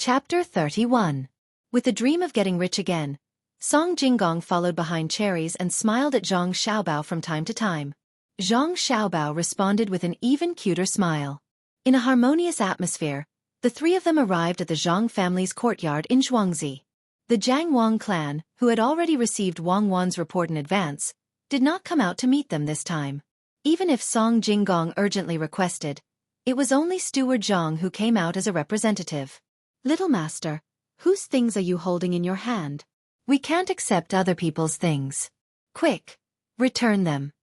Chapter 31. With the dream of getting rich again, Song Jinggong followed behind cherries and smiled at Zhang Xiaobao from time to time. Zhang Xiaobao responded with an even cuter smile. In a harmonious atmosphere, the three of them arrived at the Zhang family's courtyard in Xueqi. The Jiang Wang clan, who had already received Wang Wan's report in advance, did not come out to meet them this time. Even if Song Jinggong urgently requested, it was only Steward Zhang who came out as a representative. "Little master, whose things are you holding in your hand? We can't accept other people's things. Quick, return them."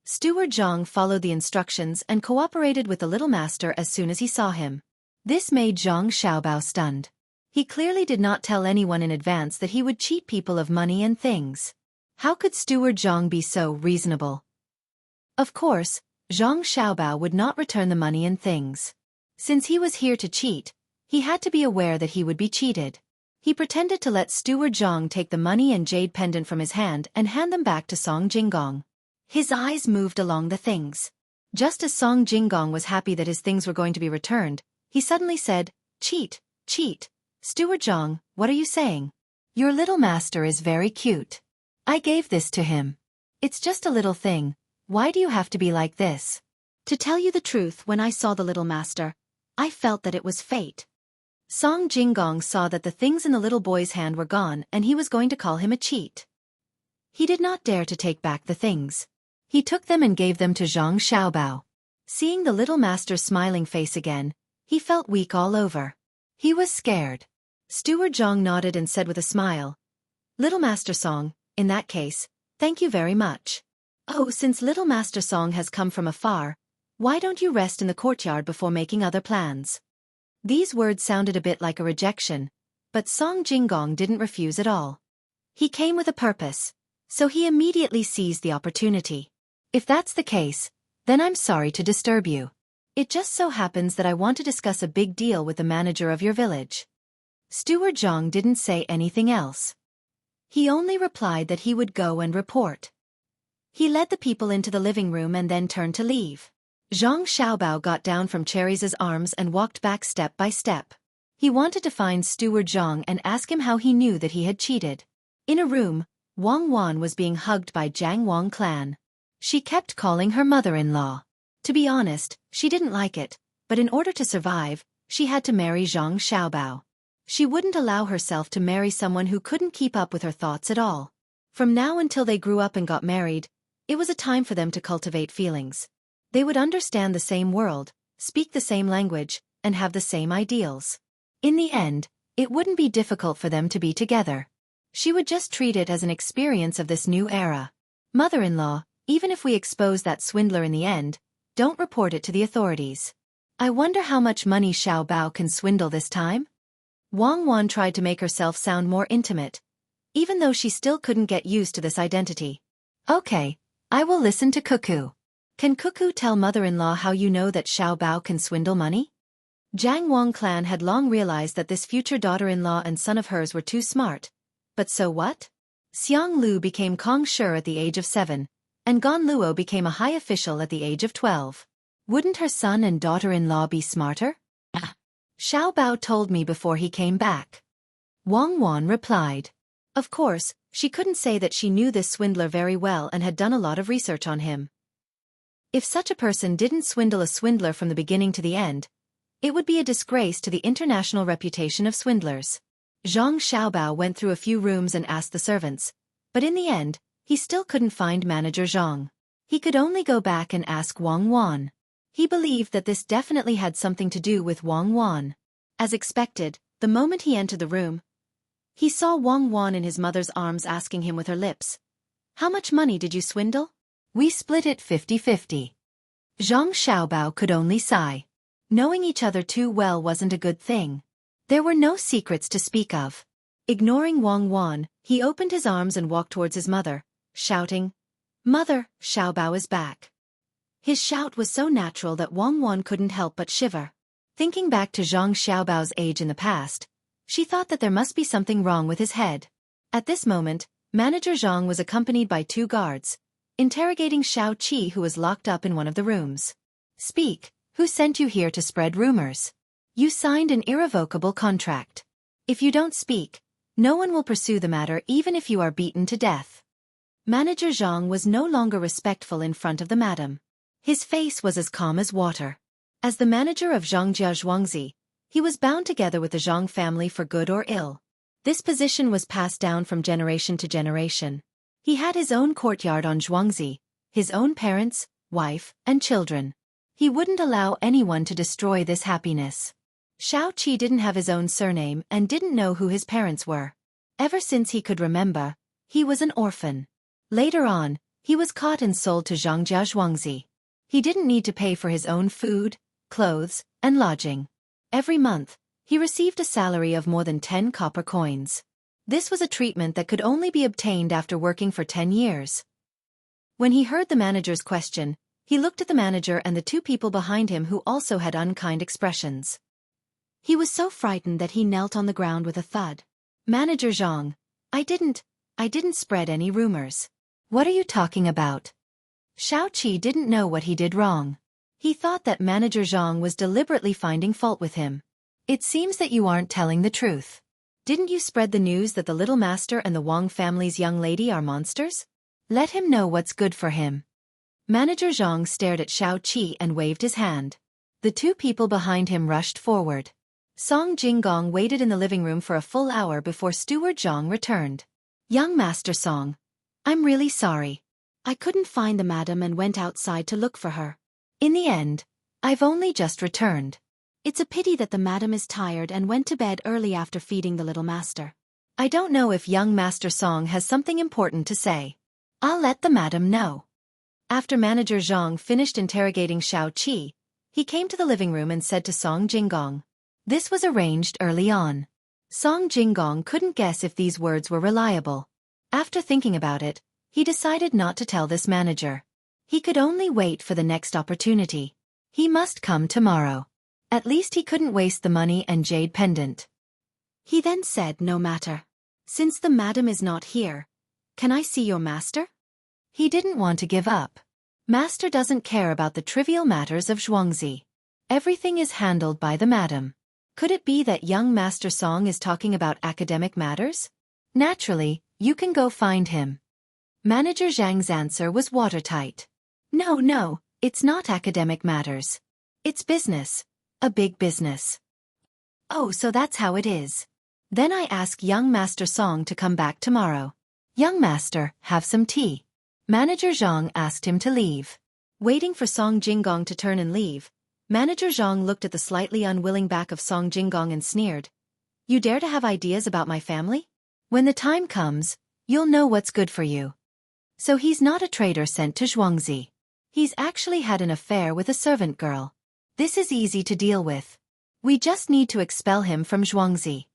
Steward Zhang followed the instructions and cooperated with the little master as soon as he saw him. This made Zhang Xiaobao stunned. He clearly did not tell anyone in advance that he would cheat people of money and things. How could Steward Zhang be so reasonable? Of course, Zhang Xiaobao would not return the money and things. Since he was here to cheat, he had to be aware that he would be cheated. He pretended to let Steward Zhang take the money and jade pendant from his hand and hand them back to Song Jinggong. His eyes moved along the things. Just as Song Jinggong was happy that his things were going to be returned, he suddenly said, "Cheat, cheat. Steward Zhang, what are you saying? Your little master is very cute. I gave this to him. It's just a little thing. Why do you have to be like this?" To tell you the truth, when I saw the little master, I felt that it was fate. Song Jinggong saw that the things in the little boy's hand were gone and he was going to call him a cheat. He did not dare to take back the things. He took them and gave them to Zhang Xiaobao. Seeing the little master's smiling face again, he felt weak all over. He was scared. Steward Zhang nodded and said with a smile, "Little Master Song, in that case, thank you very much. Oh, since Little Master Song has come from afar, why don't you rest in the courtyard before making other plans?" These words sounded a bit like a rejection, but Song Jinggong didn't refuse at all. He came with a purpose, so he immediately seized the opportunity. "If that's the case, then I'm sorry to disturb you. It just so happens that I want to discuss a big deal with the manager of your village." Steward Zhang didn't say anything else. He only replied that he would go and report. He led the people into the living room and then turned to leave. Zhang Xiaobao got down from Cherry's arms and walked back step by step. He wanted to find Steward Zhang and ask him how he knew that he had cheated. In a room, Wang Wan was being hugged by Jiang Wang clan. She kept calling her mother-in-law. To be honest, she didn't like it, but in order to survive, she had to marry Zhang Xiaobao. She wouldn't allow herself to marry someone who couldn't keep up with her thoughts at all. From now until they grew up and got married, it was a time for them to cultivate feelings. They would understand the same world, speak the same language, and have the same ideals. In the end, it wouldn't be difficult for them to be together. She would just treat it as an experience of this new era. "Mother-in-law, even if we expose that swindler in the end, don't report it to the authorities. I wonder how much money Xiaobao can swindle this time?" Wang Wan tried to make herself sound more intimate, even though she still couldn't get used to this identity. "Okay, I will listen to Cuckoo. Can Cuckoo tell mother-in-law how you know that Xiaobao can swindle money?" Jiang Wang clan had long realized that this future daughter-in-law and son of hers were too smart. But so what? Xiang Lu became Kong Shi at the age of 7, and Gan Luo became a high official at the age of 12. Wouldn't her son and daughter-in-law be smarter? Xiaobao told me before he came back. Wang Wan replied. Of course, she couldn't say that she knew this swindler very well and had done a lot of research on him. If such a person didn't swindle a swindler from the beginning to the end, it would be a disgrace to the international reputation of swindlers. Zhang Xiaobao went through a few rooms and asked the servants, but in the end, he still couldn't find Manager Zhang. He could only go back and ask Wang Wan. He believed that this definitely had something to do with Wang Wan. As expected, the moment he entered the room, he saw Wang Wan in his mother's arms asking him with her lips, "How much money did you swindle?" "We split it 50-50. Zhang Xiaobao could only sigh. Knowing each other too well wasn't a good thing. There were no secrets to speak of. Ignoring Wang Wan, he opened his arms and walked towards his mother, shouting, "Mother, Xiaobao is back." His shout was so natural that Wang Wan couldn't help but shiver. Thinking back to Zhang Xiaobao's age in the past, she thought that there must be something wrong with his head. At this moment, Manager Zhang was accompanied by 2 guards, interrogating Xueqi, who was locked up in one of the rooms. "Speak, who sent you here to spread rumors?" You signed an irrevocable contract. If you don't speak, no one will pursue the matter even if you are beaten to death. Manager Zhang was no longer respectful in front of the madam. His face was as calm as water. As the manager of Zhangjia Zhuangzi, he was bound together with the Zhang family for good or ill. This position was passed down from generation to generation. He had his own courtyard on Zhuangzi, his own parents, wife, and children. He wouldn't allow anyone to destroy this happiness. Xueqi didn't have his own surname and didn't know who his parents were. Ever since he could remember, he was an orphan. Later on, he was caught and sold to Zhangjia Zhuangzi. He didn't need to pay for his own food, clothes, and lodging. Every month, he received a salary of more than 10 copper coins. This was a treatment that could only be obtained after working for 10 years. When he heard the manager's question, he looked at the manager and the two people behind him who also had unkind expressions. He was so frightened that he knelt on the ground with a thud. Manager Zhang, I didn't spread any rumors. What are you talking about? Xueqi didn't know what he did wrong. He thought that Manager Zhang was deliberately finding fault with him. It seems that you aren't telling the truth. Didn't you spread the news that the little master and the Wang family's young lady are monsters? Let him know what's good for him. Manager Zhang stared at Xueqi and waved his hand. The two people behind him rushed forward. Song Jinggong waited in the living room for a full hour before Steward Zhang returned. Young Master Song, I'm really sorry. I couldn't find the madam and went outside to look for her. In the end, I've only just returned. It's a pity that the madam is tired and went to bed early after feeding the little master. I don't know if young Master Song has something important to say. I'll let the madam know. After Manager Zhang finished interrogating Xueqi, he came to the living room and said to Song Jinggong. This was arranged early on. Song Jinggong couldn't guess if these words were reliable. After thinking about it, he decided not to tell this manager. He could only wait for the next opportunity. He must come tomorrow. At least he couldn't waste the money and jade pendant. He then said, no matter. Since the madam is not here, can I see your master? He didn't want to give up. Master doesn't care about the trivial matters of Zhuangzi. Everything is handled by the madam. Could it be that young Master Song is talking about academic matters? Naturally, you can go find him. Manager Zhang's answer was watertight. No, it's not academic matters. It's business. A big business. Oh, so that's how it is. Then I ask young Master Song to come back tomorrow. Young Master, have some tea. Manager Zhang asked him to leave. Waiting for Song Jinggong to turn and leave, Manager Zhang looked at the slightly unwilling back of Song Jinggong and sneered. You dare to have ideas about my family? When the time comes, you'll know what's good for you. So he's not a traitor sent to Zhuangzi. He's actually had an affair with a servant girl. This is easy to deal with. We just need to expel him from Zhuangzi.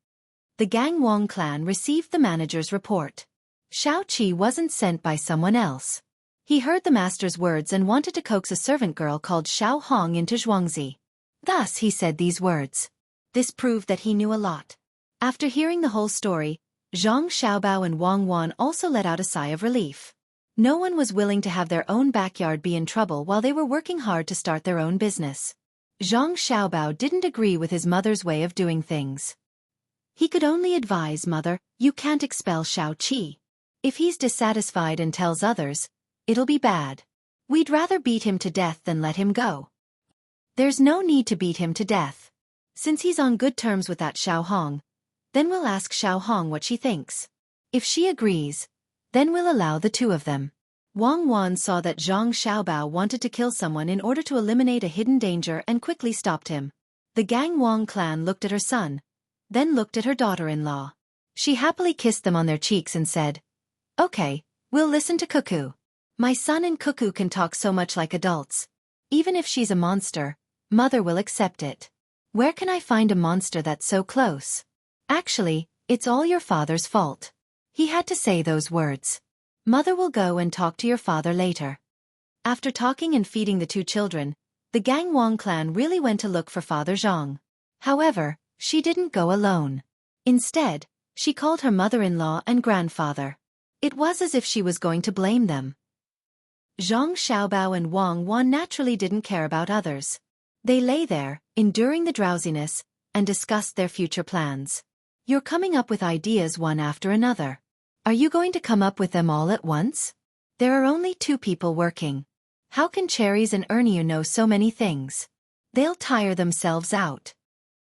The Gang Wang clan received the manager's report. Xueqi wasn't sent by someone else. He heard the master's words and wanted to coax a servant girl called Xiao Hong into Zhuangzi. Thus he said these words. This proved that he knew a lot. After hearing the whole story, Zhang Xiaobao and Wang Wan also let out a sigh of relief. No one was willing to have their own backyard be in trouble while they were working hard to start their own business. Zhang Xiaobao didn't agree with his mother's way of doing things. He could only advise Mother, you can't expel Xueqi. If he's dissatisfied and tells others, it'll be bad. We'd rather beat him to death than let him go. There's no need to beat him to death. Since he's on good terms with that Xiao Hong, then we'll ask Xiao Hong what she thinks. If she agrees, then we'll allow the two of them. Wang Wan saw that Zhang Xiaobao wanted to kill someone in order to eliminate a hidden danger and quickly stopped him. The Gang Wang clan looked at her son, then looked at her daughter-in-law. She happily kissed them on their cheeks and said, Okay, we'll listen to Cuckoo. My son and Cuckoo can talk so much like adults. Even if she's a monster, Mother will accept it. Where can I find a monster that's so close? Actually, it's all your father's fault. He had to say those words. Mother will go and talk to your father later. After talking and feeding the two children, the Gang Wang clan really went to look for Father Zhang. However, she didn't go alone. Instead, she called her mother-in-law and grandfather. It was as if she was going to blame them. Zhang Xiaobao and Wang Wan naturally didn't care about others. They lay there, enduring the drowsiness, and discussed their future plans. You're coming up with ideas one after another. Are you going to come up with them all at once? There are only 2 people working. How can Cherries and Ernie know so many things? They'll tire themselves out.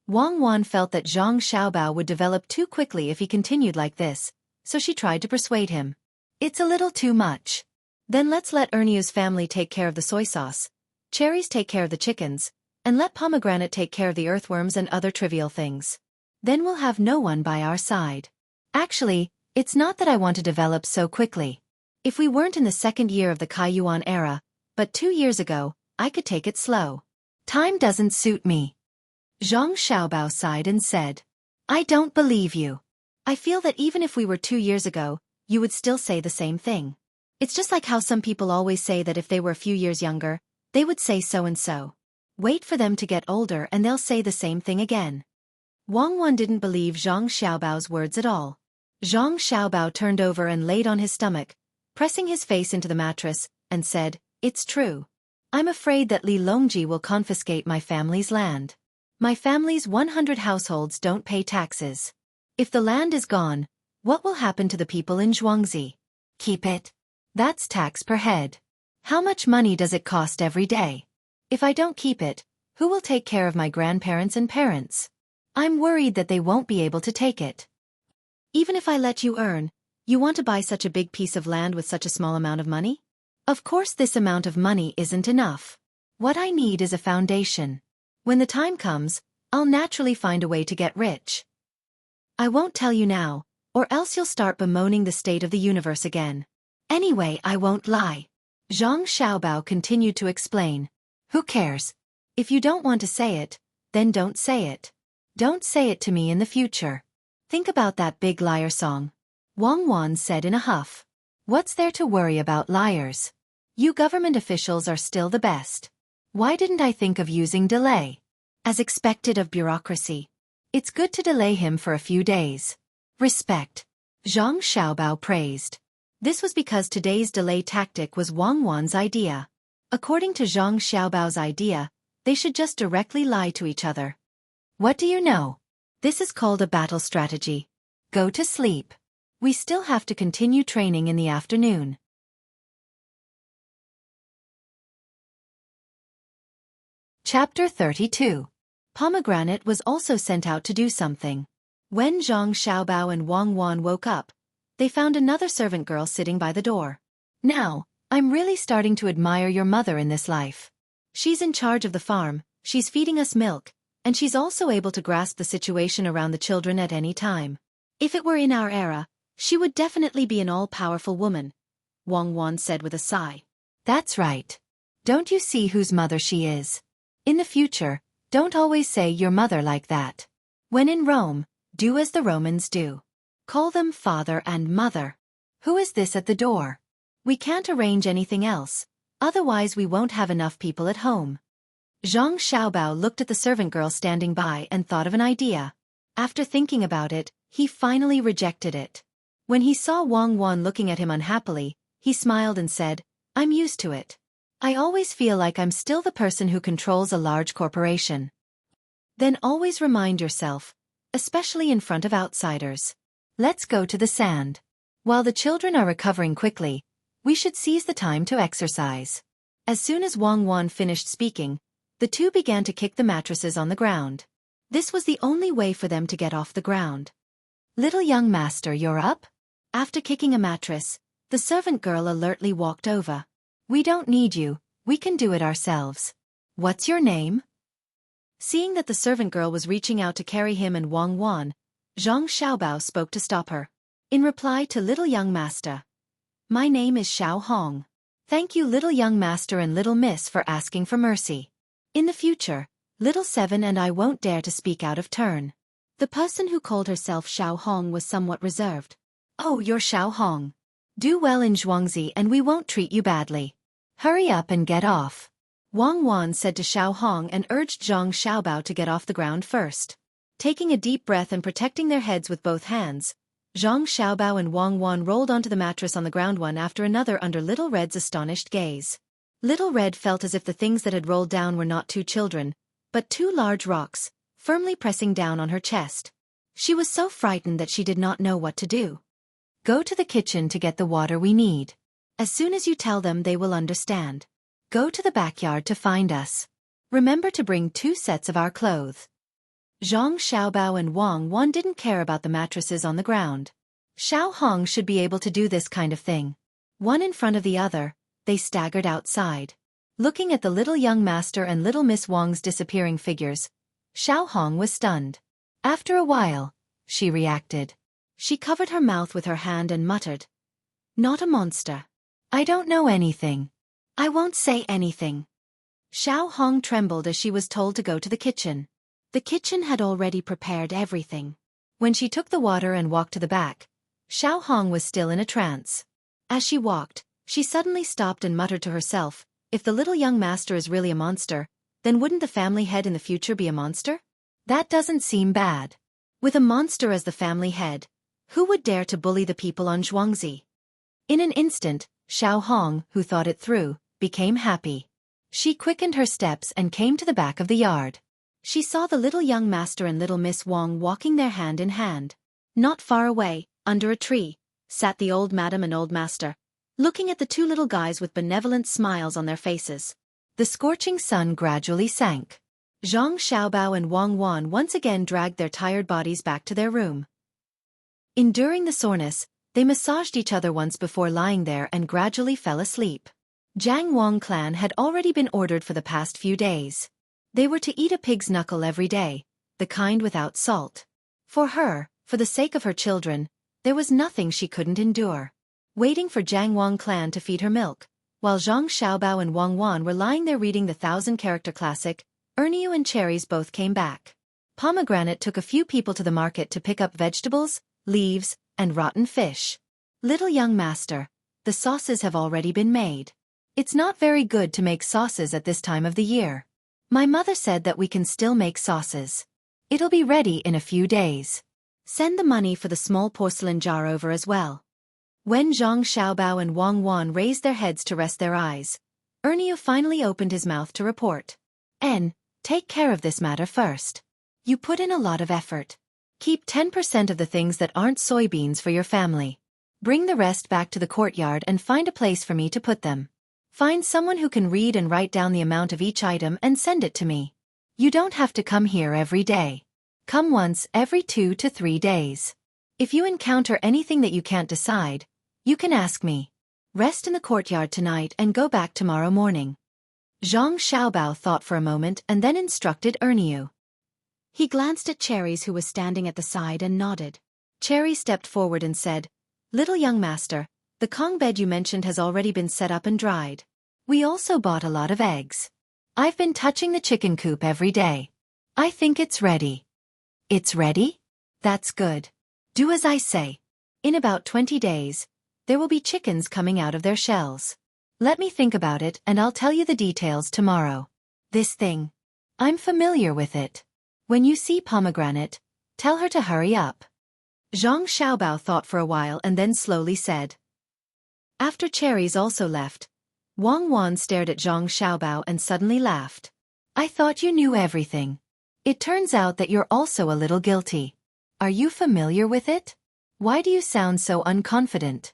Wang Wan felt that Zhang Xiaobao would develop too quickly if he continued like this, so she tried to persuade him. It's a little too much. Then let's let Ernie's family take care of the soy sauce, Cherries take care of the chickens, and let Pomegranate take care of the earthworms and other trivial things. Then we'll have no one by our side. Actually, it's not that I want to develop so quickly. If we weren't in the 2nd year of the Kaiyuan era, but 2 years ago, I could take it slow. Time doesn't suit me. Zhang Xiaobao sighed and said, I don't believe you. I feel that even if we were 2 years ago, you would still say the same thing. It's just like how some people always say that if they were a few years younger, they would say so and so. Wait for them to get older and they'll say the same thing again. Wang Wan didn't believe Zhang Xiaobao's words at all. Zhang Xiaobao turned over and laid on his stomach, pressing his face into the mattress, and said, It's true. I'm afraid that Li Longji will confiscate my family's land. My family's 100 households don't pay taxes. If the land is gone, what will happen to the people in Zhuangzi? Keep it. That's tax per head. How much money does it cost every day? If I don't keep it, who will take care of my grandparents and parents? I'm worried that they won't be able to take it. Even if I let you earn, you want to buy such a big piece of land with such a small amount of money? Of course this amount of money isn't enough. What I need is a foundation. When the time comes, I'll naturally find a way to get rich. I won't tell you now, or else you'll start bemoaning the state of the universe again. Anyway, I won't lie. Zhang Xiaobao continued to explain. Who cares? If you don't want to say it, then don't say it. Don't say it to me in the future. Think about that big liar song. Wang Wan said in a huff. What's there to worry about liars? You government officials are still the best. Why didn't I think of using delay? As expected of bureaucracy. It's good to delay him for a few days. Respect. Zhang Xiaobao praised. This was because today's delay tactic was Wang Wan's idea. According to Zhang Xiaobao's idea, they should just directly lie to each other. What do you know? This is called a battle strategy. Go to sleep. We still have to continue training in the afternoon. Chapter 32. Pomegranate was also sent out to do something. When Zhang Xiaobao and Wang Wan woke up, they found another servant girl sitting by the door. Now, I'm really starting to admire your mother in this life. She's in charge of the farm, she's feeding us milk, and she's also able to grasp the situation around the children at any time. If it were in our era, she would definitely be an all-powerful woman, Wang Wan said with a sigh. That's right. Don't you see whose mother she is? In the future, don't always say your mother like that. When in Rome, do as the Romans do. Call them father and mother. Who is this at the door? We can't arrange anything else, otherwise we won't have enough people at home. Zhang Xiaobao looked at the servant girl standing by and thought of an idea. After thinking about it, he finally rejected it. When he saw Wang Wan looking at him unhappily, he smiled and said, I'm used to it. I always feel like I'm still the person who controls a large corporation. Then always remind yourself, especially in front of outsiders. Let's go to the sand. While the children are recovering quickly, we should seize the time to exercise. As soon as Wang Wan finished speaking, the two began to kick the mattresses on the ground. This was the only way for them to get off the ground. Little young master, you're up? After kicking a mattress, the servant girl alertly walked over. We don't need you, we can do it ourselves. What's your name? Seeing that the servant girl was reaching out to carry him and Wang Wan, Zhang Xiaobao spoke to stop her. In reply to little young master. My name is Xiao Hong. Thank you little young master and little miss for asking for mercy. In the future, little Seven and I won't dare to speak out of turn. The person who called herself Xiao Hong was somewhat reserved. Oh, you're Xiao Hong. Do well in Zhuangzi and we won't treat you badly. Hurry up and get off. Wang Wan said to Xiao Hong and urged Zhang Xiaobao to get off the ground first. Taking a deep breath and protecting their heads with both hands, Zhang Xiaobao and Wang Wan rolled onto the mattress on the ground one after another under Little Red's astonished gaze. Little Red felt as if the things that had rolled down were not two children, but two large rocks, firmly pressing down on her chest. She was so frightened that she did not know what to do. Go to the kitchen to get the water we need. As soon as you tell them, they will understand. Go to the backyard to find us. Remember to bring 2 sets of our clothes. Zhang Xiaobao and Wang Wan didn't care about the mattresses on the ground. Xiao Hong should be able to do this kind of thing. One in front of the other, they staggered outside. Looking at the little young master and little Miss Wang's disappearing figures, Xiao Hong was stunned. After a while, she reacted. She covered her mouth with her hand and muttered, "Not a monster. I don't know anything. I won't say anything." Xiao Hong trembled as she was told to go to the kitchen. The kitchen had already prepared everything. When she took the water and walked to the back, Xiao Hong was still in a trance. As she walked, she suddenly stopped and muttered to herself, "If the little young master is really a monster, then wouldn't the family head in the future be a monster? That doesn't seem bad. With a monster as the family head, who would dare to bully the people on Zhuangzi?" In an instant, Xiao Hong, who thought it through, became happy. She quickened her steps and came to the back of the yard. She saw the little young master and little Miss Wang walking there hand in hand. Not far away, under a tree, sat the old madam and old master, looking at the 2 little guys with benevolent smiles on their faces. The scorching sun gradually sank. Zhang Xiaobao and Wang Wan once again dragged their tired bodies back to their room. Enduring the soreness, they massaged each other once before lying there and gradually fell asleep. Jiang Wang clan had already been ordered for the past few days. They were to eat a pig's knuckle every day, the kind without salt. For her, for the sake of her children, there was nothing she couldn't endure. Waiting for Jiang Wang clan to feed her milk, while Zhang Xiaobao and Wang Wan were lying there reading the 1,000-character classic, Erniu and Cherries both came back. Pomegranate took a few people to the market to pick up vegetables, leaves, and rotten fish. "Little young master, the sauces have already been made. It's not very good to make sauces at this time of the year. My mother said that we can still make sauces. It'll be ready in a few days. Send the money for the small porcelain jar over as well." When Zhang Xiaobao and Wang Wan raised their heads to rest their eyes, Erniu finally opened his mouth to report. Take care of this matter first. You put in a lot of effort. Keep 10% of the things that aren't soybeans for your family. Bring the rest back to the courtyard and find a place for me to put them. Find someone who can read and write down the amount of each item and send it to me. You don't have to come here every day. Come once every 2 to 3 days. If you encounter anything that you can't decide, you can ask me. Rest in the courtyard tonight and go back tomorrow morning." Zhang Xiaobao thought for a moment and then instructed Erniu. He glanced at Cherries, who was standing at the side, and nodded. Cherry stepped forward and said, "Little young master, the Kong bed you mentioned has already been set up and dried. We also bought a lot of eggs. I've been touching the chicken coop every day. I think it's ready." "It's ready? That's good. Do as I say. In about 20 days, there will be chickens coming out of their shells. Let me think about it and I'll tell you the details tomorrow. This thing. I'm familiar with it. When you see Pomegranate, tell her to hurry up." Zhang Xiaobao thought for a while and then slowly said. After Cherries also left, Wang Wan stared at Zhang Xiaobao and suddenly laughed. "I thought you knew everything. It turns out that you're also a little guilty. Are you familiar with it? Why do you sound so unconfident?"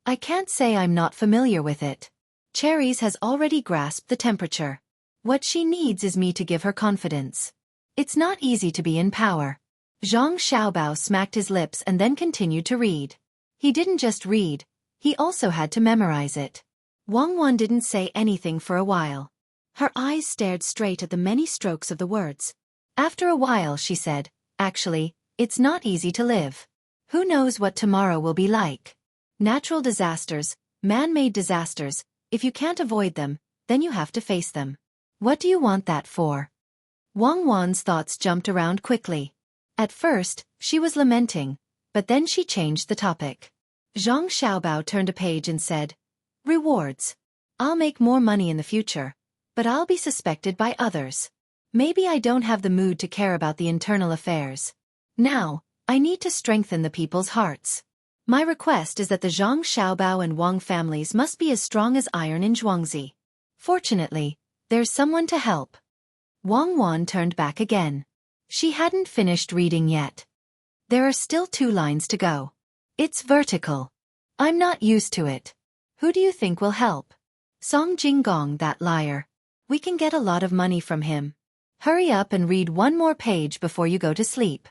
"I can't say I'm not familiar with it. Cherries has already grasped the temperature. What she needs is me to give her confidence. It's not easy to be in power." Zhang Xiaobao smacked his lips and then continued to read. He didn't just read, he also had to memorize it. Wang Wan didn't say anything for a while. Her eyes stared straight at the many strokes of the words. After a while she said, "Actually, it's not easy to live. Who knows what tomorrow will be like? Natural disasters, man-made disasters, if you can't avoid them, then you have to face them. What do you want that for?" Wang Wan's thoughts jumped around quickly. At first, she was lamenting, but then she changed the topic. Zhang Xiaobao turned a page and said, "Rewards. I'll make more money in the future, but I'll be suspected by others. Maybe I don't have the mood to care about the internal affairs. Now, I need to strengthen the people's hearts. My request is that the Zhang Xiaobao and Wang families must be as strong as iron in Zhuangzi. Fortunately, there's someone to help. Wang Wan turned back again. She hadn't finished reading yet. There are still 2 lines to go. It's vertical. I'm not used to it. Who do you think will help? Song Jinggong, that liar. We can get a lot of money from him. Hurry up and read 1 more page before you go to sleep.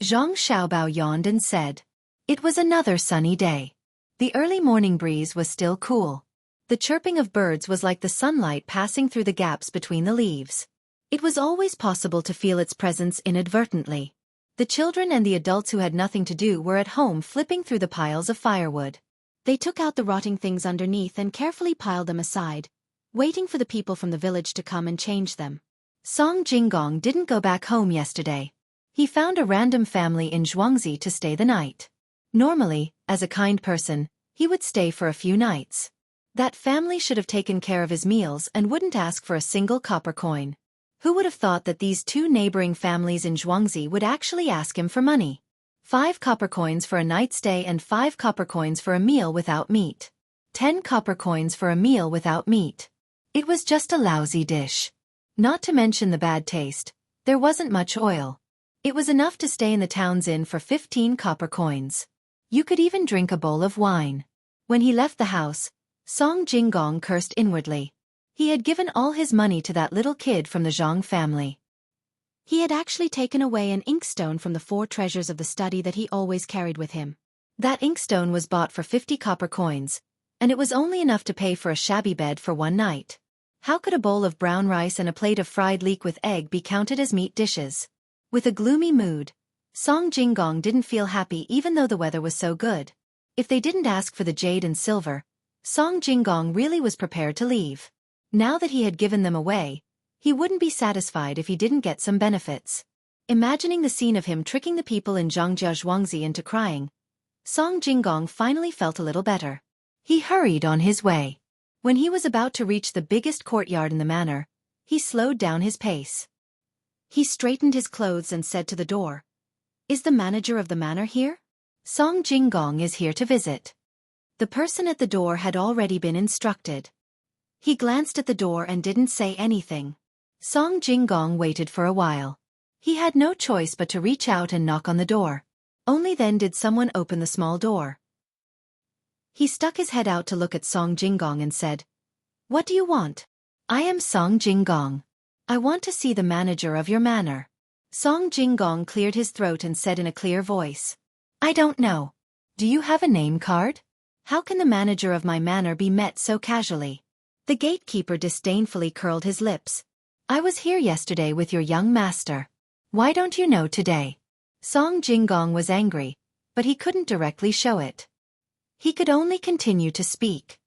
Zhang Xiaobao yawned and said. It was another sunny day. The early morning breeze was still cool. The chirping of birds was like the sunlight passing through the gaps between the leaves. It was always possible to feel its presence inadvertently. The children and the adults who had nothing to do were at home flipping through the piles of firewood. They took out the rotting things underneath and carefully piled them aside, waiting for the people from the village to come and change them. Song Jinggong didn't go back home yesterday. He found a random family in Xueqi to stay the night. Normally, as a kind person, he would stay for a few nights. That family should have taken care of his meals and wouldn't ask for a single copper coin. Who would have thought that these 2 neighboring families in Xueqi would actually ask him for money? 5 copper coins for a night's stay and 5 copper coins for a meal without meat. 10 copper coins for a meal without meat. It was just a lousy dish. Not to mention the bad taste, there wasn't much oil. It was enough to stay in the town's inn for 15 copper coins. You could even drink a bowl of wine. When he left the house, Song Jinggong cursed inwardly. He had given all his money to that little kid from the Zhang family. He had actually taken away an inkstone from the 4 treasures of the study that he always carried with him. That inkstone was bought for 50 copper coins, and it was only enough to pay for a shabby bed for 1 night. How could a bowl of brown rice and a plate of fried leek with egg be counted as meat dishes? With a gloomy mood, Song Jinggong didn't feel happy even though the weather was so good. If they didn't ask for the jade and silver, Song Jinggong really was prepared to leave. Now that he had given them away, he wouldn't be satisfied if he didn't get some benefits. Imagining the scene of him tricking the people in Zhangjia Zhuangzi into crying, Song Jinggong finally felt a little better. He hurried on his way. When he was about to reach the biggest courtyard in the manor, he slowed down his pace. He straightened his clothes and said to the door, "Is the manager of the manor here?" "Song Jinggong is here to visit." The person at the door had already been instructed. He glanced at the door and didn't say anything. Song Jinggong waited for a while. He had no choice but to reach out and knock on the door. Only then did someone open the small door. He stuck his head out to look at Song Jinggong and said, "What do you want?" "I am Song Jinggong. I want to see the manager of your manor." Song Jinggong cleared his throat and said in a clear voice, "I don't know. Do you have a name card? How can the manager of my manor be met so casually?" The gatekeeper disdainfully curled his lips. "I was here yesterday with your young master. Why don't you know today?" Song Jinggong was angry, but he couldn't directly show it. He could only continue to speak.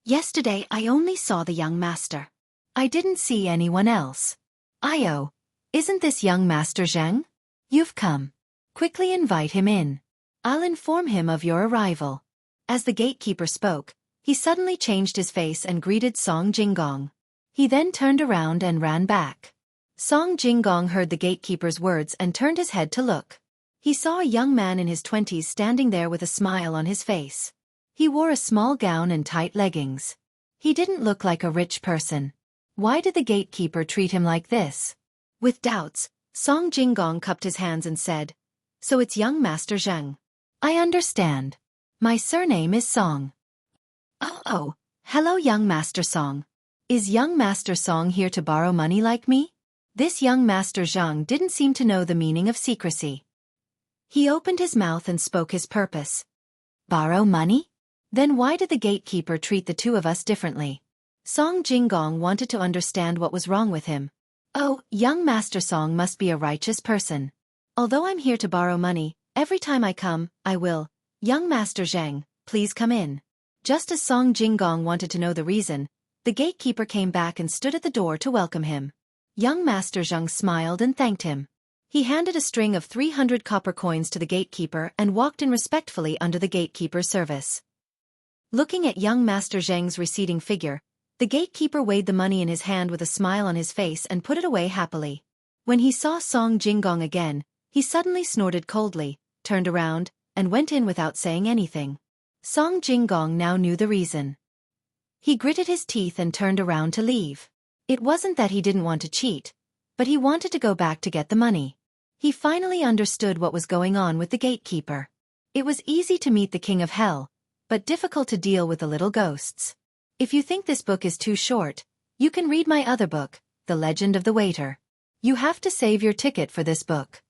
"Yesterday I only saw the young master. I didn't see anyone else." "Io, isn't this young Master Zhang? You've come. Quickly invite him in. I'll inform him of your arrival." As the gatekeeper spoke, he suddenly changed his face and greeted Song Jinggong. He then turned around and ran back. Song Jinggong heard the gatekeeper's words and turned his head to look. He saw a young man in his 20s standing there with a smile on his face. He wore a small gown and tight leggings. He didn't look like a rich person. Why did the gatekeeper treat him like this? With doubts, Song Jinggong cupped his hands and said, "So it's young Master Zhang. I understand. My surname is Song." Oh, hello young Master Song. Is young Master Song here to borrow money like me?" This young Master Zhang didn't seem to know the meaning of secrecy. He opened his mouth and spoke his purpose. "Borrow money? Then why did the gatekeeper treat the 2 of us differently?" Song Jinggong wanted to understand what was wrong with him. "Oh, young Master Song must be a righteous person. Although I'm here to borrow money, every time I come, I will. Young Master Zhang, please come in." Just as Song Jinggong wanted to know the reason, the gatekeeper came back and stood at the door to welcome him. Young Master Zhang smiled and thanked him. He handed a string of 300 copper coins to the gatekeeper and walked in respectfully under the gatekeeper's service. Looking at young Master Zhang's receding figure, the gatekeeper weighed the money in his hand with a smile on his face and put it away happily. When he saw Song Jinggong again, he suddenly snorted coldly, turned around, and went in without saying anything. Song Jinggong now knew the reason. He gritted his teeth and turned around to leave. It wasn't that he didn't want to cheat, but he wanted to go back to get the money. He finally understood what was going on with the gatekeeper. It was easy to meet the king of hell, but difficult to deal with the little ghosts. If you think this book is too short, you can read my other book, The Legend of the Waiter. You have to save your ticket for this book.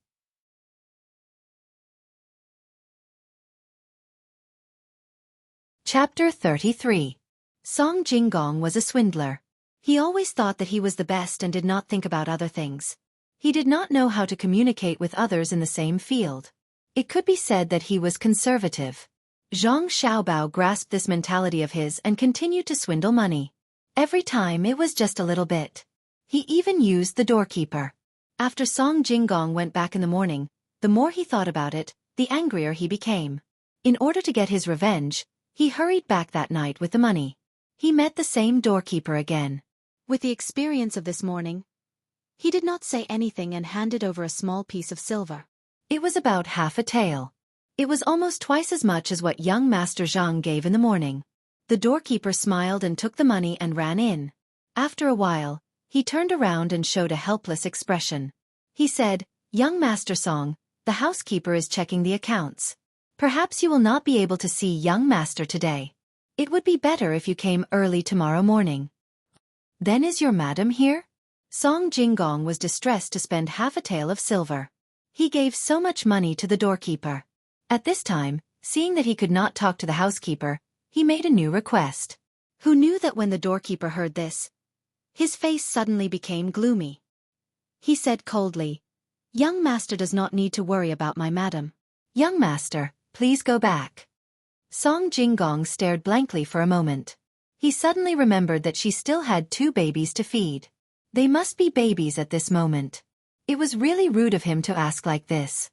Chapter 33. Song Jinggong was a swindler. He always thought that he was the best and did not think about other things. He did not know how to communicate with others in the same field. It could be said that he was conservative. Zhang Xiaobao grasped this mentality of his and continued to swindle money. Every time it was just a little bit. He even used the doorkeeper. After Song Jinggong went back in the morning, the more he thought about it, the angrier he became. In order to get his revenge, he hurried back that night with the money. He met the same doorkeeper again. With the experience of this morning, he did not say anything and handed over a small piece of silver. It was about half a tael. It was almost twice as much as what young Master Zhang gave in the morning. The doorkeeper smiled and took the money and ran in. After a while, he turned around and showed a helpless expression. He said, "Young Master Song, the housekeeper is checking the accounts. Perhaps you will not be able to see young master today. It would be better if you came early tomorrow morning." "Then is your madam here?" Song Jinggong was distressed to spend half a tael of silver. He gave so much money to the doorkeeper. At this time, seeing that he could not talk to the housekeeper, he made a new request. Who knew that when the doorkeeper heard this, his face suddenly became gloomy. He said coldly, "Young master does not need to worry about my madam. Young master, please go back." Song Jinggong stared blankly for a moment. He suddenly remembered that she still had 2 babies to feed. They must be babies at this moment. It was really rude of him to ask like this.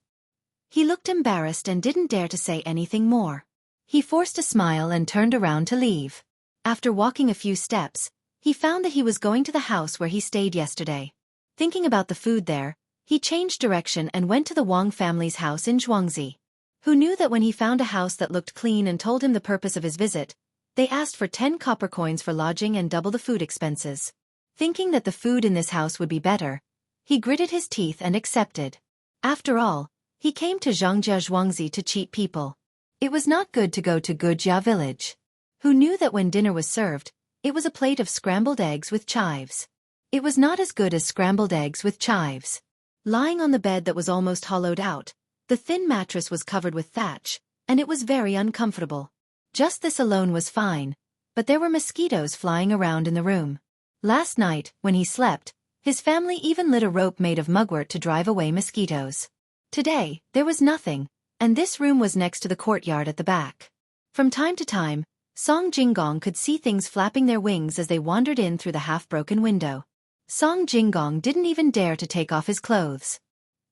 He looked embarrassed and didn't dare to say anything more. He forced a smile and turned around to leave. After walking a few steps, he found that he was going to the house where he stayed yesterday. Thinking about the food there, he changed direction and went to the Wang family's house in Xueqi. Who knew that when he found a house that looked clean and told him the purpose of his visit, they asked for 10 copper coins for lodging and double the food expenses. Thinking that the food in this house would be better, he gritted his teeth and accepted. After all, he came to Zhangjia Zhuangzi to cheat people. It was not good to go to Gujia village. Who knew that when dinner was served, it was a plate of scrambled eggs with chives. It was not as good as scrambled eggs with chives. Lying on the bed that was almost hollowed out, the thin mattress was covered with thatch, and it was very uncomfortable. Just this alone was fine, but there were mosquitoes flying around in the room. Last night, when he slept, his family even lit a rope made of mugwort to drive away mosquitoes. Today, there was nothing, and this room was next to the courtyard at the back. From time to time, Song Jinggong could see things flapping their wings as they wandered in through the half-broken window. Song Jinggong didn't even dare to take off his clothes.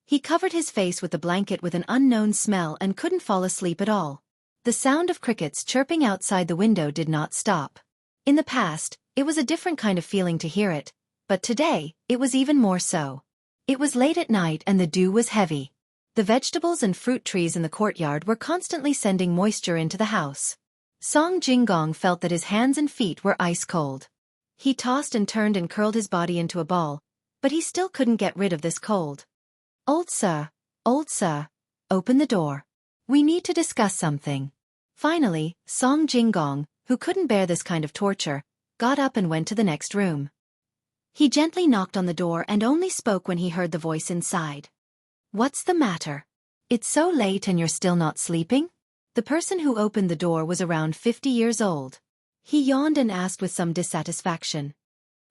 He covered his face with a blanket with an unknown smell and couldn't fall asleep at all. The sound of crickets chirping outside the window did not stop. In the past, it was a different kind of feeling to hear it, but today, it was even more so. It was late at night and the dew was heavy. The vegetables and fruit trees in the courtyard were constantly sending moisture into the house. Song Jinggong felt that his hands and feet were ice cold. He tossed and turned and curled his body into a ball, but he still couldn't get rid of this cold. Old sir, open the door. We need to discuss something." Finally, Song Jinggong, who couldn't bear this kind of torture, got up and went to the next room. He gently knocked on the door and only spoke when he heard the voice inside. "What's the matter? It's so late and you're still not sleeping?" The person who opened the door was around 50 years old. He yawned and asked with some dissatisfaction.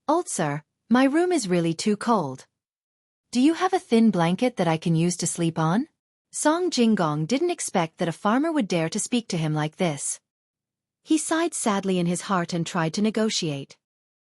"Old sir, my room is really too cold. Do you have a thin blanket that I can use to sleep on?" Song Jinggong didn't expect that a farmer would dare to speak to him like this. He sighed sadly in his heart and tried to negotiate.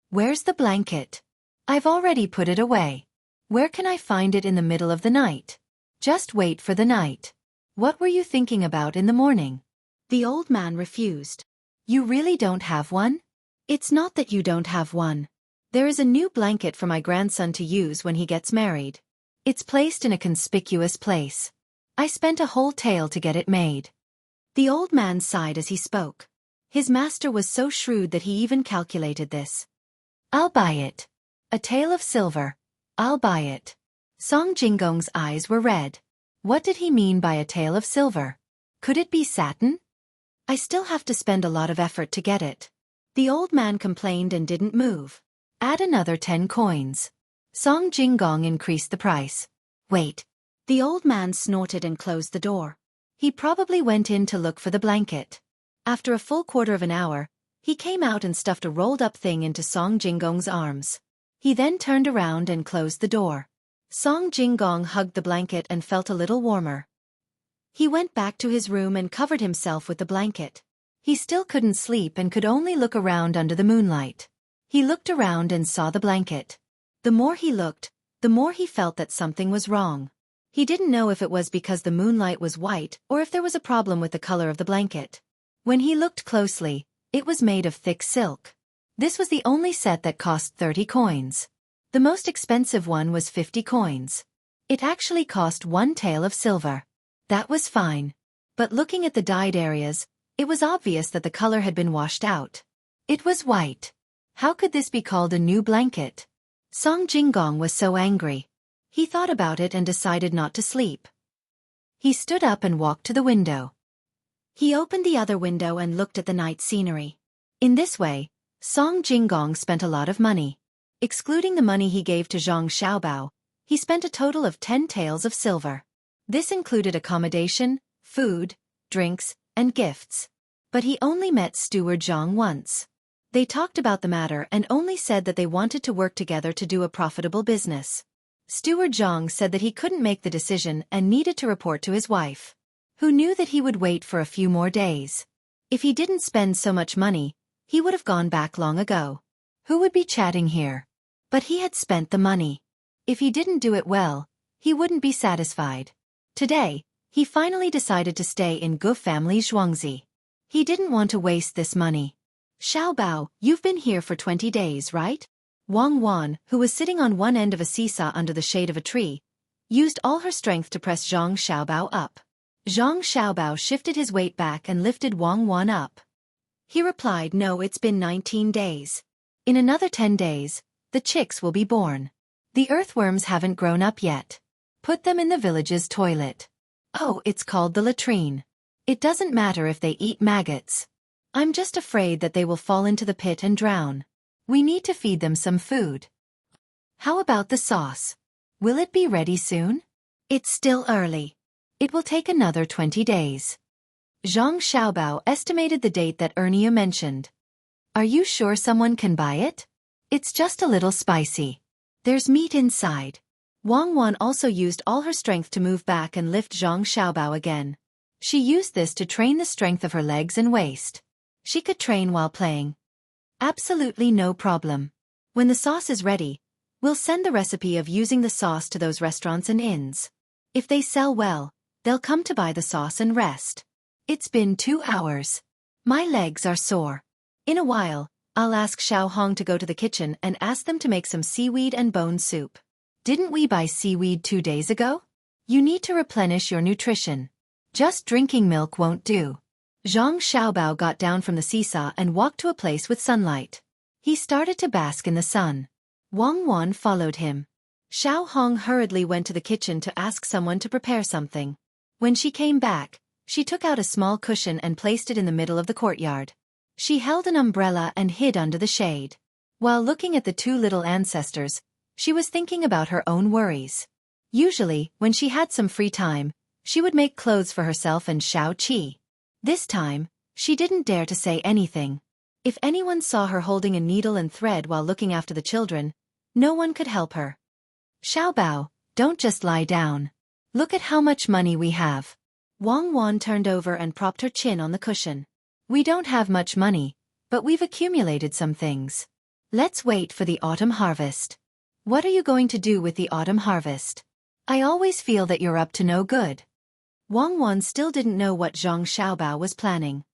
"Where's the blanket? I've already put it away. Where can I find it in the middle of the night? Just wait for the night. What were you thinking about in the morning?" The old man refused. "You really don't have one? It's not that you don't have one. There is a new blanket for my grandson to use when he gets married. It's placed in a conspicuous place. I spent a whole tael to get it made." The old man sighed as he spoke. His master was so shrewd that he even calculated this. I'll buy it. A tael of silver. I'll buy it. Song Jinggong's eyes were red. What did he mean by a tael of silver? Could it be satin? I still have to spend a lot of effort to get it. The old man complained and didn't move. Add another 10 coins. Song Jinggong increased the price. Wait. The old man snorted and closed the door. He probably went in to look for the blanket. After a full quarter of an hour, he came out and stuffed a rolled-up thing into Song Jinggong's arms. He then turned around and closed the door. Song Jinggong hugged the blanket and felt a little warmer. He went back to his room and covered himself with the blanket. He still couldn't sleep and could only look around under the moonlight. He looked around and saw the blanket. The more he looked, the more he felt that something was wrong. He didn't know if it was because the moonlight was white or if there was a problem with the color of the blanket. When he looked closely, it was made of thick silk. This was the only set that cost 30 coins. The most expensive one was 50 coins. It actually cost 1 tael of silver. That was fine. But looking at the dyed areas, it was obvious that the color had been washed out. It was white. How could this be called a new blanket? Song Jinggong was so angry. He thought about it and decided not to sleep. He stood up and walked to the window. He opened the other window and looked at the night scenery. In this way, Song Jinggong spent a lot of money. Excluding the money he gave to Zhang Xiaobao, he spent a total of 10 taels of silver. This included accommodation, food, drinks, and gifts. But he only met Steward Zhang once. They talked about the matter and only said that they wanted to work together to do a profitable business. Steward Zhang said that he couldn't make the decision and needed to report to his wife, who knew that he would wait for a few more days. If he didn't spend so much money, he would have gone back long ago. Who would be chatting here? But he had spent the money. If he didn't do it well, he wouldn't be satisfied. Today, he finally decided to stay in Gu family Xueqi. He didn't want to waste this money. Xiaobao, you've been here for 20 days, right? Wang Wan, who was sitting on one end of a seesaw under the shade of a tree, used all her strength to press Zhang Xiaobao up. Zhang Xiaobao shifted his weight back and lifted Wang Wan up. He replied, no, it's been 19 days. In another 10 days, the chicks will be born. The earthworms haven't grown up yet. Put them in the village's toilet. Oh, it's called the latrine. It doesn't matter if they eat maggots. I'm just afraid that they will fall into the pit and drown. We need to feed them some food. How about the sauce? Will it be ready soon? It's still early. It will take another 20 days. Zhang Xiaobao estimated the date that Ernia mentioned. Are you sure someone can buy it? It's just a little spicy. There's meat inside. Wang Wan also used all her strength to move back and lift Zhang Xiaobao again. She used this to train the strength of her legs and waist. She could train while playing. Absolutely no problem. When the sauce is ready, we'll send the recipe of using the sauce to those restaurants and inns. If they sell well, they'll come to buy the sauce and rest. It's been 2 hours. My legs are sore. In a while, I'll ask Xiao Hong to go to the kitchen and ask them to make some seaweed and bone soup. Didn't we buy seaweed 2 days ago? You need to replenish your nutrition. Just drinking milk won't do. Zhang Xiaobao got down from the seesaw and walked to a place with sunlight. He started to bask in the sun. Wang Wan followed him. Xiao Hong hurriedly went to the kitchen to ask someone to prepare something. When she came back, she took out a small cushion and placed it in the middle of the courtyard. She held an umbrella and hid under the shade. While looking at the 2 little ancestors, she was thinking about her own worries. Usually, when she had some free time, she would make clothes for herself and Xueqi. This time, she didn't dare to say anything. If anyone saw her holding a needle and thread while looking after the children, no one could help her. Xiaobao, don't just lie down. Look at how much money we have. Wang Wan turned over and propped her chin on the cushion. We don't have much money, but we've accumulated some things. Let's wait for the autumn harvest. What are you going to do with the autumn harvest? I always feel that you're up to no good. Wang Wan still didn't know what Zhang Xiaobao was planning.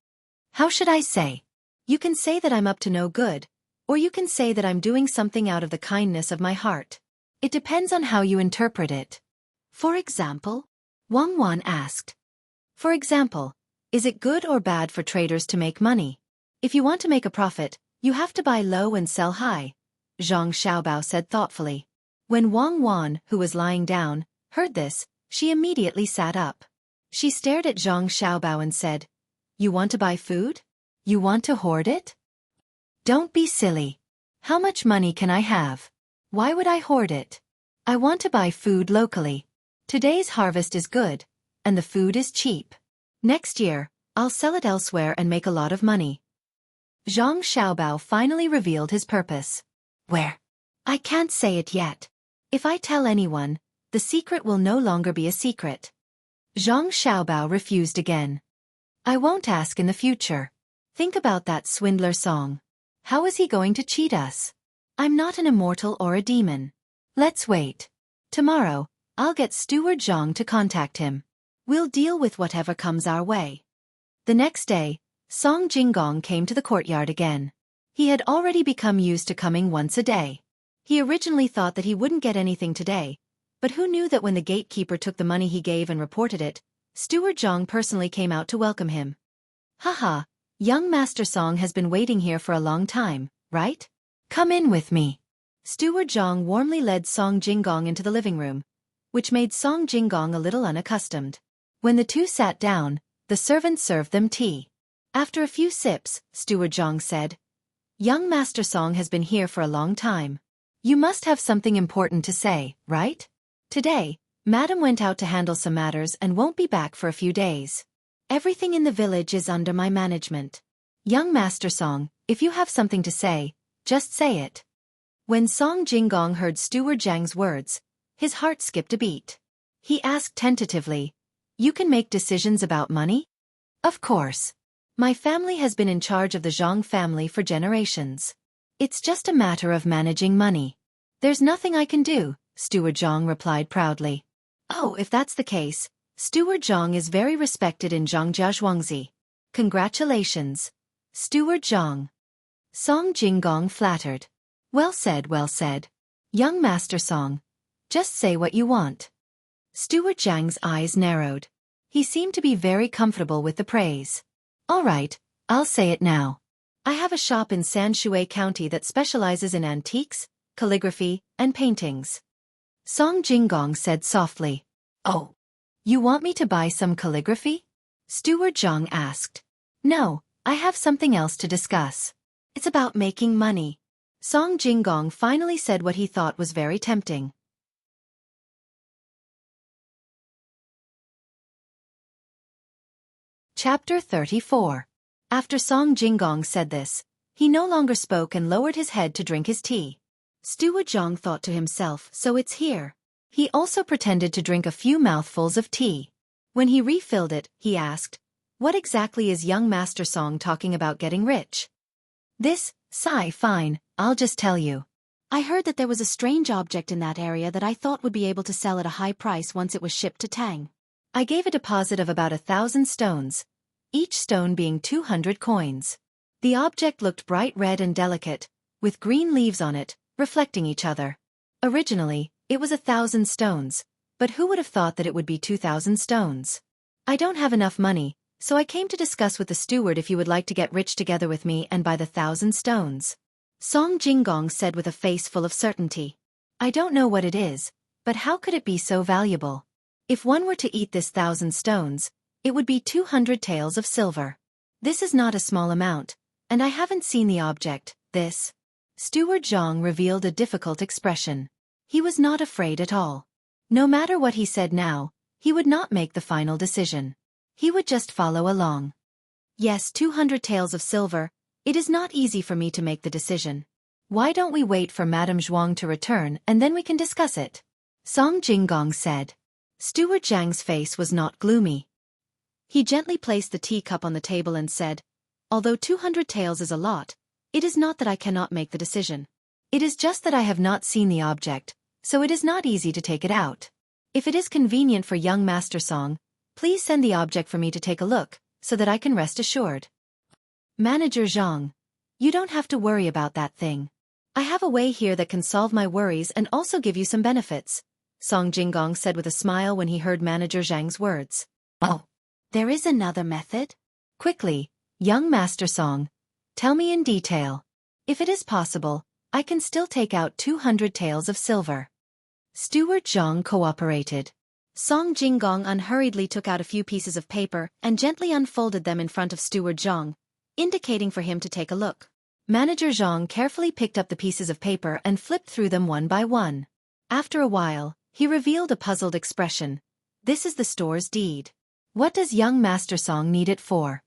How should I say? You can say that I'm up to no good, or you can say that I'm doing something out of the kindness of my heart. It depends on how you interpret it. For example? Wang Wan asked. For example, is it good or bad for traders to make money? If you want to make a profit, you have to buy low and sell high, Zhang Xiaobao said thoughtfully. When Wang Wan, who was lying down, heard this, she immediately sat up. She stared at Zhang Xiaobao and said, "You want to buy food? You want to hoard it? Don't be silly. How much money can I have? Why would I hoard it? I want to buy food locally. Today's harvest is good, and the food is cheap. Next year, I'll sell it elsewhere and make a lot of money." Zhang Xiaobao finally revealed his purpose. "Where? I can't say it yet. If I tell anyone, the secret will no longer be a secret." Zhang Xiaobao refused again. "I won't ask in the future. Think about that swindler song. How is he going to cheat us? I'm not an immortal or a demon. Let's wait. Tomorrow, I'll get Steward Zhang to contact him. We'll deal with whatever comes our way." The next day, Song Jinggong came to the courtyard again. He had already become used to coming once a day. He originally thought that he wouldn't get anything today, but who knew that when the gatekeeper took the money he gave and reported it, Steward Zhang personally came out to welcome him. "Haha, young Master Song has been waiting here for a long time, right? Come in with me." Steward Zhang warmly led Song Jinggong into the living room, which made Song Jinggong a little unaccustomed. When the two sat down, the servant served them tea. After a few sips, Steward Zhang said, "Young Master Song has been here for a long time. You must have something important to say, right? Today, Madam went out to handle some matters and won't be back for a few days. Everything in the village is under my management. Young Master Song, if you have something to say, just say it." When Song Jinggong heard Steward Zhang's words, his heart skipped a beat. He asked tentatively, "You can make decisions about money?" "Of course. My family has been in charge of the Zhang family for generations. It's just a matter of managing money. There's nothing I can do," Steward Zhang replied proudly. "Oh, if that's the case, Steward Zhang is very respected in Zhangjia Zhuangzi. Congratulations, Steward Zhang." Song Jinggong flattered. Well said, well said. Young Master Song, just say what you want." Steward Zhang's eyes narrowed. He seemed to be very comfortable with the praise. "All right, I'll say it now. I have a shop in Sanshui County that specializes in antiques, calligraphy, and paintings." Song Jinggong said softly. "Oh, you want me to buy some calligraphy?" Steward Zhang asked. "No, I have something else to discuss. It's about making money." Song Jinggong finally said what he thought was very tempting. Chapter 34. After Song Jinggong said this, he no longer spoke and lowered his head to drink his tea. Steward Zhang thought to himself, so it's here. He also pretended to drink a few mouthfuls of tea. When he refilled it, he asked, "What exactly is young Master Song talking about getting rich?" "This, sigh, fine, I'll just tell you. I heard that there was a strange object in that area that I thought would be able to sell at a high price once it was shipped to Tang. I gave a deposit of about 1,000 stones, each stone being 200 coins. The object looked bright red and delicate, with green leaves on it, reflecting each other. Originally, it was 1,000 stones, but who would have thought that it would be 2,000 stones? I don't have enough money, so I came to discuss with the steward if you would like to get rich together with me and buy the 1,000 stones." Song Jinggong said with a face full of certainty. "I don't know what it is, but how could it be so valuable? If one were to eat this 1,000 stones, it would be 200 taels of silver. This is not a small amount, and I haven't seen the object, this." Steward Zhang revealed a difficult expression. He was not afraid at all. No matter what he said now, he would not make the final decision. He would just follow along. "Yes, 200 taels of silver. It is not easy for me to make the decision. Why don't we wait for Madame Zhuang to return and then we can discuss it?" Song Jinggong said. Steward Zhang's face was not gloomy. He gently placed the teacup on the table and said, "Although 200 taels is a lot, it is not that I cannot make the decision. It is just that I have not seen the object, so it is not easy to take it out. If it is convenient for young Master Song, please send the object for me to take a look, so that I can rest assured." "Manager Zhang, you don't have to worry about that thing. I have a way here that can solve my worries and also give you some benefits," Song Jinggong said with a smile when he heard Manager Zhang's words. "Oh, there is another method?" Quickly, young Master Song, Tell me in detail. If it is possible, I can still take out 200 taels of silver. Steward Zhang cooperated. Song Jinggong unhurriedly took out a few pieces of paper and gently unfolded them in front of Steward Zhang, indicating for him to take a look. Manager Zhang carefully picked up the pieces of paper and flipped through them one by one. After a while, he revealed a puzzled expression. This is the store's deed. What does young Master Song need it for?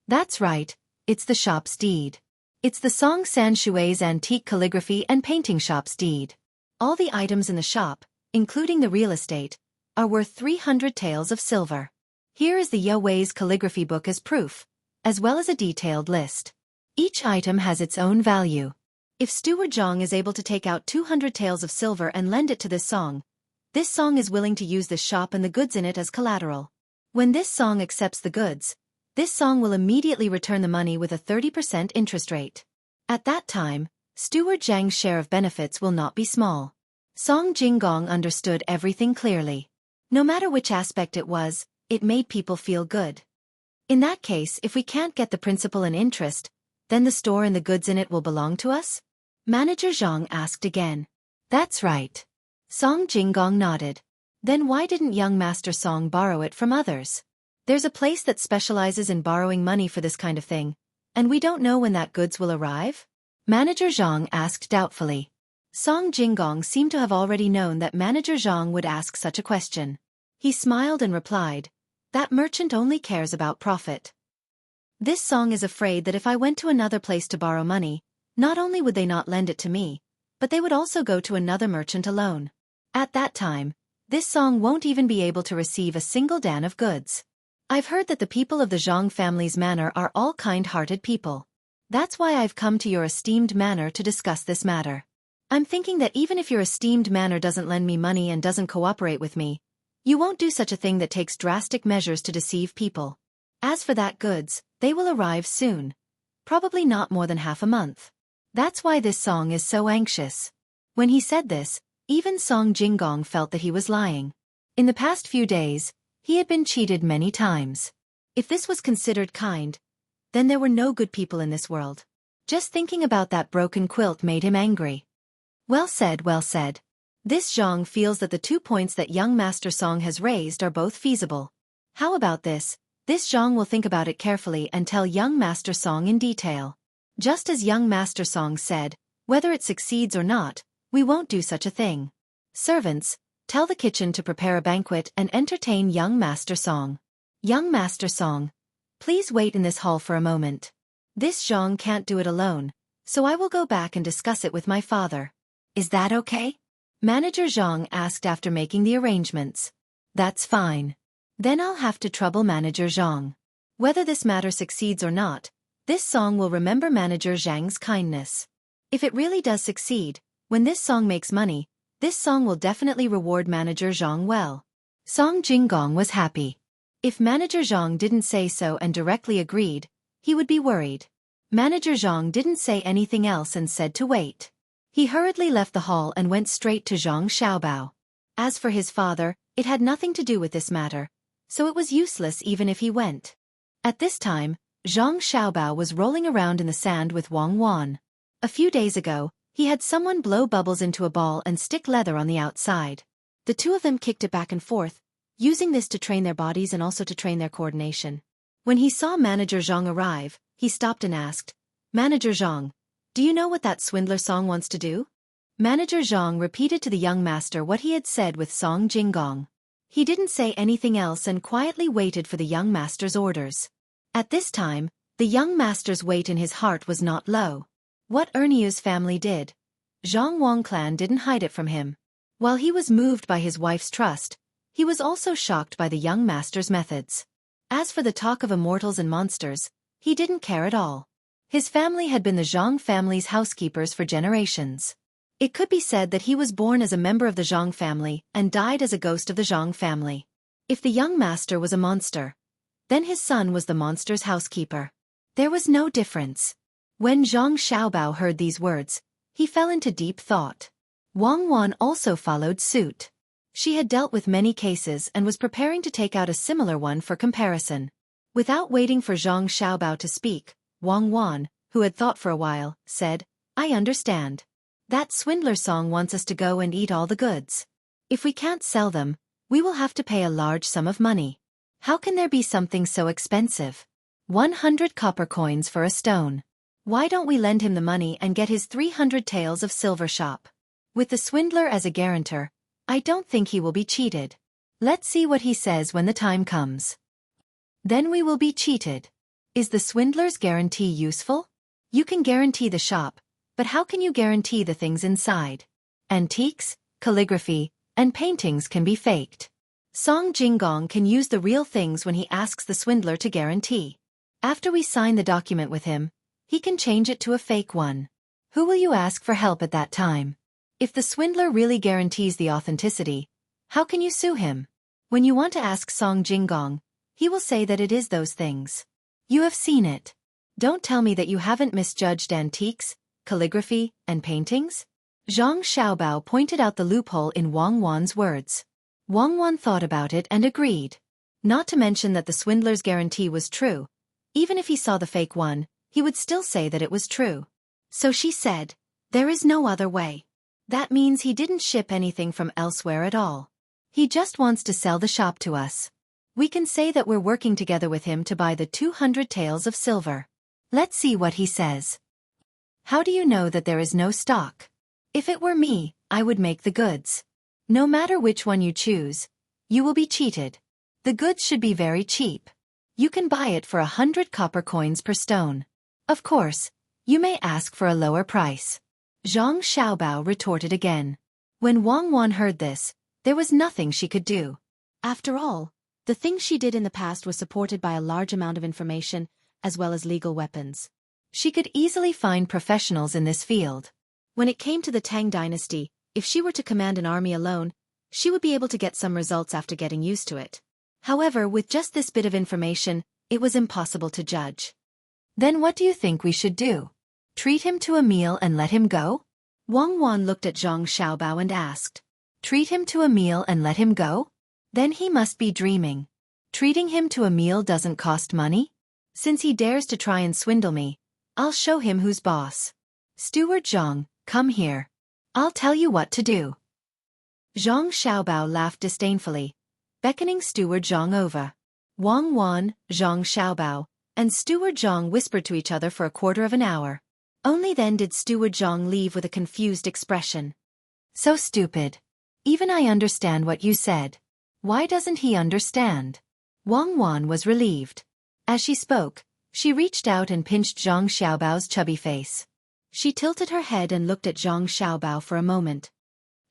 That's right, it's the shop's deed. It's the Song San Shui's antique calligraphy and painting shop's deed. All the items in the shop, including the real estate, are worth 300 taels of silver. Here is the Xueqi's calligraphy book as proof, as well as a detailed list. Each item has its own value. If Steward Zhang is able to take out 200 taels of silver and lend it to this song is willing to use this shop and the goods in it as collateral. When this song accepts the goods, this song will immediately return the money with a 30% interest rate. At that time, Steward Zhang's share of benefits will not be small. Song Jinggong understood everything clearly. No matter which aspect it was, it made people feel good. In that case, if we can't get the principal and interest, then the store and the goods in it will belong to us? Manager Zhang asked again. That's right. Song Jinggong nodded. Then why didn't young Master Song borrow it from others? There's a place that specializes in borrowing money for this kind of thing, and we don't know when that goods will arrive? Manager Zhang asked doubtfully. Song Jinggong seemed to have already known that Manager Zhang would ask such a question. He smiled and replied, that merchant only cares about profit. This song is afraid that if I went to another place to borrow money, not only would they not lend it to me, but they would also go to another merchant alone. At that time, this song won't even be able to receive a single dan of goods. I've heard that the people of the Zhang family's manor are all kind-hearted people. That's why I've come to your esteemed manor to discuss this matter. I'm thinking that even if your esteemed manor doesn't lend me money and doesn't cooperate with me, you won't do such a thing that takes drastic measures to deceive people. As for that goods, they will arrive soon. Probably not more than half a month. That's why this song is so anxious. When he said this, even Song Jinggong felt that he was lying. In the past few days, he had been cheated many times. If this was considered kind, then there were no good people in this world. Just thinking about that broken quilt made him angry. Well said, well said. This Zhang feels that the 2 points that young Master Song has raised are both feasible. How about this? This Zhang will think about it carefully and tell young Master Song in detail. Just as young Master Song said, whether it succeeds or not, we won't do such a thing. Servants, tell the kitchen to prepare a banquet and entertain young Master Song. Young Master Song, please wait in this hall for a moment. This Zhang can't do it alone, so I will go back and discuss it with my father. Is that okay? Manager Zhang asked after making the arrangements. That's fine. Then I'll have to trouble Manager Zhang. Whether this matter succeeds or not, this song will remember Manager Zhang's kindness. If it really does succeed, when this song makes money, this song will definitely reward Manager Zhang well. Song Jinggong was happy. If Manager Zhang didn't say so and directly agreed, he would be worried. Manager Zhang didn't say anything else and said to wait. He hurriedly left the hall and went straight to Zhang Xiaobao. As for his father, it had nothing to do with this matter, so it was useless even if he went. At this time, Zhang Xiaobao was rolling around in the sand with Wang Wan. A few days ago, he had someone blow bubbles into a ball and stick leather on the outside. The two of them kicked it back and forth, using this to train their bodies and also to train their coordination. When he saw Manager Zhang arrive, he stopped and asked, Manager Zhang, do you know what that swindler Song wants to do? Manager Zhang repeated to the young master what he had said with Song Jinggong. He didn't say anything else and quietly waited for the young master's orders. At this time, the young master's weight in his heart was not low. What Erniu's family did, Zhang Wang clan didn't hide it from him. While he was moved by his wife's trust, he was also shocked by the young master's methods. As for the talk of immortals and monsters, he didn't care at all. His family had been the Zhang family's housekeepers for generations. It could be said that he was born as a member of the Zhang family and died as a ghost of the Zhang family. If the young master was a monster, then his son was the monster's housekeeper. There was no difference. When Zhang Xiaobao heard these words, he fell into deep thought. Wang Wan also followed suit. She had dealt with many cases and was preparing to take out a similar one for comparison. Without waiting for Zhang Xiaobao to speak, Wang Wan, who had thought for a while, said, I understand. That swindler Song wants us to go and eat all the goods. If we can't sell them, we will have to pay a large sum of money. How can there be something so expensive? 100 copper coins for a stone. Why don't we lend him the money and get his 300 taels of silver shop? With the swindler as a guarantor, I don't think he will be cheated. Let's see what he says when the time comes. Then we will be cheated. Is the swindler's guarantee useful? You can guarantee the shop, but how can you guarantee the things inside? Antiques, calligraphy, and paintings can be faked. Song Jinggong can use the real things when he asks the swindler to guarantee. After we sign the document with him, he can change it to a fake one. Who will you ask for help at that time? If the swindler really guarantees the authenticity, how can you sue him? When you want to ask Song Jinggong, he will say that it is those things. You have seen it. Don't tell me that you haven't misjudged antiques, calligraphy, and paintings? Zhang Xiaobao pointed out the loophole in Wang Wan's words. Wang Wan thought about it and agreed. Not to mention that the swindler's guarantee was true. Even if he saw the fake one, he would still say that it was true. So she said, there is no other way. That means he didn't ship anything from elsewhere at all. He just wants to sell the shop to us. We can say that we're working together with him to buy the 200 taels of silver. Let's see what he says. How do you know that there is no stock? If it were me, I would make the goods. No matter which one you choose, you will be cheated. The goods should be very cheap. You can buy it for 100 copper coins per stone. Of course, you may ask for a lower price. Zhang Xiaobao retorted again. When Wang Wan heard this, there was nothing she could do. After all, the thing she did in the past was supported by a large amount of information, as well as legal weapons. She could easily find professionals in this field. When it came to the Tang dynasty, if she were to command an army alone, she would be able to get some results after getting used to it. However, with just this bit of information, it was impossible to judge. Then what do you think we should do? Treat him to a meal and let him go? Wang Wan looked at Zhang Xiaobao and asked. Treat him to a meal and let him go? Then he must be dreaming. Treating him to a meal doesn't cost money? Since he dares to try and swindle me, I'll show him who's boss. Steward Zhang, come here. I'll tell you what to do. Zhang Xiaobao laughed disdainfully, beckoning Steward Zhang over. Wang Wan, Zhang Xiaobao, and Steward Zhang whispered to each other for a quarter of an hour. Only then did Steward Zhang leave with a confused expression. So stupid. Even I understand what you said. Why doesn't he understand? Wang Wan was relieved. As she spoke, she reached out and pinched Zhang Xiaobao's chubby face. She tilted her head and looked at Zhang Xiaobao for a moment.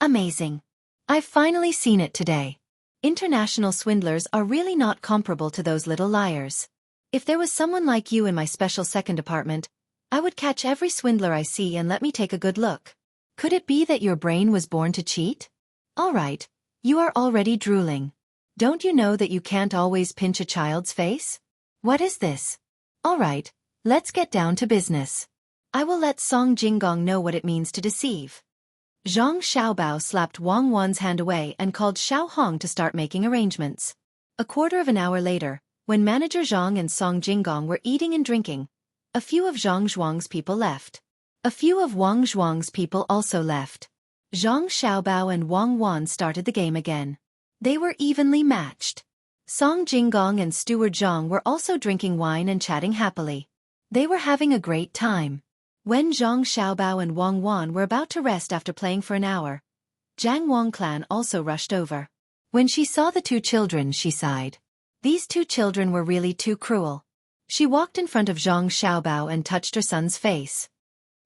Amazing. I've finally seen it today. International swindlers are really not comparable to those little liars. If there was someone like you in my special second department, I would catch every swindler I see and let me take a good look. Could it be that your brain was born to cheat? All right, you are already drooling. Don't you know that you can't always pinch a child's face? What is this? All right, let's get down to business. I will let Song Jinggong know what it means to deceive. Zhang Xiaobao slapped Wang Wan's hand away and called Xiao Hong to start making arrangements. A quarter of an hour later, when Manager Zhang and Song Jinggong were eating and drinking, a few of Zhang Zhuang's people left. A few of Wang Zhuang's people also left. Zhang Xiaobao and Wang Wan started the game again. They were evenly matched. Song Jinggong and Steward Zhang were also drinking wine and chatting happily. They were having a great time. When Zhang Xiaobao and Wang Wan were about to rest after playing for an hour, Jiang Wang clan also rushed over. When she saw the two children, she sighed. These two children were really too cruel. She walked in front of Zhang Xiaobao and touched her son's face.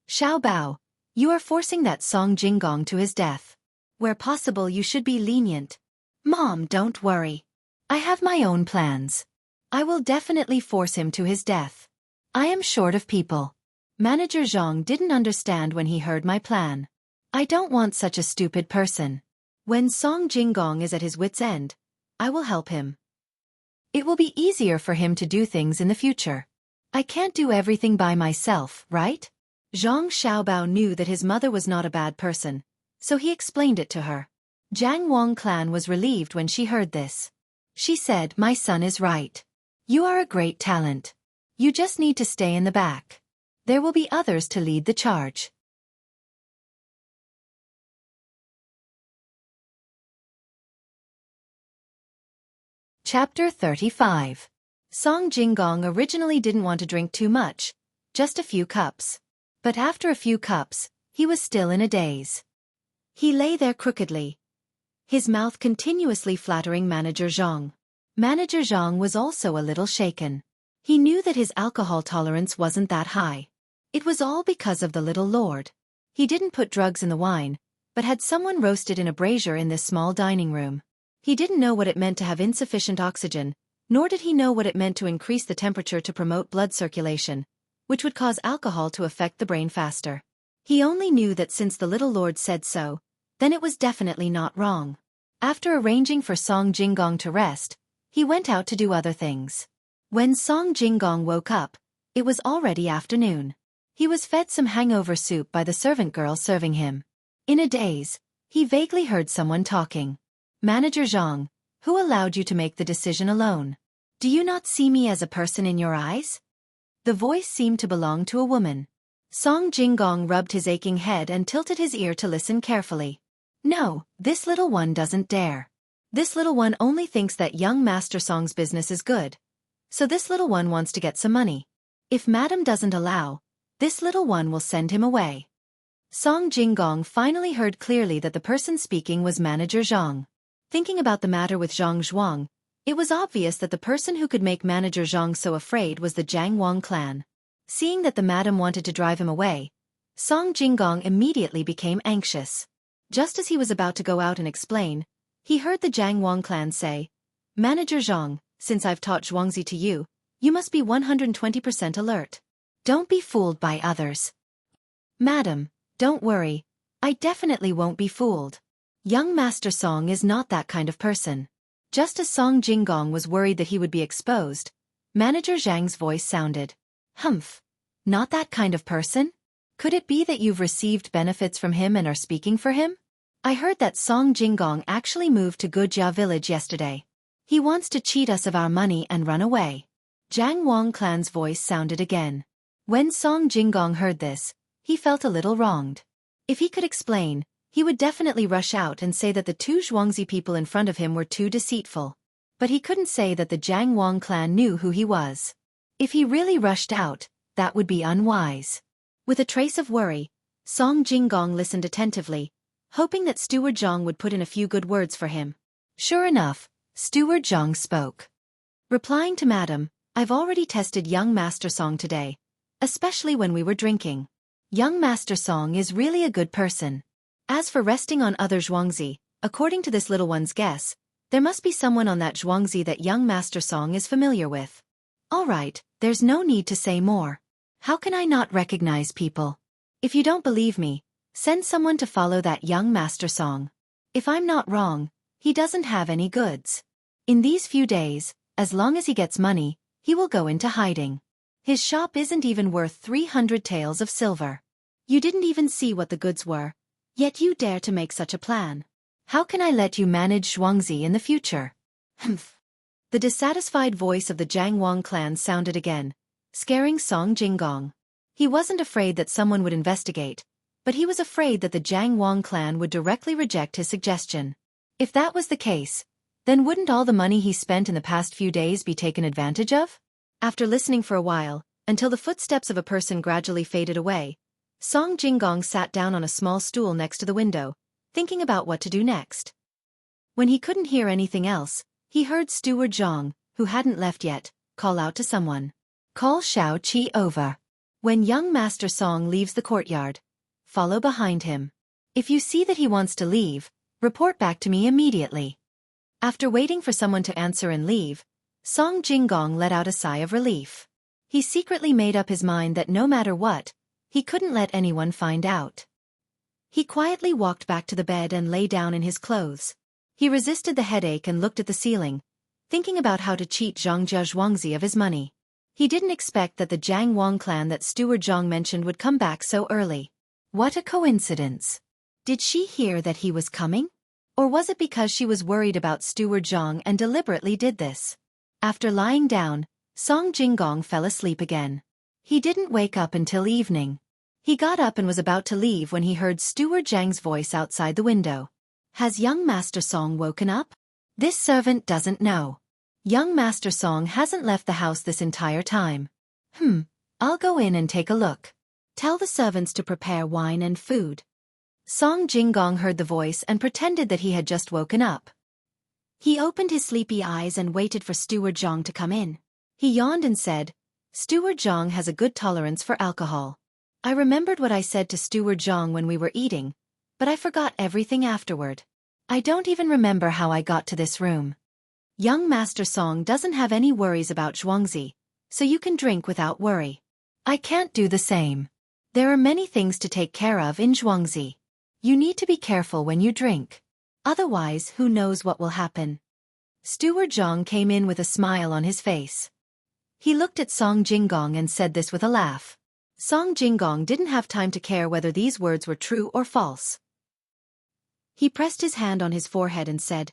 Xiaobao, you are forcing that Song Jinggong to his death. Where possible, you should be lenient. Mom, don't worry. I have my own plans. I will definitely force him to his death. I am short of people. Manager Zhang didn't understand when he heard my plan. I don't want such a stupid person. When Song Jinggong is at his wit's end, I will help him. It will be easier for him to do things in the future. I can't do everything by myself, right? Zhang Xiaobao knew that his mother was not a bad person, so he explained it to her. Jiang Wang clan was relieved when she heard this. She said, my son is right. You are a great talent. You just need to stay in the back. There will be others to lead the charge. Chapter 35. Song Jinggong originally didn't want to drink too much, just a few cups. But after a few cups, he was still in a daze. He lay there crookedly, his mouth continuously flattering Manager Zhang. Manager Zhang was also a little shaken. He knew that his alcohol tolerance wasn't that high. It was all because of the little lord. He didn't put drugs in the wine, but had someone roasted in a brazier in this small dining room. He didn't know what it meant to have insufficient oxygen, nor did he know what it meant to increase the temperature to promote blood circulation, which would cause alcohol to affect the brain faster. He only knew that since the little lord said so, then it was definitely not wrong. After arranging for Song Jinggong to rest, he went out to do other things. When Song Jinggong woke up, it was already afternoon. He was fed some hangover soup by the servant girl serving him. In a daze, he vaguely heard someone talking. Manager Zhang, who allowed you to make the decision alone? Do you not see me as a person in your eyes? The voice seemed to belong to a woman. Song Jinggong rubbed his aching head and tilted his ear to listen carefully. No, this little one doesn't dare. This little one only thinks that young Master Song's business is good. So this little one wants to get some money. If Madam doesn't allow, this little one will send him away. Song Jinggong finally heard clearly that the person speaking was Manager Zhang. Thinking about the matter with Zhang Zhuang, it was obvious that the person who could make Manager Zhang so afraid was the Jiang Wang clan. Seeing that the madam wanted to drive him away, Song Jinggong immediately became anxious. Just as he was about to go out and explain, he heard the Jiang Wang clan say, Manager Zhang, since I've taught Zhuangzi to you, you must be 120% alert. Don't be fooled by others. Madam, don't worry, I definitely won't be fooled. Young Master Song is not that kind of person. Just as Song Jinggong was worried that he would be exposed, Manager Zhang's voice sounded. Humph. Not that kind of person? Could it be that you've received benefits from him and are speaking for him? I heard that Song Jinggong actually moved to Gujia village yesterday. He wants to cheat us of our money and run away. Jiang Wang clan's voice sounded again. When Song Jinggong heard this, he felt a little wronged. If he could explain, he would definitely rush out and say that the two Zhuangzi people in front of him were too deceitful. But he couldn't say that the Jiang Wang clan knew who he was. If he really rushed out, that would be unwise. With a trace of worry, Song Jinggong listened attentively, hoping that Steward Zhang would put in a few good words for him. Sure enough, Steward Zhang spoke. Replying to Madam, I've already tested young Master Song today, especially when we were drinking. Young Master Song is really a good person. As for resting on other Zhuangzi, according to this little one's guess, there must be someone on that Zhuangzi that young Master Song is familiar with. All right, there's no need to say more. How can I not recognize people? If you don't believe me, send someone to follow that young Master Song. If I'm not wrong, he doesn't have any goods. In these few days, as long as he gets money, he will go into hiding. His shop isn't even worth 300 taels of silver. You didn't even see what the goods were, yet you dare to make such a plan. How can I let you manage Zhuangzi in the future? Humph. The dissatisfied voice of the Jiang Wang clan sounded again, scaring Song Jinggong. He wasn't afraid that someone would investigate, but he was afraid that the Jiang Wang clan would directly reject his suggestion. If that was the case, then wouldn't all the money he spent in the past few days be taken advantage of? After listening for a while, until the footsteps of a person gradually faded away, Song Jinggong sat down on a small stool next to the window, thinking about what to do next. When he couldn't hear anything else, he heard Steward Zhang, who hadn't left yet, call out to someone. Call Xueqi over. When young Master Song leaves the courtyard, follow behind him. If you see that he wants to leave, report back to me immediately. After waiting for someone to answer and leave, Song Jinggong let out a sigh of relief. He secretly made up his mind that no matter what, he couldn't let anyone find out. He quietly walked back to the bed and lay down in his clothes. He resisted the headache and looked at the ceiling, thinking about how to cheat Zhangjia Zhuangzi of his money. He didn't expect that the Jiang Wang clan that Steward Zhang mentioned would come back so early. What a coincidence. Did she hear that he was coming? Or was it because she was worried about Steward Zhang and deliberately did this? After lying down, Song Jinggong fell asleep again. He didn't wake up until evening. He got up and was about to leave when he heard Steward Zhang's voice outside the window. Has young Master Song woken up? This servant doesn't know. Young Master Song hasn't left the house this entire time. I'll go in and take a look. Tell the servants to prepare wine and food. Song Jinggong heard the voice and pretended that he had just woken up. He opened his sleepy eyes and waited for Steward Zhang to come in. He yawned and said, Steward Zhang has a good tolerance for alcohol. I remembered what I said to Steward Zhang when we were eating, but I forgot everything afterward. I don't even remember how I got to this room. Young Master Song doesn't have any worries about Xueqi, so you can drink without worry. I can't do the same. There are many things to take care of in Xueqi. You need to be careful when you drink. Otherwise, who knows what will happen. Steward Zhang came in with a smile on his face. He looked at Song Jinggong and said this with a laugh. Song Jinggong didn't have time to care whether these words were true or false. He pressed his hand on his forehead and said,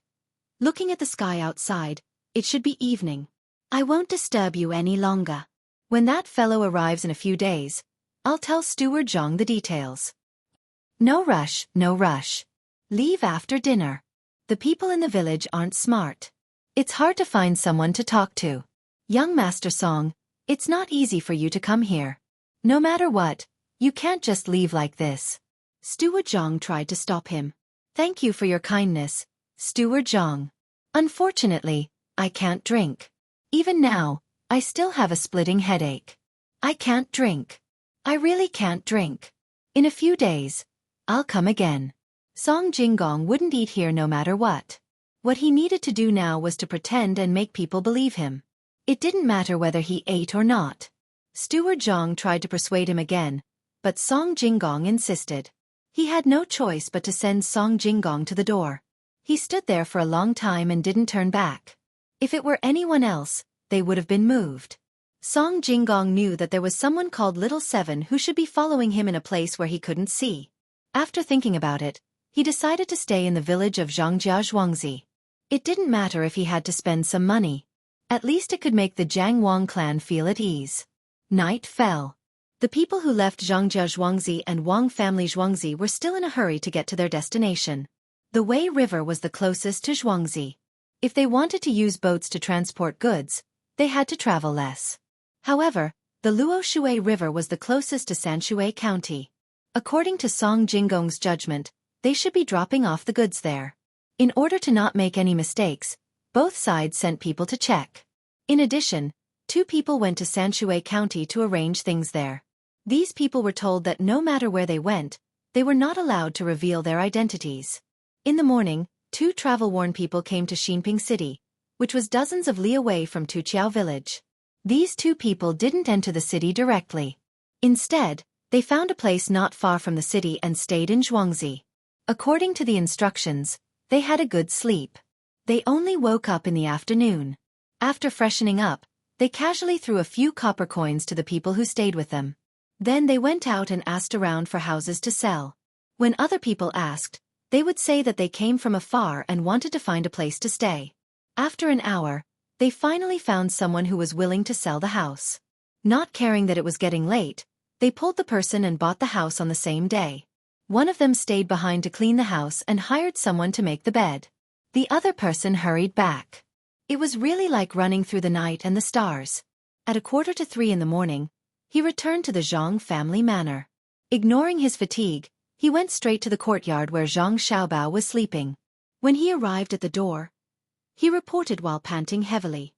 looking at the sky outside, it should be evening. I won't disturb you any longer. When that fellow arrives in a few days, I'll tell Steward Zhang the details. No rush, no rush. Leave after dinner. The people in the village aren't smart. It's hard to find someone to talk to. Young Master Song, it's not easy for you to come here. No matter what, you can't just leave like this. Steward Zhang tried to stop him. Thank you for your kindness, Steward Zhang. Unfortunately, I can't drink. Even now, I still have a splitting headache. I can't drink. I really can't drink. In a few days, I'll come again. Song Jinggong wouldn't eat here no matter what. What he needed to do now was to pretend and make people believe him. It didn't matter whether he ate or not. Steward Zhang tried to persuade him again, but Song Jinggong insisted. He had no choice but to send Song Jinggong to the door. He stood there for a long time and didn't turn back. If it were anyone else, they would have been moved. Song Jinggong knew that there was someone called Little Seven who should be following him in a place where he couldn't see. After thinking about it, he decided to stay in the village of Zhangjia Zhuangzi. It didn't matter if he had to spend some money. At least it could make the Jiang Wang clan feel at ease. Night fell. The people who left Zhangjia Zhuangzi and Wang family Zhuangzi were still in a hurry to get to their destination. The Wei River was the closest to Zhuangzi. If they wanted to use boats to transport goods, they had to travel less. However, the Luoshui River was the closest to Sanshui County. According to Song Jinggong's judgment, they should be dropping off the goods there. In order to not make any mistakes, both sides sent people to check. In addition, 2 people went to Sanshui County to arrange things there. These people were told that no matter where they went, they were not allowed to reveal their identities. In the morning, 2 travel-worn people came to Xinping City, which was dozens of li away from Tuqiao village. These 2 people didn't enter the city directly. Instead, they found a place not far from the city and stayed in Zhuangzi. According to the instructions, they had a good sleep. They only woke up in the afternoon. After freshening up, they casually threw a few copper coins to the people who stayed with them. Then they went out and asked around for houses to sell. When other people asked, they would say that they came from afar and wanted to find a place to stay. After an hour, they finally found someone who was willing to sell the house. Not caring that it was getting late, they pulled the person and bought the house on the same day. One of them stayed behind to clean the house and hired someone to make the bed. The other person hurried back. It was really like running through the night and the stars. At 2:45 in the morning, he returned to the Zhang family manor. Ignoring his fatigue, he went straight to the courtyard where Zhang Xiaobao was sleeping. When he arrived at the door, he reported while panting heavily.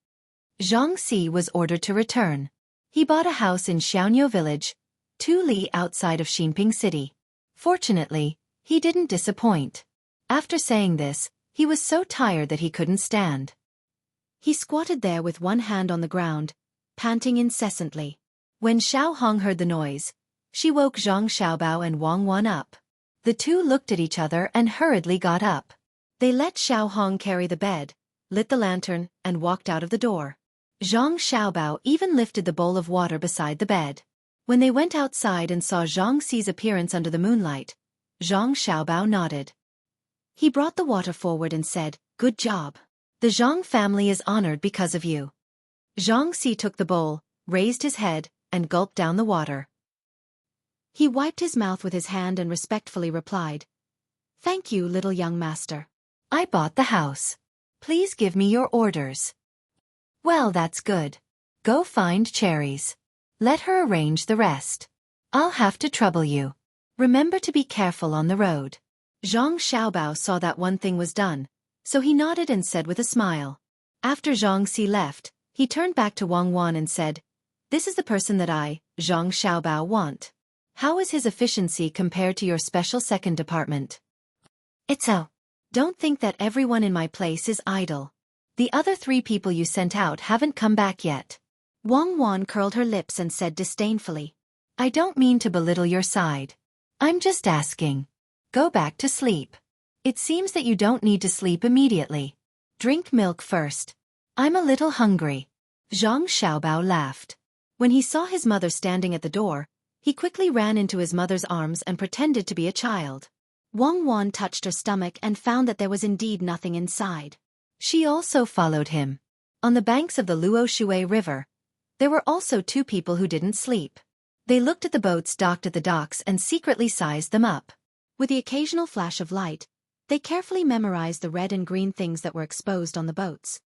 Zhang Si was ordered to return. He bought a house in Xiaoniu village, 2 li outside of Xinping City. Fortunately, he didn't disappoint. After saying this, he was so tired that he couldn't stand. He squatted there with one hand on the ground, panting incessantly. When Xiao Hong heard the noise, she woke Zhang Xiaobao and Wang Wan up. The 2 looked at each other and hurriedly got up. They let Xiao Hong carry the bed, lit the lantern, and walked out of the door. Zhang Xiaobao even lifted the bowl of water beside the bed. When they went outside and saw Zhang Si's appearance under the moonlight, Zhang Xiaobao nodded. He brought the water forward and said, "Good job. The Zhang family is honored because of you." Zhang Si took the bowl, raised his head, and gulped down the water. He wiped his mouth with his hand and respectfully replied, "Thank you, little young master. I bought the house. Please give me your orders." "Well, that's good. Go find cherries. Let her arrange the rest. I'll have to trouble you. Remember to be careful on the road." Zhang Xiaobao saw that one thing was done, so he nodded and said with a smile. After Zhang Xi left, he turned back to Wang Wan and said, "This is the person that I, Zhang Xiaobao, want. How is his efficiency compared to your special second department?" "It's a. Don't think that everyone in my place is idle. The other 3 people you sent out haven't come back yet." Wang Wan curled her lips and said disdainfully, "I don't mean to belittle your side. I'm just asking. Go back to sleep. It seems that you don't need to sleep immediately. Drink milk first. I'm a little hungry." Zhang Xiaobao laughed. When he saw his mother standing at the door, he quickly ran into his mother's arms and pretended to be a child. Wang Wan touched her stomach and found that there was indeed nothing inside. She also followed him. On the banks of the Luoshui River, there were also 2 people who didn't sleep. They looked at the boats docked at the docks and secretly sized them up. With the occasional flash of light, they carefully memorized the red and green things that were exposed on the boats.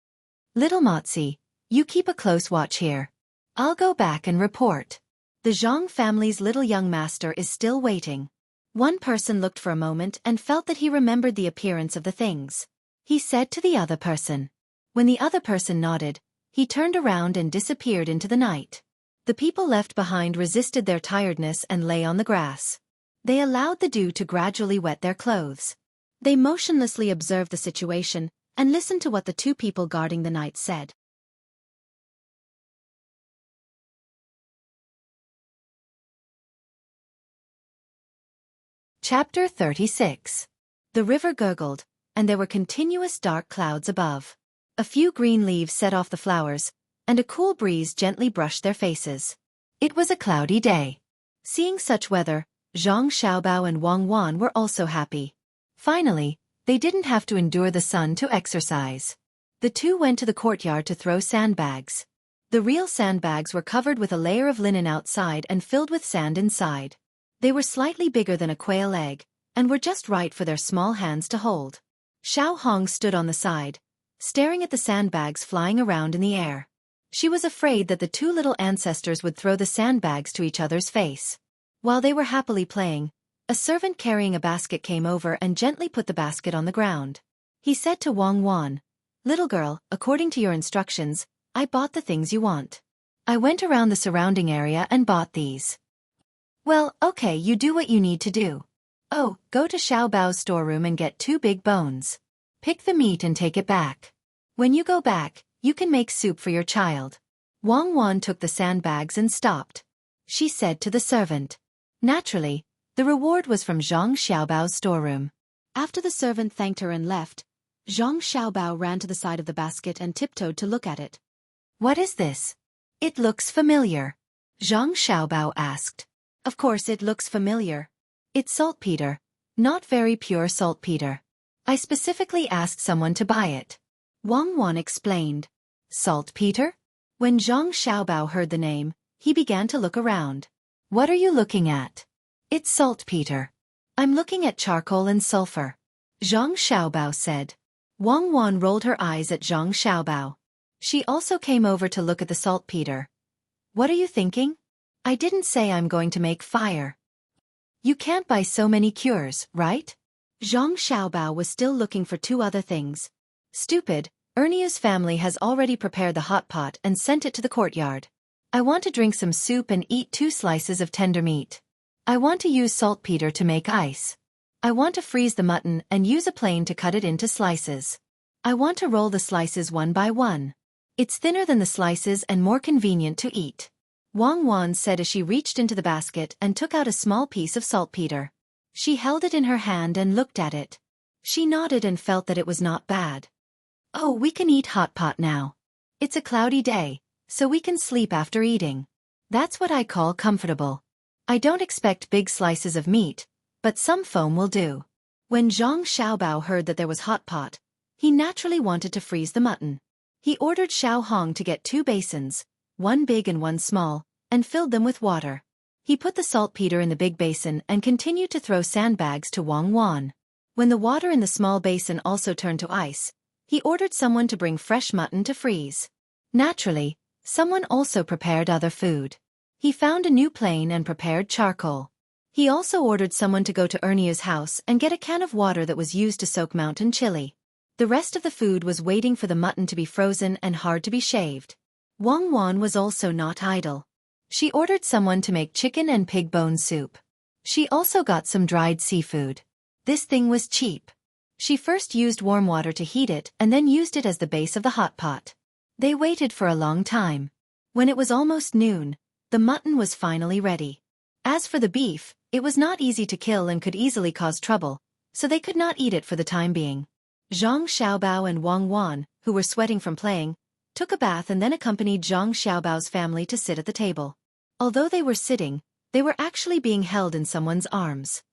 "Little Motzi, you keep a close watch here. I'll go back and report. The Zhang family's little young master is still waiting." One person looked for a moment and felt that he remembered the appearance of the things. He said to the other person. When the other person nodded, he turned around and disappeared into the night. The people left behind resisted their tiredness and lay on the grass. They allowed the dew to gradually wet their clothes. They motionlessly observed the situation and listened to what the 2 people guarding the night said. Chapter 36. The river gurgled, and there were continuous dark clouds above. A few green leaves set off the flowers, and a cool breeze gently brushed their faces. It was a cloudy day. Seeing such weather, Zhang Xiaobao and Wang Wan were also happy. Finally, they didn't have to endure the sun to exercise. The 2 went to the courtyard to throw sandbags. The real sandbags were covered with a layer of linen outside and filled with sand inside. They were slightly bigger than a quail egg, and were just right for their small hands to hold. Xiao Hong stood on the side, staring at the sandbags flying around in the air. She was afraid that the 2 little ancestors would throw the sandbags to each other's face. While they were happily playing, a servant carrying a basket came over and gently put the basket on the ground. He said to Wang Wan, "Little girl, according to your instructions, I bought the things you want. I went around the surrounding area and bought these." "Well, okay, you do what you need to do. Oh, go to Xiaobao's storeroom and get 2 big bones. Pick the meat and take it back. When you go back, you can make soup for your child." Wang Wan took the sandbags and stopped. She said to the servant. Naturally, the reward was from Zhang Xiaobao's storeroom. After the servant thanked her and left, Zhang Xiaobao ran to the side of the basket and tiptoed to look at it. "What is this? It looks familiar." Zhang Xiaobao asked. "Of course it looks familiar. It's saltpeter, not very pure saltpeter. I specifically asked someone to buy it." Wang Wan explained. "Saltpeter?" When Zhang Xiaobao heard the name, he began to look around. "What are you looking at?" "It's saltpeter. I'm looking at charcoal and sulfur," Zhang Xiaobao said. Wang Wan rolled her eyes at Zhang Xiaobao. She also came over to look at the saltpeter. "What are you thinking? I didn't say I'm going to make fire." "You can't buy so many cures, right?" Zhang Xiaobao was still looking for 2 other things. "Stupid, Ernia's family has already prepared the hot pot and sent it to the courtyard. I want to drink some soup and eat 2 slices of tender meat. I want to use saltpeter to make ice. I want to freeze the mutton and use a plane to cut it into slices. I want to roll the slices one by one. It's thinner than the slices and more convenient to eat." Wang Wan said as she reached into the basket and took out a small piece of saltpeter. She held it in her hand and looked at it. She nodded and felt that it was not bad. "Oh, we can eat hot pot now. It's a cloudy day, so we can sleep after eating. That's what I call comfortable. I don't expect big slices of meat, but some foam will do." When Zhang Xiaobao heard that there was hot pot, he naturally wanted to freeze the mutton. He ordered Xiao Hong to get 2 basins, one big and one small, and filled them with water. He put the saltpeter in the big basin and continued to throw sandbags to Wang Wan. When the water in the small basin also turned to ice, he ordered someone to bring fresh mutton to freeze. Naturally, someone also prepared other food. He found a new plane and prepared charcoal. He also ordered someone to go to Ernie's house and get a can of water that was used to soak mountain chili. The rest of the food was waiting for the mutton to be frozen and hard to be shaved. Wang Wan was also not idle. She ordered someone to make chicken and pig bone soup. She also got some dried seafood. This thing was cheap. She first used warm water to heat it and then used it as the base of the hot pot. They waited for a long time. When it was almost noon, the mutton was finally ready. As for the beef, it was not easy to kill and could easily cause trouble, so they could not eat it for the time being. Zhang Xiaobao and Wang Wan, who were sweating from playing, took a bath and then accompanied Zhang Xiaobao's family to sit at the table. Although they were sitting, they were actually being held in someone's arms.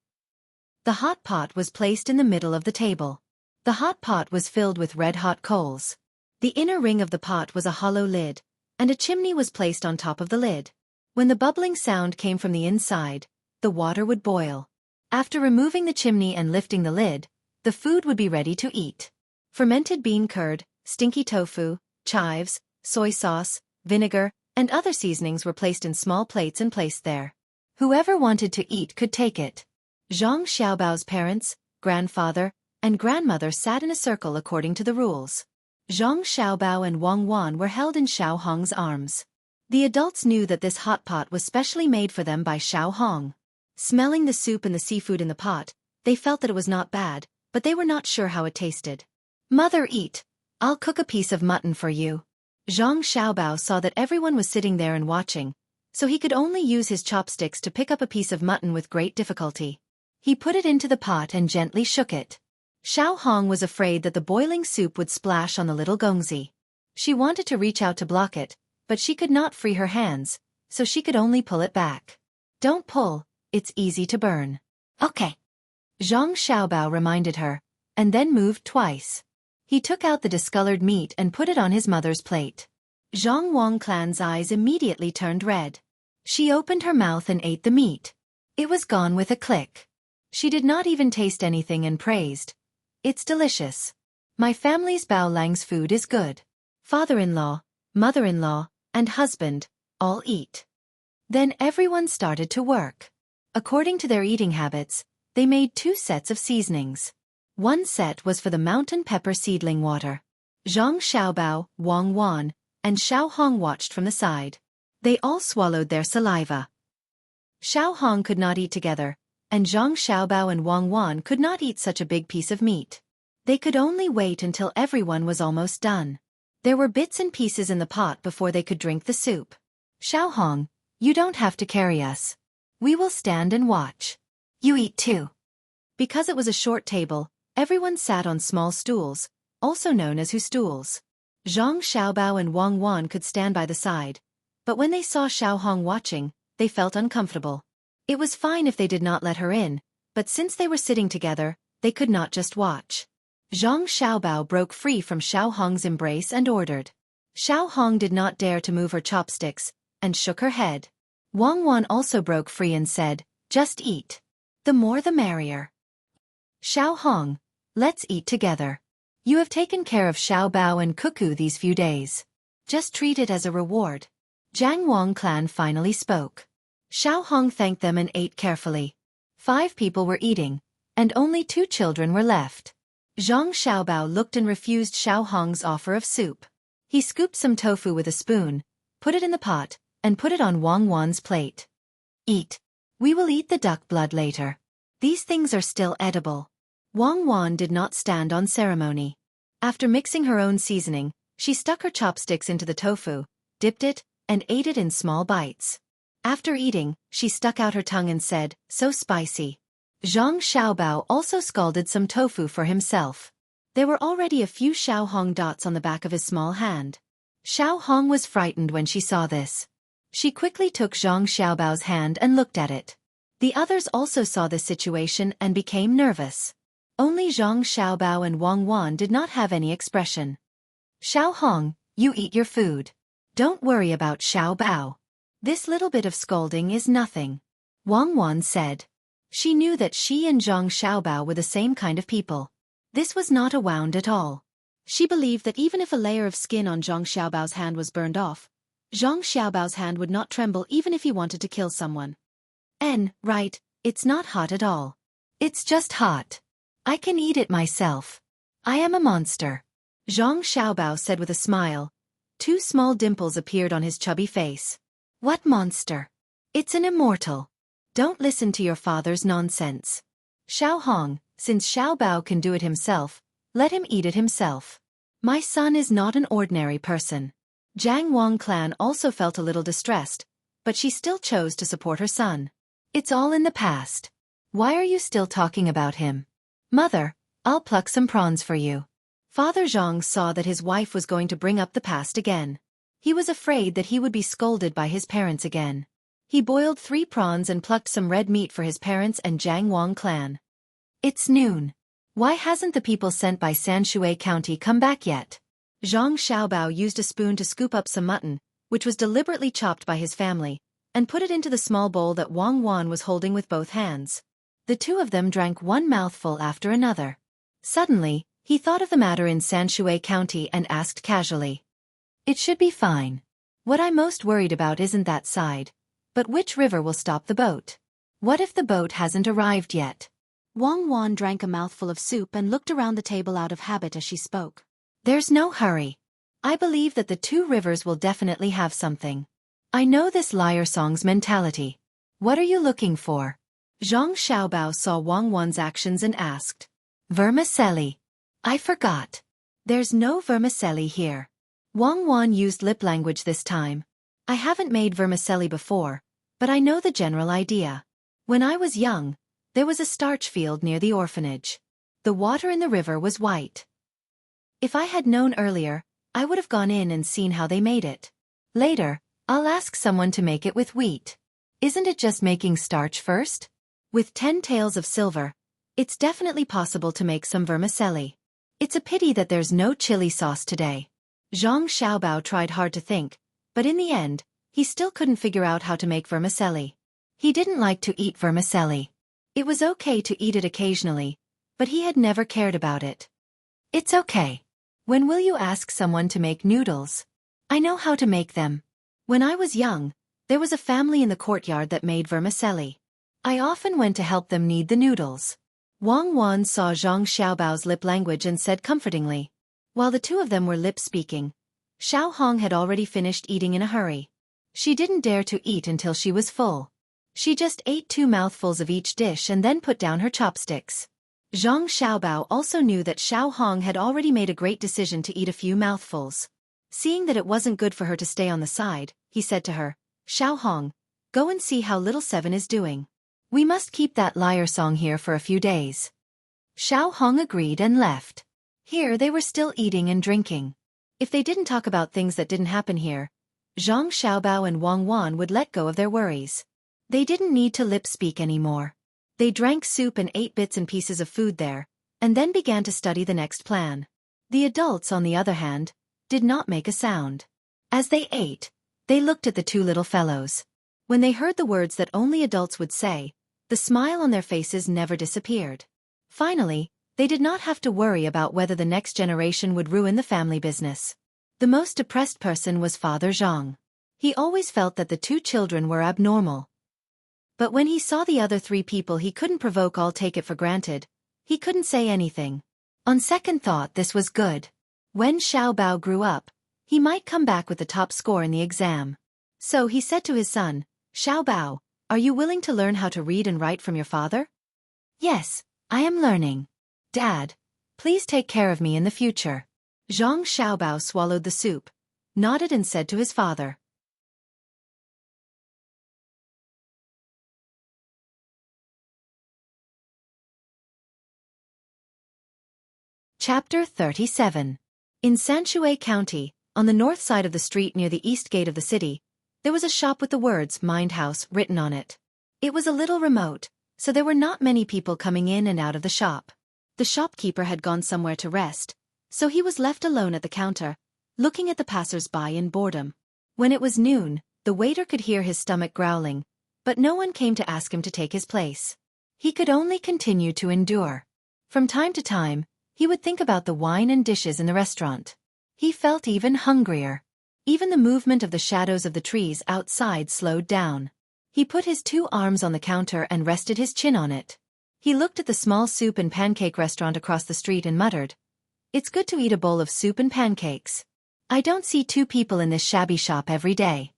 The hot pot was placed in the middle of the table. The hot pot was filled with red-hot coals. The inner ring of the pot was a hollow lid, and a chimney was placed on top of the lid. When the bubbling sound came from the inside, the water would boil. After removing the chimney and lifting the lid, the food would be ready to eat. Fermented bean curd, stinky tofu, chives, soy sauce, vinegar, and other seasonings were placed in small plates and placed there. Whoever wanted to eat could take it. Zhang Xiaobao's parents, grandfather, and grandmother sat in a circle according to the rules. Zhang Xiaobao and Wang Wan were held in Xiao Hong's arms. The adults knew that this hot pot was specially made for them by Xiao Hong. Smelling the soup and the seafood in the pot, they felt that it was not bad, but they were not sure how it tasted. "Mother, eat. I'll cook a piece of mutton for you." Zhang Xiaobao saw that everyone was sitting there and watching, so he could only use his chopsticks to pick up a piece of mutton with great difficulty. He put it into the pot and gently shook it. Xiao Hong was afraid that the boiling soup would splash on the little gongzi. She wanted to reach out to block it, but she could not free her hands, so she could only pull it back. "Don't pull, it's easy to burn." "Okay." Zhang Xiaobao reminded her, and then moved twice. He took out the discolored meat and put it on his mother's plate. Zhang Wangclan's eyes immediately turned red. She opened her mouth and ate the meat. It was gone with a click. She did not even taste anything and praised, "It's delicious. My family's Bao Lang's food is good. Father-in-law, mother-in-law, and husband, all eat." Then everyone started to work. According to their eating habits, they made 2 sets of seasonings. One set was for the mountain pepper seedling water. Zhang Xiaobao, Wang Wan, and Xiao Hong watched from the side. They all swallowed their saliva. Xiao Hong could not eat together, and Zhang Xiaobao and Wang Wan could not eat such a big piece of meat. They could only wait until everyone was almost done. There were bits and pieces in the pot before they could drink the soup. "Xiao Hong, you don't have to carry us. We will stand and watch. You eat too." Because it was a short table, everyone sat on small stools, also known as stools. Zhang Xiaobao and Wang Wan could stand by the side, but when they saw Xiao Hong watching, they felt uncomfortable. It was fine if they did not let her in, but since they were sitting together, they could not just watch. Zhang Xiaobao broke free from Xiao Hong's embrace and ordered. Xiao Hong did not dare to move her chopsticks, and shook her head. Wang Wan also broke free and said, "Just eat. The more the merrier." "Xiao Hong, let's eat together. You have taken care of Xiao Bao and Cuckoo these few days. Just treat it as a reward." Jiang Wang clan finally spoke. Xiao Hong thanked them and ate carefully. 5 people were eating, and only 2 children were left. Zhang Xiaobao looked and refused Xiao Hong's offer of soup. He scooped some tofu with a spoon, put it in the pot, and put it on Wang Wan's plate. "Eat. We will eat the duck blood later. These things are still edible." Wang Wan did not stand on ceremony. After mixing her own seasoning, she stuck her chopsticks into the tofu, dipped it, and ate it in small bites. After eating, she stuck out her tongue and said, "So spicy." Zhang Xiaobao also scalded some tofu for himself. There were already a few Xiao Hong dots on the back of his small hand. Xiao Hong was frightened when she saw this. She quickly took Zhang Xiaobao's hand and looked at it. The others also saw this situation and became nervous. Only Zhang Xiaobao and Wang Wan did not have any expression. "Xiao Hong, you eat your food. Don't worry about Xiao Bao." This little bit of scolding is nothing, Wang Wan said. She knew that she and Zhang Xiaobao were the same kind of people. This was not a wound at all. She believed that even if a layer of skin on Zhang Xiaobao's hand was burned off, Zhang Xiaobao's hand would not tremble even if he wanted to kill someone. Right, it's not hot at all. It's just hot. I can eat it myself. I am a monster, Zhang Xiaobao said with a smile. 2 small dimples appeared on his chubby face. What monster? It's an immortal. Don't listen to your father's nonsense. Xiao Hong, since Xiaobao can do it himself, let him eat it himself. My son is not an ordinary person. Jiang Wang clan also felt a little distressed, but she still chose to support her son. It's all in the past. Why are you still talking about him? Mother, I'll pluck some prawns for you. Father Zhang saw that his wife was going to bring up the past again. He was afraid that he would be scolded by his parents again. He boiled 3 prawns and plucked some red meat for his parents and Jiang Wang clan. It's noon. Why hasn't the people sent by Xueqi County come back yet? Zhang Xiaobao used a spoon to scoop up some mutton, which was deliberately chopped by his family, and put it into the small bowl that Wang Wan was holding with both hands. The 2 of them drank one mouthful after another. Suddenly, he thought of the matter in Xueqi County and asked casually. It should be fine. What I'm most worried about isn't that side, but which river will stop the boat? What if the boat hasn't arrived yet? Wang Wan drank a mouthful of soup and looked around the table out of habit as she spoke. There's no hurry. I believe that the 2 rivers will definitely have something. I know this liar song's mentality. What are you looking for? Zhang Xiaobao saw Wang Wan's actions and asked. Vermicelli. I forgot. There's no vermicelli here. Wang Wan used lip language this time. I haven't made vermicelli before, but I know the general idea. When I was young, there was a starch field near the orphanage. The water in the river was white. If I had known earlier, I would have gone in and seen how they made it. Later, I'll ask someone to make it with wheat. Isn't it just making starch first? With 10 taels of silver, it's definitely possible to make some vermicelli. It's a pity that there's no chili sauce today. Zhang Xiaobao tried hard to think, but in the end, he still couldn't figure out how to make vermicelli. He didn't like to eat vermicelli. It was okay to eat it occasionally, but he had never cared about it. It's okay. When will you ask someone to make noodles? I know how to make them. When I was young, there was a family in the courtyard that made vermicelli. I often went to help them knead the noodles. Wang Wan saw Zhang Xiaobao's lip language and said comfortingly. While the 2 of them were lip-speaking, Xiao Hong had already finished eating in a hurry. She didn't dare to eat until she was full. She just ate 2 mouthfuls of each dish and then put down her chopsticks. Zhang Xiaobao also knew that Xiao Hong had already made a great decision to eat a few mouthfuls. Seeing that it wasn't good for her to stay on the side, he said to her, Xiao Hong, go and see how little 7 is doing. We must keep that liar song here for a few days. Xiao Hong agreed and left. Here they were still eating and drinking. If they didn't talk about things that didn't happen here, Zhang Xiaobao and Wang Wan would let go of their worries. They didn't need to lip-speak anymore. They drank soup and ate bits and pieces of food there, and then began to study the next plan. The adults, on the other hand, did not make a sound. As they ate, they looked at the 2 little fellows. When they heard the words that only adults would say, the smile on their faces never disappeared. Finally, they did not have to worry about whether the next generation would ruin the family business. The most depressed person was Father Zhang. He always felt that the 2 children were abnormal. But when he saw the other 3 people he couldn't provoke all take it for granted, he couldn't say anything. On second thought, this was good. When Xiao Bao grew up, he might come back with the top score in the exam. So he said to his son, Xiao Bao, are you willing to learn how to read and write from your father? Yes, I am learning. Dad, please take care of me in the future. Zhang Xiaobao swallowed the soup, nodded and said to his father. Chapter 37. In Xueqi County, on the north side of the street near the east gate of the city, there was a shop with the words Mind House written on it. It was a little remote, so there were not many people coming in and out of the shop. The shopkeeper had gone somewhere to rest, so he was left alone at the counter, looking at the passers-by in boredom. When it was noon, The waiter could hear his stomach growling, but no one came to ask him to take his place. He could only continue to endure. From time to time, he would think about the wine and dishes in the restaurant. He felt even hungrier. Even the movement of the shadows of the trees outside slowed down. He put his 2 arms on the counter and rested his chin on it. He looked at the small soup and pancake restaurant across the street and muttered, "It's good to eat a bowl of soup and pancakes. I don't see 2 people in this shabby shop every day."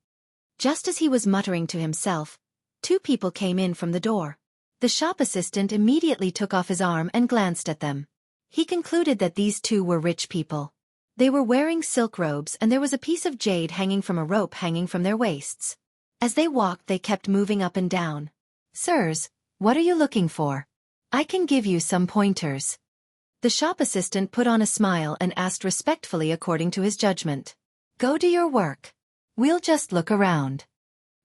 Just as he was muttering to himself, 2 people came in from the door. The shop assistant immediately took off his arm and glanced at them. He concluded that these 2 were rich people. They were wearing silk robes and there was a piece of jade hanging from a rope hanging from their waists. As they walked, they kept moving up and down. "Sirs, what are you looking for? I can give you some pointers." The shop assistant put on a smile and asked respectfully according to his judgment. "Go do your work. We'll just look around,"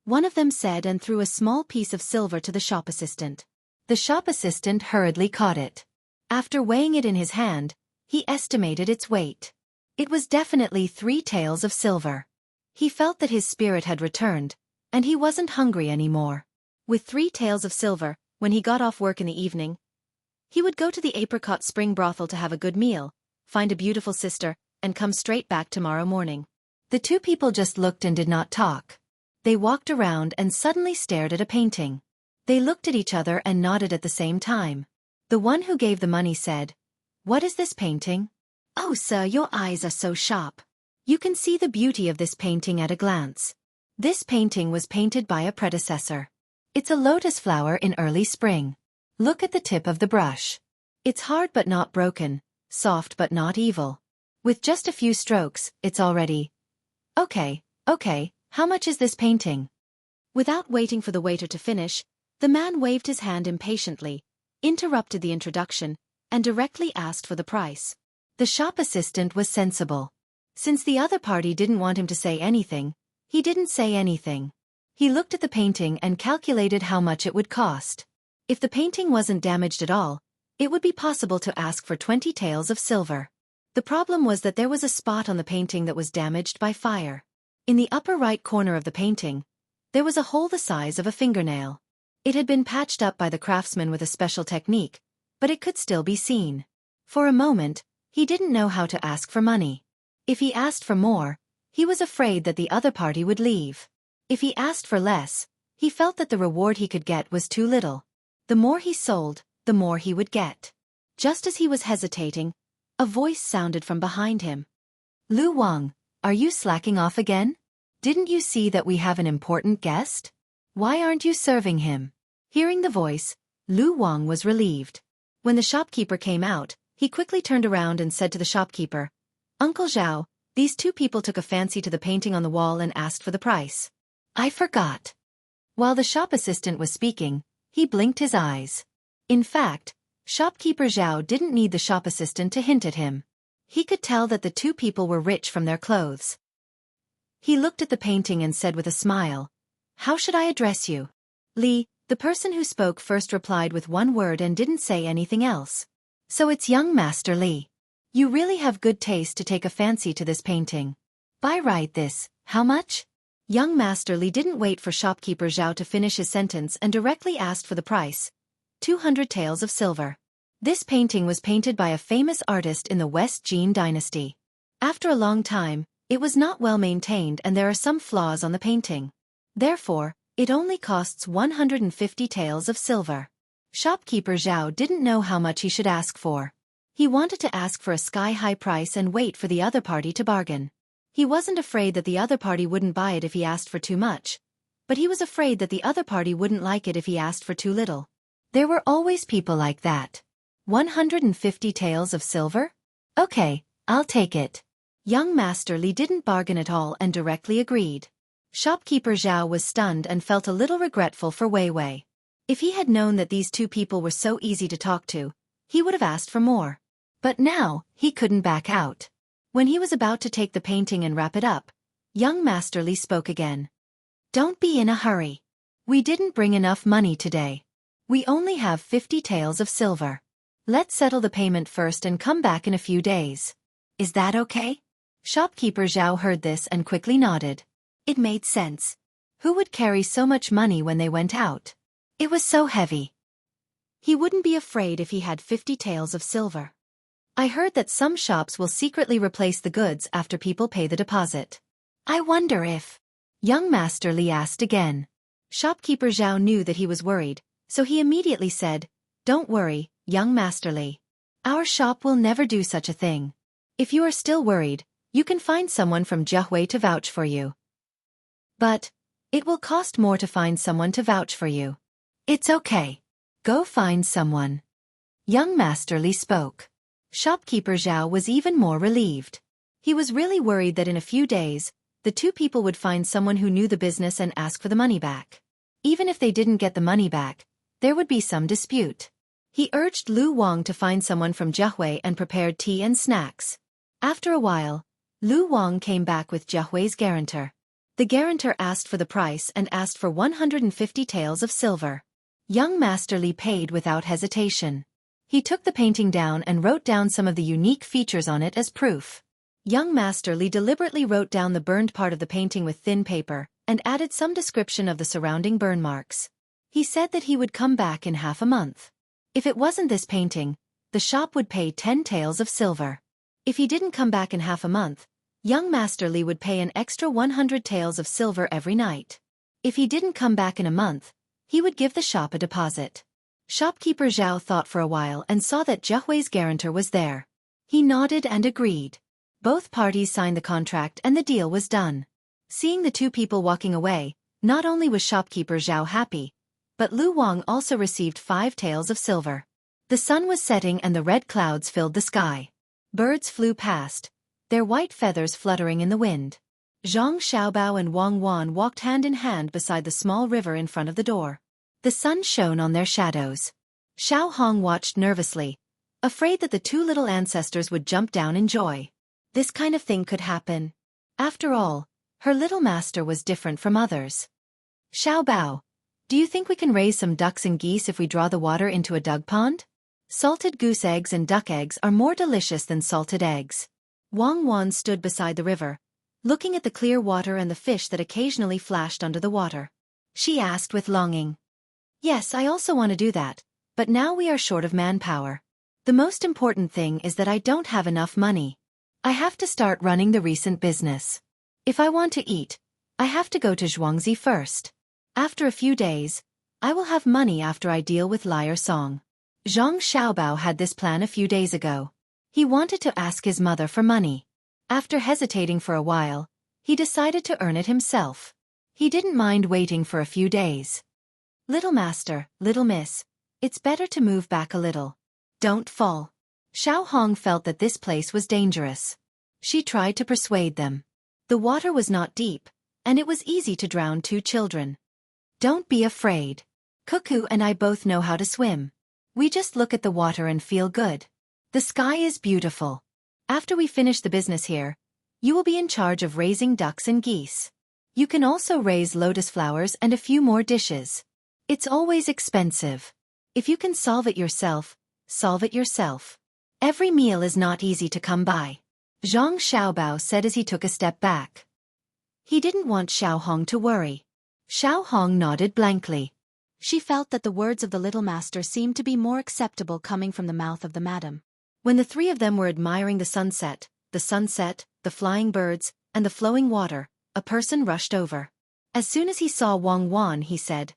one of them said and threw a small piece of silver to the shop assistant. The shop assistant hurriedly caught it. After weighing it in his hand, he estimated its weight. It was definitely 3 taels of silver. He felt that his spirit had returned, and he wasn't hungry anymore. With 3 taels of silver, when he got off work in the evening, he would go to the Apricot Spring brothel to have a good meal, find a beautiful sister, and come straight back tomorrow morning. The 2 people just looked and did not talk. They walked around and suddenly stared at a painting. They looked at each other and nodded at the same time. The one who gave the money said, "What is this painting?" "Oh, sir, your eyes are so sharp. You can see the beauty of this painting at a glance. This painting was painted by a predecessor. It's a lotus flower in early spring. Look at the tip of the brush. It's hard but not broken, soft but not evil. With just a few strokes, it's already... Okay, how much is this painting?" Without waiting for the waiter to finish, the man waved his hand impatiently, interrupted the introduction, and directly asked for the price. The shop assistant was sensible. Since the other party didn't want him to say anything, he didn't say anything. He looked at the painting and calculated how much it would cost. If the painting wasn't damaged at all, it would be possible to ask for 20 taels of silver. The problem was that there was a spot on the painting that was damaged by fire. In the upper right corner of the painting, there was a hole the size of a fingernail. It had been patched up by the craftsman with a special technique, but it could still be seen. For a moment, he didn't know how to ask for money. If he asked for more, he was afraid that the other party would leave. If he asked for less, he felt that the reward he could get was too little. The more he sold, the more he would get. Just as he was hesitating, a voice sounded from behind him. "Lu Wang, are you slacking off again? Didn't you see that we have an important guest? Why aren't you serving him?" Hearing the voice, Lu Wang was relieved. When the shopkeeper came out, he quickly turned around and said to the shopkeeper, "Uncle Zhao, these 2 people took a fancy to the painting on the wall and asked for the price." "I forgot." While the shop assistant was speaking, he blinked his eyes. In fact, shopkeeper Zhao didn't need the shop assistant to hint at him. He could tell that the 2 people were rich from their clothes. He looked at the painting and said with a smile, "How should I address you?" "Li," the person who spoke first replied with one word and didn't say anything else. "So it's young Master Li. You really have good taste to take a fancy to this painting. Buy right this, how much?" Young Master Li didn't wait for shopkeeper Zhao to finish his sentence and directly asked for the price. 200 taels of silver. This painting was painted by a famous artist in the West Jin dynasty. After a long time, it was not well maintained and there are some flaws on the painting. Therefore, it only costs 150 taels of silver. Shopkeeper Zhao didn't know how much he should ask for. He wanted to ask for a sky-high price and wait for the other party to bargain. He wasn't afraid that the other party wouldn't buy it if he asked for too much, but he was afraid that the other party wouldn't like it if he asked for too little. There were always people like that. 150 taels of silver? Okay, I'll take it. Young Master Li didn't bargain at all and directly agreed. Shopkeeper Zhao was stunned and felt a little regretful for Wei Wei. If he had known that these 2 people were so easy to talk to, he would have asked for more. But now, he couldn't back out. When he was about to take the painting and wrap it up, young Master Li spoke again. "Don't be in a hurry. We didn't bring enough money today. We only have 50 taels of silver. Let's settle the payment first and come back in a few days. Is that okay?" Shopkeeper Zhao heard this and quickly nodded. It made sense. Who would carry so much money when they went out? It was so heavy. He wouldn't be afraid if he had 50 taels of silver. I heard that some shops will secretly replace the goods after people pay the deposit. I wonder if... Young Master Li asked again. Shopkeeper Zhao knew that he was worried, so he immediately said, "Don't worry, young Master Li. Our shop will never do such a thing. If you are still worried, you can find someone from Xueqi to vouch for you. But it will cost more to find someone to vouch for you. It's okay. Go find someone." Young Master Li spoke. Shopkeeper Zhao was even more relieved. He was really worried that in a few days, the two people would find someone who knew the business and ask for the money back. Even if they didn't get the money back, there would be some dispute. He urged Lu Wang to find someone from Xueqi and prepared tea and snacks. After a while, Lu Wang came back with Xueqi's guarantor. The guarantor asked for the price and asked for 150 taels of silver. Young Master Li paid without hesitation. He took the painting down and wrote down some of the unique features on it as proof. Young Master Li deliberately wrote down the burned part of the painting with thin paper, and added some description of the surrounding burn marks. He said that he would come back in half a month. If it wasn't this painting, the shop would pay 10 taels of silver. If he didn't come back in half a month, young Master Li would pay an extra 100 taels of silver every night. If he didn't come back in a month, he would give the shop a deposit. Shopkeeper Zhao thought for a while and saw that Xueqi's guarantor was there. He nodded and agreed. Both parties signed the contract and the deal was done. Seeing the two people walking away, not only was shopkeeper Zhao happy, but Lu Wang also received 5 taels of silver. The sun was setting and the red clouds filled the sky. Birds flew past, their white feathers fluttering in the wind. Zhang Xiaobao and Wang Wan walked hand in hand beside the small river in front of the door. The sun shone on their shadows. Xiao Hong watched nervously, afraid that the two little ancestors would jump down in joy. This kind of thing could happen. After all, her little master was different from others. "Xiaobao, do you think we can raise some ducks and geese if we draw the water into a duck pond? Salted goose eggs and duck eggs are more delicious than salted eggs." Wang Wan stood beside the river, looking at the clear water and the fish that occasionally flashed under the water. She asked with longing. "Yes, I also want to do that, but now we are short of manpower. The most important thing is that I don't have enough money. I have to start running the recent business. If I want to eat, I have to go to Zhuangzi first. After a few days, I will have money after I deal with Liar Song." Zhang Xiaobao had this plan a few days ago. He wanted to ask his mother for money. After hesitating for a while, he decided to earn it himself. He didn't mind waiting for a few days. "Little master, little miss, it's better to move back a little. Don't fall." Xiao Hong felt that this place was dangerous. She tried to persuade them. The water was not deep, and it was easy to drown 2 children. "Don't be afraid. Cuckoo and I both know how to swim. We just look at the water and feel good. The sky is beautiful. After we finish the business here, you will be in charge of raising ducks and geese. You can also raise lotus flowers and a few more dishes. It's always expensive. If you can solve it yourself, solve it yourself. Every meal is not easy to come by," Zhang Xiaobao said as he took a step back. He didn't want Xiao Hong to worry. Xiao Hong nodded blankly. She felt that the words of the little master seemed to be more acceptable coming from the mouth of the madam. When the three of them were admiring the sunset, the flying birds, and the flowing water, a person rushed over. As soon as he saw Wang Wan, he said,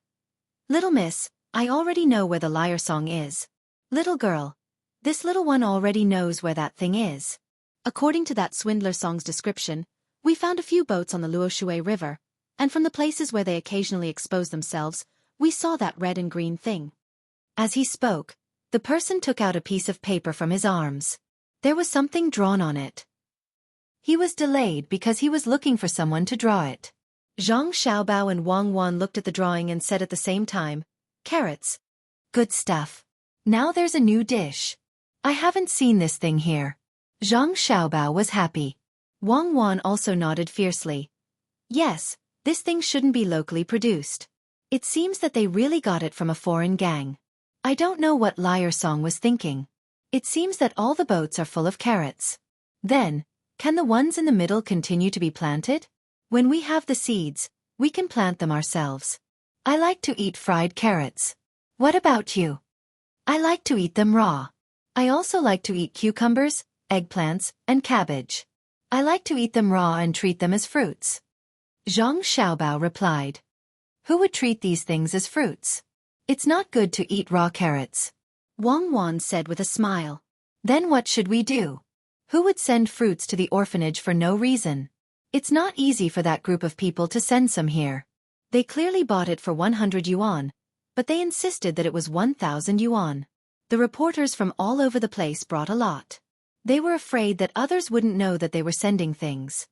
"Little miss, I already know where the Liar Song is. Little girl, this little one already knows where that thing is." According to that swindler song's description, we found a few boats on the Luoshui River, and from the places where they occasionally expose themselves, we saw that red and green thing. As he spoke, the person took out a piece of paper from his arms. There was something drawn on it. He was delayed because he was looking for someone to draw it. Zhang Xiaobao and Wang Wan looked at the drawing and said at the same time, "Carrots. Good stuff. Now there's a new dish. I haven't seen this thing here." Zhang Xiaobao was happy. Wang Wan also nodded fiercely. "Yes, this thing shouldn't be locally produced. It seems that they really got it from a foreign gang. I don't know what Liar Song was thinking. It seems that all the boats are full of carrots. Then, can the ones in the middle continue to be planted? When we have the seeds, We can plant them ourselves. I like to eat fried carrots. What about you? I like to eat them raw. I also like to eat cucumbers, eggplants, and cabbage. I like to eat them raw and treat them as fruits. Zhang Xiaobao replied. Who would treat these things as fruits? It's not good to eat raw carrots. Wang Wan said with a smile. Then what should we do? Who would send fruits to the orphanage for no reason? It's not easy for that group of people to send some here. They clearly bought it for 100 yuan, but they insisted that it was 1,000 yuan. The reporters from all over the place brought a lot. They were afraid that others wouldn't know that they were sending things.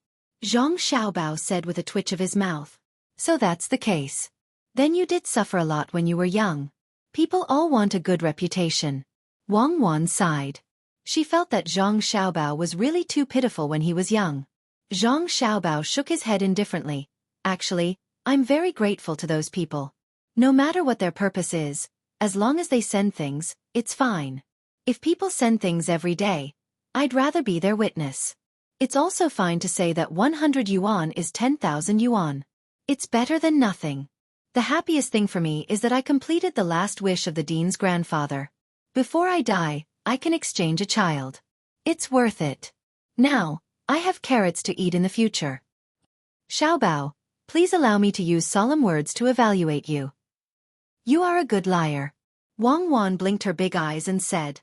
Zhang Xiaobao said with a twitch of his mouth. So that's the case. Then you did suffer a lot when you were young. People all want a good reputation. Wang Wan sighed. She felt that Zhang Xiaobao was really too pitiful when he was young. Zhang Xiaobao shook his head indifferently. Actually, I'm very grateful to those people. No matter what their purpose is, as long as they send things, it's fine. If people send things every day, I'd rather be their witness. It's also fine to say that 100 yuan is 10,000 yuan. It's better than nothing. The happiest thing for me is that I completed the last wish of the dean's grandfather. Before I die, I can exchange a child. It's worth it. Now, I have carrots to eat in the future. Xiaobao, please allow me to use solemn words to evaluate you. You are a good liar. Wang Wan blinked her big eyes and said.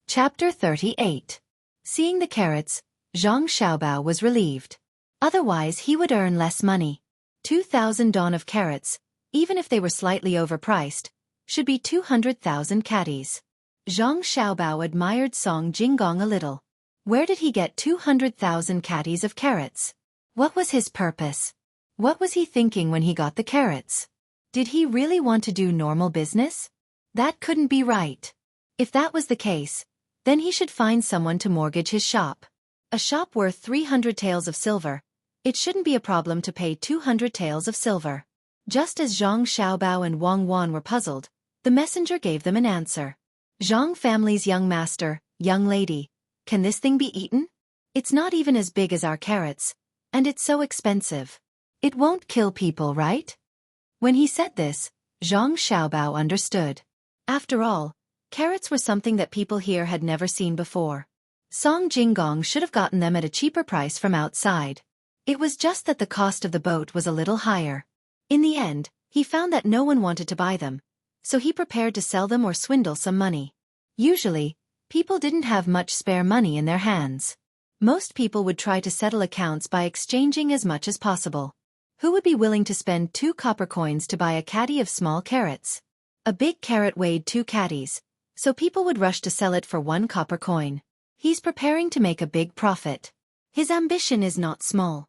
Chapter 38. Seeing the carrots, Zhang Xiaobao was relieved. Otherwise he would earn less money. 2,000 don of carrots, even if they were slightly overpriced, should be 200,000 catties. Zhang Xiaobao admired Song Jinggong a little. Where did he get 200,000 catties of carrots? What was his purpose? What was he thinking when he got the carrots? Did he really want to do normal business? That couldn't be right. If that was the case, then he should find someone to mortgage his shop. A shop worth 300 taels of silver. It shouldn't be a problem to pay 200 taels of silver. Just as Zhang Xiaobao and Wang Wan were puzzled, the messenger gave them an answer. Zhang family's young master, young lady, can this thing be eaten? It's not even as big as our carrots, and it's so expensive. It won't kill people, right? When he said this, Zhang Xiaobao understood. After all, carrots were something that people here had never seen before. Song Jinggong should have gotten them at a cheaper price from outside. It was just that the cost of the boat was a little higher. In the end, he found that no one wanted to buy them, so he prepared to sell them or swindle some money. Usually, people didn't have much spare money in their hands. Most people would try to settle accounts by exchanging as much as possible. Who would be willing to spend 2 copper coins to buy a catty of small carrots? A big carrot weighed 2 catties, so people would rush to sell it for 1 copper coin. He's preparing to make a big profit. His ambition is not small.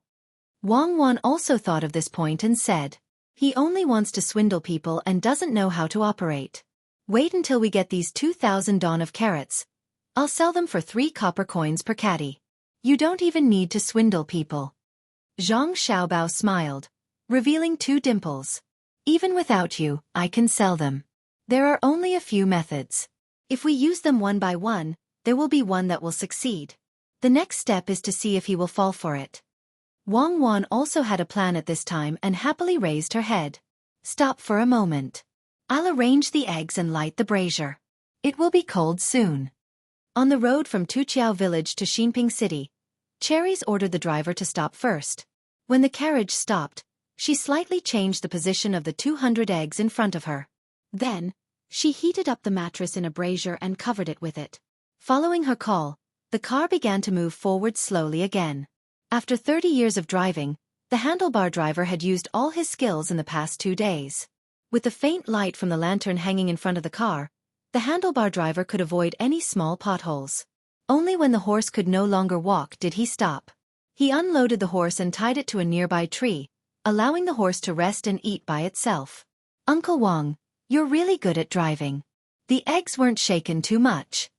Wang Wan also thought of this point and said, he only wants to swindle people and doesn't know how to operate. Wait until we get these 2,000 don of carrots. I'll sell them for 3 copper coins per catty. You don't even need to swindle people. Zhang Xiaobao smiled, revealing 2 dimples. Even without you, I can sell them. There are only a few methods. If we use them one by one, there will be one that will succeed. The next step is to see if he will fall for it. Wang Wan also had a plan at this time and happily raised her head. Stop for a moment. I'll arrange the eggs and light the brazier. It will be cold soon. On the road from Tuqiao village to Xinping city, Cherries ordered the driver to stop first. When the carriage stopped, she slightly changed the position of the 200 eggs in front of her. Then, she heated up the mattress in a brazier and covered it with it. Following her call, the car began to move forward slowly again. After 30 years of driving, the handlebar driver had used all his skills in the past 2 days. With the faint light from the lantern hanging in front of the car, the handlebar driver could avoid any small potholes. Only when the horse could no longer walk did he stop. He unloaded the horse and tied it to a nearby tree, allowing the horse to rest and eat by itself. Uncle Wang, you're really good at driving. The eggs weren't shaken too much.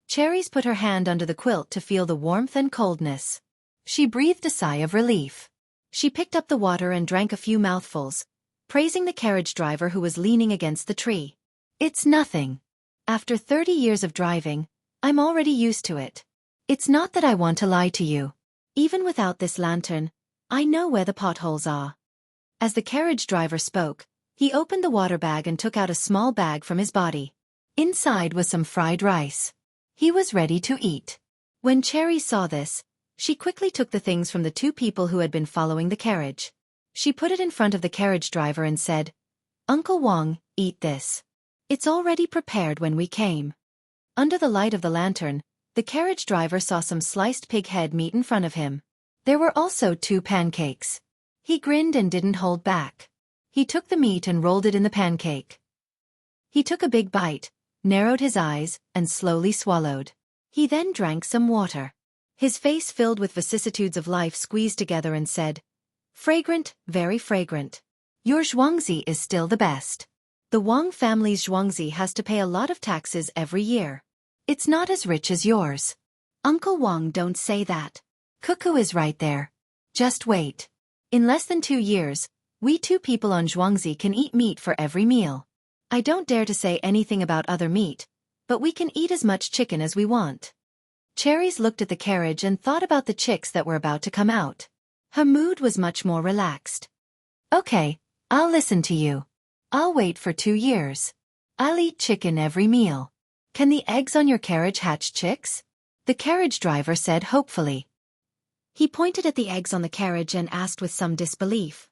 Cherries put her hand under the quilt to feel the warmth and coldness. She breathed a sigh of relief. She picked up the water and drank a few mouthfuls, praising the carriage driver who was leaning against the tree. It's nothing. After 30 years of driving, I'm already used to it. It's not that I want to lie to you. Even without this lantern, I know where the potholes are. As the carriage driver spoke, he opened the water bag and took out a small bag from his body. Inside was some fried rice. He was ready to eat. When Cherry saw this, she quickly took the things from the two people who had been following the carriage. She put it in front of the carriage driver and said, "Uncle Wong, eat this. It's already prepared when we came." Under the light of the lantern, the carriage driver saw some sliced pig head meat in front of him. There were also 2 pancakes. He grinned and didn't hold back. He took the meat and rolled it in the pancake. He took a big bite, narrowed his eyes, and slowly swallowed. He then drank some water. His face filled with vicissitudes of life squeezed together and said, "Fragrant, very fragrant. Your Xueqi is still the best. The Wang family's Xueqi has to pay a lot of taxes every year. It's not as rich as yours." "Uncle Wang, don't say that. Cuckoo is right there. Just wait. In less than 2 years, we 2 people on Xueqi can eat meat for every meal. I don't dare to say anything about other meat, but we can eat as much chicken as we want." Cherries looked at the carriage and thought about the chicks that were about to come out. Her mood was much more relaxed. "Okay, I'll listen to you. I'll wait for 2 years. I'll eat chicken every meal. Can the eggs on your carriage hatch chicks?" The carriage driver said hopefully. He pointed at the eggs on the carriage and asked with some disbelief.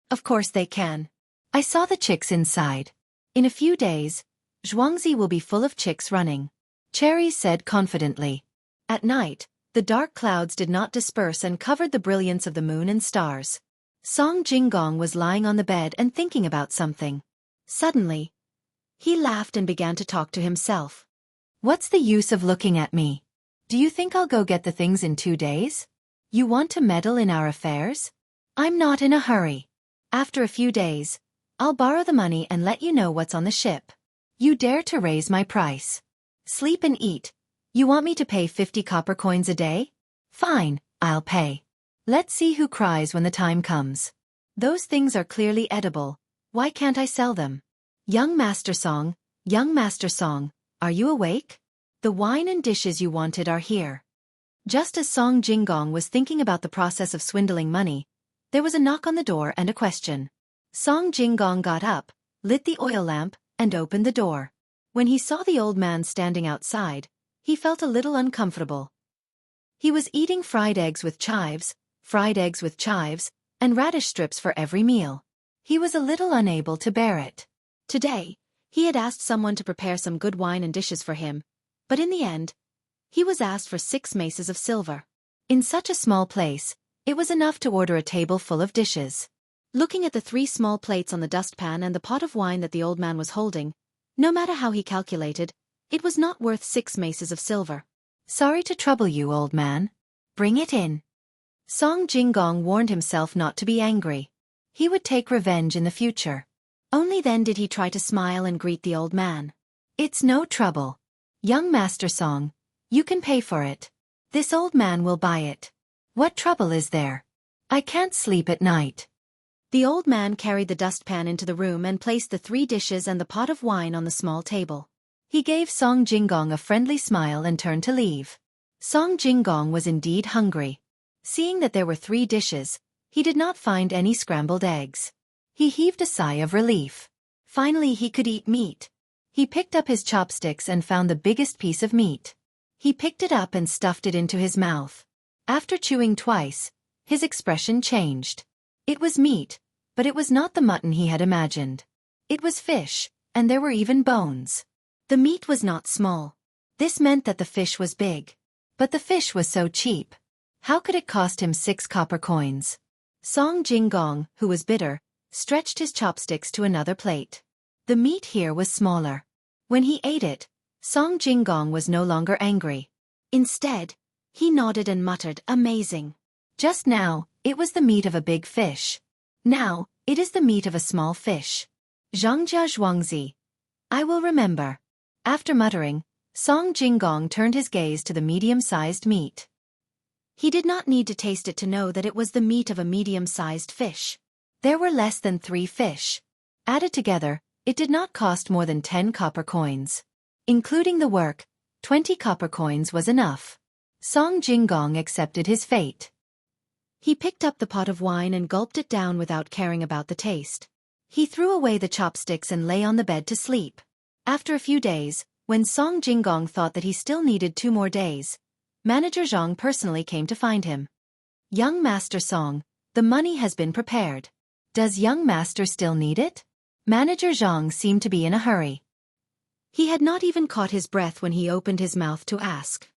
"Of course they can. I saw the chicks inside. In a few days, Xueqi will be full of chicks running," Cherries said confidently. At night, the dark clouds did not disperse and covered the brilliance of the moon and stars. Song Jinggong was lying on the bed and thinking about something. Suddenly, he laughed and began to talk to himself. "What's the use of looking at me? Do you think I'll go get the things in 2 days? You want to meddle in our affairs? I'm not in a hurry. After a few days, I'll borrow the money and let you know what's on the ship. You dare to raise my price. Sleep and eat. You want me to pay 50 copper coins a day? Fine, I'll pay. Let's see who cries when the time comes. Those things are clearly edible. Why can't I sell them? Young Master Song, are you awake? The wine and dishes you wanted are here." Just as Song Jinggong was thinking about the process of swindling money, there was a knock on the door and a question. Song Jinggong got up, lit the oil lamp, and opened the door. When he saw the old man standing outside, he felt a little uncomfortable. He was eating fried eggs with chives, and radish strips for every meal. He was a little unable to bear it. Today, he had asked someone to prepare some good wine and dishes for him, but in the end, he was asked for 6 maces of silver. In such a small place, it was enough to order a table full of dishes. Looking at the 3 small plates on the dustpan and the pot of wine that the old man was holding, no matter how he calculated, it was not worth 6 maces of silver. "Sorry to trouble you, old man. Bring it in." Song Jinggong warned himself not to be angry. He would take revenge in the future. Only then did he try to smile and greet the old man. "It's no trouble. Young Master Song, you can pay for it. This old man will buy it. What trouble is there? I can't sleep at night." The old man carried the dustpan into the room and placed the 3 dishes and the pot of wine on the small table. He gave Song Jinggong a friendly smile and turned to leave. Song Jinggong was indeed hungry. Seeing that there were 3 dishes, he did not find any scrambled eggs. He heaved a sigh of relief. Finally he could eat meat. He picked up his chopsticks and found the biggest piece of meat. He picked it up and stuffed it into his mouth. After chewing twice, his expression changed. It was meat, but it was not the mutton he had imagined. It was fish, and there were even bones. The meat was not small. This meant that the fish was big. But the fish was so cheap. How could it cost him 6 copper coins? Song Jinggong, who was bitter, stretched his chopsticks to another plate. The meat here was smaller. When he ate it, Song Jinggong was no longer angry. Instead, he nodded and muttered, "Amazing. Just now, it was the meat of a big fish. Now, it is the meat of a small fish. Zhangjia Zhuangzi. I will remember." After muttering, Song Jinggong turned his gaze to the medium-sized meat. He did not need to taste it to know that it was the meat of a medium-sized fish. There were less than 3 fish. Added together, it did not cost more than 10 copper coins. Including the work, 20 copper coins was enough. Song Jinggong accepted his fate. He picked up the pot of wine and gulped it down without caring about the taste. He threw away the chopsticks and lay on the bed to sleep. After a few days, when Song Jinggong thought that he still needed 2 more days, Manager Zhang personally came to find him. Young Master Song, the money has been prepared. Does young master still need it? Manager Zhang seemed to be in a hurry. He had not even caught his breath when he opened his mouth to ask.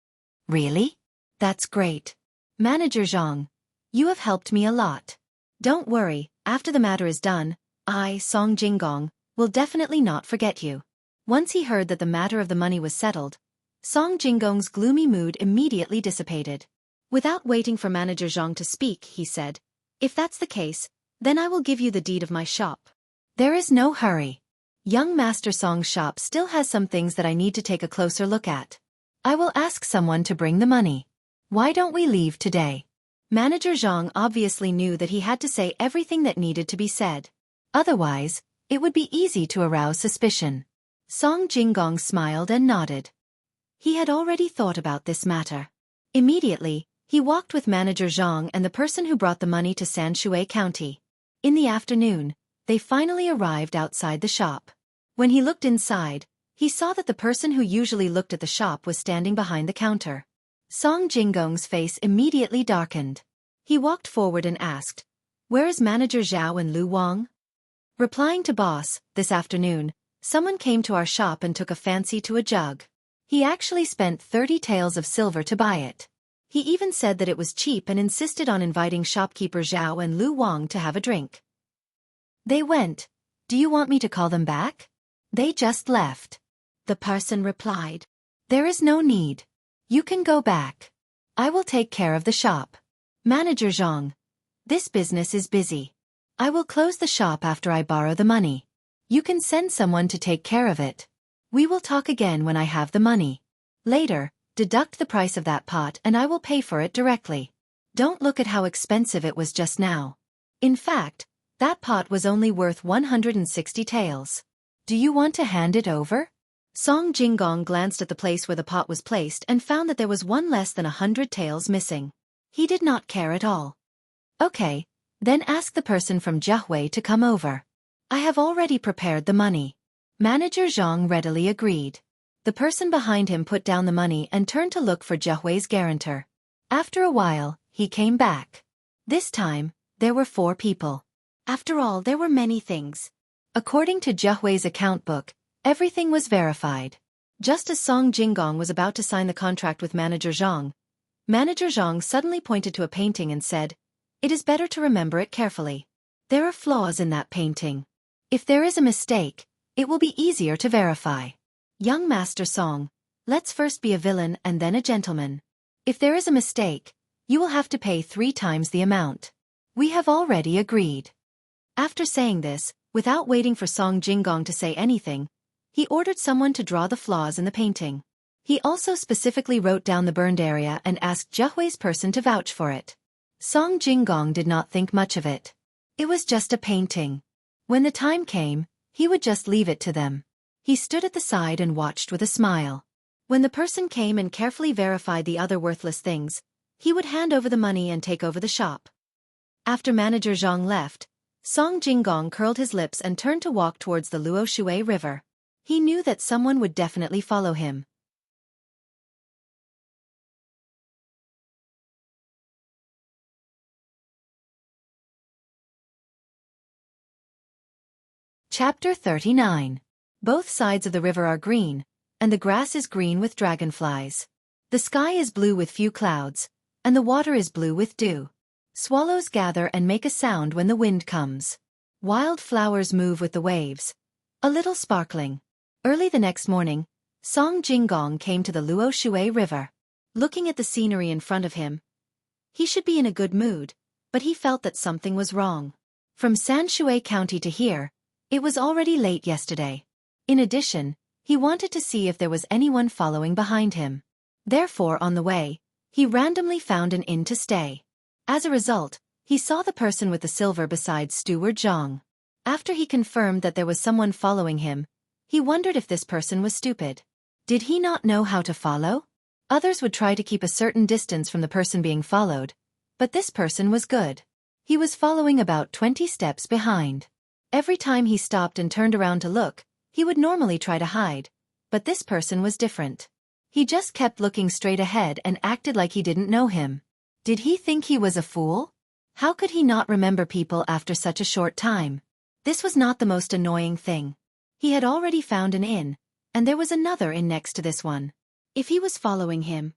Really? That's great. Manager Zhang, you have helped me a lot. Don't worry, after the matter is done, I, Song Jinggong, will definitely not forget you. Once he heard that the matter of the money was settled, Song Jinggong's gloomy mood immediately dissipated. Without waiting for Manager Zhang to speak, he said, if that's the case, then I will give you the deed of my shop. There is no hurry. Young Master Song's shop still has some things that I need to take a closer look at. I will ask someone to bring the money. Why don't we leave today? Manager Zhang obviously knew that he had to say everything that needed to be said. Otherwise, it would be easy to arouse suspicion. Song Jinggong smiled and nodded. He had already thought about this matter. Immediately, he walked with Manager Zhang and the person who brought the money to Xueqi County. In the afternoon, they finally arrived outside the shop. When he looked inside, he saw that the person who usually looked at the shop was standing behind the counter. Song Jinggong's face immediately darkened. He walked forward and asked, where is Manager Zhao and Lu Wang? Replying to boss, this afternoon, someone came to our shop and took a fancy to a jug. He actually spent 30 taels of silver to buy it. He even said that it was cheap and insisted on inviting shopkeeper Zhao and Lu Wang to have a drink. They went. Do you want me to call them back? They just left. The person replied. There is no need. You can go back. I will take care of the shop. Manager Zhang. This business is busy. I will close the shop after I borrow the money. You can send someone to take care of it. We will talk again when I have the money. Later, deduct the price of that pot and I will pay for it directly. Don't look at how expensive it was just now. In fact, that pot was only worth 160 taels. Do you want to hand it over? Song Jinggong glanced at the place where the pot was placed and found that there was one less than 100 taels missing. He did not care at all. Okay, then ask the person from Xueqi to come over. I have already prepared the money. Manager Zhang readily agreed. The person behind him put down the money and turned to look for Xueqi's guarantor. After a while, he came back. This time, there were 4 people. After all, there were many things. According to Xueqi's account book, everything was verified. Just as Song Jinggong was about to sign the contract with Manager Zhang suddenly pointed to a painting and said, it is better to remember it carefully. There are flaws in that painting. If there is a mistake, it will be easier to verify. Young Master Song, let's first be a villain and then a gentleman. If there is a mistake, you will have to pay 3 times the amount. We have already agreed. After saying this, without waiting for Song Jinggong to say anything, he ordered someone to draw the flaws in the painting. He also specifically wrote down the burned area and asked Xueqi's person to vouch for it. Song Jinggong did not think much of it. It was just a painting. When the time came, he would just leave it to them. He stood at the side and watched with a smile. When the person came and carefully verified the other worthless things, he would hand over the money and take over the shop. After Manager Zhang left, Song Jinggong curled his lips and turned to walk towards the Luoshui River. He knew that someone would definitely follow him. Chapter 39. Both sides of the river are green, and the grass is green with dragonflies. The sky is blue with few clouds, and the water is blue with dew. Swallows gather and make a sound when the wind comes. Wild flowers move with the waves, a little sparkling. Early the next morning, Song Jinggong came to the Luoshui River. Looking at the scenery in front of him, he should be in a good mood, but he felt that something was wrong. From Xueqi County to here, it was already late yesterday. In addition, he wanted to see if there was anyone following behind him. Therefore, on the way, he randomly found an inn to stay. As a result, he saw the person with the silver beside Steward Zhang. After he confirmed that there was someone following him, he wondered if this person was stupid. Did he not know how to follow? Others would try to keep a certain distance from the person being followed, but this person was good. He was following about 20 steps behind. Every time he stopped and turned around to look, he would normally try to hide, but this person was different. He just kept looking straight ahead and acted like he didn't know him. Did he think he was a fool? How could he not remember people after such a short time? This was not the most annoying thing. He had already found an inn, and there was another inn next to this one. If he was following him,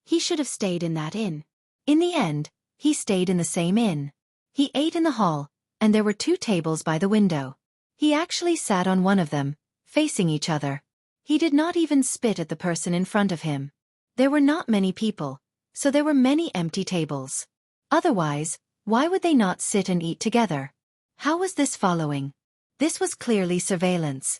he should have stayed in that inn. In the end, he stayed in the same inn. He ate in the hall, and there were 2 tables by the window. He actually sat on one of them, facing each other. He did not even spit at the person in front of him. There were not many people, so there were many empty tables. Otherwise, why would they not sit and eat together? How was this following? This was clearly surveillance.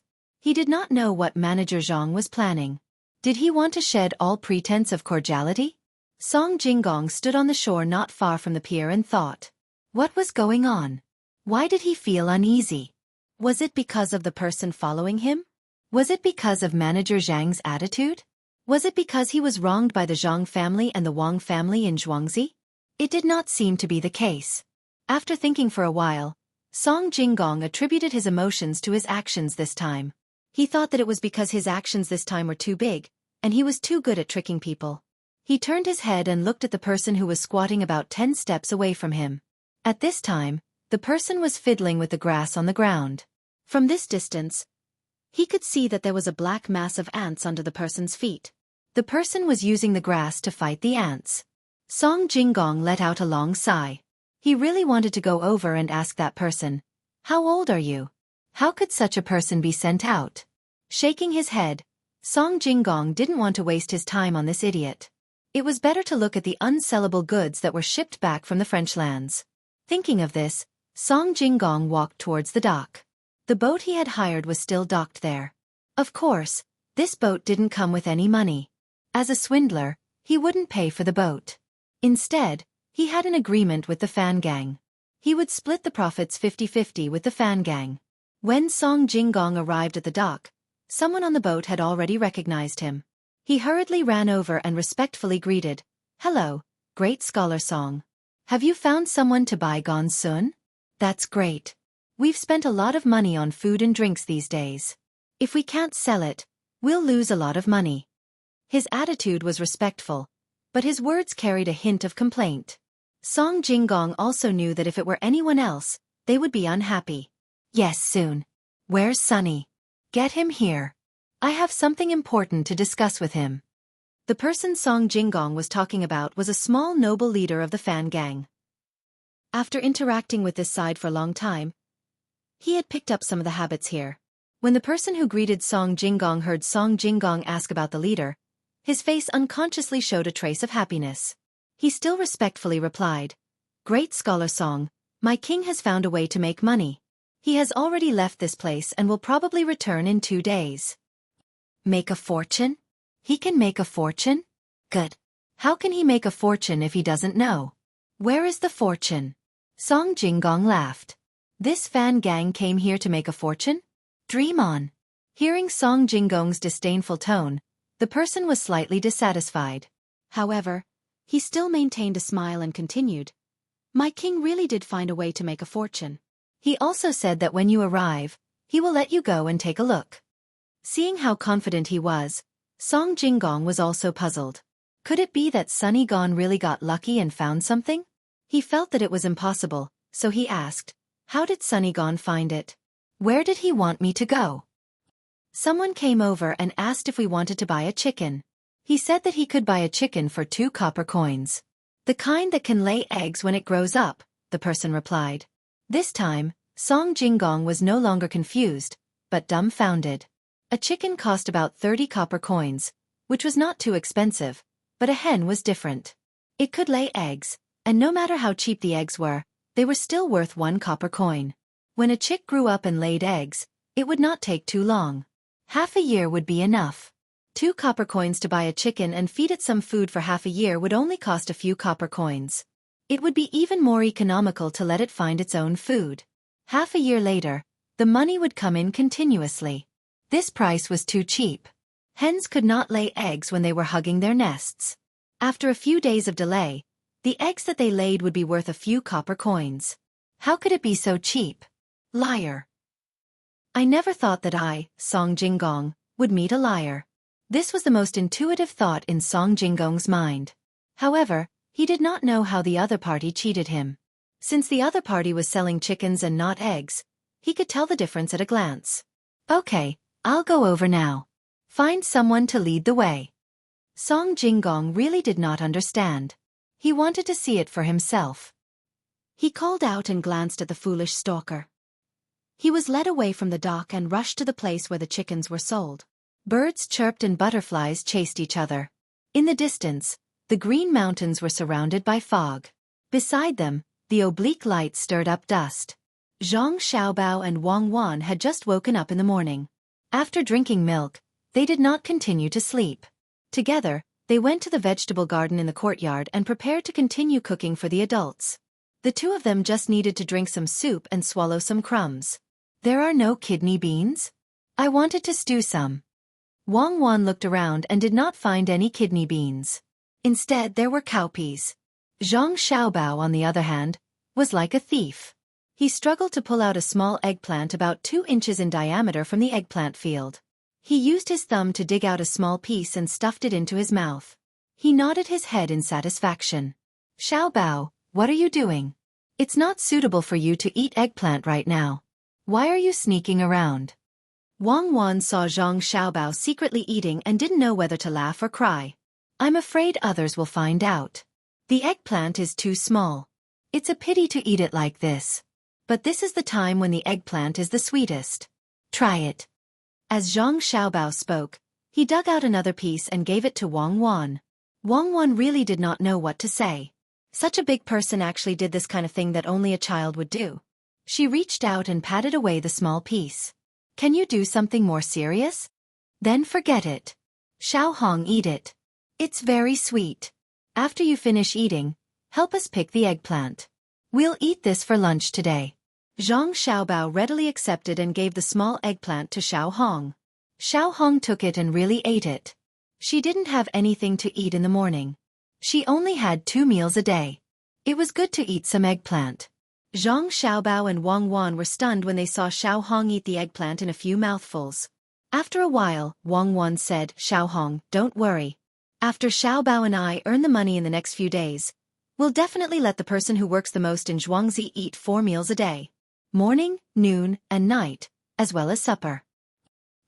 He did not know what Manager Zhang was planning. Did he want to shed all pretense of cordiality? Song Jinggong stood on the shore not far from the pier and thought. What was going on? Why did he feel uneasy? Was it because of the person following him? Was it because of Manager Zhang's attitude? Was it because he was wronged by the Zhang family and the Wang family in Zhuangzi? It did not seem to be the case. After thinking for a while, Song Jinggong attributed his emotions to his actions this time. He thought that it was because his actions this time were too big, and he was too good at tricking people. He turned his head and looked at the person who was squatting about 10 steps away from him. At this time, the person was fiddling with the grass on the ground. From this distance, he could see that there was a black mass of ants under the person's feet. The person was using the grass to fight the ants. Song Jinggong let out a long sigh. He really wanted to go over and ask that person, "How old are you? How could such a person be sent out?" Shaking his head, Song Jinggong didn't want to waste his time on this idiot. It was better to look at the unsellable goods that were shipped back from the French lands. Thinking of this, Song Jinggong walked towards the dock. The boat he had hired was still docked there. Of course, this boat didn't come with any money. As a swindler, he wouldn't pay for the boat. Instead, he had an agreement with the fan gang. He would split the profits 50-50 with the fan gang. When Song Jinggong arrived at the dock, someone on the boat had already recognized him. He hurriedly ran over and respectfully greeted, "Hello, great scholar Song. Have you found someone to buy Gonsun? That's great. We've spent a lot of money on food and drinks these days. If we can't sell it, we'll lose a lot of money." His attitude was respectful, but his words carried a hint of complaint. Song Jinggong also knew that if it were anyone else, they would be unhappy. "Yes, soon. Where's Sunny? Get him here. I have something important to discuss with him." The person Song Jinggong was talking about was a small noble leader of the fan gang. After interacting with this side for a long time, he had picked up some of the habits here. When the person who greeted Song Jinggong heard Song Jinggong ask about the leader, his face unconsciously showed a trace of happiness. He still respectfully replied, "Great scholar Song, my king has found a way to make money. He has already left this place and will probably return in 2 days. Make a fortune? He can make a fortune? Good. How can he make a fortune if he doesn't know? Where is the fortune?" Song Jinggong laughed. This fan gang came here to make a fortune? Dream on. Hearing Song Jinggong's disdainful tone, the person was slightly dissatisfied. However, he still maintained a smile and continued, "My king really did find a way to make a fortune. He also said that when you arrive, he will let you go and take a look." Seeing how confident he was, Song Jinggong was also puzzled. Could it be that Sunny Gon really got lucky and found something? He felt that it was impossible, so he asked, "How did Sunny Gon find it? Where did he want me to go?" Someone came over and asked if we wanted to buy a chicken. He said that he could buy a chicken for 2 copper coins. "The kind that can lay eggs when it grows up," the person replied. This time, Song Jinggong was no longer confused, but dumbfounded. A chicken cost about 30 copper coins, which was not too expensive, but a hen was different. It could lay eggs, and no matter how cheap the eggs were, they were still worth 1 copper coin. When a chick grew up and laid eggs, it would not take too long. Half a year would be enough. 2 copper coins to buy a chicken and feed it some food for half a year would only cost a few copper coins. It would be even more economical to let it find its own food. Half a year later, the money would come in continuously. This price was too cheap. Hens could not lay eggs when they were hugging their nests. After a few days of delay, the eggs that they laid would be worth a few copper coins. How could it be so cheap? Liar. I never thought that I, Song Jinggong, would meet a liar. This was the most intuitive thought in Song Jinggong's mind. However, he did not know how the other party cheated him. Since the other party was selling chickens and not eggs, he could tell the difference at a glance. Okay, I'll go over now. Find someone to lead the way. Song Jinggong really did not understand. He wanted to see it for himself. He called out and glanced at the foolish stalker. He was led away from the dock and rushed to the place where the chickens were sold. Birds chirped and butterflies chased each other. In the distance, the green mountains were surrounded by fog. Beside them, the oblique light stirred up dust. Zhang Xiaobao and Wang Wan had just woken up in the morning. After drinking milk, they did not continue to sleep. Together, they went to the vegetable garden in the courtyard and prepared to continue cooking for the adults. The two of them just needed to drink some soup and swallow some crumbs. There are no kidney beans? I wanted to stew some. Wang Wan looked around and did not find any kidney beans. Instead, there were cowpeas. Zhang Xiaobao, on the other hand, was like a thief. He struggled to pull out a small eggplant about 2 inches in diameter from the eggplant field. He used his thumb to dig out a small piece and stuffed it into his mouth. He nodded his head in satisfaction. Xiaobao, what are you doing? It's not suitable for you to eat eggplant right now. Why are you sneaking around? Wang Wan saw Zhang Xiaobao secretly eating and didn't know whether to laugh or cry. I'm afraid others will find out. The eggplant is too small. It's a pity to eat it like this. But this is the time when the eggplant is the sweetest. Try it. As Zhang Xiaobao spoke, he dug out another piece and gave it to Wang Wan. Wang Wan really did not know what to say. Such a big person actually did this kind of thing that only a child would do. She reached out and patted away the small piece. Can you do something more serious? Then forget it. Xiao Hong, eat it. It's very sweet. After you finish eating, help us pick the eggplant. We'll eat this for lunch today. Zhang Xiaobao readily accepted and gave the small eggplant to Xiao Hong. Xiao Hong took it and really ate it. She didn't have anything to eat in the morning. She only had 2 meals a day. It was good to eat some eggplant. Zhang Xiaobao and Wang Wan were stunned when they saw Xiao Hong eat the eggplant in a few mouthfuls. After a while, Wang Wan said, Xiao Hong, don't worry. After Xiaobao and I earn the money in the next few days, we'll definitely let the person who works the most in Xueqi eat 4 meals a day. Morning, noon, and night, as well as supper.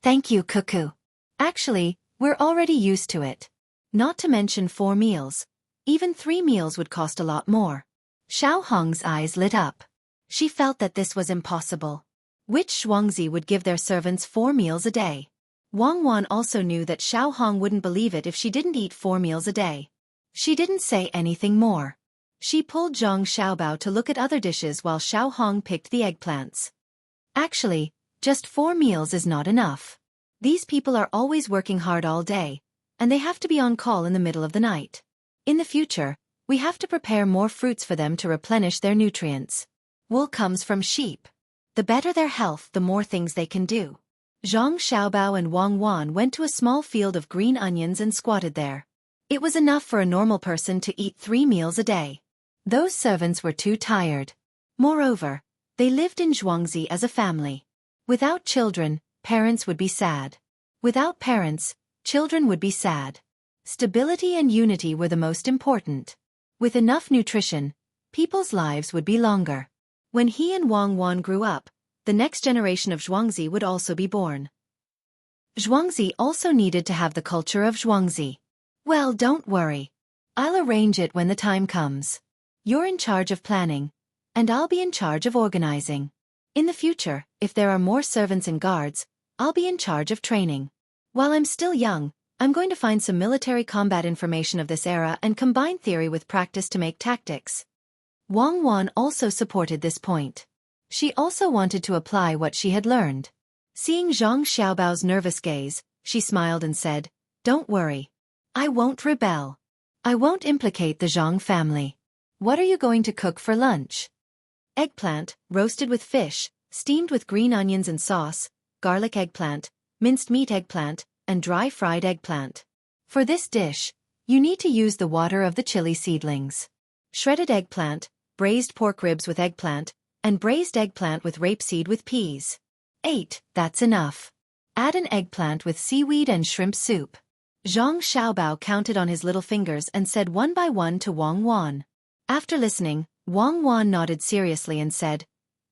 Thank you, Cuckoo. Actually, we're already used to it. Not to mention 4 meals. Even 3 meals would cost a lot more. Xiao Hong's eyes lit up. She felt that this was impossible. Which Xueqi would give their servants 4 meals a day? Wang Wan also knew that Xiao Hong wouldn't believe it if she didn't eat 4 meals a day. She didn't say anything more. She pulled Zhang Xiaobao to look at other dishes while Xiao Hong picked the eggplants. Actually, just 4 meals is not enough. These people are always working hard all day, and they have to be on call in the middle of the night. In the future, we have to prepare more fruits for them to replenish their nutrients. Wool comes from sheep. The better their health, the more things they can do. Zhang Xiaobao and Wang Wan went to a small field of green onions and squatted there. It was enough for a normal person to eat 3 meals a day. Those servants were too tired. Moreover, they lived in Xueqi as a family. Without children, parents would be sad. Without parents, children would be sad. Stability and unity were the most important. With enough nutrition, people's lives would be longer. When he and Wang Wan grew up, the next generation of Xueqi would also be born. Xueqi also needed to have the culture of Xueqi. Well, don't worry. I'll arrange it when the time comes. You're in charge of planning, and I'll be in charge of organizing. In the future, if there are more servants and guards, I'll be in charge of training. While I'm still young, I'm going to find some military combat information of this era and combine theory with practice to make tactics. Wang Wan also supported this point. She also wanted to apply what she had learned. Seeing Zhang Xiaobao's nervous gaze, she smiled and said, Don't worry. I won't rebel. I won't implicate the Zhang family. What are you going to cook for lunch? Eggplant, roasted with fish, steamed with green onions and sauce, garlic eggplant, minced meat eggplant, and dry fried eggplant. For this dish, you need to use the water of the chili seedlings. Shredded eggplant, braised pork ribs with eggplant, and braised eggplant with rapeseed with peas. 8. That's enough. Add an eggplant with seaweed and shrimp soup. Zhang Xiaobao counted on his little fingers and said one by one to Wang Wan. After listening, Wang Wan nodded seriously and said,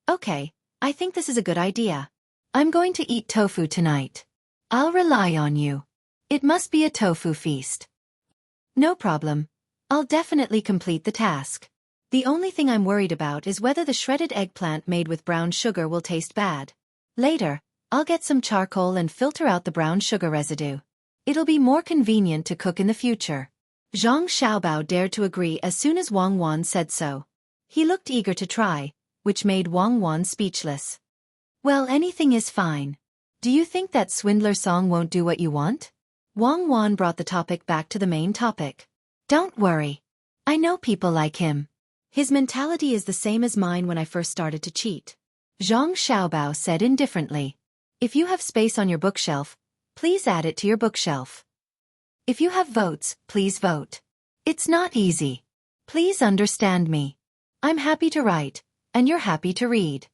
"Okay, I think this is a good idea. I'm going to eat tofu tonight. I'll rely on you. It must be a tofu feast." "No problem. I'll definitely complete the task. The only thing I'm worried about is whether the shredded eggplant made with brown sugar will taste bad. Later, I'll get some charcoal and filter out the brown sugar residue. It'll be more convenient to cook in the future." Zhang Xiaobao dared to agree as soon as Wang Wan said so. He looked eager to try, which made Wang Wan speechless. "Well, anything is fine. Do you think that swindler Song won't do what you want?" Wang Wan brought the topic back to the main topic. "Don't worry. I know people like him. His mentality is the same as mine when I first started to cheat." Zhang Xiaobao said indifferently. "If you have space on your bookshelf, please add it to your bookshelf. If you have votes, please vote. It's not easy. Please understand me. I'm happy to write, and you're happy to read."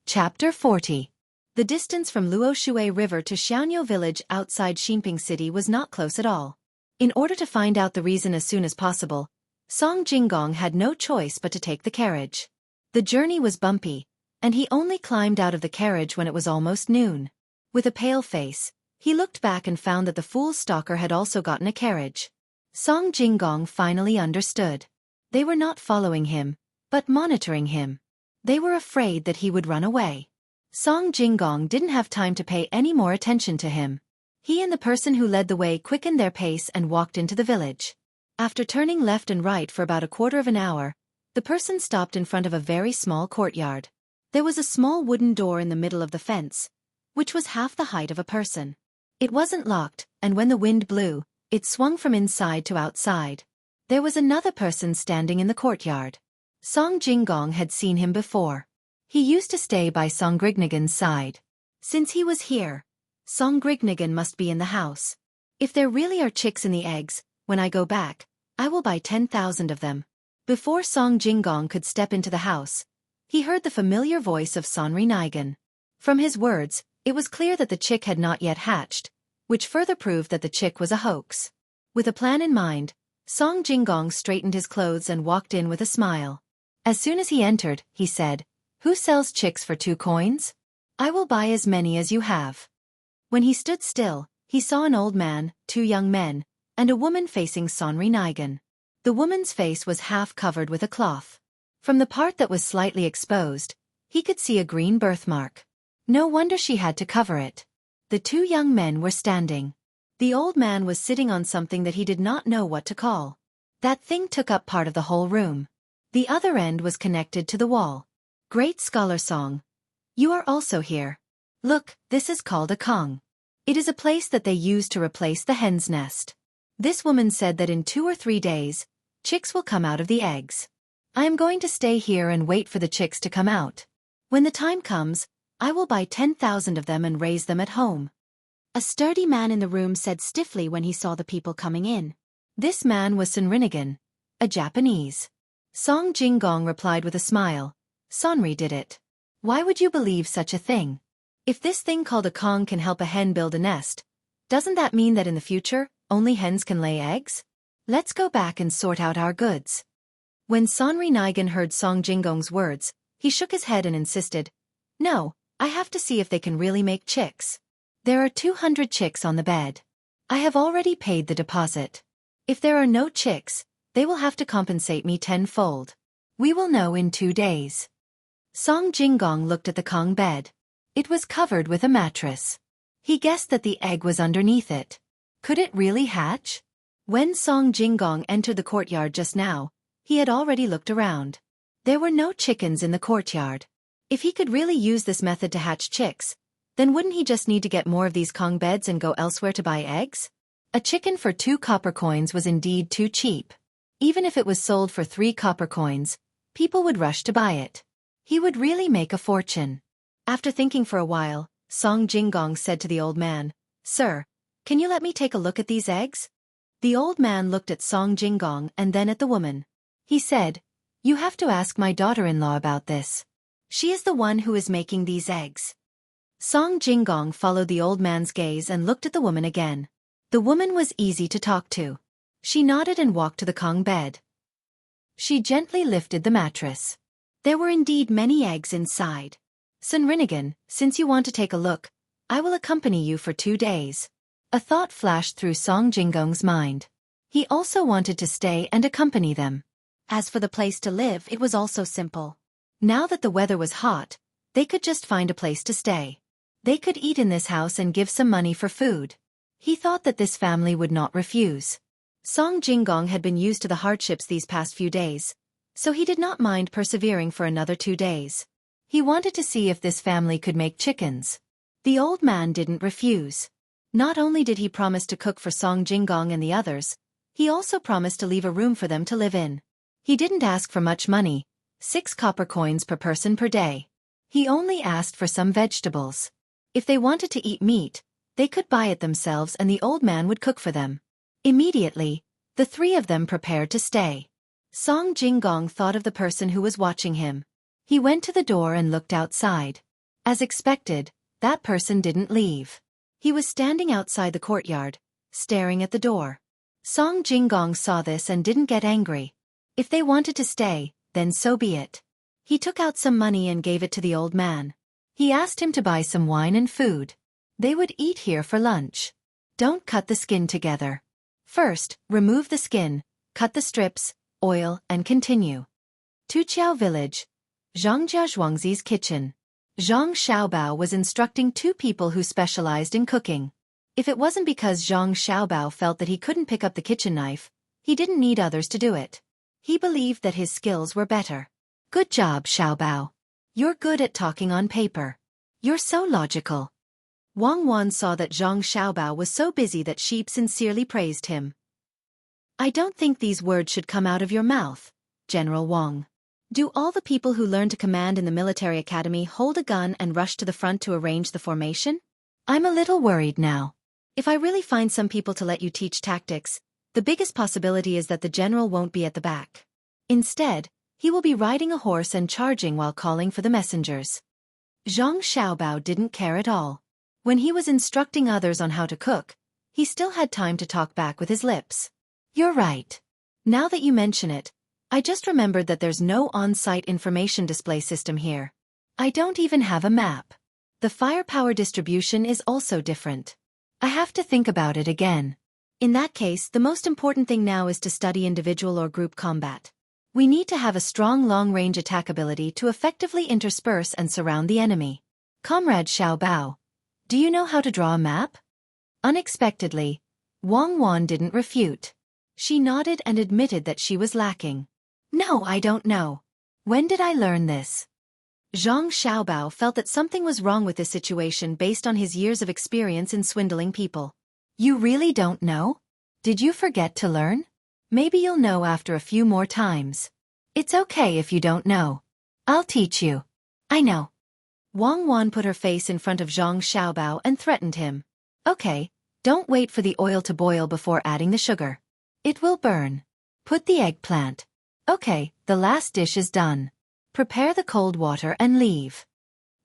Chapter 40. The distance from Luoshui River to Xiaonyou village outside Xinping City was not close at all. In order to find out the reason as soon as possible, Song Jinggong had no choice but to take the carriage. The journey was bumpy, and he only climbed out of the carriage when it was almost noon. With a pale face, he looked back and found that the fool stalker had also gotten a carriage. Song Jinggong finally understood. They were not following him, but monitoring him. They were afraid that he would run away. Song Jinggong didn't have time to pay any more attention to him. He and the person who led the way quickened their pace and walked into the village. After turning left and right for about a quarter of an hour, the person stopped in front of a very small courtyard. There was a small wooden door in the middle of the fence, which was half the height of a person. It wasn't locked, and when the wind blew, it swung from inside to outside. There was another person standing in the courtyard. Song Jinggong had seen him before. He used to stay by Song Grignigan's side. Since he was here, Song Grignigan must be in the house. If there really are chicks in the eggs, when I go back, I will buy 10,000 of them. Before Song Jinggong could step into the house, he heard the familiar voice of Sonri Nigan. From his words, it was clear that the chick had not yet hatched, which further proved that the chick was a hoax. With a plan in mind, Song Jinggong straightened his clothes and walked in with a smile. As soon as he entered, he said, "Who sells chicks for 2 coins? I will buy as many as you have." When he stood still, he saw an old man, 2 young men, and a woman facing Sonri Nigan. The woman's face was half covered with a cloth. From the part that was slightly exposed, he could see a green birthmark. No wonder she had to cover it. The 2 young men were standing. The old man was sitting on something that he did not know what to call. That thing took up part of the whole room. The other end was connected to the wall. "Great Scholar Song, you are also here. Look, this is called a Kong. It is a place that they use to replace the hen's nest. This woman said that in 2 or 3 days, chicks will come out of the eggs. I am going to stay here and wait for the chicks to come out. When the time comes, I will buy 10,000 of them and raise them at home." A sturdy man in the room said stiffly when he saw the people coming in. This man was Sonrinigan, a Japanese. Song Jinggong replied with a smile, "Sonri did it. Why would you believe such a thing? If this thing called a Kong can help a hen build a nest, doesn't that mean that in the future, only hens can lay eggs? Let's go back and sort out our goods." When Sonri Nigan heard Song Jinggong's words, he shook his head and insisted, "No, I have to see if they can really make chicks. There are 200 chicks on the bed. I have already paid the deposit. If there are no chicks, they will have to compensate me 10-fold. We will know in 2 days." Song Jinggong looked at the Kong bed. It was covered with a mattress. He guessed that the egg was underneath it. Could it really hatch? When Song Jinggong entered the courtyard just now, he had already looked around. There were no chickens in the courtyard. If he could really use this method to hatch chicks, then wouldn't he just need to get more of these Kong beds and go elsewhere to buy eggs? A chicken for 2 copper coins was indeed too cheap. Even if it was sold for 3 copper coins, people would rush to buy it. He would really make a fortune. After thinking for a while, Song Jinggong said to the old man, "Sir, can you let me take a look at these eggs?" The old man looked at Song Jinggong and then at the woman. He said, "You have to ask my daughter-in-law about this. She is the one who is making these eggs." Song Jinggong followed the old man's gaze and looked at the woman again. The woman was easy to talk to. She nodded and walked to the Kong bed. She gently lifted the mattress. There were indeed many eggs inside. "Sun Rinnegan, since you want to take a look, I will accompany you for 2 days. A thought flashed through Song Jinggong's mind. He also wanted to stay and accompany them. As for the place to live, it was also simple. Now that the weather was hot, they could just find a place to stay. They could eat in this house and give some money for food. He thought that this family would not refuse. Song Jinggong had been used to the hardships these past few days, so he did not mind persevering for another 2 days. He wanted to see if this family could make chickens. The old man didn't refuse. Not only did he promise to cook for Song Jinggong and the others, he also promised to leave a room for them to live in. He didn't ask for much money, 6 copper coins per person per day. He only asked for some vegetables. If they wanted to eat meat, they could buy it themselves and the old man would cook for them. Immediately, the 3 of them prepared to stay. Song Jinggong thought of the person who was watching him. He went to the door and looked outside. As expected, that person didn't leave. He was standing outside the courtyard, staring at the door. Song Jinggong saw this and didn't get angry. If they wanted to stay, then so be it. He took out some money and gave it to the old man. He asked him to buy some wine and food. They would eat here for lunch. Don't cut the skin together. First, remove the skin, cut the strips, oil, and continue. Tuqiao Village, Zhangjia Zhuangzi's kitchen. Zhang Xiaobao was instructing 2 people who specialized in cooking. If it wasn't because Zhang Xiaobao felt that he couldn't pick up the kitchen knife, he didn't need others to do it. He believed that his skills were better. "Good job, Xiaobao. You're good at talking on paper. You're so logical." Wang Wan saw that Zhang Xiaobao was so busy that she sincerely praised him. "I don't think these words should come out of your mouth, General Wang. Do all the people who learn to command in the military academy hold a gun and rush to the front to arrange the formation? I'm a little worried now. If I really find some people to let you teach tactics, the biggest possibility is that the general won't be at the back. Instead, he will be riding a horse and charging while calling for the messengers." Zhang Xiaobao didn't care at all. When he was instructing others on how to cook, he still had time to talk back with his lips. "You're right. Now that you mention it, I just remembered that there's no on-site information display system here. I don't even have a map. The firepower distribution is also different. I have to think about it again. In that case, the most important thing now is to study individual or group combat. We need to have a strong long-range attack ability to effectively intersperse and surround the enemy. Comrade Xiaobao, do you know how to draw a map?" Unexpectedly, Wang Wan didn't refute. She nodded and admitted that she was lacking. "No, I don't know. When did I learn this?" Zhang Xiaobao felt that something was wrong with this situation based on his years of experience in swindling people. "You really don't know? Did you forget to learn? Maybe you'll know after a few more times. It's okay if you don't know. I'll teach you." "I know." Wang Wan put her face in front of Zhang Xiaobao and threatened him. "Okay, don't wait for the oil to boil before adding the sugar. It will burn. Put the eggplant. Okay, the last dish is done. Prepare the cold water and leave."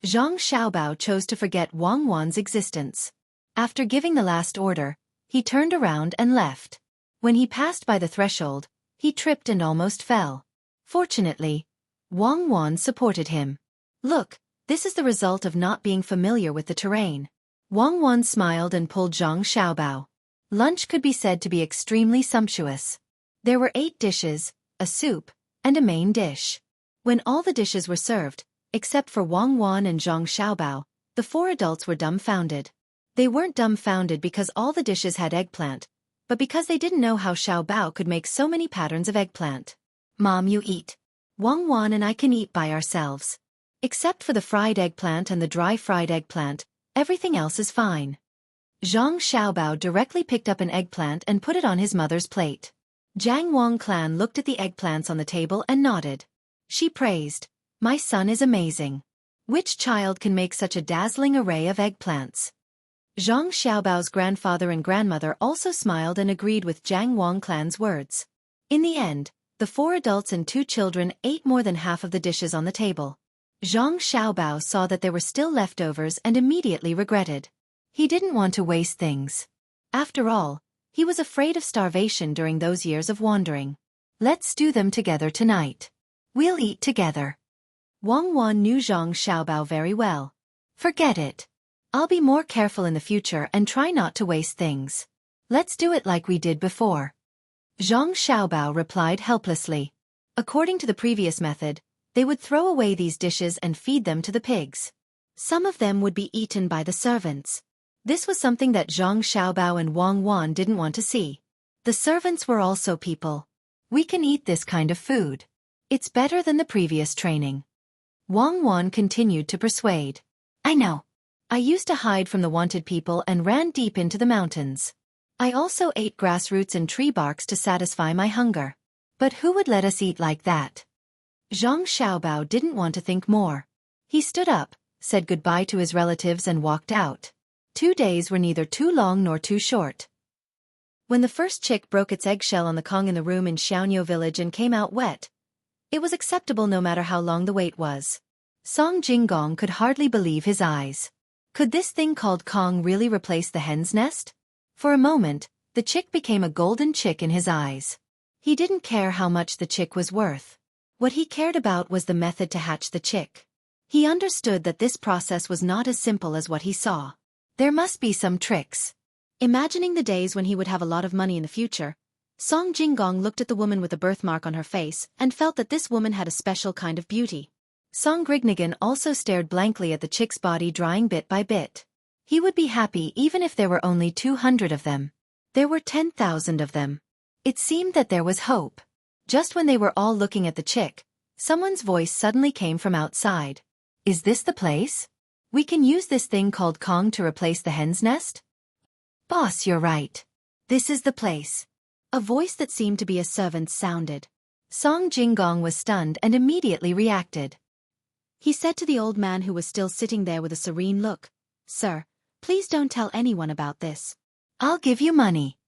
Zhang Xiaobao chose to forget Wang Wan's existence. After giving the last order, he turned around and left. When he passed by the threshold, he tripped and almost fell. Fortunately, Wang Wan supported him. "Look, this is the result of not being familiar with the terrain." Wang Wan smiled and pulled Zhang Xiaobao. Lunch could be said to be extremely sumptuous. There were 8 dishes, a soup, and a main dish. When all the dishes were served, except for Wang Wan and Zhang Xiaobao, the 4 adults were dumbfounded. They weren't dumbfounded because all the dishes had eggplant, but because they didn't know how Xiaobao could make so many patterns of eggplant. "Mom, you eat. Wang Wan and I can eat by ourselves. Except for the fried eggplant and the dry fried eggplant, everything else is fine." Zhang Xiaobao directly picked up an eggplant and put it on his mother's plate. Jiang Wang clan looked at the eggplants on the table and nodded. She praised, "My son is amazing. Which child can make such a dazzling array of eggplants?" Zhang Xiaobao's grandfather and grandmother also smiled and agreed with Jiang Wang clan's words. In the end, the 4 adults and 2 children ate more than half of the dishes on the table. Zhang Xiaobao saw that there were still leftovers and immediately regretted. He didn't want to waste things. After all, he was afraid of starvation during those years of wandering. "Let's do them together tonight. We'll eat together." Wang Wan knew Zhang Xiaobao very well. "Forget it. I'll be more careful in the future and try not to waste things. Let's do it like we did before." Zhang Xiaobao replied helplessly. According to the previous method, they would throw away these dishes and feed them to the pigs. Some of them would be eaten by the servants. This was something that Zhang Xiaobao and Wang Wan didn't want to see. The servants were also people. "We can eat this kind of food. It's better than the previous training." Wang Wan continued to persuade. "I know. I used to hide from the wanted people and ran deep into the mountains. I also ate grass roots and tree barks to satisfy my hunger. But who would let us eat like that?" Zhang Xiaobao didn't want to think more. He stood up, said goodbye to his relatives and walked out. 2 days were neither too long nor too short. When the first chick broke its eggshell on the Kong in the room in Xiaoniu village and came out wet, it was acceptable no matter how long the wait was. Song Jinggong could hardly believe his eyes. Could this thing called Kong really replace the hen's nest? For a moment, the chick became a golden chick in his eyes. He didn't care how much the chick was worth. What he cared about was the method to hatch the chick. He understood that this process was not as simple as what he saw. There must be some tricks. Imagining the days when he would have a lot of money in the future, Song Jinggong looked at the woman with the birthmark on her face and felt that this woman had a special kind of beauty. Song Grignigan also stared blankly at the chick's body drying bit by bit. He would be happy even if there were only 200 of them. There were 10,000 of them. It seemed that there was hope. Just when they were all looking at the chick, someone's voice suddenly came from outside. "Is this the place? We can use this thing called Kong to replace the hen's nest?" "Boss, you're right. This is the place." A voice that seemed to be a servant sounded. Song Jinggong was stunned and immediately reacted. He said to the old man who was still sitting there with a serene look, "Sir, please don't tell anyone about this. I'll give you money."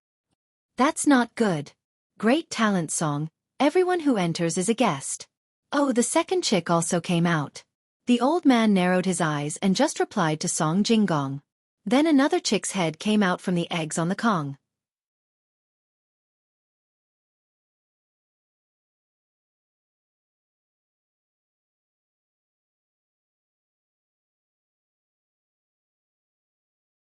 "That's not good. Great talent, Song. Everyone who enters is a guest." Oh, the second chick also came out. The old man narrowed his eyes and just replied to Song Jinggong. Then another chick's head came out from the eggs on the Kong.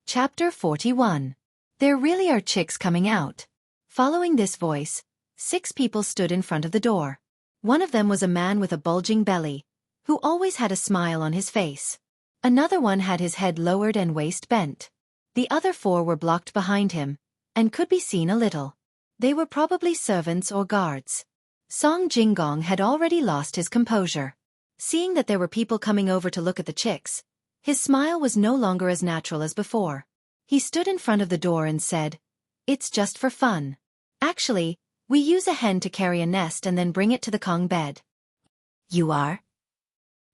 Chapter 41. There really are chicks coming out. Following this voice, 6 people stood in front of the door. One of them was a man with a bulging belly, who always had a smile on his face. Another one had his head lowered and waist bent. The other 4 were blocked behind him, and could be seen a little. They were probably servants or guards. Song Jinggong had already lost his composure. Seeing that there were people coming over to look at the chicks, his smile was no longer as natural as before. He stood in front of the door and said, "It's just for fun. Actually, we use a hen to carry a nest and then bring it to the Kong bed." "You are?"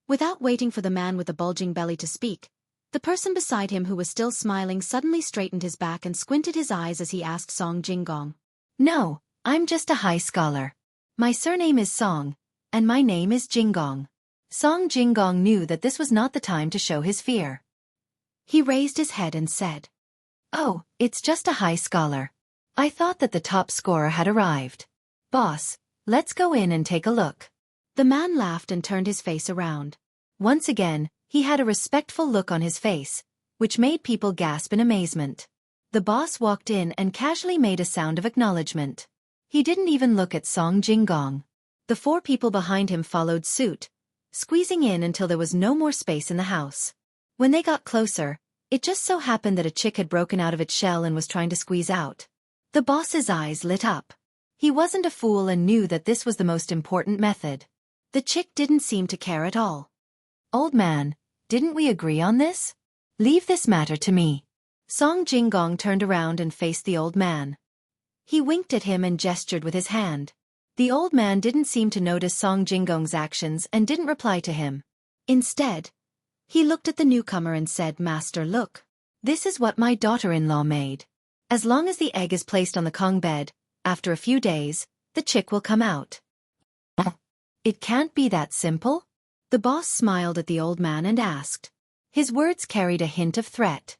Without waiting for the man with the bulging belly to speak, the person beside him who was still smiling suddenly straightened his back and squinted his eyes as he asked Song Jinggong. "No, I'm just a high scholar. My surname is Song, and my name is Jinggong." Song Jinggong knew that this was not the time to show his fear. He raised his head and said, "Oh, it's just a high scholar. I thought that the top scorer had arrived. Boss, let's go in and take a look." The man laughed and turned his face around. Once again, he had a respectful look on his face, which made people gasp in amazement. The boss walked in and casually made a sound of acknowledgement. He didn't even look at Song Jinggong. The 4 people behind him followed suit, squeezing in until there was no more space in the house. When they got closer, it just so happened that a chick had broken out of its shell and was trying to squeeze out. The boss's eyes lit up. He wasn't a fool and knew that this was the most important method. The chick didn't seem to care at all. "Old man, didn't we agree on this? Leave this matter to me." Song Jinggong turned around and faced the old man. He winked at him and gestured with his hand. The old man didn't seem to notice Song Jinggong's actions and didn't reply to him. Instead, he looked at the newcomer and said, "Master, look. This is what my daughter-in-law made. As long as the egg is placed on the Kong bed, after a few days, the chick will come out." It can't be that simple? The boss smiled at the old man and asked. His words carried a hint of threat.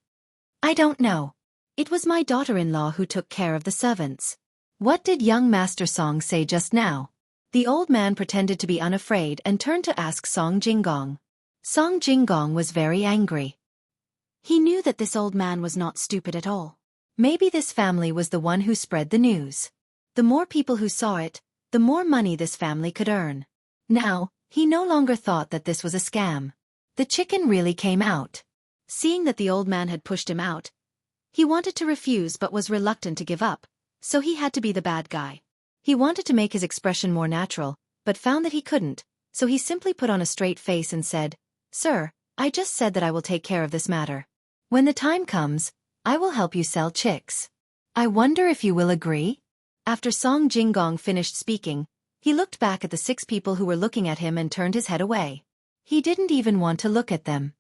"I don't know. It was my daughter-in-law who took care of the servants." "What did young Master Song say just now?" The old man pretended to be unafraid and turned to ask Song Jinggong. Song Jinggong was very angry. He knew that this old man was not stupid at all. Maybe this family was the one who spread the news. The more people who saw it, the more money this family could earn. Now, he no longer thought that this was a scam. The chicken really came out. Seeing that the old man had pushed him out, he wanted to refuse but was reluctant to give up, so he had to be the bad guy. He wanted to make his expression more natural, but found that he couldn't, so he simply put on a straight face and said, "Sir, I just said that I will take care of this matter. When the time comes, I will help you sell chicks. I wonder if you will agree?" After Song Jinggong finished speaking, he looked back at the 6 people who were looking at him and turned his head away. He didn't even want to look at them.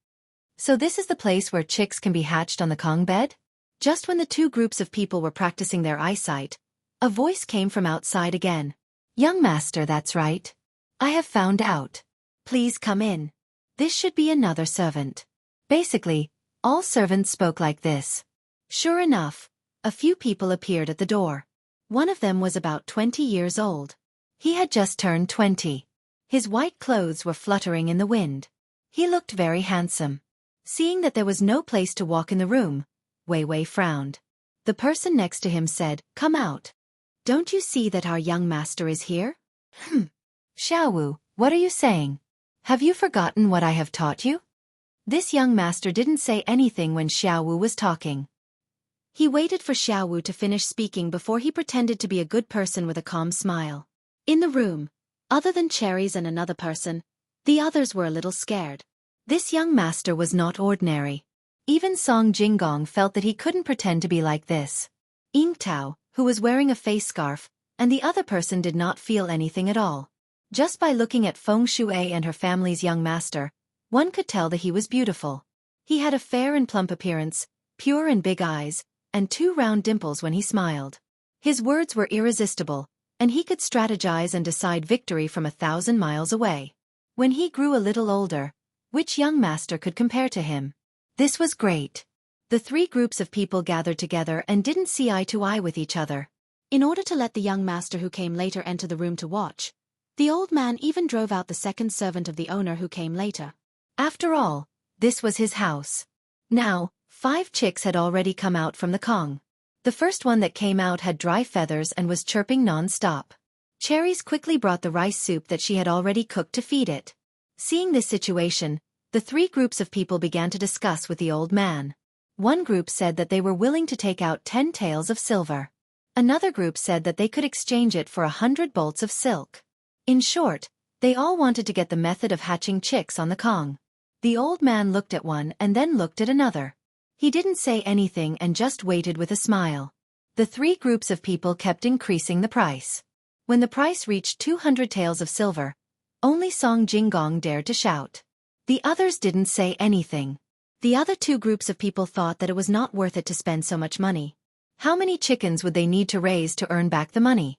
So this is the place where chicks can be hatched on the Kong bed? Just when the 2 groups of people were practicing their eyesight, a voice came from outside again. "Young master, that's right. I have found out. Please come in. This should be another servant." Basically, all servants spoke like this. Sure enough, a few people appeared at the door. One of them was about 20 years old. He had just turned 20. His white clothes were fluttering in the wind. He looked very handsome. Seeing that there was no place to walk in the room, Wei Wei frowned. The person next to him said, "Come out. Don't you see that our young master is here?" Xiaowu, what are you saying? Have you forgotten what I have taught you?" This young master didn't say anything when Xiaowu was talking. He waited for Xiaowu to finish speaking before he pretended to be a good person with a calm smile. In the room, other than Cherries and another person, the others were a little scared. This young master was not ordinary. Even Song Jinggong felt that he couldn't pretend to be like this. Ying Tao, who was wearing a face scarf, and the other person did not feel anything at all. Just by looking at Feng Shui and her family's young master, one could tell that he was beautiful. He had a fair and plump appearance, pure and big eyes, and 2 round dimples when he smiled. His words were irresistible, and he could strategize and decide victory from 1,000 miles away. When he grew a little older, which young master could compare to him? This was great. The 3 groups of people gathered together and didn't see eye to eye with each other. In order to let the young master who came later enter the room to watch, the old man even drove out the second servant of the owner who came later. After all, this was his house. Now, 5 chicks had already come out from the Kong. The first one that came out had dry feathers and was chirping non-stop. Cherries quickly brought the rice soup that she had already cooked to feed it. Seeing this situation, the 3 groups of people began to discuss with the old man. One group said that they were willing to take out 10 taels of silver. Another group said that they could exchange it for 100 bolts of silk. In short, they all wanted to get the method of hatching chicks on the Kong. The old man looked at one and then looked at another. He didn't say anything and just waited with a smile. The 3 groups of people kept increasing the price. When the price reached 200 taels of silver, only Song Jinggong dared to shout. The others didn't say anything. The other 2 groups of people thought that it was not worth it to spend so much money. How many chickens would they need to raise to earn back the money?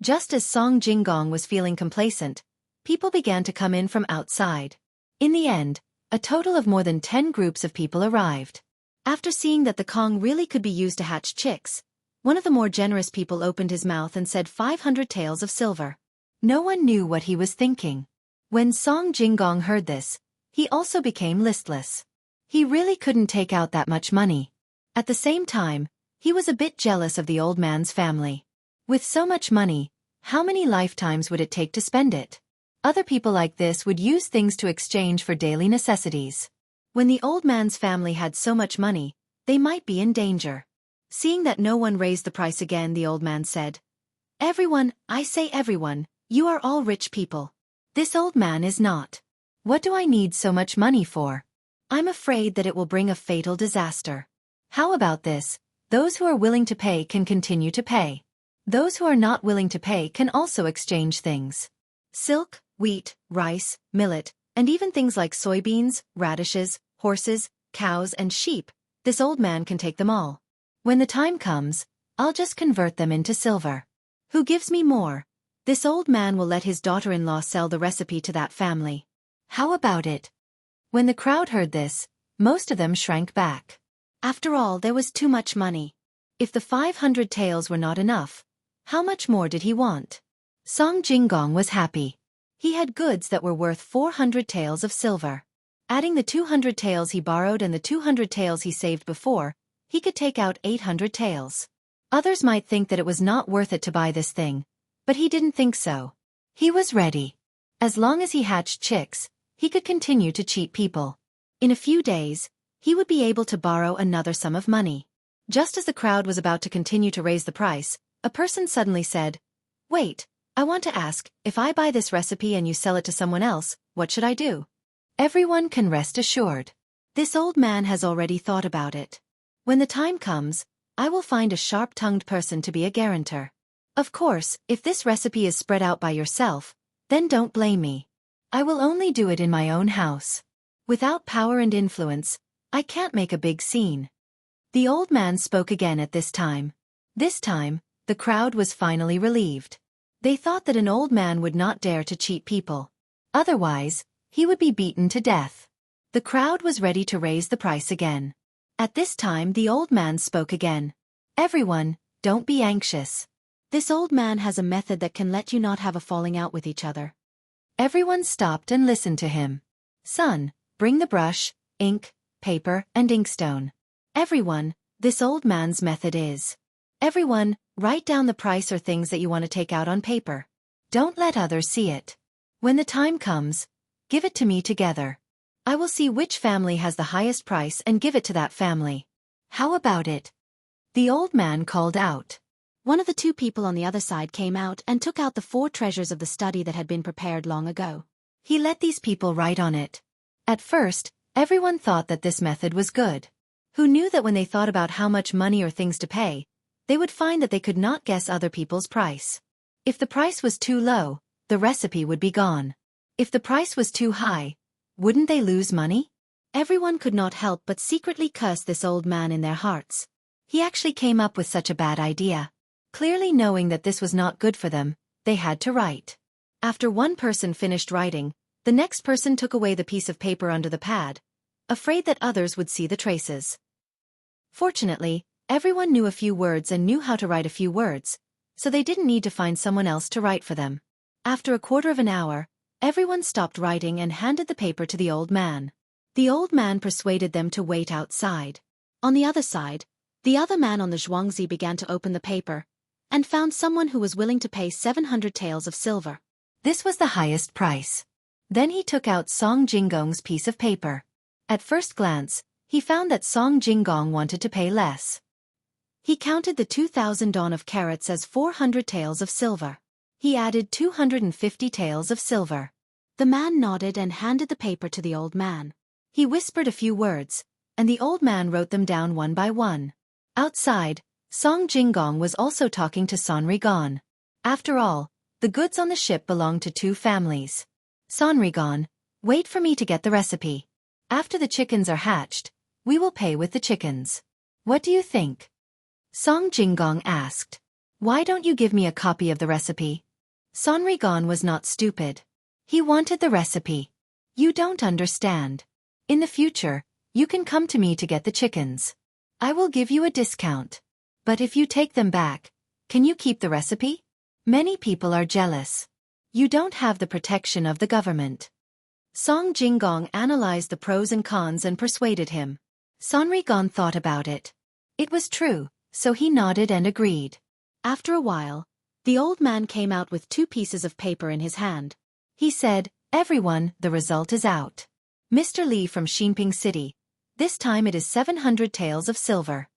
Just as Song Jinggong was feeling complacent, people began to come in from outside. In the end, a total of more than 10 groups of people arrived. After seeing that the Kong really could be used to hatch chicks, one of the more generous people opened his mouth and said 500 taels of silver. No one knew what he was thinking. When Song Jinggong heard this, he also became listless. He really couldn't take out that much money. At the same time, he was a bit jealous of the old man's family. With so much money, how many lifetimes would it take to spend it? Other people like this would use things to exchange for daily necessities. When the old man's family had so much money, they might be in danger. Seeing that no one raised the price again, the old man said, "Everyone, I say everyone, you are all rich people. This old man is not. What do I need so much money for? I'm afraid that it will bring a fatal disaster. How about this? Those who are willing to pay can continue to pay. Those who are not willing to pay can also exchange things. Silk, wheat, rice, millet, and even things like soybeans, radishes, horses, cows, and sheep. This old man can take them all. When the time comes, I'll just convert them into silver. Who gives me more? This old man will let his daughter-in-law sell the recipe to that family. How about it? When the crowd heard this, most of them shrank back. After all, there was too much money. If the 500 taels were not enough, how much more did he want? Song Jinggong was happy. He had goods that were worth 400 taels of silver. Adding the 200 taels he borrowed and the 200 taels he saved before, he could take out 800 taels. Others might think that it was not worth it to buy this thing, but he didn't think so. He was ready. As long as he hatched chicks, he could continue to cheat people. In a few days, he would be able to borrow another sum of money. Just as the crowd was about to continue to raise the price, a person suddenly said, "Wait, I want to ask, if I buy this recipe and you sell it to someone else, what should I do?" Everyone can rest assured. This old man has already thought about it. When the time comes, I will find a sharp-tongued person to be a guarantor. Of course, if this recipe is spread out by yourself, then don't blame me. I will only do it in my own house. Without power and influence, I can't make a big scene. The old man spoke again at this time. This time, the crowd was finally relieved. They thought that an old man would not dare to cheat people. Otherwise, he would be beaten to death. The crowd was ready to raise the price again. At this time the old man spoke again. "Everyone, don't be anxious. This old man has a method that can let you not have a falling out with each other." Everyone stopped and listened to him. "Son, bring the brush, ink, paper, and inkstone." Everyone, this old man's method is. Everyone, write down the price or things that you want to take out on paper. Don't let others see it. When the time comes, give it to me together. I will see which family has the highest price and give it to that family. How about it? The old man called out. One of the two people on the other side came out and took out the 4 treasures of the study that had been prepared long ago. He let these people write on it. At first, everyone thought that this method was good. Who knew that when they thought about how much money or things to pay, they would find that they could not guess other people's price. If the price was too low, the recipe would be gone. If the price was too high, wouldn't they lose money? Everyone could not help but secretly curse this old man in their hearts. He actually came up with such a bad idea. Clearly knowing that this was not good for them, they had to write. After one person finished writing, the next person took away the piece of paper under the pad, afraid that others would see the traces. Fortunately, everyone knew a few words and knew how to write a few words, so they didn't need to find someone else to write for them. After a quarter of an hour, everyone stopped writing and handed the paper to the old man. The old man persuaded them to wait outside. On the other side, the other man on the Xueqi began to open the paper, and found someone who was willing to pay 700 taels of silver. This was the highest price. Then he took out Song Jinggong's piece of paper. At first glance, he found that Song Jinggong wanted to pay less. He counted the 2,000 don of carats as 400 taels of silver. He added 250 taels of silver. The man nodded and handed the paper to the old man. He whispered a few words, and the old man wrote them down one by one. Outside, Song Jinggong was also talking to Sonrigon. After all, the goods on the ship belonged to 2 families. Sonrigon, wait for me to get the recipe. After the chickens are hatched, we will pay with the chickens. What do you think? Song Jinggong asked. Why don't you give me a copy of the recipe? Sonrigon was not stupid. He wanted the recipe. You don't understand. In the future, you can come to me to get the chickens. I will give you a discount. But if you take them back, can you keep the recipe? Many people are jealous. You don't have the protection of the government. Song Jinggong analyzed the pros and cons and persuaded him. Sonrigon thought about it. It was true, so he nodded and agreed. After a while, the old man came out with 2 pieces of paper in his hand. He said, "Everyone, the result is out. Mr. Li from Xinping City. This time it is 700 taels of silver."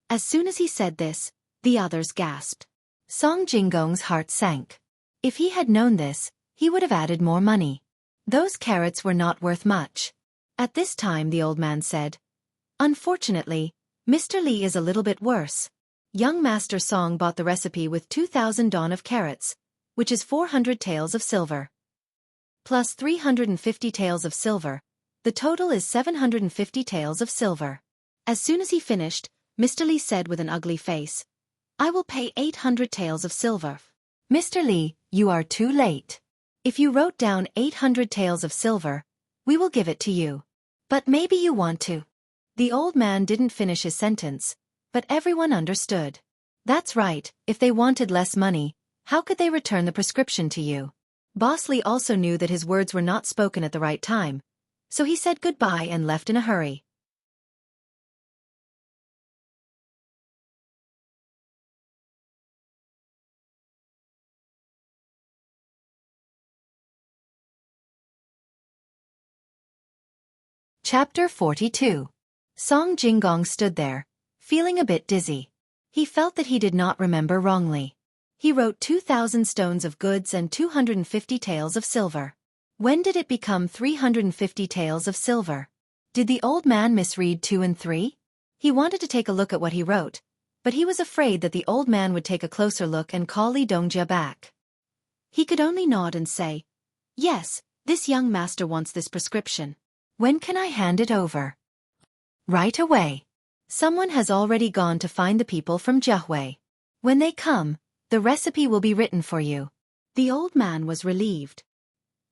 As soon as he said this, the others gasped. Song Jinggong's heart sank. If he had known this, he would have added more money. Those carats were not worth much. At this time the old man said, "Unfortunately, Mr. Li is a little bit worse. Young Master Song bought the recipe with 2,000 dawn of carrots, which is 400 taels of silver. Plus 350 taels of silver, the total is 750 taels of silver. As soon as he finished, Mr. Li said with an ugly face, "I will pay 800 taels of silver." "Mr. Li, you are too late. If you wrote down 800 taels of silver, we will give it to you. But maybe you want to." The old man didn't finish his sentence, but everyone understood. That's right, if they wanted less money, how could they return the prescription to you? Boss Li also knew that his words were not spoken at the right time, so he said goodbye and left in a hurry. Chapter 42. Song Jinggong stood there, feeling a bit dizzy. He felt that he did not remember wrongly. He wrote 2,000 stones of goods and 250 taels of silver. When did it become 350 taels of silver? Did the old man misread 2 and 3? He wanted to take a look at what he wrote, but he was afraid that the old man would take a closer look and call Li Dongjia back. He could only nod and say, "Yes, this young master wants this prescription. When can I hand it over?" "Right away. Someone has already gone to find the people from Xueqi. When they come, the recipe will be written for you." The old man was relieved.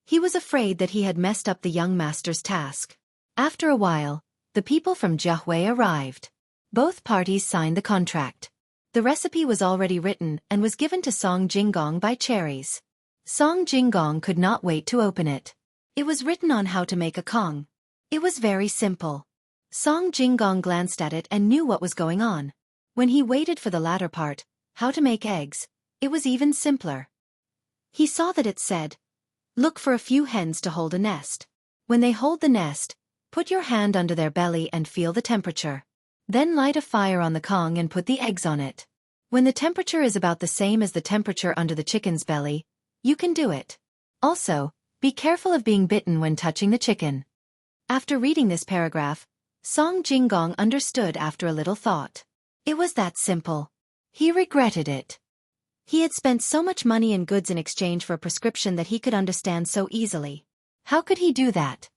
He was afraid that he had messed up the young master's task. After a while, the people from Xueqi arrived. Both parties signed the contract. The recipe was already written and was given to Song Jinggong by Cherries. Song Jinggong could not wait to open it. It was written on how to make a kong. It was very simple. Song Jinggong glanced at it and knew what was going on. When he waited for the latter part, how to make eggs, it was even simpler. He saw that it said, "Look for a few hens to hold a nest. When they hold the nest, put your hand under their belly and feel the temperature. Then light a fire on the kong and put the eggs on it. When the temperature is about the same as the temperature under the chicken's belly, you can do it. Also, be careful of being bitten when touching the chicken." After reading this paragraph, Song Jinggong understood after a little thought. It was that simple. He regretted it. He had spent so much money and goods in exchange for a prescription that he could understand so easily. How could he do that?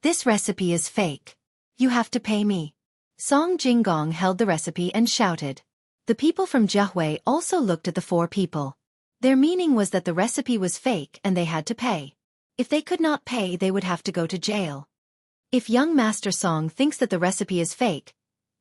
"This recipe is fake. You have to pay me." Song Jinggong held the recipe and shouted. The people from Xueqi also looked at the 4 people. Their meaning was that the recipe was fake and they had to pay. If they could not pay, they would have to go to jail. If young Master Song thinks that the recipe is fake,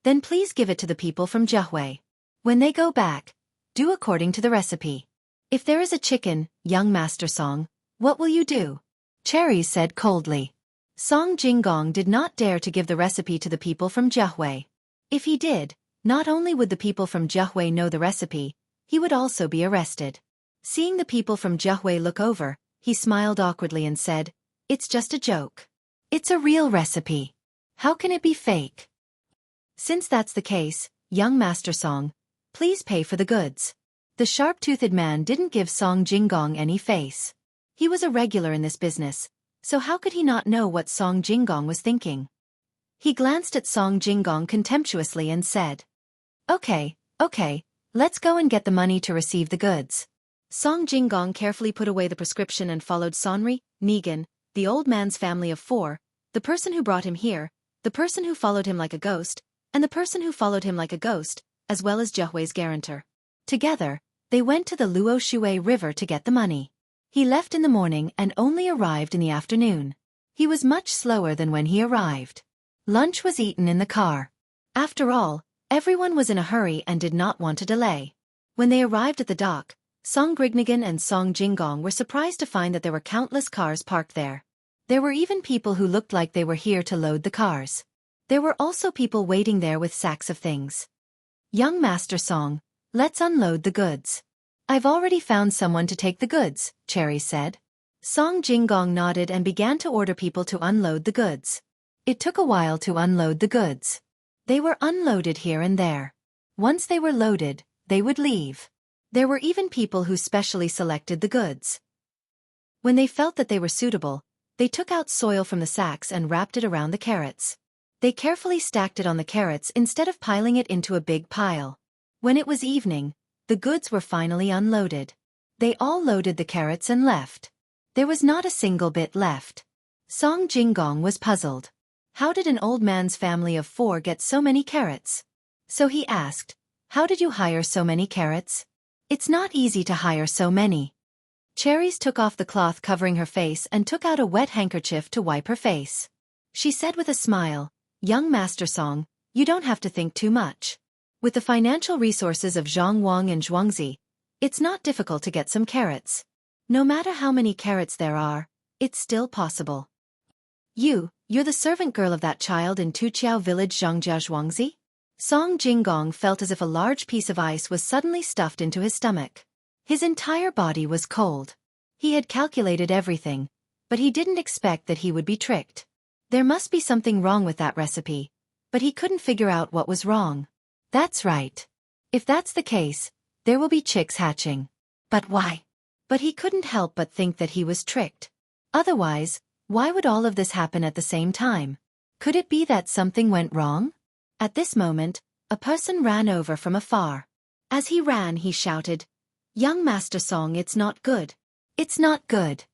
then please give it to the people from Xueqi. When they go back, do according to the recipe. If there is a chicken, young Master Song, what will you do?" Cherries said coldly. Song Jinggong did not dare to give the recipe to the people from Xueqi. If he did, not only would the people from Xueqi know the recipe, he would also be arrested. Seeing the people from Xueqi look over, he smiled awkwardly and said, "It's just a joke. It's a real recipe. How can it be fake?" "Since that's the case, young Master Song, please pay for the goods." The sharp-toothed man didn't give Song Jinggong any face. He was a regular in this business, so how could he not know what Song Jinggong was thinking? He glanced at Song Jinggong contemptuously and said, Okay, let's go and get the money to receive the goods." Song Jinggong carefully put away the prescription and followed Sonri, Negan, the old man's family of 4, the person who brought him here, the person who followed him like a ghost, and the person who followed him like a ghost, as well as Xueqi's guarantor. Together, they went to the Luo Shui River to get the money. He left in the morning and only arrived in the afternoon. He was much slower than when he arrived. Lunch was eaten in the car. After all, everyone was in a hurry and did not want to delay. When they arrived at the dock, Song Grignigan and Song Jinggong were surprised to find that there were countless cars parked there. There were even people who looked like they were here to load the cars. There were also people waiting there with sacks of things. "Young Master Song, let's unload the goods." "I've already found someone to take the goods," Cherry said. Song Jinggong nodded and began to order people to unload the goods. It took a while to unload the goods. They were unloaded here and there. Once they were loaded, they would leave. There were even people who specially selected the goods. When they felt that they were suitable, they took out soil from the sacks and wrapped it around the carrots. They carefully stacked it on the carrots instead of piling it into a big pile. When it was evening, the goods were finally unloaded. They all loaded the carrots and left. There was not a single bit left. Song Jinggong was puzzled. How did an old man's family of 4 get so many carrots? So he asked, "How did you hire so many carrots?" "It's not easy to hire so many." Cherries took off the cloth covering her face and took out a wet handkerchief to wipe her face. She said with a smile, "Young Master Song, you don't have to think too much. With the financial resources of Zhang Wang and Zhuangzi, it's not difficult to get some carrots. No matter how many carrots there are, it's still possible." You're the servant girl of that child in Tuqiao village Zhangjia Zhuangzi? Song Jinggong felt as if a large piece of ice was suddenly stuffed into his stomach. His entire body was cold. He had calculated everything, but he didn't expect that he would be tricked. There must be something wrong with that recipe, but he couldn't figure out what was wrong. That's right. If that's the case, there will be chicks hatching. But why? But he couldn't help but think that he was tricked. Otherwise, why would all of this happen at the same time? Could it be that something went wrong? At this moment, a person ran over from afar. As he ran, he shouted, "Young Master Song, it's not good. It's not good."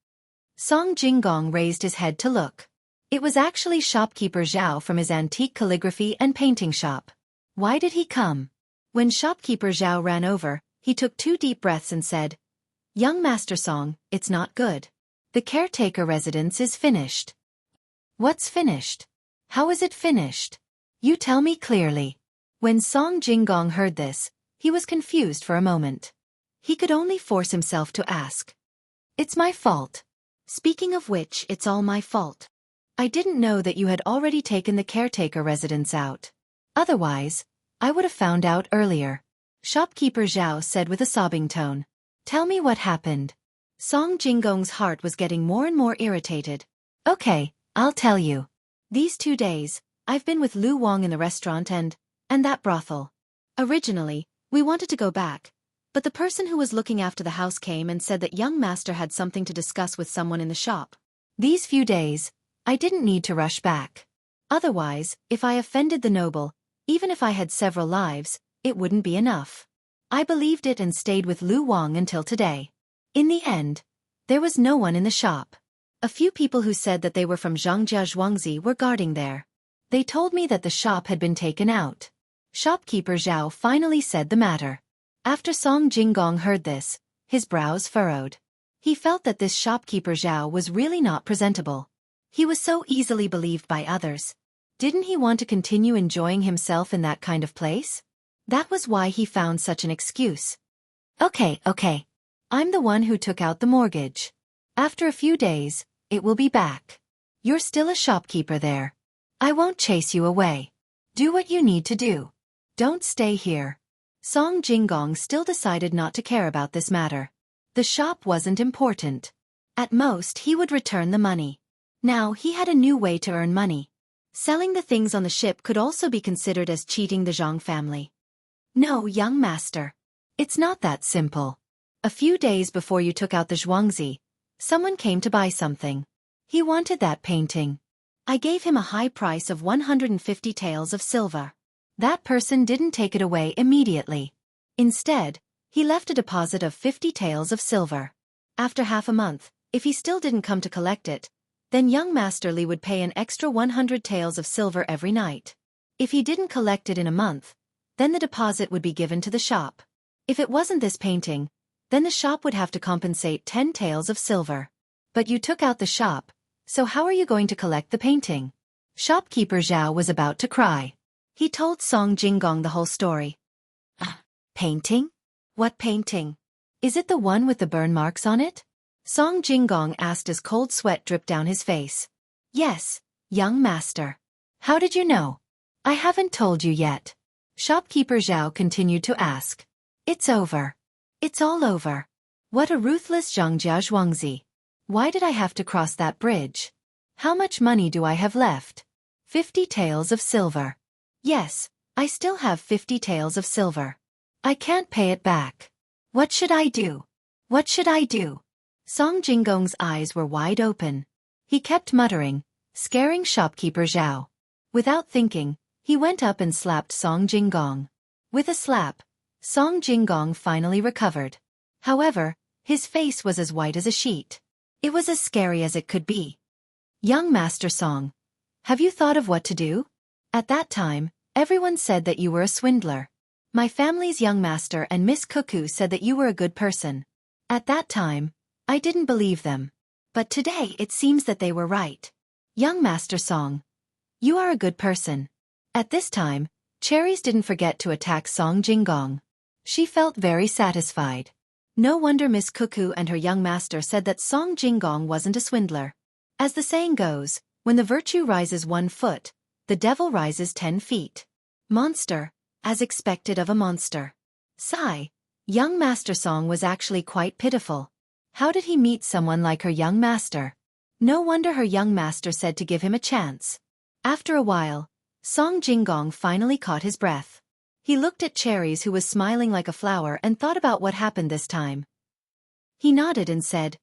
Song Jinggong raised his head to look. It was actually shopkeeper Zhao from his antique calligraphy and painting shop. Why did he come? When shopkeeper Zhao ran over, he took 2 deep breaths and said, "Young Master Song, it's not good. The caretaker residence is finished." "What's finished? How is it finished? You tell me clearly." When Song Jinggong heard this, he was confused for a moment. He could only force himself to ask, "It's my fault. Speaking of which, it's all my fault. I didn't know that you had already taken the caretaker residence out. Otherwise, I would have found out earlier." Shopkeeper Zhao said with a sobbing tone. "Tell me what happened." Song Jinggong's heart was getting more and more irritated. "Okay, I'll tell you. These 2 days, I've been with Lu Wang in the restaurant and that brothel. Originally, we wanted to go back, but the person who was looking after the house came and said that young master had something to discuss with someone in the shop. These few days, I didn't need to rush back. Otherwise, if I offended the noble, even if I had several lives, it wouldn't be enough. I believed it and stayed with Lu Wang until today. In the end, there was no one in the shop. A few people who said that they were from Zhangjia Zhuangzi were guarding there. They told me that the shop had been taken out." Shopkeeper Zhao finally said the matter. After Song Jinggong heard this, his brows furrowed. He felt that this shopkeeper Zhao was really not presentable. He was so easily believed by others. Didn't he want to continue enjoying himself in that kind of place? That was why he found such an excuse. Okay. I'm the one who took out the mortgage. After a few days, it will be back. You're still a shopkeeper there. I won't chase you away. Do what you need to do. Don't stay here." Song Jinggong still decided not to care about this matter. The shop wasn't important. At most, he would return the money. Now he had a new way to earn money. Selling the things on the ship could also be considered as cheating the Zhang family. "No, young master. It's not that simple. A few days before you took out the Zhuangzi, someone came to buy something. He wanted that painting. I gave him a high price of 150 taels of silver. That person didn't take it away immediately. Instead, he left a deposit of 50 taels of silver. After half a month, if he still didn't come to collect it, then young Master Li would pay an extra 100 taels of silver every night. If he didn't collect it in a month, then the deposit would be given to the shop. If it wasn't this painting, then the shop would have to compensate 10 taels of silver. But you took out the shop, so how are you going to collect the painting?" Shopkeeper Zhao was about to cry. He told Song Jinggong the whole story. Painting? What painting? Is it the one with the burn marks on it?" Song Jinggong asked as cold sweat dripped down his face. "Yes, young master. How did you know?" "I haven't told you yet." Shopkeeper Zhao continued to ask. "It's over. It's all over. What a ruthless Zhangjia Zhuangzi. Why did I have to cross that bridge? How much money do I have left?" 50 taels of silver. "Yes, I still have 50 taels of silver. I can't pay it back. What should I do? What should I do?" Song Jinggong's eyes were wide open. He kept muttering, scaring shopkeeper Zhao. Without thinking, he went up and slapped Song Jinggong. With a slap, Song Jinggong finally recovered. However, his face was as white as a sheet. It was as scary as it could be. Young Master Song, have you thought of what to do? At that time, everyone said that you were a swindler. My family's young master and Miss Cuckoo said that you were a good person. At that time, I didn't believe them. But today it seems that they were right. Young Master Song, you are a good person. At this time, Cherries didn't forget to attack Song Jinggong. She felt very satisfied. No wonder Miss Cuckoo and her young master said that Song Jinggong wasn't a swindler. As the saying goes, when the virtue rises 1 foot, the devil rises 10 feet. Monster, as expected of a monster. Sigh, young Master Song was actually quite pitiful. How did he meet someone like her young master? No wonder her young master said to give him a chance. After a while, Song Jinggong finally caught his breath. He looked at Cherries, who was smiling like a flower, and thought about what happened this time. He nodded and said,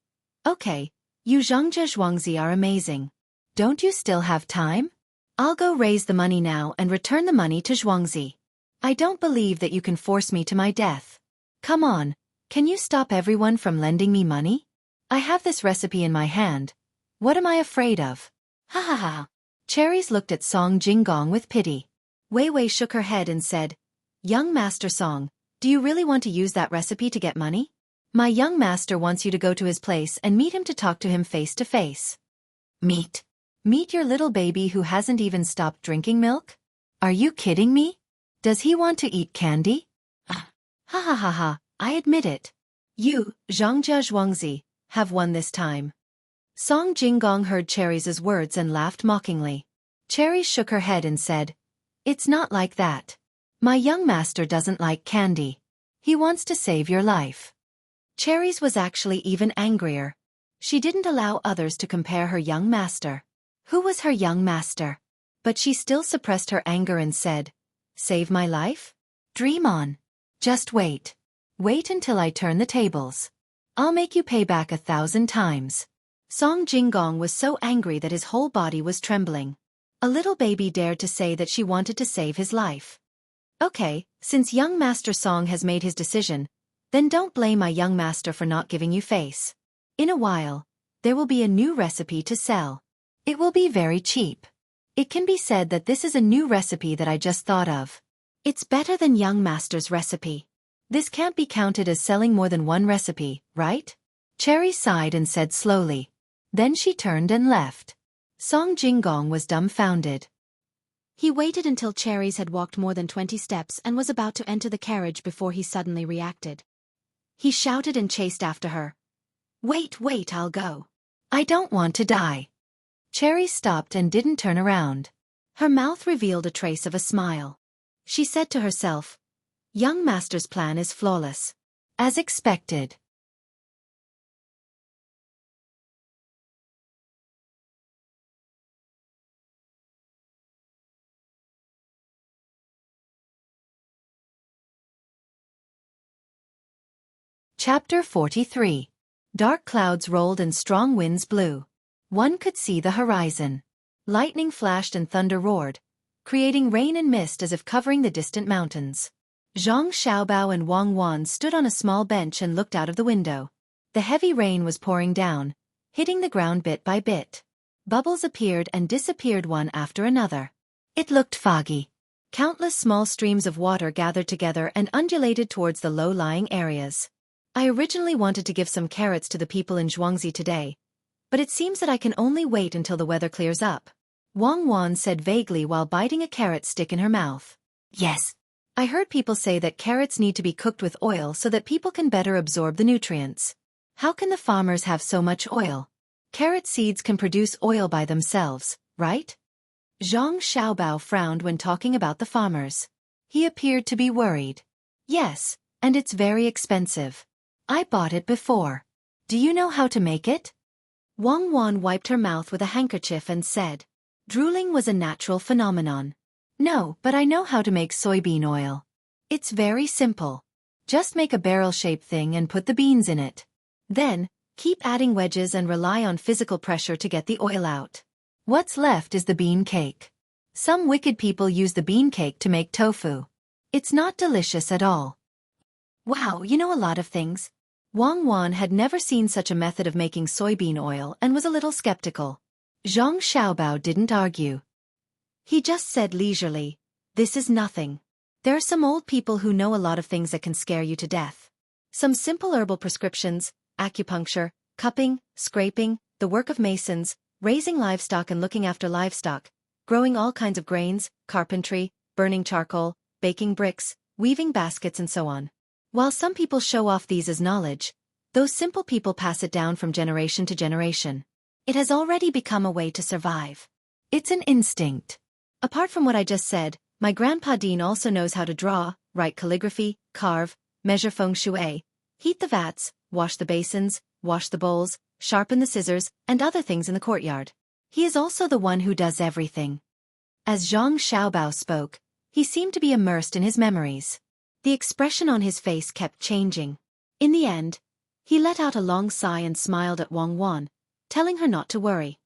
"Okay, you Zhangzhe Zhuangzi are amazing. Don't you still have time? I'll go raise the money now and return the money to Zhuangzi. I don't believe that you can force me to my death. Come on, can you stop everyone from lending me money? I have this recipe in my hand. What am I afraid of?" Ha ha ha. Cherries looked at Song Jinggong with pity. Wei Wei shook her head and said, "Young Master Song, do you really want to use that recipe to get money? My young master wants you to go to his place and meet him to talk to him face to face." Meet? Meet your little baby who hasn't even stopped drinking milk? Are you kidding me? Does he want to eat candy? Ha ha ha ha, I admit it. You, Zhangzhe Zhuangzi, have won this time. Song Jinggong heard Cherries' words and laughed mockingly. Cherries shook her head and said, "It's not like that. My young master doesn't like candy. He wants to save your life." Cherries was actually even angrier. She didn't allow others to compare her young master. Who was her young master? But she still suppressed her anger and said, "Save my life? Dream on. Just wait. Wait until I turn the tables. I'll make you pay back 1,000 times." Song Jinggong was so angry that his whole body was trembling. A little baby dared to say that she wanted to save his life. Okay, since young Master Song has made his decision, then don't blame my young master for not giving you face. In a while, there will be a new recipe to sell. It will be very cheap. It can be said that this is a new recipe that I just thought of. It's better than young master's recipe. This can't be counted as selling more than one recipe, right? Cherry sighed and said slowly. Then she turned and left. Song Jinggong was dumbfounded. He waited until Cherries had walked more than 20 steps and was about to enter the carriage before he suddenly reacted. He shouted and chased after her. Wait, I'll go. I don't want to die." Cherry stopped and didn't turn around. Her mouth revealed a trace of a smile. She said to herself, "Young Master's plan is flawless. As expected." Chapter 43. Dark clouds rolled and strong winds blew. One could see the horizon. Lightning flashed and thunder roared, creating rain and mist as if covering the distant mountains. Zhang Xiaobao and Wang Wan stood on a small bench and looked out of the window. The heavy rain was pouring down, hitting the ground bit by bit. Bubbles appeared and disappeared one after another. It looked foggy. Countless small streams of water gathered together and undulated towards the low-lying areas. I originally wanted to give some carrots to the people in Zhuangzi today, but it seems that I can only wait until the weather clears up. Wang Wan said vaguely while biting a carrot stick in her mouth. Yes. I heard people say that carrots need to be cooked with oil so that people can better absorb the nutrients. How can the farmers have so much oil? Carrot seeds can produce oil by themselves, right? Zhang Xiaobao frowned when talking about the farmers. He appeared to be worried. Yes, and it's very expensive. I bought it before. Do you know how to make it? Wang Wan wiped her mouth with a handkerchief and said, "Drooling was a natural phenomenon." No, but I know how to make soybean oil. It's very simple. Just make a barrel-shaped thing and put the beans in it. Then, keep adding wedges and rely on physical pressure to get the oil out. What's left is the bean cake. Some wicked people use the bean cake to make tofu. It's not delicious at all. Wow, you know a lot of things. Wang Wan had never seen such a method of making soybean oil and was a little skeptical. Zhang Xiaobao didn't argue. He just said leisurely, "This is nothing. There are some old people who know a lot of things that can scare you to death. Some simple herbal prescriptions, acupuncture, cupping, scraping, the work of masons, raising livestock and looking after livestock, growing all kinds of grains, carpentry, burning charcoal, baking bricks, weaving baskets and so on. While some people show off these as knowledge, those simple people pass it down from generation to generation. It has already become a way to survive. It's an instinct. Apart from what I just said, my grandpa Dean also knows how to draw, write calligraphy, carve, measure feng shui, heat the vats, wash the basins, wash the bowls, sharpen the scissors, and other things in the courtyard. He is also the one who does everything." As Zhang Xiaobao spoke, he seemed to be immersed in his memories. The expression on his face kept changing. In the end, he let out a long sigh and smiled at Wang Wan, telling her not to worry.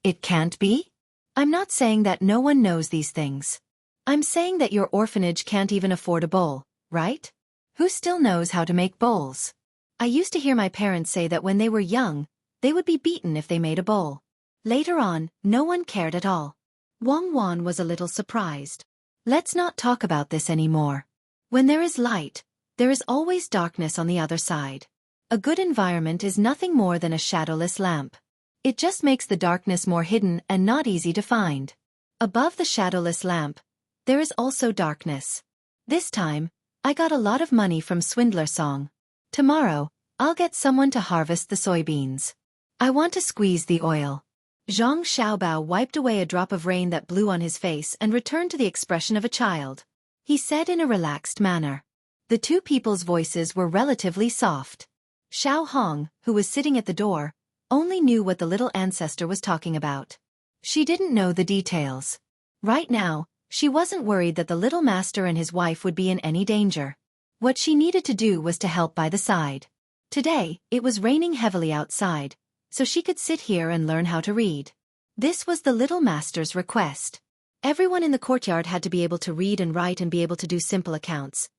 "It can't be? I'm not saying that no one knows these things. I'm saying that your orphanage can't even afford a bowl, right? Who still knows how to make bowls? I used to hear my parents say that when they were young, they would be beaten if they made a bowl. Later on, no one cared at all." Wang Wan was a little surprised. "Let's not talk about this anymore. When there is light, there is always darkness on the other side. A good environment is nothing more than a shadowless lamp. It just makes the darkness more hidden and not easy to find. Above the shadowless lamp, there is also darkness. This time, I got a lot of money from Swindler Song. Tomorrow, I'll get someone to harvest the soybeans. I want to squeeze the oil." Zhang Xiaobao wiped away a drop of rain that blew on his face and returned to the expression of a child. He said in a relaxed manner. The two people's voices were relatively soft. Xiao Hong, who was sitting at the door, only knew what the little ancestor was talking about. She didn't know the details. Right now, she wasn't worried that the little master and his wife would be in any danger. What she needed to do was to help by the side. Today, it was raining heavily outside, so she could sit here and learn how to read. This was the little master's request. Everyone in the courtyard had to be able to read and write and be able to do simple accounts.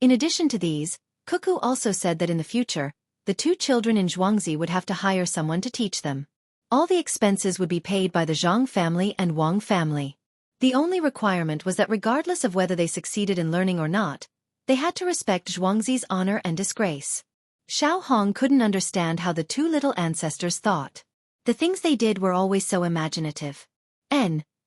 In addition to these, Cuckoo also said that in the future, the two children in Zhuangzi would have to hire someone to teach them. All the expenses would be paid by the Zhang family and Wang family. The only requirement was that regardless of whether they succeeded in learning or not, they had to respect Zhuangzi's honor and disgrace. Xiao Hong couldn't understand how the two little ancestors thought. The things they did were always so imaginative.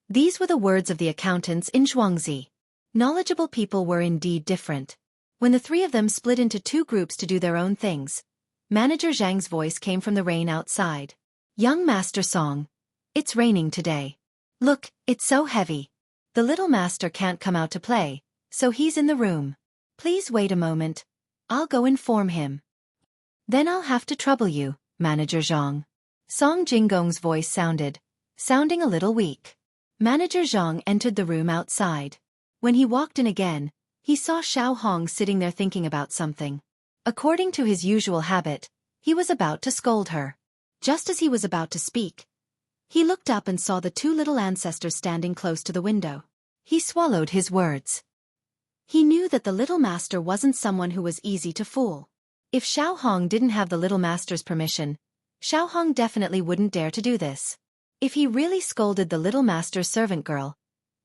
These were the words of the accountants in Zhuangzi. Knowledgeable people were indeed different. When the three of them split into two groups to do their own things, Manager Zhang's voice came from the rain outside. "Young Master Song, it's raining today. Look, it's so heavy. The little master can't come out to play, so he's in the room. Please wait a moment. I'll go inform him." "Then I'll have to trouble you, Manager Zhang." Song Jinggong's voice sounding a little weak. Manager Zhang entered the room outside. When he walked in again, he saw Xiao Hong sitting there thinking about something. According to his usual habit, he was about to scold her. Just as he was about to speak, he looked up and saw the two little ancestors standing close to the window. He swallowed his words. He knew that the little master wasn't someone who was easy to fool. If Xiao Hong didn't have the little master's permission, Xiao Hong definitely wouldn't dare to do this. If he really scolded the little master's servant girl,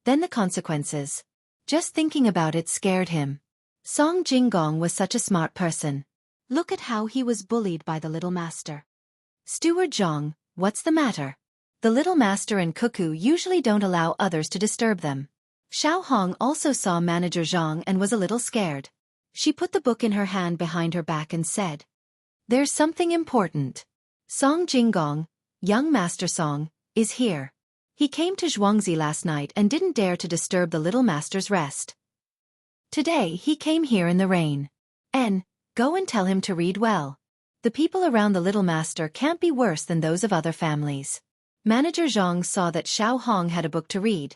then the consequences. Just thinking about it scared him. Song Jinggong was such a smart person. Look at how he was bullied by the little master. "Steward Zhang, what's the matter?" The little master and Cuckoo usually don't allow others to disturb them. Xiao Hong also saw Manager Zhang and was a little scared. She put the book in her hand behind her back and said, "There's something important. Song Jinggong, young Master Song, is here. He came to Zhuangzi last night and didn't dare to disturb the little master's rest. Today he came here in the rain. Go and tell him to read well. The people around the little master can't be worse than those of other families." Manager Zhang saw that Xiao Hong had a book to read,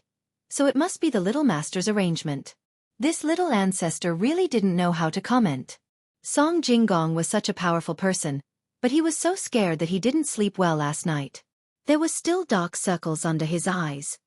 so it must be the little master's arrangement. This little ancestor really didn't know how to comment. Song Jinggong was such a powerful person, but he was so scared that he didn't sleep well last night. There was still dark circles under his eyes.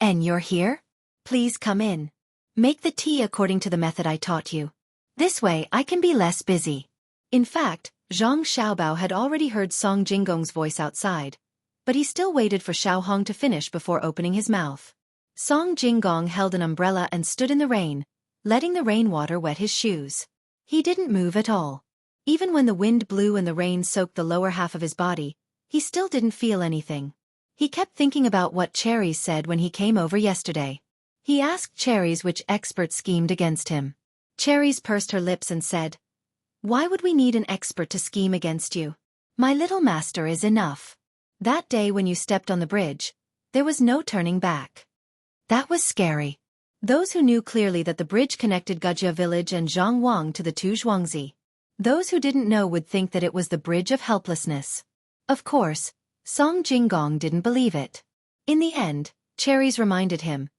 And you're here? Please come in. Make the tea according to the method I taught you. This way I can be less busy. In fact, Zhang Xiaobao had already heard Song Jinggong's voice outside, but he still waited for Xiao Hong to finish before opening his mouth. Song Jinggong held an umbrella and stood in the rain, letting the rainwater wet his shoes. He didn't move at all. Even when the wind blew and the rain soaked the lower half of his body, he still didn't feel anything. He kept thinking about what Cherries said when he came over yesterday. He asked Cherries which expert schemed against him. Cherries pursed her lips and said, "Why would we need an expert to scheme against you? My little master is enough. That day when you stepped on the bridge, there was no turning back." That was scary. Those who knew clearly that the bridge connected Gejia village and Zhangwang to the Tu Zhuangzi. Those who didn't know would think that it was the bridge of helplessness. Of course, Song Jinggong didn't believe it. In the end, Cherries reminded him,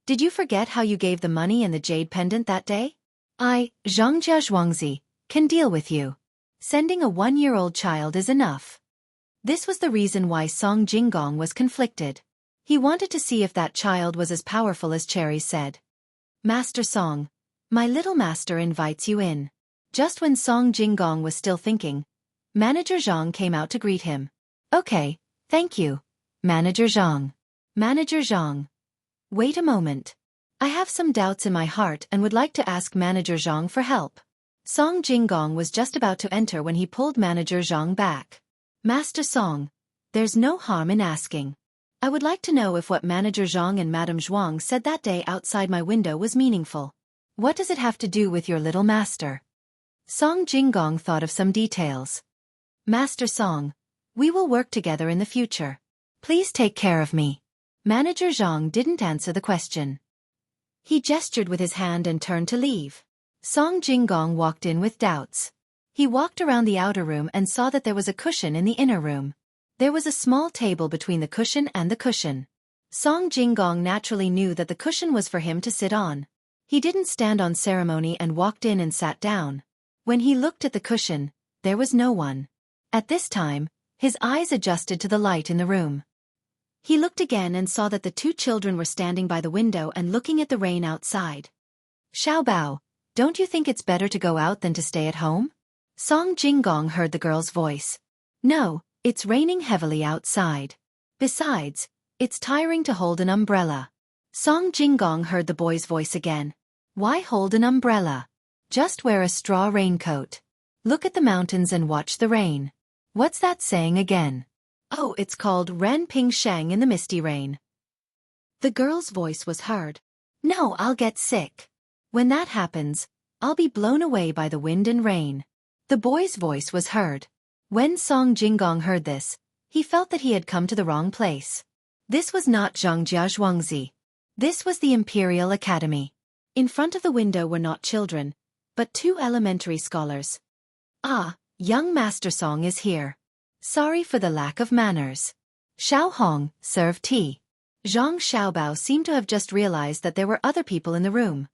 "Did you forget how you gave the money and the jade pendant that day? Zhangjia Zhuangzi, can deal with you. Sending a 1-year-old child is enough." This was the reason why Song Jinggong was conflicted. He wanted to see if that child was as powerful as Cherries said. "Master Song, my little master invites you in." Just when Song Jinggong was still thinking, Manager Zhang came out to greet him. "Okay, thank you, Manager Zhang." "Manager Zhang. Wait a moment. I have some doubts in my heart and would like to ask Manager Zhang for help." Song Jinggong was just about to enter when he pulled Manager Zhang back. "Master Song, there's no harm in asking. I would like to know if what Manager Zhang and Madame Zhuang said that day outside my window was meaningful. What does it have to do with your little master?" Song Jinggong thought of some details. "Master Song, we will work together in the future. Please take care of me." Manager Zhang didn't answer the question. He gestured with his hand and turned to leave. Song Jinggong walked in with doubts. He walked around the outer room and saw that there was a cushion in the inner room. There was a small table between the cushion and the cushion. Song Jinggong naturally knew that the cushion was for him to sit on. He didn't stand on ceremony and walked in and sat down. When he looked at the cushion, there was no one. At this time, his eyes adjusted to the light in the room. He looked again and saw that the 2 children were standing by the window and looking at the rain outside. "Xiaobao, don't you think it's better to go out than to stay at home?" Song Jinggong heard the girl's voice. "No, it's raining heavily outside. Besides, it's tiring to hold an umbrella." Song Jinggong heard the boy's voice again. "Why hold an umbrella? Just wear a straw raincoat. Look at the mountains and watch the rain." "What's that saying again?" "Oh, it's called Ren Ping Shang in the misty rain." The girl's voice was heard. "No, I'll get sick. When that happens, I'll be blown away by the wind and rain." The boy's voice was heard. When Song Jinggong heard this, he felt that he had come to the wrong place. This was not Zhangjia Zhuangzi. This was the Imperial Academy. In front of the window were not children, but 2 elementary scholars. "Ah, young Master Song is here. Sorry for the lack of manners. Xiao Hong, serve tea." Zhang Xiaobao seemed to have just realized that there were other people in the room.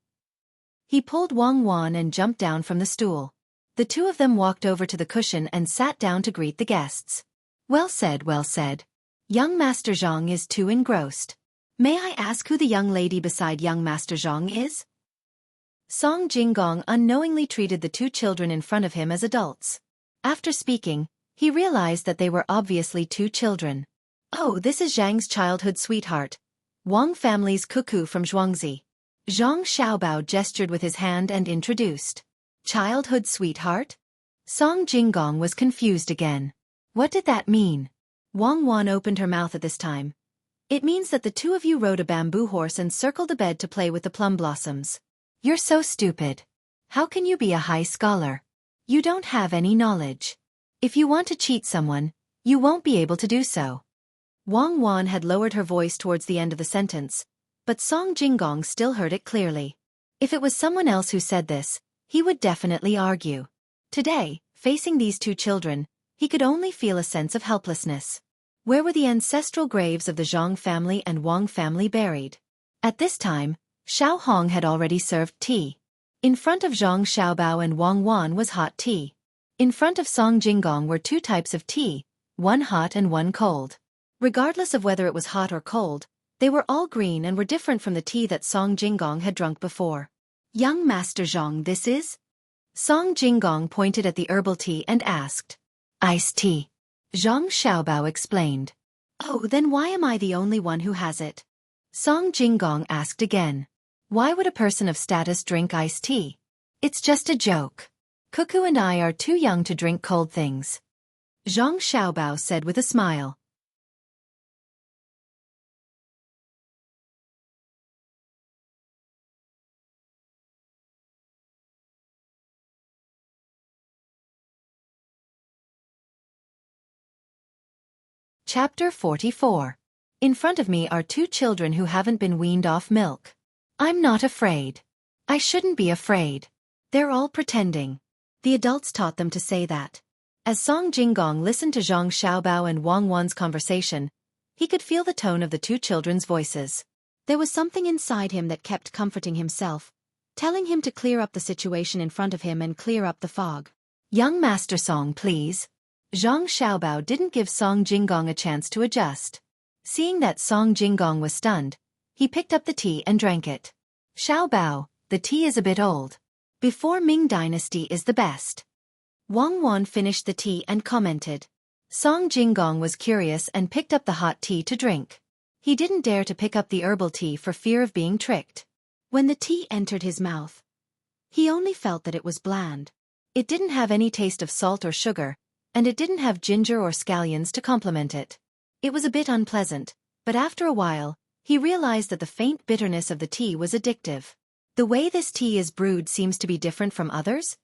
He pulled Wang Wan and jumped down from the stool. The 2 of them walked over to the cushion and sat down to greet the guests. Well said, well said. Young Master Zhang is too engrossed. May I ask who the young lady beside young Master Zhang is?" Song Jinggong unknowingly treated the 2 children in front of him as adults. After speaking, he realized that they were obviously 2 children. "Oh, this is Zhang's childhood sweetheart, Wang family's cuckoo from Zhuangzi." Zhang Xiaobao gestured with his hand and introduced. "Childhood sweetheart?" Song Jinggong was confused again. What did that mean? Wang Wan opened her mouth at this time. "It means that the 2 of you rode a bamboo horse and circled the bed to play with the plum blossoms." "You're so stupid. How can you be a high scholar? You don't have any knowledge. If you want to cheat someone, you won't be able to do so." Wang Wan had lowered her voice towards the end of the sentence, but Song Jinggong still heard it clearly. If it was someone else who said this, he would definitely argue. Today, facing these 2 children, he could only feel a sense of helplessness. Where were the ancestral graves of the Zhang family and Wang family buried? At this time, Xiao Hong had already served tea. In front of Zhang Xiaobao and Wang Wan was hot tea. In front of Song Jinggong were 2 types of tea, one hot and one cold. Regardless of whether it was hot or cold, They were all green and were different from the tea that Song Jinggong had drunk before. Young Master Zhang, this is? Song Jinggong pointed at the herbal tea and asked. Iced tea. Zhang Xiaobao explained. Oh, then why am I the only one who has it? Song Jinggong asked again. Why would a person of status drink iced tea? It's just a joke. Cuckoo and I are too young to drink cold things. Zhang Xiaobao said with a smile. Chapter 44. In front of me are two children who haven't been weaned off milk. I'm not afraid. I shouldn't be afraid. They're all pretending. The adults taught them to say that. As Song Jinggong listened to Zhang Xiaobao and Wang Wan's conversation, he could feel the tone of the two children's voices. There was something inside him that kept comforting himself, telling him to clear up the situation in front of him and clear up the fog. Young Master Song, please. Zhang Xiaobao didn't give Song Jinggong a chance to adjust. Seeing that Song Jinggong was stunned, he picked up the tea and drank it. Xiaobao, the tea is a bit old. Before Ming Dynasty is the best. Wang Wan finished the tea and commented. Song Jinggong was curious and picked up the hot tea to drink. He didn't dare to pick up the herbal tea for fear of being tricked. When the tea entered his mouth, he only felt that it was bland. It didn't have any taste of salt or sugar, and it didn't have ginger or scallions to complement it. It was a bit unpleasant, but after a while, he realized that the faint bitterness of the tea was addictive. The way this tea is brewed seems to be different from others?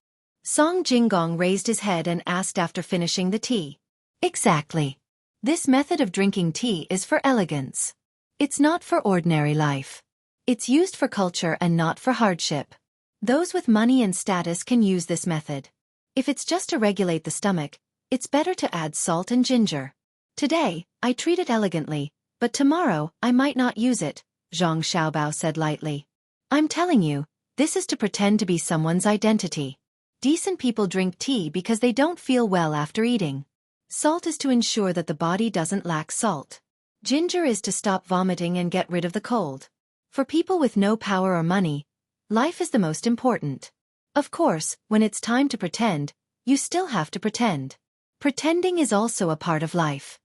Song Jinggong raised his head and asked after finishing the tea. Exactly. This method of drinking tea is for elegance. It's not for ordinary life. It's used for culture and not for hardship. Those with money and status can use this method. If it's just to regulate the stomach, it's better to add salt and ginger. Today, I treat it elegantly, but tomorrow, I might not use it, Zhang Xiaobao said lightly. I'm telling you, this is to pretend to be someone's identity. Decent people drink tea because they don't feel well after eating. Salt is to ensure that the body doesn't lack salt. Ginger is to stop vomiting and get rid of the cold. For people with no power or money, life is the most important. Of course, when it's time to pretend, you still have to pretend. Pretending is also a part of life.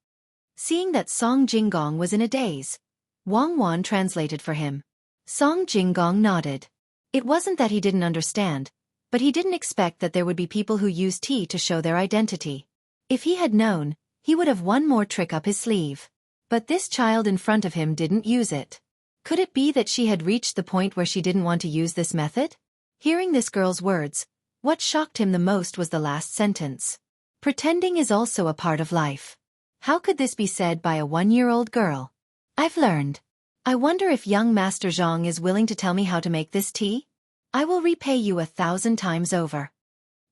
Seeing that Song Jinggong was in a daze, Wang Wan translated for him. Song Jinggong nodded. It wasn't that he didn't understand, but he didn't expect that there would be people who use tea to show their identity. If he had known, he would have one more trick up his sleeve. But this child in front of him didn't use it. Could it be that she had reached the point where she didn't want to use this method? Hearing this girl's words, what shocked him the most was the last sentence. Pretending is also a part of life. How could this be said by a 1-year-old girl? I've learned. I wonder if young Master Zhang is willing to tell me how to make this tea? I will repay you 1,000 times over.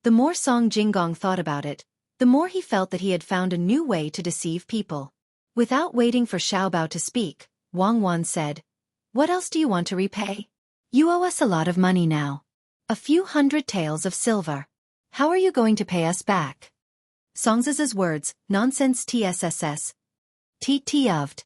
The more Song Jinggong thought about it, the more he felt that he had found a new way to deceive people. Without waiting for Xiaobao to speak, Wang Wan said, What else do you want to repay? You owe us a lot of money now. A few 100 taels of silver. How are you going to pay us back? Song's words, nonsense tSSS. T-oved.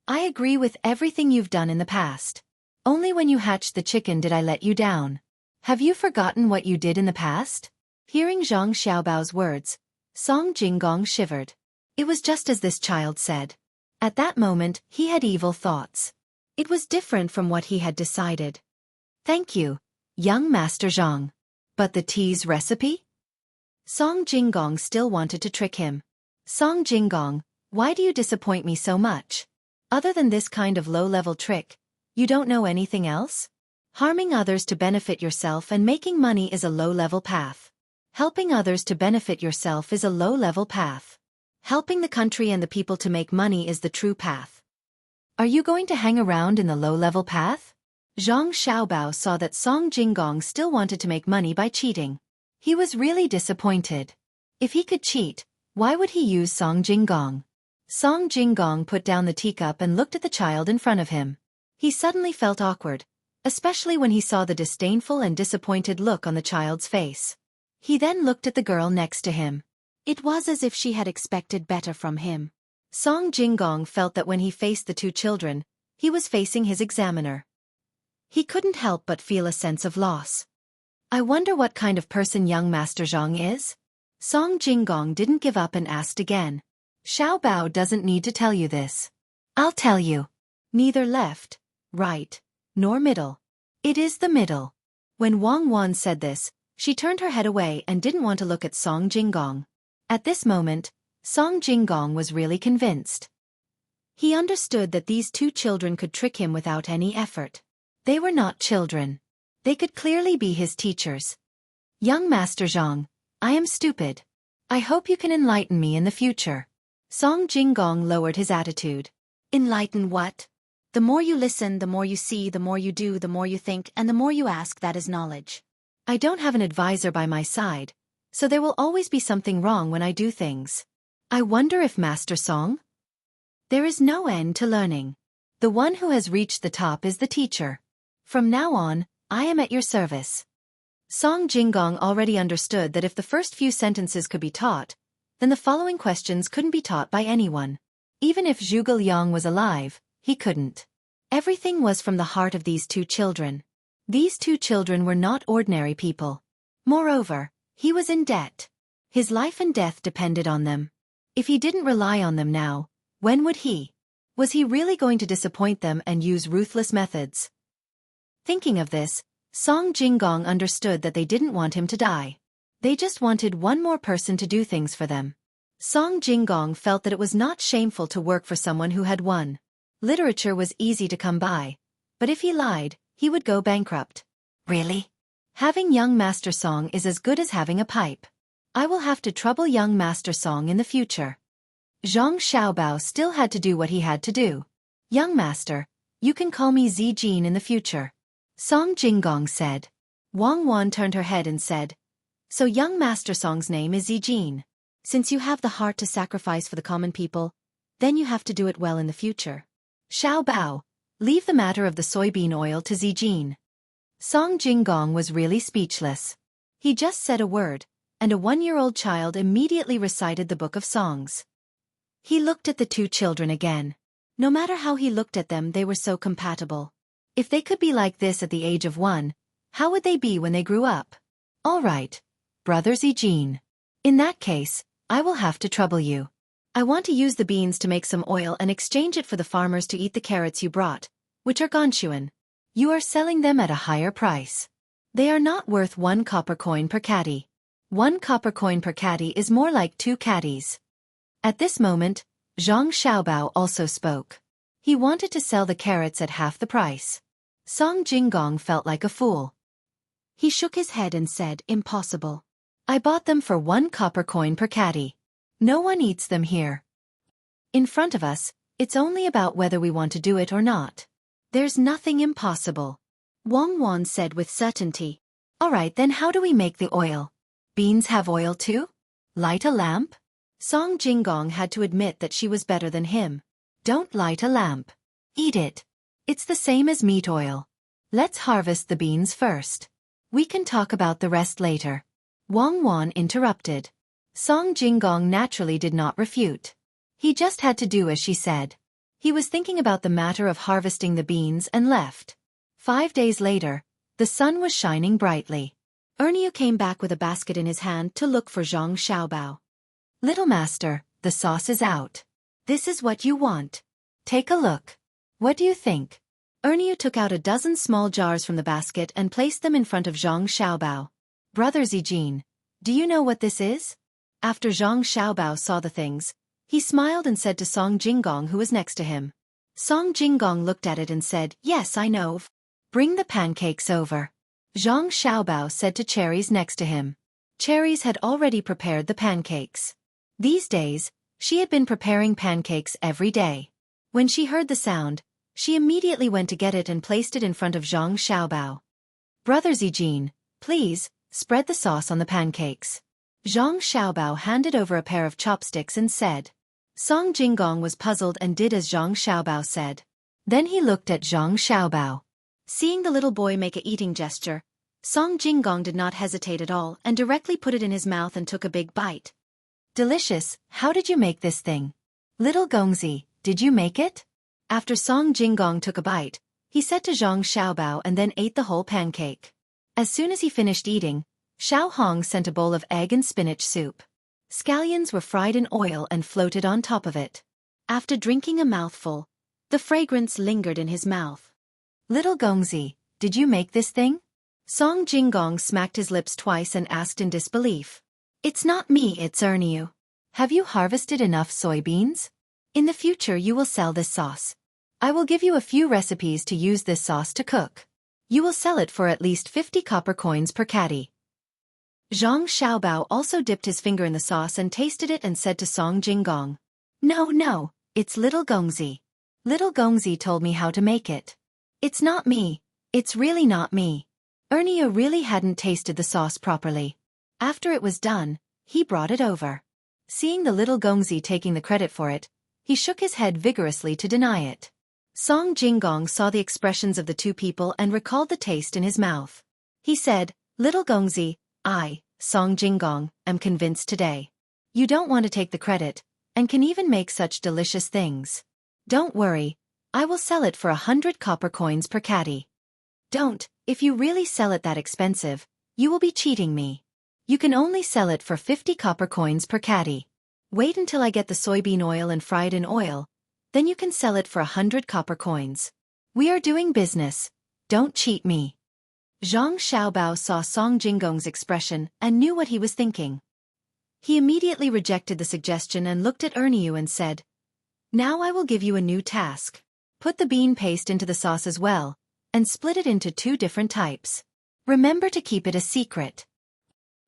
I agree with everything you've done in the past. Only when you hatched the chicken did I let you down. Have you forgotten what you did in the past? Hearing Zhang Xiaobao's words, Song Jinggong shivered. It was just as this child said. At that moment, he had evil thoughts. It was different from what he had decided. Thank you, young Master Zhang. But the tea's recipe? Song Jinggong still wanted to trick him. Song Jinggong, why do you disappoint me so much? Other than this kind of low-level trick, you don't know anything else? Harming others to benefit yourself and making money is a low-level path. Helping others to benefit yourself is a low-level path. Helping the country and the people to make money is the true path. Are you going to hang around in the low-level path? Zhang Xiaobao saw that Song Jinggong still wanted to make money by cheating. He was really disappointed. If he could cheat, why would he use Song Jinggong? Song Jinggong put down the teacup and looked at the child in front of him. He suddenly felt awkward, especially when he saw the disdainful and disappointed look on the child's face. He then looked at the girl next to him. It was as if she had expected better from him. Song Jinggong felt that when he faced the two children, He was facing his examiner. He couldn't help but feel a sense of loss. I wonder what kind of person young Master Zhang is? Song Jinggong didn't give up and asked again. Xiao Bao doesn't need to tell you this. I'll tell you. Neither left, right, nor middle. It is the middle. When Wang Wan said this, she turned her head away and didn't want to look at Song Jinggong. At this moment, Song Jinggong was really convinced. He understood that these two children could trick him without any effort. They were not children. They could clearly be his teachers. Young Master Zhang, I am stupid. I hope you can enlighten me in the future. Song Jinggong lowered his attitude. Enlighten what? The more you listen, the more you see, the more you do, the more you think, and the more you ask, that is knowledge. I don't have an advisor by my side, so there will always be something wrong when I do things. I wonder if Master Song? There is no end to learning. The one who has reached the top is the teacher. From now on, I am at your service. Song Jinggong already understood that if the first few sentences could be taught, then the following questions couldn't be taught by anyone. Even if Zhuge Liang was alive, he couldn't. Everything was from the heart of these two children. These two children were not ordinary people. Moreover, he was in debt. His life and death depended on them. If he didn't rely on them now, when would he? Was he really going to disappoint them and use ruthless methods? Thinking of this, Song Jinggong understood that they didn't want him to die. They just wanted one more person to do things for them. Song Jinggong felt that it was not shameful to work for someone who had won. Literature was easy to come by, but if he lied, he would go bankrupt. Really? Having young Master Song is as good as having a pipe. I will have to trouble young Master Song in the future. Zhang Xiaobao still had to do what he had to do. Young Master, you can call me Zijin in the future. Song Jinggong said. Wang Wan turned her head and said, so young Master Song's name is Zijin. Since you have the heart to sacrifice for the common people, then you have to do it well in the future. Xiao Bao, leave the matter of the soybean oil to Zijin. Song Jinggong was really speechless. He just said a word, and a 1-year-old child immediately recited the book of songs. He looked at the two children again. No matter how he looked at them, they were so compatible. If they could be like this at the age of 1, how would they be when they grew up? All right, Brother Zijin. In that case, I will have to trouble you. I want to use the beans to make some oil and exchange it for the farmers to eat the carrots you brought, which are Ganxuan. You are selling them at a higher price. They are not worth 1 copper coin per caddy. 1 copper coin per caddy is more like 2 caddies. At this moment, Zhang Xiaobao also spoke. He wanted to sell the carrots at half the price. Song Jinggong felt like a fool. He shook his head and said, impossible. I bought them for 1 copper coin per caddy. No one eats them here. In front of us, it's only about whether we want to do it or not. There's nothing impossible. Wang Wan said with certainty. All right, then how do we make the oil? Beans have oil too? Light a lamp? Song Jinggong had to admit that she was better than him. Don't light a lamp. Eat it. It's the same as meat oil. Let's harvest the beans first. We can talk about the rest later. Wang Wan interrupted. Song Jinggong naturally did not refute. He just had to do as she said. He was thinking about the matter of harvesting the beans and left. 5 days later, the sun was shining brightly. Ernio came back with a basket in his hand to look for Zhang Xiaobao. Little master, the sauce is out. This is what you want. Take a look. What do you think? Ernio took out a dozen small jars from the basket and placed them in front of Zhang Xiaobao. Brother Zijin, do you know what this is? After Zhang Xiaobao saw the things, he smiled and said to Song Jinggong, who was next to him. Song Jinggong looked at it and said, yes, I know. Bring the pancakes over. Zhang Xiaobao said to Cherries next to him. Cherries had already prepared the pancakes. These days, she had been preparing pancakes every day. When she heard the sound, she immediately went to get it and placed it in front of Zhang Xiaobao. Brother Zijin, please, spread the sauce on the pancakes. Zhang Xiaobao handed over a pair of chopsticks and said. Song Jinggong was puzzled and did as Zhang Xiaobao said. Then he looked at Zhang Xiaobao. Seeing the little boy make a eating gesture, Song Jinggong did not hesitate at all and directly put it in his mouth and took a big bite. Delicious, how did you make this thing? Little Gongzi, did you make it? After Song Jinggong took a bite, he said to Zhang Xiaobao and then ate the whole pancake. As soon as he finished eating, Xiao Hong sent a bowl of egg and spinach soup. Scallions were fried in oil and floated on top of it. After drinking a mouthful, the fragrance lingered in his mouth. Little Gongzi, did you make this thing? Song Jinggong smacked his lips twice and asked in disbelief. It's not me, it's Erniu. Have you harvested enough soybeans? In the future you will sell this sauce. I will give you a few recipes to use this sauce to cook. You will sell it for at least 50 copper coins per caddy. Zhang Xiaobao also dipped his finger in the sauce and tasted it and said to Song Jinggong, No, it's Little Gongzi. Little Gongzi told me how to make it. It's not me, it's really not me. Erniu really hadn't tasted the sauce properly. After it was done, he brought it over. Seeing the Little Gongzi taking the credit for it, he shook his head vigorously to deny it. Song Jinggong saw the expressions of the two people and recalled the taste in his mouth. He said, Little Gongzi, I, Song Jinggong, am convinced today. You don't want to take the credit, and can even make such delicious things. Don't worry, I will sell it for 100 copper coins per caddy. Don't, if you really sell it that expensive, you will be cheating me. You can only sell it for 50 copper coins per caddy. Wait until I get the soybean oil and fry it in oil, then you can sell it for 100 copper coins. We are doing business, don't cheat me. Zhang Xiaobao saw Song Jinggong's expression and knew what he was thinking. He immediately rejected the suggestion and looked at Erniu and said, Now I will give you a new task. Put the bean paste into the sauce as well, and split it into 2 different types. Remember to keep it a secret.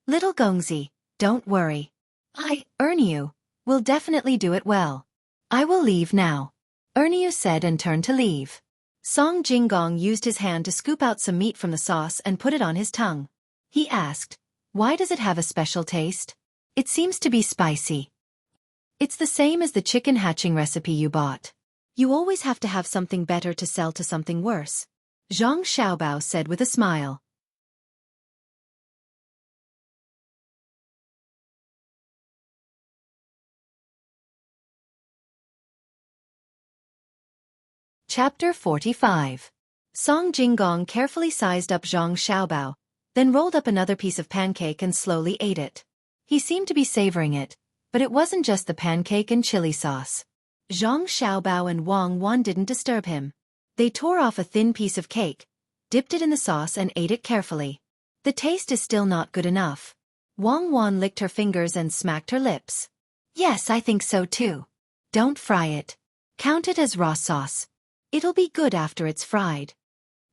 Little Gongzi, don't worry. I, Erniu, will definitely do it well. I will leave now. Erniu said and turned to leave. Song Jinggong used his hand to scoop out some meat from the sauce and put it on his tongue. He asked, Why does it have a special taste? It seems to be spicy. It's the same as the chicken hatching recipe you bought. You always have to have something better to sell to something worse. Zhang Xiaobao said with a smile. Chapter 45. Song Jinggong carefully sized up Zhang Xiaobao, then rolled up another piece of pancake and slowly ate it. He seemed to be savoring it, but it wasn't just the pancake and chili sauce. Zhang Xiaobao and Wang Wan didn't disturb him. They tore off a thin piece of cake, dipped it in the sauce and ate it carefully. The taste is still not good enough. Wang Wan licked her fingers and smacked her lips. Yes, I think so too. Don't fry it. Count it as raw sauce. It'll be good after it's fried.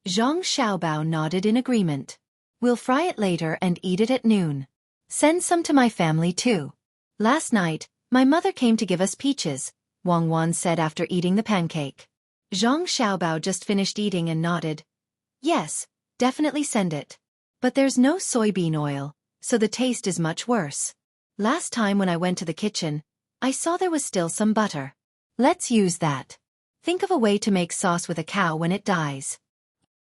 Zhang Xiaobao nodded in agreement. We'll fry it later and eat it at noon. Send some to my family too. Last night, my mother came to give us peaches, Wang Wan said after eating the pancake. Zhang Xiaobao just finished eating and nodded. Yes, definitely send it. But there's no soybean oil, so the taste is much worse. Last time when I went to the kitchen, I saw there was still some butter. Let's use that. Think of a way to make sauce with a cow when it dies.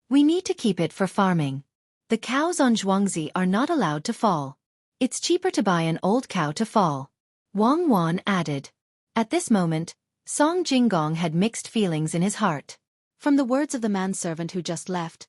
We need to keep it for farming. The cows on Xueqi are not allowed to fall. It's cheaper to buy an old cow to fall. Wang Wan added. At this moment, Song Jinggong had mixed feelings in his heart. From the words of the manservant who just left,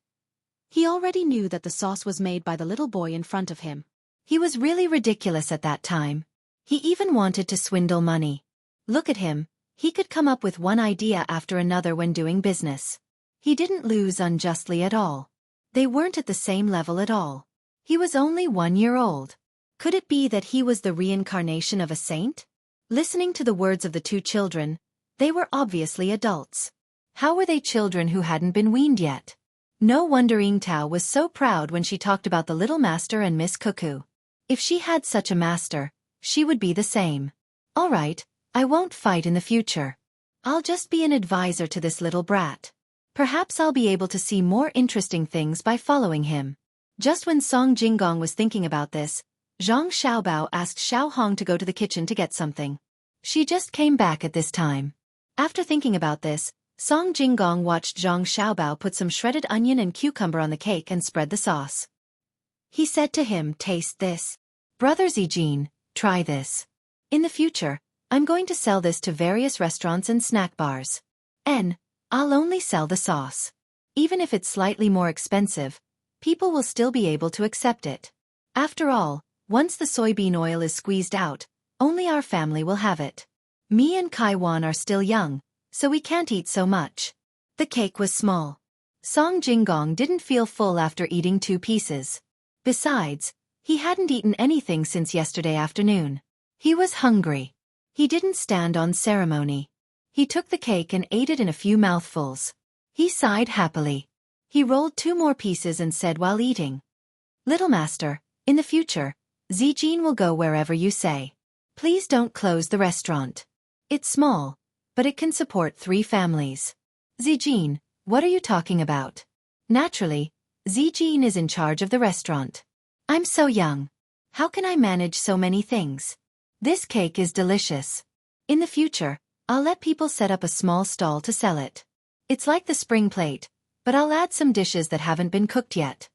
he already knew that the sauce was made by the little boy in front of him. He was really ridiculous at that time. He even wanted to swindle money. Look at him. He could come up with one idea after another when doing business. He didn't lose unjustly at all. They weren't at the same level at all. He was only 1 year old. Could it be that he was the reincarnation of a saint? Listening to the words of the two children, they were obviously adults. How were they children who hadn't been weaned yet? No wonder Ying Tao was so proud when she talked about the little master and Miss Cuckoo. If she had such a master, she would be the same. All right. I won't fight in the future. I'll just be an advisor to this little brat. Perhaps I'll be able to see more interesting things by following him. Just when Song Jinggong was thinking about this, Zhang Xiaobao asked Xiao Hong to go to the kitchen to get something. She just came back at this time. After thinking about this, Song Jinggong watched Zhang Xiaobao put some shredded onion and cucumber on the cake and spread the sauce. He said to him, Taste this. Brother Zijin, try this. In the future, I'm going to sell this to various restaurants and snack bars. N. I'll only sell the sauce. Even if it's slightly more expensive, people will still be able to accept it. After all, once the soybean oil is squeezed out, only our family will have it. Me and Kaiwan are still young, so we can't eat so much. The cake was small. Song Jinggong didn't feel full after eating 2 pieces. Besides, he hadn't eaten anything since yesterday afternoon. He was hungry. He didn't stand on ceremony. He took the cake and ate it in a few mouthfuls. He sighed happily. He rolled 2 more pieces and said while eating, "Little master, in the future, Zijin will go wherever you say. Please don't close the restaurant. It's small, but it can support 3 families." "Zijin, what are you talking about?" "Naturally, Zijin is in charge of the restaurant. I'm so young. How can I manage so many things? This cake is delicious. In the future, I'll let people set up a small stall to sell it. It's like the spring plate, but I'll add some dishes that haven't been cooked yet."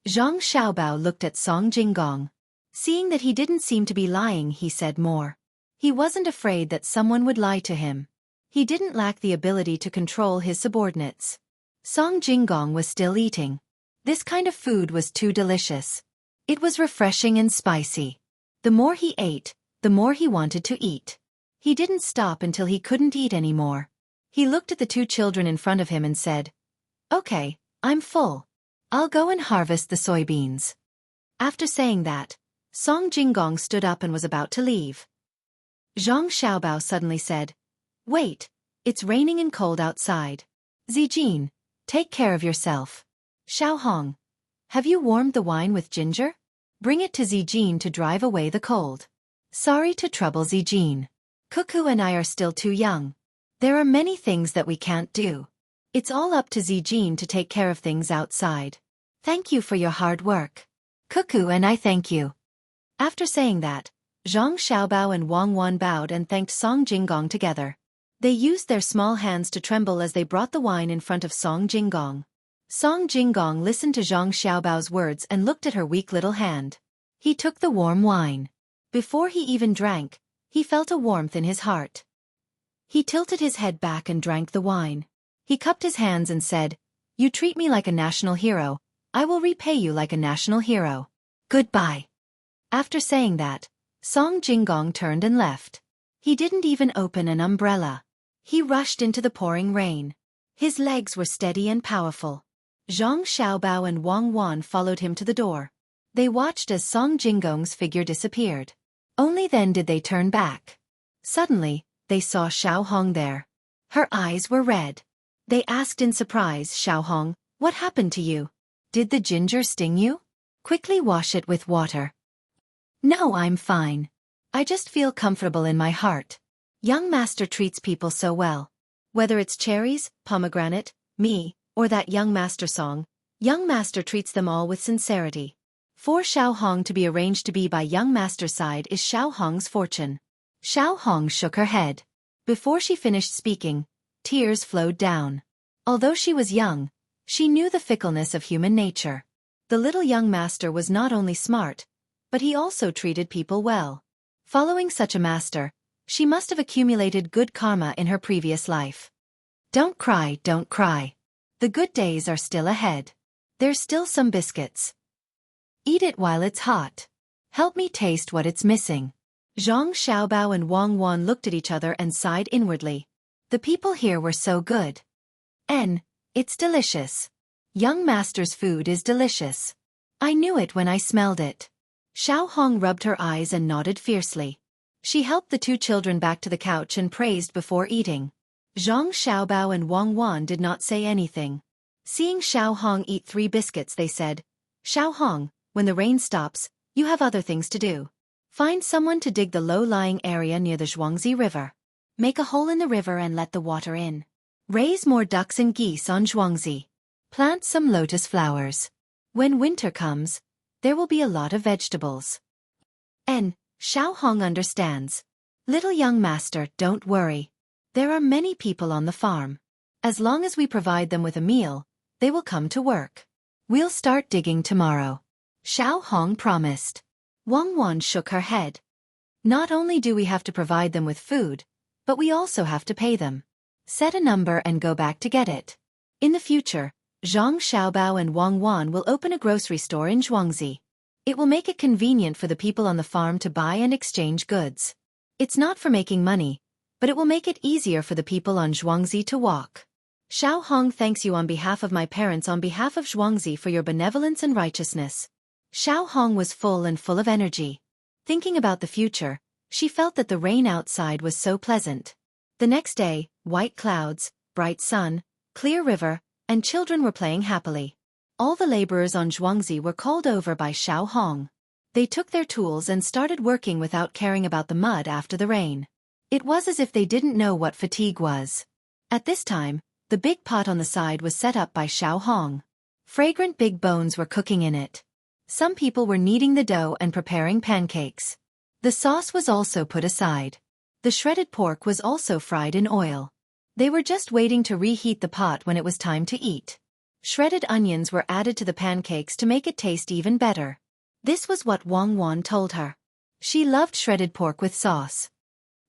Zhang Xiaobao looked at Song Jinggong. Seeing that he didn't seem to be lying, he said more. He wasn't afraid that someone would lie to him. He didn't lack the ability to control his subordinates. Song Jinggong was still eating. This kind of food was too delicious. It was refreshing and spicy. The more he ate, the more he wanted to eat. He didn't stop until he couldn't eat anymore. He looked at the 2 children in front of him and said, "Okay, I'm full. I'll go and harvest the soybeans." After saying that, Song Jinggong stood up and was about to leave. Zhang Xiaobao suddenly said, "Wait, it's raining and cold outside. Zijin, take care of yourself. Xiaohong, have you warmed the wine with ginger? Bring it to Zijin to drive away the cold. Sorry to trouble Zijin. Cuckoo and I are still too young. There are many things that we can't do. It's all up to Zijin to take care of things outside. Thank you for your hard work. Cuckoo and I thank you." After saying that, Zhang Xiaobao and Wang Wan bowed and thanked Song Jinggong together. They used their small hands to tremble as they brought the wine in front of Song Jinggong. Song Jinggong listened to Zhang Xiaobao's words and looked at her weak little hand. He took the warm wine. Before he even drank, he felt a warmth in his heart. He tilted his head back and drank the wine. He cupped his hands and said, "You treat me like a national hero. I will repay you like a national hero. Goodbye." After saying that, Song Jinggong turned and left. He didn't even open an umbrella. He rushed into the pouring rain. His legs were steady and powerful. Zhang Xiaobao and Wang Wan followed him to the door. They watched as Song Jinggong's figure disappeared. Only then did they turn back. Suddenly, they saw Xiaohong there. Her eyes were red. They asked in surprise, "Xiaohong, what happened to you? Did the ginger sting you? Quickly wash it with water." "No, I'm fine. I just feel comfortable in my heart. Young master treats people so well. Whether it's cherries, pomegranate, me, or that young master song, young master treats them all with sincerity. For Xiaohong to be arranged to be by young master's side is Xiaohong's fortune." Xiaohong shook her head. Before she finished speaking, tears flowed down. Although she was young, she knew the fickleness of human nature. The little young master was not only smart, but he also treated people well. Following such a master, she must have accumulated good karma in her previous life. Don't cry, don't cry. The good days are still ahead. There's still some biscuits. Eat it while it's hot. Help me taste what it's missing. Zhang Xiaobao and Wang Wan looked at each other and sighed inwardly. The people here were so good. It's delicious. Young master's food is delicious. I knew it when I smelled it. Xiaohong rubbed her eyes and nodded fiercely. She helped the 2 children back to the couch and praised before eating. Zhang Xiaobao and Wang Wan did not say anything. Seeing Xiaohong eat 3 biscuits, they said, "Xiaohong, when the rain stops, you have other things to do. Find someone to dig the low-lying area near the Xueqi River. Make a hole in the river and let the water in. Raise more ducks and geese on Xueqi. Plant some lotus flowers. When winter comes, there will be a lot of vegetables." Xiaohong understands. "Little young master, don't worry. There are many people on the farm. As long as we provide them with a meal, they will come to work. We'll start digging tomorrow." Xiaohong promised. Wang Wan shook her head. "Not only do we have to provide them with food, but we also have to pay them. Set a number and go back to get it. In the future, Zhang Xiaobao and Wang Wan will open a grocery store in Zhuangzi. It will make it convenient for the people on the farm to buy and exchange goods. It's not for making money, but it will make it easier for the people on Zhuangzi to walk. Xiao Hong thanks you on behalf of my parents on behalf of Zhuangzi for your benevolence and righteousness. Xiao Hong was full of energy. Thinking about the future, she felt that the rain outside was so pleasant. The next day, white clouds, bright sun, clear river, and children were playing happily. All the laborers on Zhuangzi were called over by Xiao Hong. They took their tools and started working without caring about the mud after the rain. It was as if they didn't know what fatigue was. At this time, the big pot on the side was set up by Xiao Hong. Fragrant big bones were cooking in it. Some people were kneading the dough and preparing pancakes. The sauce was also put aside. The shredded pork was also fried in oil. They were just waiting to reheat the pot when it was time to eat. Shredded onions were added to the pancakes to make it taste even better. This was what Wang Wan told her. She loved shredded pork with sauce.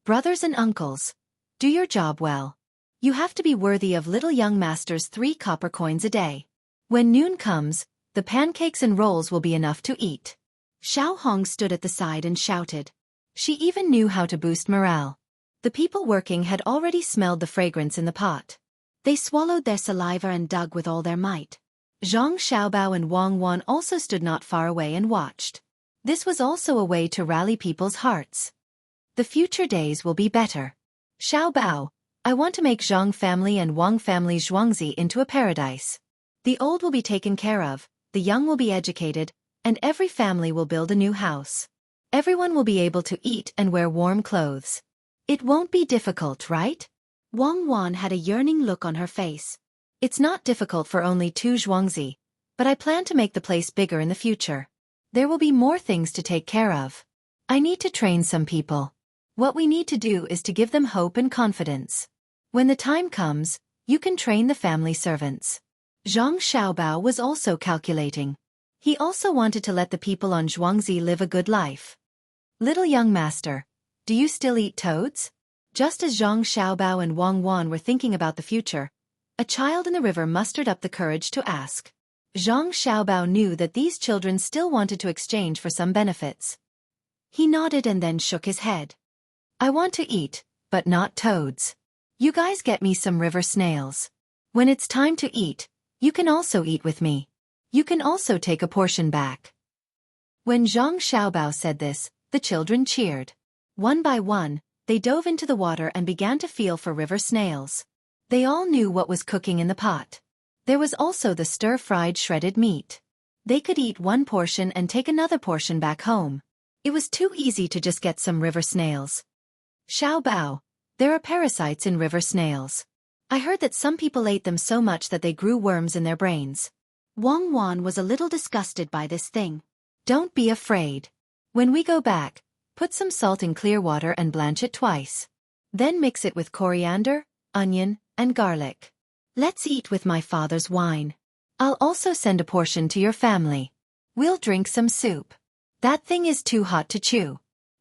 Brothers and uncles, do your job well. You have to be worthy of little young master's 3 copper coins a day. When noon comes, the pancakes and rolls will be enough to eat. Xiao Hong stood at the side and shouted. She even knew how to boost morale. The people working had already smelled the fragrance in the pot. They swallowed their saliva and dug with all their might. Zhang Xiaobao and Wang Wan also stood not far away and watched. This was also a way to rally people's hearts. The future days will be better. Xiaobao, I want to make Zhang family and Wang family Zhuangzi into a paradise. The old will be taken care of, the young will be educated, and every family will build a new house. Everyone will be able to eat and wear warm clothes. It won't be difficult, right? Wang Wan had a yearning look on her face. It's not difficult for only 2 Zhuangzi, but I plan to make the place bigger in the future. There will be more things to take care of. I need to train some people. What we need to do is to give them hope and confidence. When the time comes, you can train the family servants. Zhang Xiaobao was also calculating. He also wanted to let the people on Zhuangzi live a good life. Little young master, do you still eat toads? Just as Zhang Xiaobao and Wang Wan were thinking about the future, a child in the river mustered up the courage to ask. Zhang Xiaobao knew that these children still wanted to exchange for some benefits. He nodded and then shook his head. I want to eat, but not toads. You guys get me some river snails. When it's time to eat, you can also eat with me. You can also take a portion back. When Zhang Xiaobao said this, the children cheered. One by one, they dove into the water and began to feel for river snails. They all knew what was cooking in the pot. There was also the stir-fried shredded meat. They could eat one portion and take another portion back home. It was too easy to just get some river snails. Xiaobao, there are parasites in river snails. I heard that some people ate them so much that they grew worms in their brains. Wang Wan was a little disgusted by this thing. Don't be afraid. When we go back, put some salt in clear water and blanch it twice. Then mix it with coriander, onion, and garlic. Let's eat with my father's wine. I'll also send a portion to your family. We'll drink some soup. That thing is too hot to chew.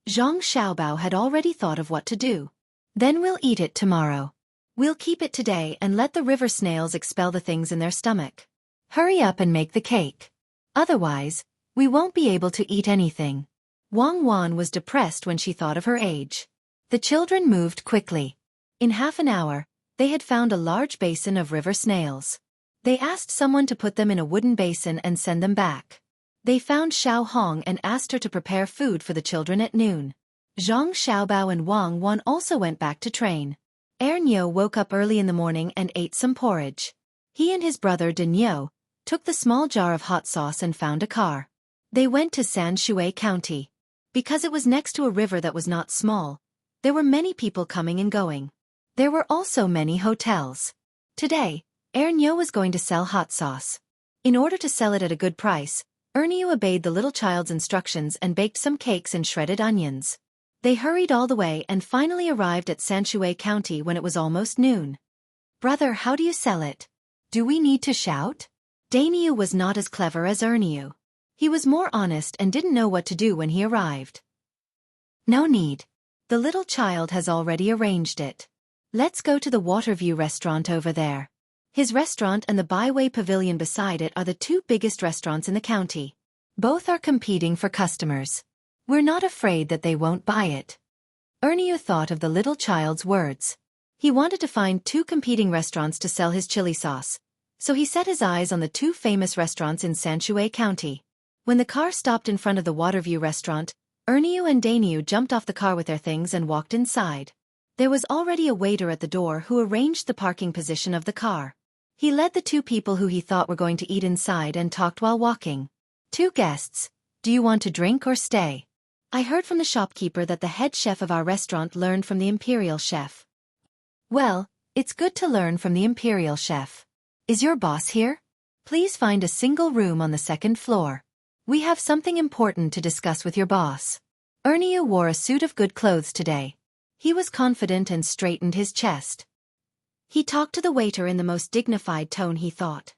Zhang Xiaobao had already thought of what to do. Then we'll eat it tomorrow. We'll keep it today and let the river snails expel the things in their stomach. Hurry up and make the cake. Otherwise, we won't be able to eat anything. Wang Wan was depressed when she thought of her age. The children moved quickly. In half an hour, they had found a large basin of river snails. They asked someone to put them in a wooden basin and send them back. They found Xiao Hong and asked her to prepare food for the children at noon. Zhang Xiaobao and Wang Wan also went back to train. Ernyo woke up early in the morning and ate some porridge. He and his brother Denyo took the small jar of hot sauce and found a car. They went to Xueqi County. Because it was next to a river that was not small, there were many people coming and going. There were also many hotels. Today, Ernyo was going to sell hot sauce. In order to sell it at a good price, Ernyo obeyed the little child's instructions and baked some cakes and shredded onions. They hurried all the way and finally arrived at Xueqi County when it was almost noon. Brother, how do you sell it? Do we need to shout? Danyu was not as clever as Ernyo. He was more honest and didn't know what to do when he arrived. No need. The little child has already arranged it. Let's go to the Waterview restaurant over there. His restaurant and the Byway Pavilion beside it are the two biggest restaurants in the county. Both are competing for customers. We're not afraid that they won't buy it. Ernie thought of the little child's words. He wanted to find two competing restaurants to sell his chili sauce, so he set his eyes on the two famous restaurants in Xueqi County. When the car stopped in front of the Waterview restaurant, Ernie and Daniel jumped off the car with their things and walked inside. There was already a waiter at the door who arranged the parking position of the car. He led the two people who he thought were going to eat inside and talked while walking. Two guests. Do you want to drink or stay? I heard from the shopkeeper that the head chef of our restaurant learned from the imperial chef. Well, it's good to learn from the imperial chef. Is your boss here? Please find a single room on the second floor. We have something important to discuss with your boss. Ernie wore a suit of good clothes today. He was confident and straightened his chest. He talked to the waiter in the most dignified tone, he thought.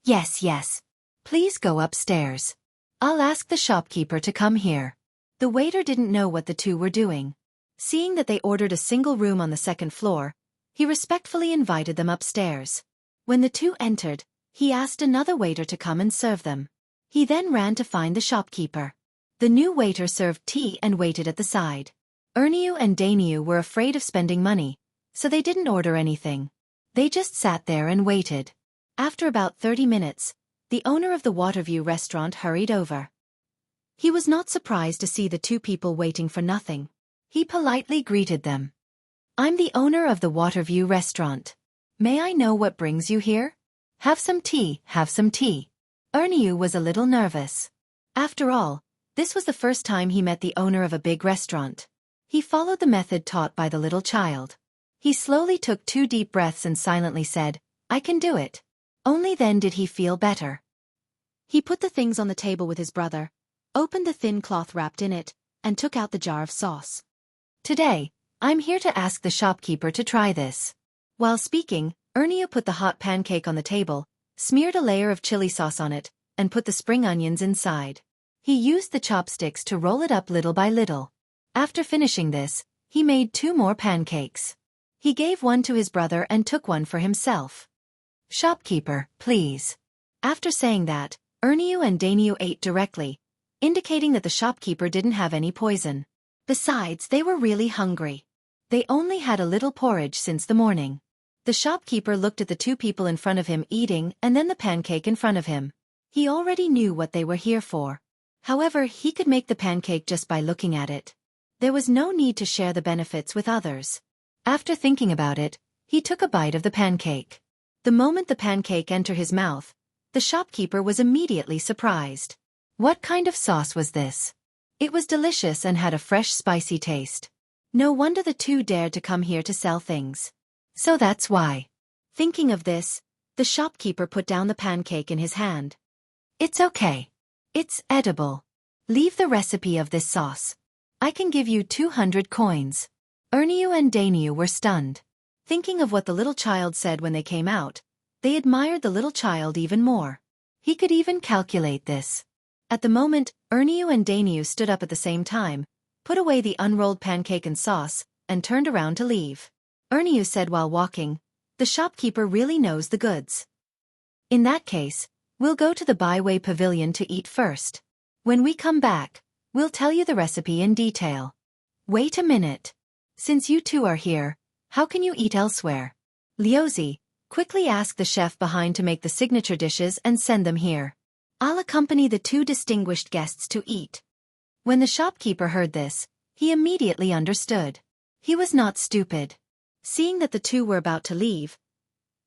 Yes. Please go upstairs. I'll ask the shopkeeper to come here. The waiter didn't know what the two were doing. Seeing that they ordered a single room on the second floor, he respectfully invited them upstairs. When the two entered, he asked another waiter to come and serve them. He then ran to find the shopkeeper. The new waiter served tea and waited at the side. Ernie and Daniel were afraid of spending money, so they didn't order anything. They just sat there and waited. After about 30 minutes, the owner of the Waterview restaurant hurried over. He was not surprised to see the two people waiting for nothing. He politely greeted them. I'm the owner of the Waterview restaurant. May I know what brings you here? Have some tea. Ernie was a little nervous. After all, this was the first time he met the owner of a big restaurant. He followed the method taught by the little child. He slowly took 2 deep breaths and silently said, I can do it. Only then did he feel better. He put the things on the table with his brother, opened the thin cloth wrapped in it, and took out the jar of sauce. Today, I'm here to ask the shopkeeper to try this. While speaking, Ernie put the hot pancake on the table, smeared a layer of chili sauce on it, and put the spring onions inside. He used the chopsticks to roll it up little by little. After finishing this, he made 2 more pancakes. He gave one to his brother and took one for himself. Shopkeeper, please. After saying that, Ernie and Daniel ate directly, indicating that the shopkeeper didn't have any poison. Besides, they were really hungry. They only had a little porridge since the morning. The shopkeeper looked at the 2 people in front of him eating and then the pancake in front of him. He already knew what they were here for. However, he could make the pancake just by looking at it. There was no need to share the benefits with others. After thinking about it, he took a bite of the pancake. The moment the pancake entered his mouth, the shopkeeper was immediately surprised. What kind of sauce was this? It was delicious and had a fresh, spicy taste. No wonder the 2 dared to come here to sell things. So that's why. Thinking of this, the shopkeeper put down the pancake in his hand. It's okay. It's edible. Leave the recipe of this sauce. I can give you 200 coins. Ernie and Daniel were stunned. Thinking of what the little child said when they came out, they admired the little child even more. He could even calculate this. At the moment, Ernie and Daniel stood up at the same time, put away the unrolled pancake and sauce, and turned around to leave. Ernie said while walking, the shopkeeper really knows the goods. In that case, we'll go to the Byway Pavilion to eat first. When we come back, we'll tell you the recipe in detail. Wait a minute. Since you 2 are here, how can you eat elsewhere? Liuzi, quickly ask the chef behind to make the signature dishes and send them here. I'll accompany the 2 distinguished guests to eat. When the shopkeeper heard this, he immediately understood. He was not stupid. Seeing that the 2 were about to leave,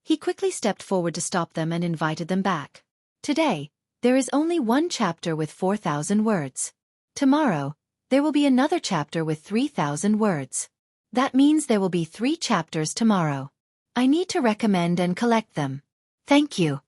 he quickly stepped forward to stop them and invited them back. Today, there is only 1 chapter with 4,000 words. Tomorrow, there will be another chapter with 3,000 words. That means there will be 3 chapters tomorrow. I need to recommend and collect them. Thank you.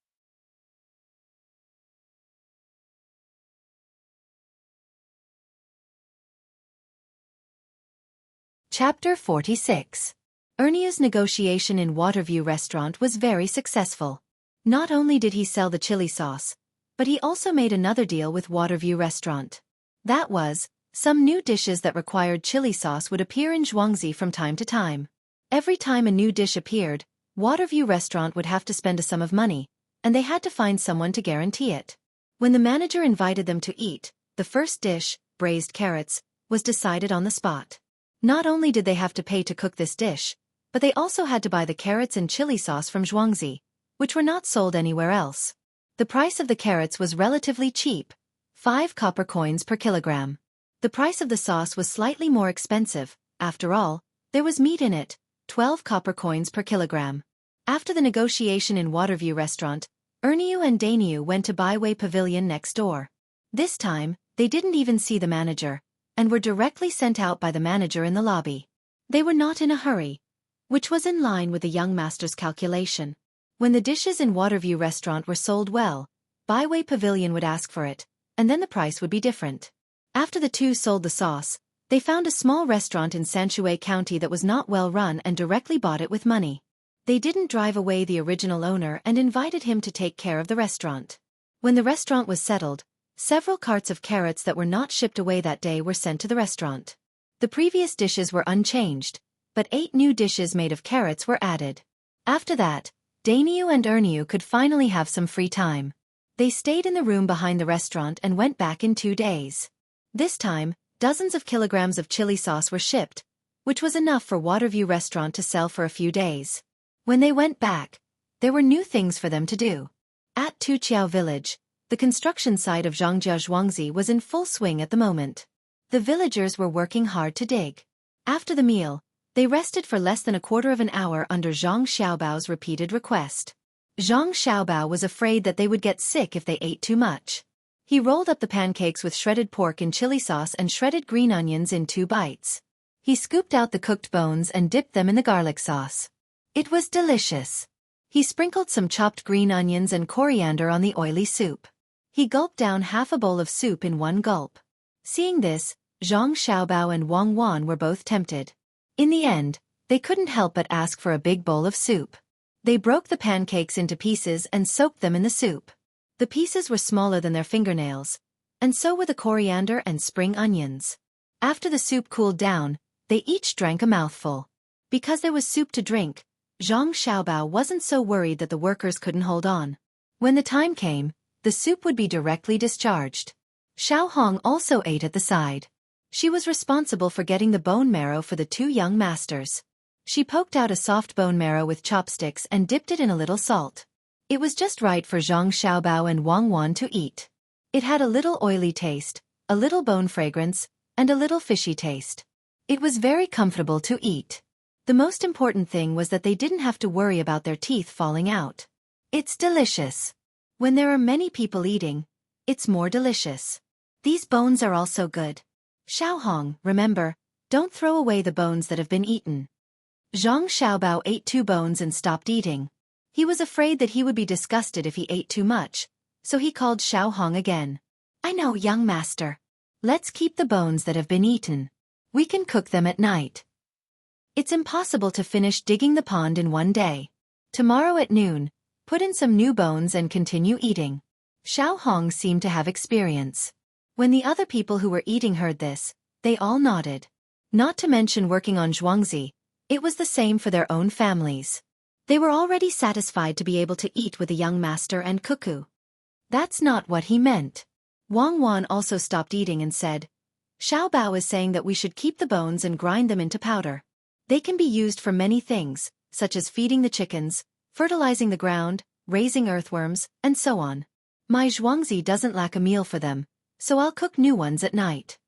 Chapter 46. Ernie's negotiation in Waterview restaurant was very successful. Not only did he sell the chili sauce, but he also made another deal with Waterview restaurant. That was, some new dishes that required chili sauce would appear in Xueqi from time to time. Every time a new dish appeared, Waterview Restaurant would have to spend a sum of money, and they had to find someone to guarantee it. When the manager invited them to eat, the first dish, braised carrots, was decided on the spot. Not only did they have to pay to cook this dish, but they also had to buy the carrots and chili sauce from Xueqi, which were not sold anywhere else. The price of the carrots was relatively cheap, 5 copper coins per kilogram. The price of the sauce was slightly more expensive. After all, there was meat in it, 12 copper coins per kilogram. After the negotiation in Waterview Restaurant, Erniu and Dainiu went to Byway Pavilion next door. This time, they didn't even see the manager, and were directly sent out by the manager in the lobby. They were not in a hurry, which was in line with the young master's calculation. When the dishes in Waterview Restaurant were sold well, Byway Pavilion would ask for it, and then the price would be different. After the two sold the sauce, they found a small restaurant in Xueqi County that was not well run and directly bought it with money. They didn't drive away the original owner and invited him to take care of the restaurant. When the restaurant was settled, several carts of carrots that were not shipped away that day were sent to the restaurant. The previous dishes were unchanged, but 8 new dishes made of carrots were added. After that, Dainiu and Erniu could finally have some free time. They stayed in the room behind the restaurant and went back in 2 days. This time, dozens of kilograms of chili sauce were shipped, which was enough for Waterview Restaurant to sell for a few days. When they went back, there were new things for them to do. At Tuqiao Village, the construction site of Zhongjia Xueqi was in full swing at the moment. The villagers were working hard to dig. After the meal, they rested for less than a quarter of an hour under Zhang Xiaobao's repeated request. Zhang Xiaobao was afraid that they would get sick if they ate too much. He rolled up the pancakes with shredded pork in chili sauce and shredded green onions in 2 bites. He scooped out the cooked bones and dipped them in the garlic sauce. It was delicious. He sprinkled some chopped green onions and coriander on the oily soup. He gulped down half a bowl of soup in 1 gulp. Seeing this, Zhang Xiaobao and Wang Wan were both tempted. In the end, they couldn't help but ask for a big bowl of soup. They broke the pancakes into pieces and soaked them in the soup. The pieces were smaller than their fingernails, and so were the coriander and spring onions. After the soup cooled down, they each drank a mouthful. Because there was soup to drink, Zhang Xiaobao wasn't so worried that the workers couldn't hold on. When the time came, the soup would be directly discharged. Xiao Hong also ate at the side. She was responsible for getting the bone marrow for the 2 young masters. She poked out a soft bone marrow with chopsticks and dipped it in a little salt. It was just right for Zhang Xiaobao and Wang Wan to eat. It had a little oily taste, a little bone fragrance, and a little fishy taste. It was very comfortable to eat. The most important thing was that they didn't have to worry about their teeth falling out. It's delicious. When there are many people eating, it's more delicious. These bones are also good. Xiao Hong, remember, don't throw away the bones that have been eaten. Zhang Xiaobao ate 2 bones and stopped eating. He was afraid that he would be disgusted if he ate too much, so he called Xiao Hong again. I know, young master. Let's keep the bones that have been eaten. We can cook them at night. It's impossible to finish digging the pond in 1 day. Tomorrow at noon, put in some new bones and continue eating. Xiao Hong seemed to have experience. When the other people who were eating heard this, they all nodded. Not to mention working on Xueqi, it was the same for their own families. They were already satisfied to be able to eat with a young master and cuckoo. That's not what he meant. Wang Wan also stopped eating and said, Xiao Bao is saying that we should keep the bones and grind them into powder. They can be used for many things, such as feeding the chickens, fertilizing the ground, raising earthworms, and so on. My Xueqi doesn't lack a meal for them, so I'll cook new ones at night.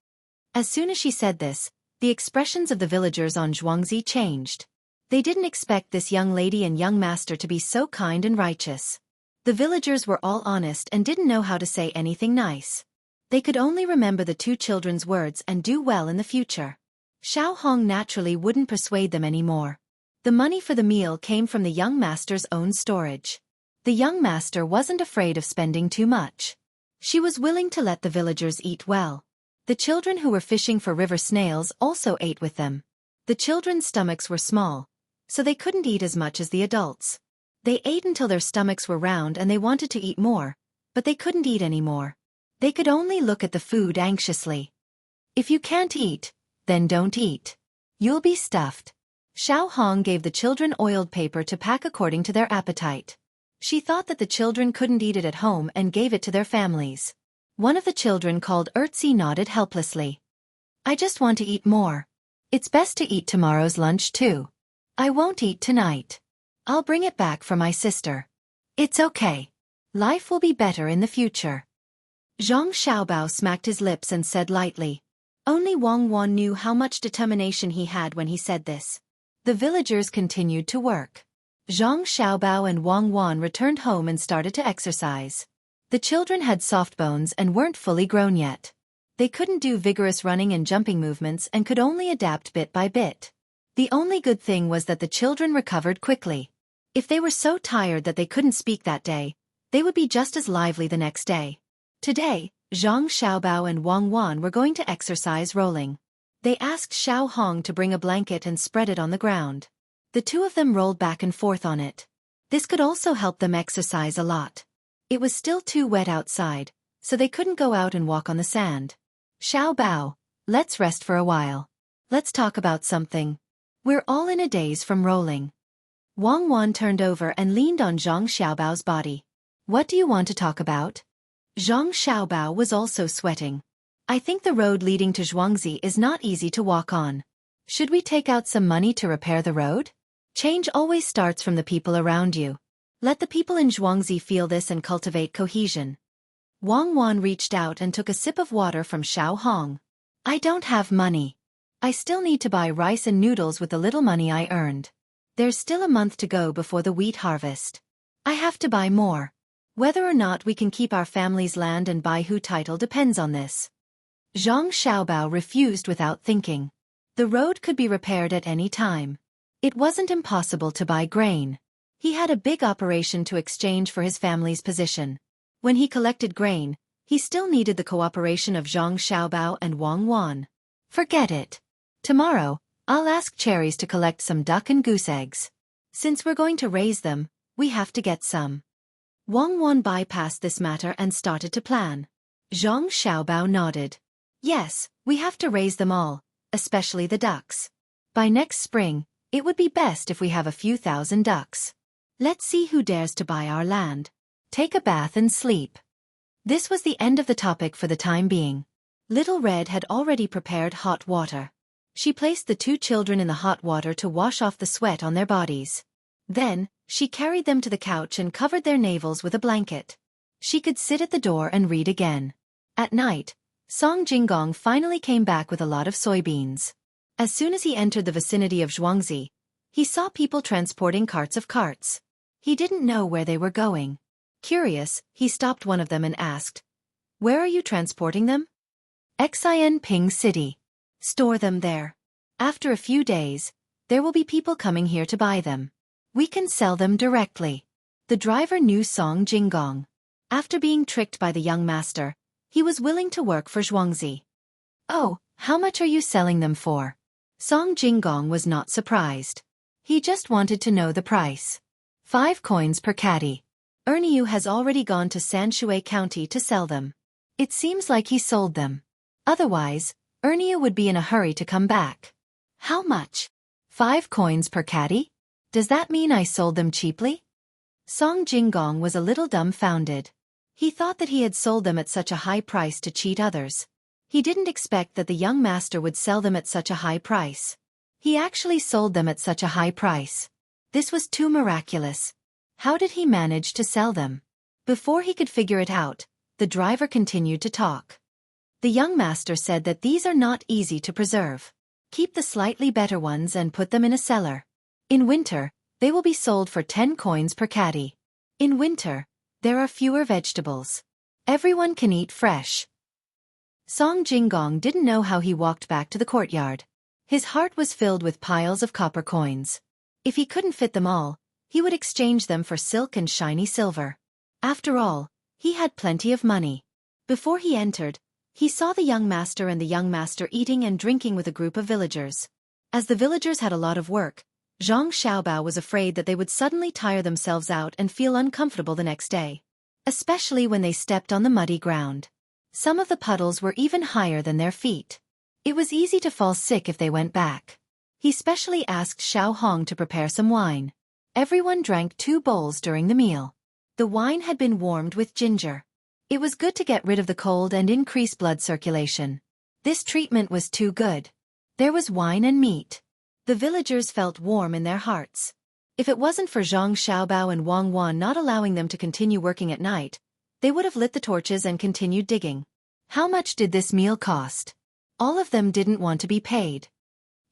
As soon as she said this, the expressions of the villagers on Xueqi changed. They didn't expect this young lady and young master to be so kind and righteous. The villagers were all honest and didn't know how to say anything nice. They could only remember the 2 children's words and do well in the future. Xiao Hong naturally wouldn't persuade them anymore. The money for the meal came from the young master's own storage. The young master wasn't afraid of spending too much. She was willing to let the villagers eat well. The children who were fishing for river snails also ate with them. The children's stomachs were small, so they couldn't eat as much as the adults. They ate until their stomachs were round and they wanted to eat more, but they couldn't eat anymore. They could only look at the food anxiously. If you can't eat, then don't eat. You'll be stuffed. Xiao Hong gave the children oiled paper to pack according to their appetite. She thought that the children couldn't eat it at home and gave it to their families. One of the children called Ertzi nodded helplessly. I just want to eat more. It's best to eat tomorrow's lunch too. I won't eat tonight. I'll bring it back for my sister. It's okay. Life will be better in the future. Zhang Xiaobao smacked his lips and said lightly. Only Wang Wan knew how much determination he had when he said this. The villagers continued to work. Zhang Xiaobao and Wang Wan returned home and started to exercise. The children had soft bones and weren't fully grown yet. They couldn't do vigorous running and jumping movements and could only adapt bit by bit. The only good thing was that the children recovered quickly. If they were so tired that they couldn't speak that day, they would be just as lively the next day. Today, Zhang Xiaobao and Wang Wan were going to exercise rolling. They asked Xiao Hong to bring a blanket and spread it on the ground. The two of them rolled back and forth on it. This could also help them exercise a lot. It was still too wet outside, so they couldn't go out and walk on the sand. Xiao Bao, let's rest for a while. Let's talk about something. We're all in a daze from rolling. Wang Wan turned over and leaned on Zhang Xiaobao's body. What do you want to talk about? Zhang Xiaobao was also sweating. I think the road leading to Xueqi is not easy to walk on. Should we take out some money to repair the road? Change always starts from the people around you. Let the people in Xueqi feel this and cultivate cohesion. Wang Wan reached out and took a sip of water from Xiao Hong. I don't have money. I still need to buy rice and noodles with the little money I earned. There's still a month to go before the wheat harvest. I have to buy more. Whether or not we can keep our family's land and Baihu title depends on this. Zhang Xiaobao refused without thinking. The road could be repaired at any time. It wasn't impossible to buy grain. He had a big operation to exchange for his family's position. When he collected grain, he still needed the cooperation of Zhang Xiaobao and Wang Wan. Forget it. Tomorrow, I'll ask Cherries to collect some duck and goose eggs. Since we're going to raise them, we have to get some. Wang Wan bypassed this matter and started to plan. Zhang Xiaobao nodded. Yes, we have to raise them all, especially the ducks. By next spring, it would be best if we have a few thousand ducks. Let's see who dares to buy our land. Take a bath and sleep. This was the end of the topic for the time being. Little Red had already prepared hot water. She placed the two children in the hot water to wash off the sweat on their bodies. Then, she carried them to the couch and covered their navels with a blanket. She could sit at the door and read again. At night, Song Jinggong finally came back with a lot of soybeans. As soon as he entered the vicinity of Xueqi, he saw people transporting carts of carts. He didn't know where they were going. Curious, he stopped one of them and asked, "Where are you transporting them?" "Xin Ping City. Store them there. After a few days, there will be people coming here to buy them. We can sell them directly." The driver knew Song Jinggong. After being tricked by the young master, he was willing to work for Xueqi. "Oh, how much are you selling them for?" Song Jinggong was not surprised. He just wanted to know the price. 5 coins per caddy. Erniu has already gone to Sanshui County to sell them. It seems like he sold them. Otherwise, Erniu would be in a hurry to come back. How much? 5 coins per caddy? Does that mean I sold them cheaply? Song Jinggong was a little dumbfounded. He thought that he had sold them at such a high price to cheat others. He didn't expect that the young master would sell them at such a high price. He actually sold them at such a high price. This was too miraculous. How did he manage to sell them? Before he could figure it out, the driver continued to talk. The young master said that these are not easy to preserve. Keep the slightly better ones and put them in a cellar. In winter, they will be sold for 10 coins per caddy. In winter, there are fewer vegetables. Everyone can eat fresh. Song Jinggong didn't know how he walked back to the courtyard. His heart was filled with piles of copper coins. If he couldn't fit them all, he would exchange them for silk and shiny silver. After all, he had plenty of money. Before he entered, he saw the young master and the young master eating and drinking with a group of villagers. As the villagers had a lot of work, Zhang Xiaobao was afraid that they would suddenly tire themselves out and feel uncomfortable the next day. Especially when they stepped on the muddy ground. Some of the puddles were even higher than their feet. It was easy to fall sick if they went back. He specially asked Xiao Hong to prepare some wine. Everyone drank 2 bowls during the meal. The wine had been warmed with ginger. It was good to get rid of the cold and increase blood circulation. This treatment was too good. There was wine and meat. The villagers felt warm in their hearts. If it wasn't for Zhang Xiaobao and Wang Wan not allowing them to continue working at night, they would have lit the torches and continued digging. How much did this meal cost? All of them didn't want to be paid.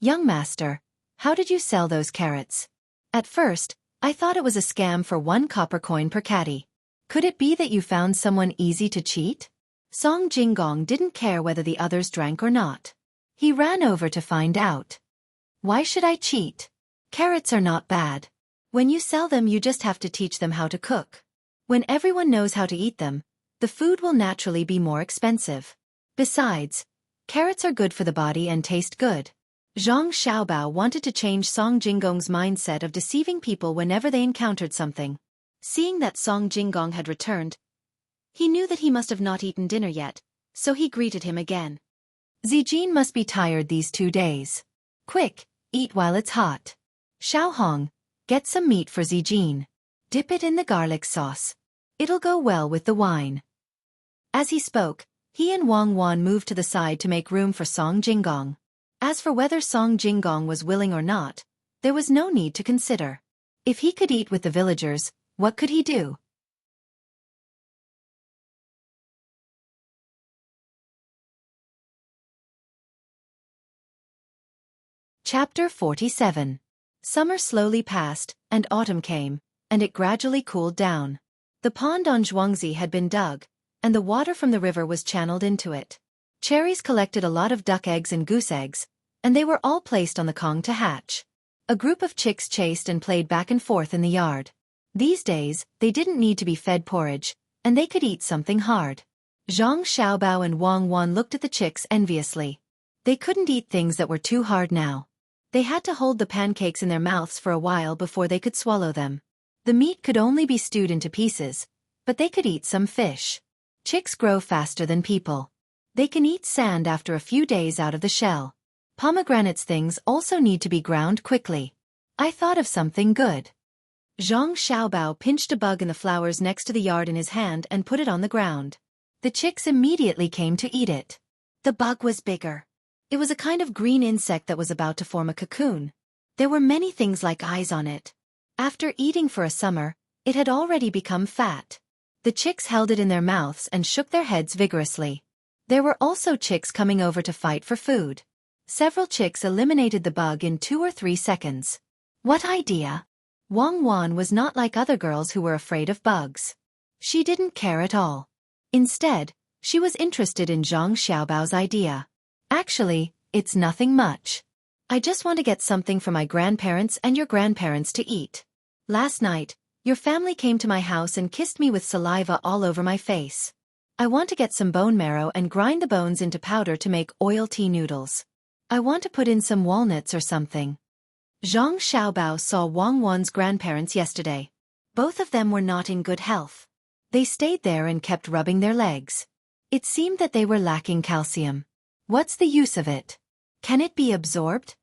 Young master, how did you sell those carrots? At first, I thought it was a scam for 1 copper coin per caddy. Could it be that you found someone easy to cheat? Song Jinggong didn't care whether the others drank or not. He ran over to find out. Why should I cheat? Carrots are not bad. When you sell them you just have to teach them how to cook. When everyone knows how to eat them, the food will naturally be more expensive. Besides, carrots are good for the body and taste good. Zhang Xiaobao wanted to change Song Jinggong's mindset of deceiving people whenever they encountered something. Seeing that Song Jinggong had returned, he knew that he must have not eaten dinner yet, so he greeted him again. Zijin must be tired these 2 days. Quick, eat while it's hot. Xiao Hong, get some meat for Zijin. Dip it in the garlic sauce. It'll go well with the wine. As he spoke, he and Wang Wan moved to the side to make room for Song Jinggong. As for whether Song Jinggong was willing or not, there was no need to consider. If he could eat with the villagers, what could he do? Chapter 47. Summer slowly passed, and autumn came, and it gradually cooled down. The pond on Zhuangzi had been dug, and the water from the river was channeled into it. Cherries collected a lot of duck eggs and goose eggs, and they were all placed on the Kong to hatch. A group of chicks chased and played back and forth in the yard. These days, they didn't need to be fed porridge, and they could eat something hard. Zhang Xiaobao and Wang Wan looked at the chicks enviously. They couldn't eat things that were too hard now. They had to hold the pancakes in their mouths for a while before they could swallow them. The meat could only be stewed into pieces, but they could eat some fish. Chicks grow faster than people. They can eat sand after a few days out of the shell. Pomegranates things also need to be ground quickly. I thought of something good. Zhang Xiaobao pinched a bug in the flowers next to the yard in his hand and put it on the ground. The chicks immediately came to eat it. The bug was bigger. It was a kind of green insect that was about to form a cocoon. There were many things like eyes on it. After eating for a summer, it had already become fat. The chicks held it in their mouths and shook their heads vigorously. There were also chicks coming over to fight for food. Several chicks eliminated the bug in 2 or 3 seconds. What idea? Wang Wan was not like other girls who were afraid of bugs. She didn't care at all. Instead, she was interested in Zhang Xiaobao's idea. Actually, it's nothing much. I just want to get something for my grandparents and your grandparents to eat. Last night, your family came to my house and kissed me with saliva all over my face. I want to get some bone marrow and grind the bones into powder to make oil tea noodles. I want to put in some walnuts or something. Zhang Xiaobao saw Wang Wan's grandparents yesterday. Both of them were not in good health. They stayed there and kept rubbing their legs. It seemed that they were lacking calcium. What's the use of it? Can it be absorbed?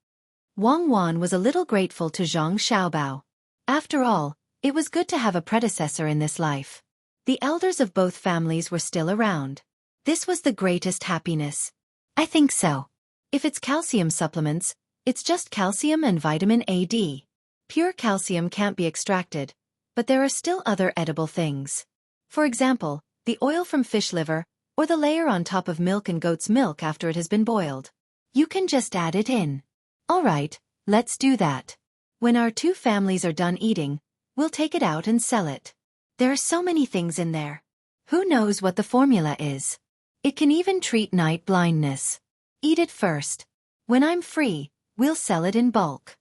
Wang Wan was a little grateful to Zhang Xiaobao. After all, it was good to have a predecessor in this life. The elders of both families were still around. This was the greatest happiness. I think so. If it's calcium supplements, it's just calcium and vitamin A-D. Pure calcium can't be extracted, but there are still other edible things. For example, the oil from fish liver, or the layer on top of milk and goat's milk after it has been boiled. You can just add it in. All right, let's do that. When our 2 families are done eating, we'll take it out and sell it. There are so many things in there. Who knows what the formula is? It can even treat night blindness. Eat it first. When I'm free, we'll sell it in bulk.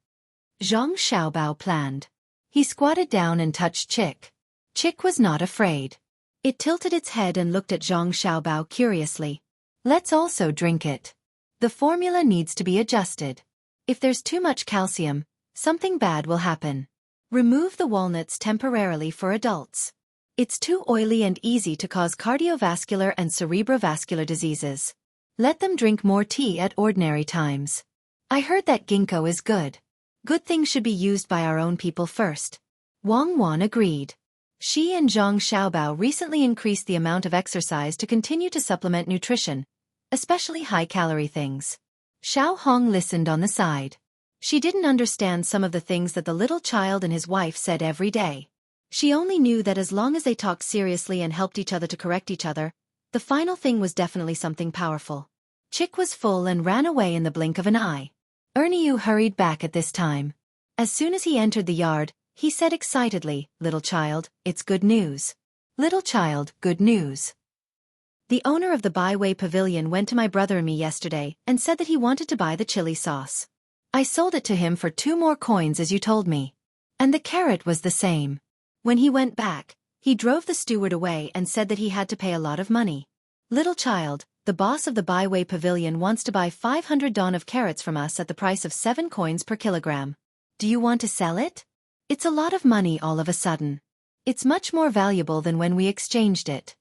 Zhang Xiaobao planned. He squatted down and touched Chick. Chick was not afraid. It tilted its head and looked at Zhang Xiaobao curiously. Let's also drink it. The formula needs to be adjusted. If there's too much calcium, something bad will happen. Remove the walnuts temporarily for adults. It's too oily and easy to cause cardiovascular and cerebrovascular diseases. Let them drink more tea at ordinary times. I heard that ginkgo is good. Good things should be used by our own people first. Wang Wan agreed. She and Zhang Xiaobao recently increased the amount of exercise to continue to supplement nutrition, especially high-calorie things. Xiao Hong listened on the side. She didn't understand some of the things that the little child and his wife said every day. She only knew that as long as they talked seriously and helped each other to correct each other, the final thing was definitely something powerful. Chick was full and ran away in the blink of an eye. Erniu hurried back at this time. As soon as he entered the yard, he said excitedly, "Little child, it's good news." "Little child, good news." The owner of the Byway Pavilion went to my brother and me yesterday and said that he wanted to buy the chili sauce. I sold it to him for 2 more coins as you told me. And the carrot was the same. When he went back, he drove the steward away and said that he had to pay a lot of money. "Little child, the boss of the Byway Pavilion wants to buy 500 don of carrots from us at the price of 7 coins per kilogram. Do you want to sell it? It's a lot of money all of a sudden. It's much more valuable than when we exchanged it."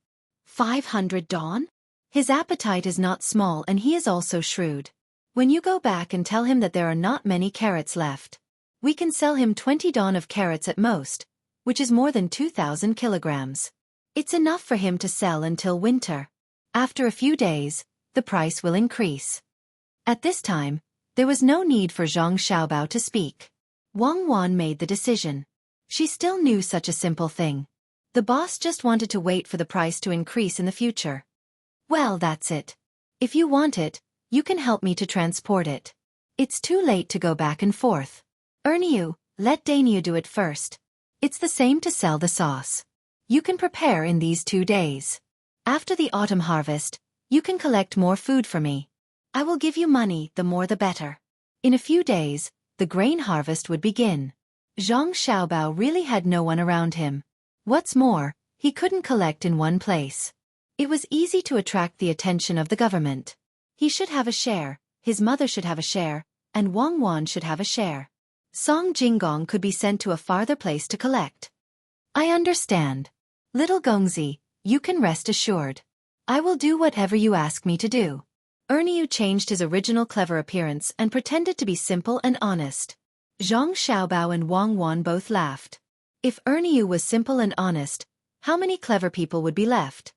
500 don? His appetite is not small and he is also shrewd. When you go back and tell him that there are not many carrots left, we can sell him 20 don of carrots at most, which is more than 2,000 kilograms. It's enough for him to sell until winter. After a few days, the price will increase. At this time, there was no need for Zhang Xiaobao to speak. Wang Wan made the decision. She still knew such a simple thing. The boss just wanted to wait for the price to increase in the future. "Well, that's it. If you want it, you can help me to transport it. It's too late to go back and forth. Erniu, let Daniu do it first. It's the same to sell the sauce. You can prepare in these 2 days. After the autumn harvest, you can collect more food for me. I will give you money, the more the better." In a few days, the grain harvest would begin. Zhang Xiaobao really had no one around him. What's more, he couldn't collect in one place. It was easy to attract the attention of the government. He should have a share, his mother should have a share, and Wang Wan should have a share. Song Jinggong could be sent to a farther place to collect. "I understand. Little Gongzi, you can rest assured. I will do whatever you ask me to do." Erniu changed his original clever appearance and pretended to be simple and honest. Zhang Xiaobao and Wang Wan both laughed. If Erniu was simple and honest, how many clever people would be left?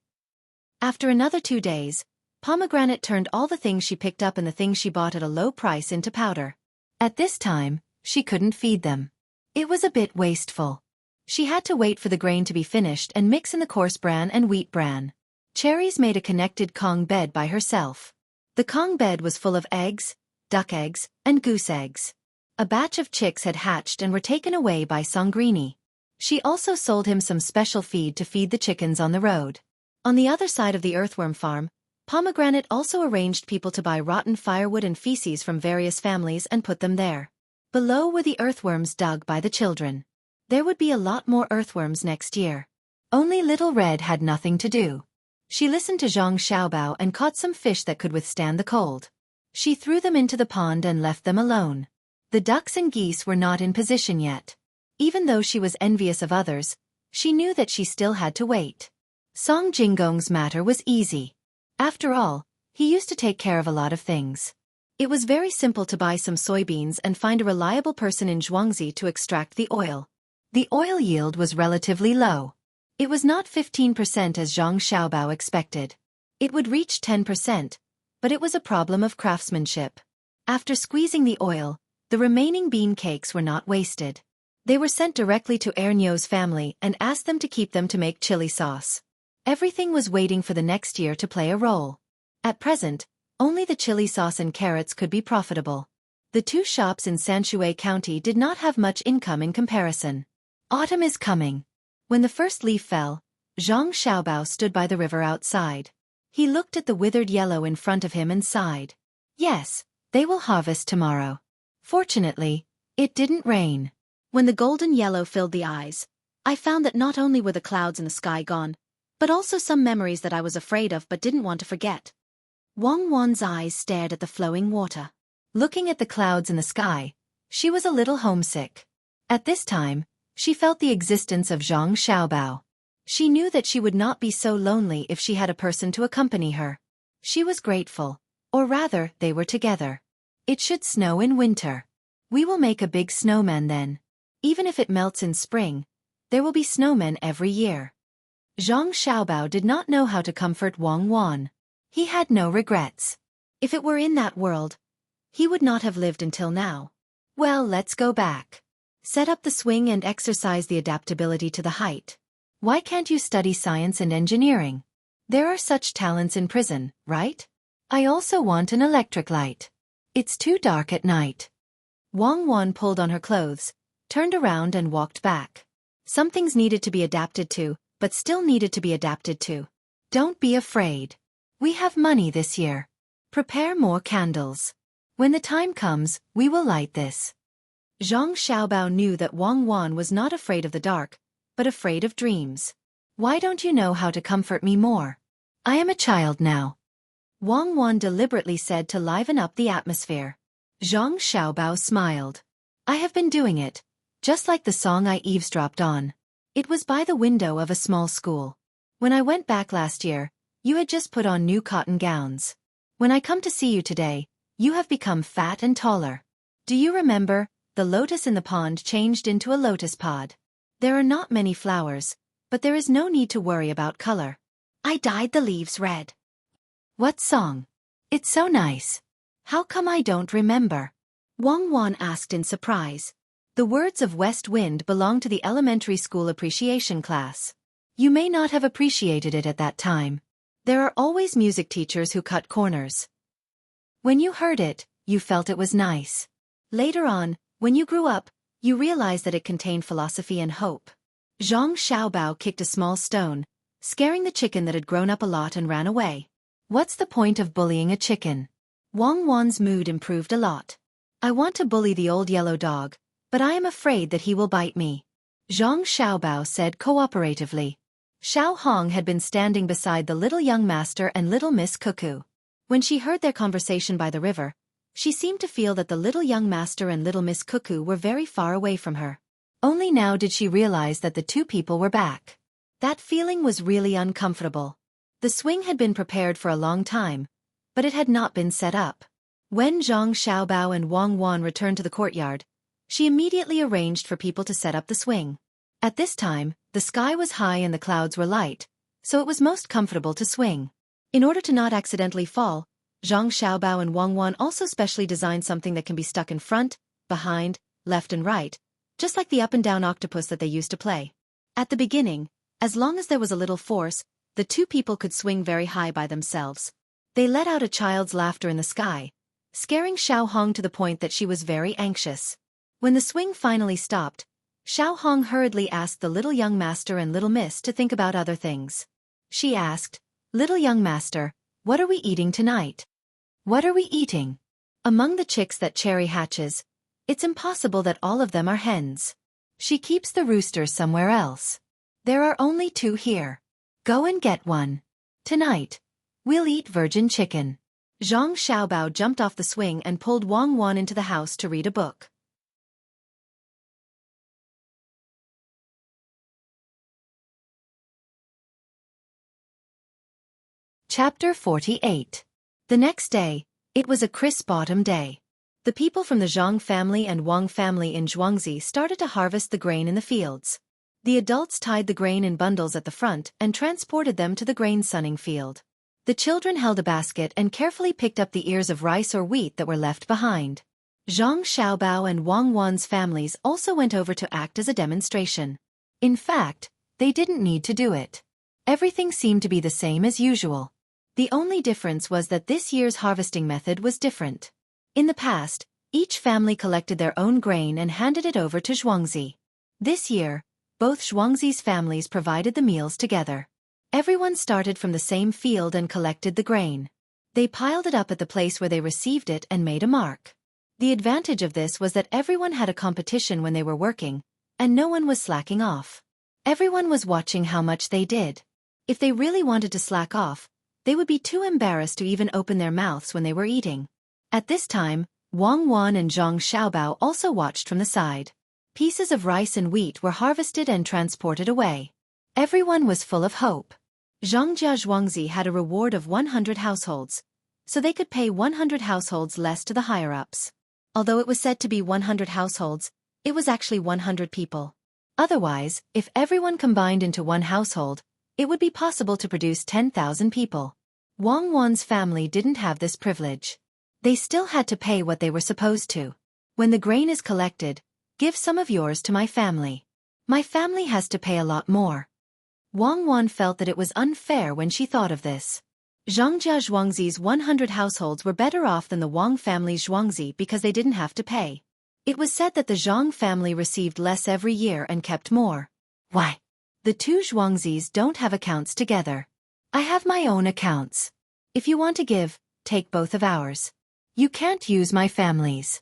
After another 2 days, Pomegranate turned all the things she picked up and the things she bought at a low price into powder. At this time, she couldn't feed them. It was a bit wasteful. She had to wait for the grain to be finished and mix in the coarse bran and wheat bran. Cherries made a connected Kong bed by herself. The Kong bed was full of eggs, duck eggs, and goose eggs. A batch of chicks had hatched and were taken away by Songrini. She also sold him some special feed to feed the chickens on the road. On the other side of the earthworm farm, Pomegranate also arranged people to buy rotten firewood and feces from various families and put them there. Below were the earthworms dug by the children. There would be a lot more earthworms next year. Only Little Red had nothing to do. She listened to Zhang Xiaobao and caught some fish that could withstand the cold. She threw them into the pond and left them alone. The ducks and geese were not in position yet. Even though she was envious of others, she knew that she still had to wait. Song Jinggong's matter was easy. After all, he used to take care of a lot of things. It was very simple to buy some soybeans and find a reliable person in Zhuangzi to extract the oil. The oil yield was relatively low. It was not 15% as Zhang Xiaobao expected. It would reach 10%, but it was a problem of craftsmanship. After squeezing the oil, the remaining bean cakes were not wasted. They were sent directly to Ernio's family and asked them to keep them to make chili sauce. Everything was waiting for the next year to play a role. At present, only the chili sauce and carrots could be profitable. The 2 shops in Xueqi County did not have much income in comparison. Autumn is coming. When the first leaf fell, Zhang Xiaobao stood by the river outside. He looked at the withered yellow in front of him and sighed. Yes, they will harvest tomorrow. Fortunately, it didn't rain. When the golden yellow filled the eyes, I found that not only were the clouds in the sky gone, but also some memories that I was afraid of but didn't want to forget. Wang Wan's eyes stared at the flowing water. Looking at the clouds in the sky, she was a little homesick. At this time, she felt the existence of Zhang Xiaobao. She knew that she would not be so lonely if she had a person to accompany her. She was grateful, or rather, they were together. It should snow in winter. We will make a big snowman then. Even if it melts in spring, there will be snowmen every year. Zhang Xiaobao did not know how to comfort Wang Wan. He had no regrets. If it were in that world, he would not have lived until now. Well, let's go back. Set up the swing and exercise the adaptability to the height. Why can't you study science and engineering? There are such talents in prison, right? I also want an electric light. It's too dark at night. Wang Wan pulled on her clothes, turned around and walked back. Some things needed to be adapted to, but still needed to be adapted to. Don't be afraid. We have money this year. Prepare more candles. When the time comes, we will light this. Zhang Xiaobao knew that Wang Wan was not afraid of the dark, but afraid of dreams. Why don't you know how to comfort me more? I am a child now. Wang Wan deliberately said to liven up the atmosphere. Zhang Xiaobao smiled. I have been doing it, just like the song I eavesdropped on. It was by the window of a small school. When I went back last year, you had just put on new cotton gowns. When I come to see you today, you have become fat and taller. Do you remember, the lotus in the pond changed into a lotus pod? There are not many flowers, but there is no need to worry about color. I dyed the leaves red. What song? It's so nice. How come I don't remember? Wang Wan asked in surprise. The words of West Wind belong to the elementary school appreciation class. You may not have appreciated it at that time. There are always music teachers who cut corners. When you heard it, you felt it was nice. Later on, when you grew up, you realized that it contained philosophy and hope. Zhang Xiaobao kicked a small stone, scaring the chicken that had grown up a lot and ran away. What's the point of bullying a chicken? Wang Wan's mood improved a lot. I want to bully the old yellow dog, but I am afraid that he will bite me. Zhang Xiaobao said cooperatively. Xiao Hong had been standing beside the little young master and little Miss Cuckoo. When she heard their conversation by the river, she seemed to feel that the little young master and little Miss Cuckoo were very far away from her. Only now did she realize that the two people were back. That feeling was really uncomfortable. The swing had been prepared for a long time, but it had not been set up. When Zhang Xiaobao and Wang Wan returned to the courtyard, she immediately arranged for people to set up the swing. At this time, the sky was high and the clouds were light, so it was most comfortable to swing. In order to not accidentally fall, Zhang Xiaobao and Wang Wan also specially designed something that can be stuck in front, behind, left and right, just like the up and down octopus that they used to play. At the beginning, as long as there was a little force, the two people could swing very high by themselves. They let out a child's laughter in the sky, scaring Xiao Hong to the point that she was very anxious. When the swing finally stopped, Xiao Hong hurriedly asked the little young master and little miss to think about other things. She asked, Little young master, what are we eating tonight? What are we eating? Among the chicks that Cherry hatches, it's impossible that all of them are hens. She keeps the roosters somewhere else. There are only 2 here. Go and get one. Tonight, we'll eat virgin chicken. Zhang Xiaobao jumped off the swing and pulled Wang Wan into the house to read a book. Chapter 48. The next day, it was a crisp autumn day. The people from the Zhang family and Wang family in Xueqi started to harvest the grain in the fields. The adults tied the grain in bundles at the front and transported them to the grain sunning field. The children held a basket and carefully picked up the ears of rice or wheat that were left behind. Zhang Xiaobao and Wang Wan's families also went over to act as a demonstration. In fact, they didn't need to do it. Everything seemed to be the same as usual. The only difference was that this year's harvesting method was different. In the past, each family collected their own grain and handed it over to Xueqi. This year, both Xueqi's families provided the meals together. Everyone started from the same field and collected the grain. They piled it up at the place where they received it and made a mark. The advantage of this was that everyone had a competition when they were working, and no one was slacking off. Everyone was watching how much they did. If they really wanted to slack off, they would be too embarrassed to even open their mouths when they were eating. At this time, Wang Wan and Zhang Xiaobao also watched from the side. Pieces of rice and wheat were harvested and transported away. Everyone was full of hope. Zhangjia Xueqi had a reward of 100 households, so they could pay 100 households less to the higher-ups. Although it was said to be 100 households, it was actually 100 people. Otherwise, if everyone combined into one household, it would be possible to produce 10,000 people. Wang Wan's family didn't have this privilege. They still had to pay what they were supposed to. When the grain is collected, give some of yours to my family. My family has to pay a lot more. Wang Wan felt that it was unfair when she thought of this. Zhangjia Zhuangzi's 100 households were better off than the Wang family's Zhuangzi because they didn't have to pay. It was said that the Zhang family received less every year and kept more. Why? The two Zhuangzis don't have accounts together. I have my own accounts. If you want to give, take both of ours. You can't use my family's.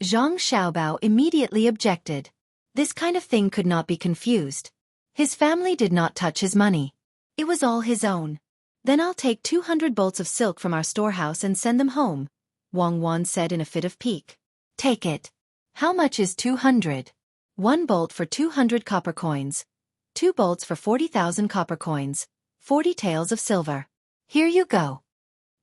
Zhang Xiaobao immediately objected. This kind of thing could not be confused. His family did not touch his money. It was all his own. Then I'll take 200 bolts of silk from our storehouse and send them home, Wang Wan said in a fit of pique. Take it. How much is 200? 1 bolt for 200 copper coins. 2 bolts for 40,000 copper coins. 40 taels of silver. Here you go.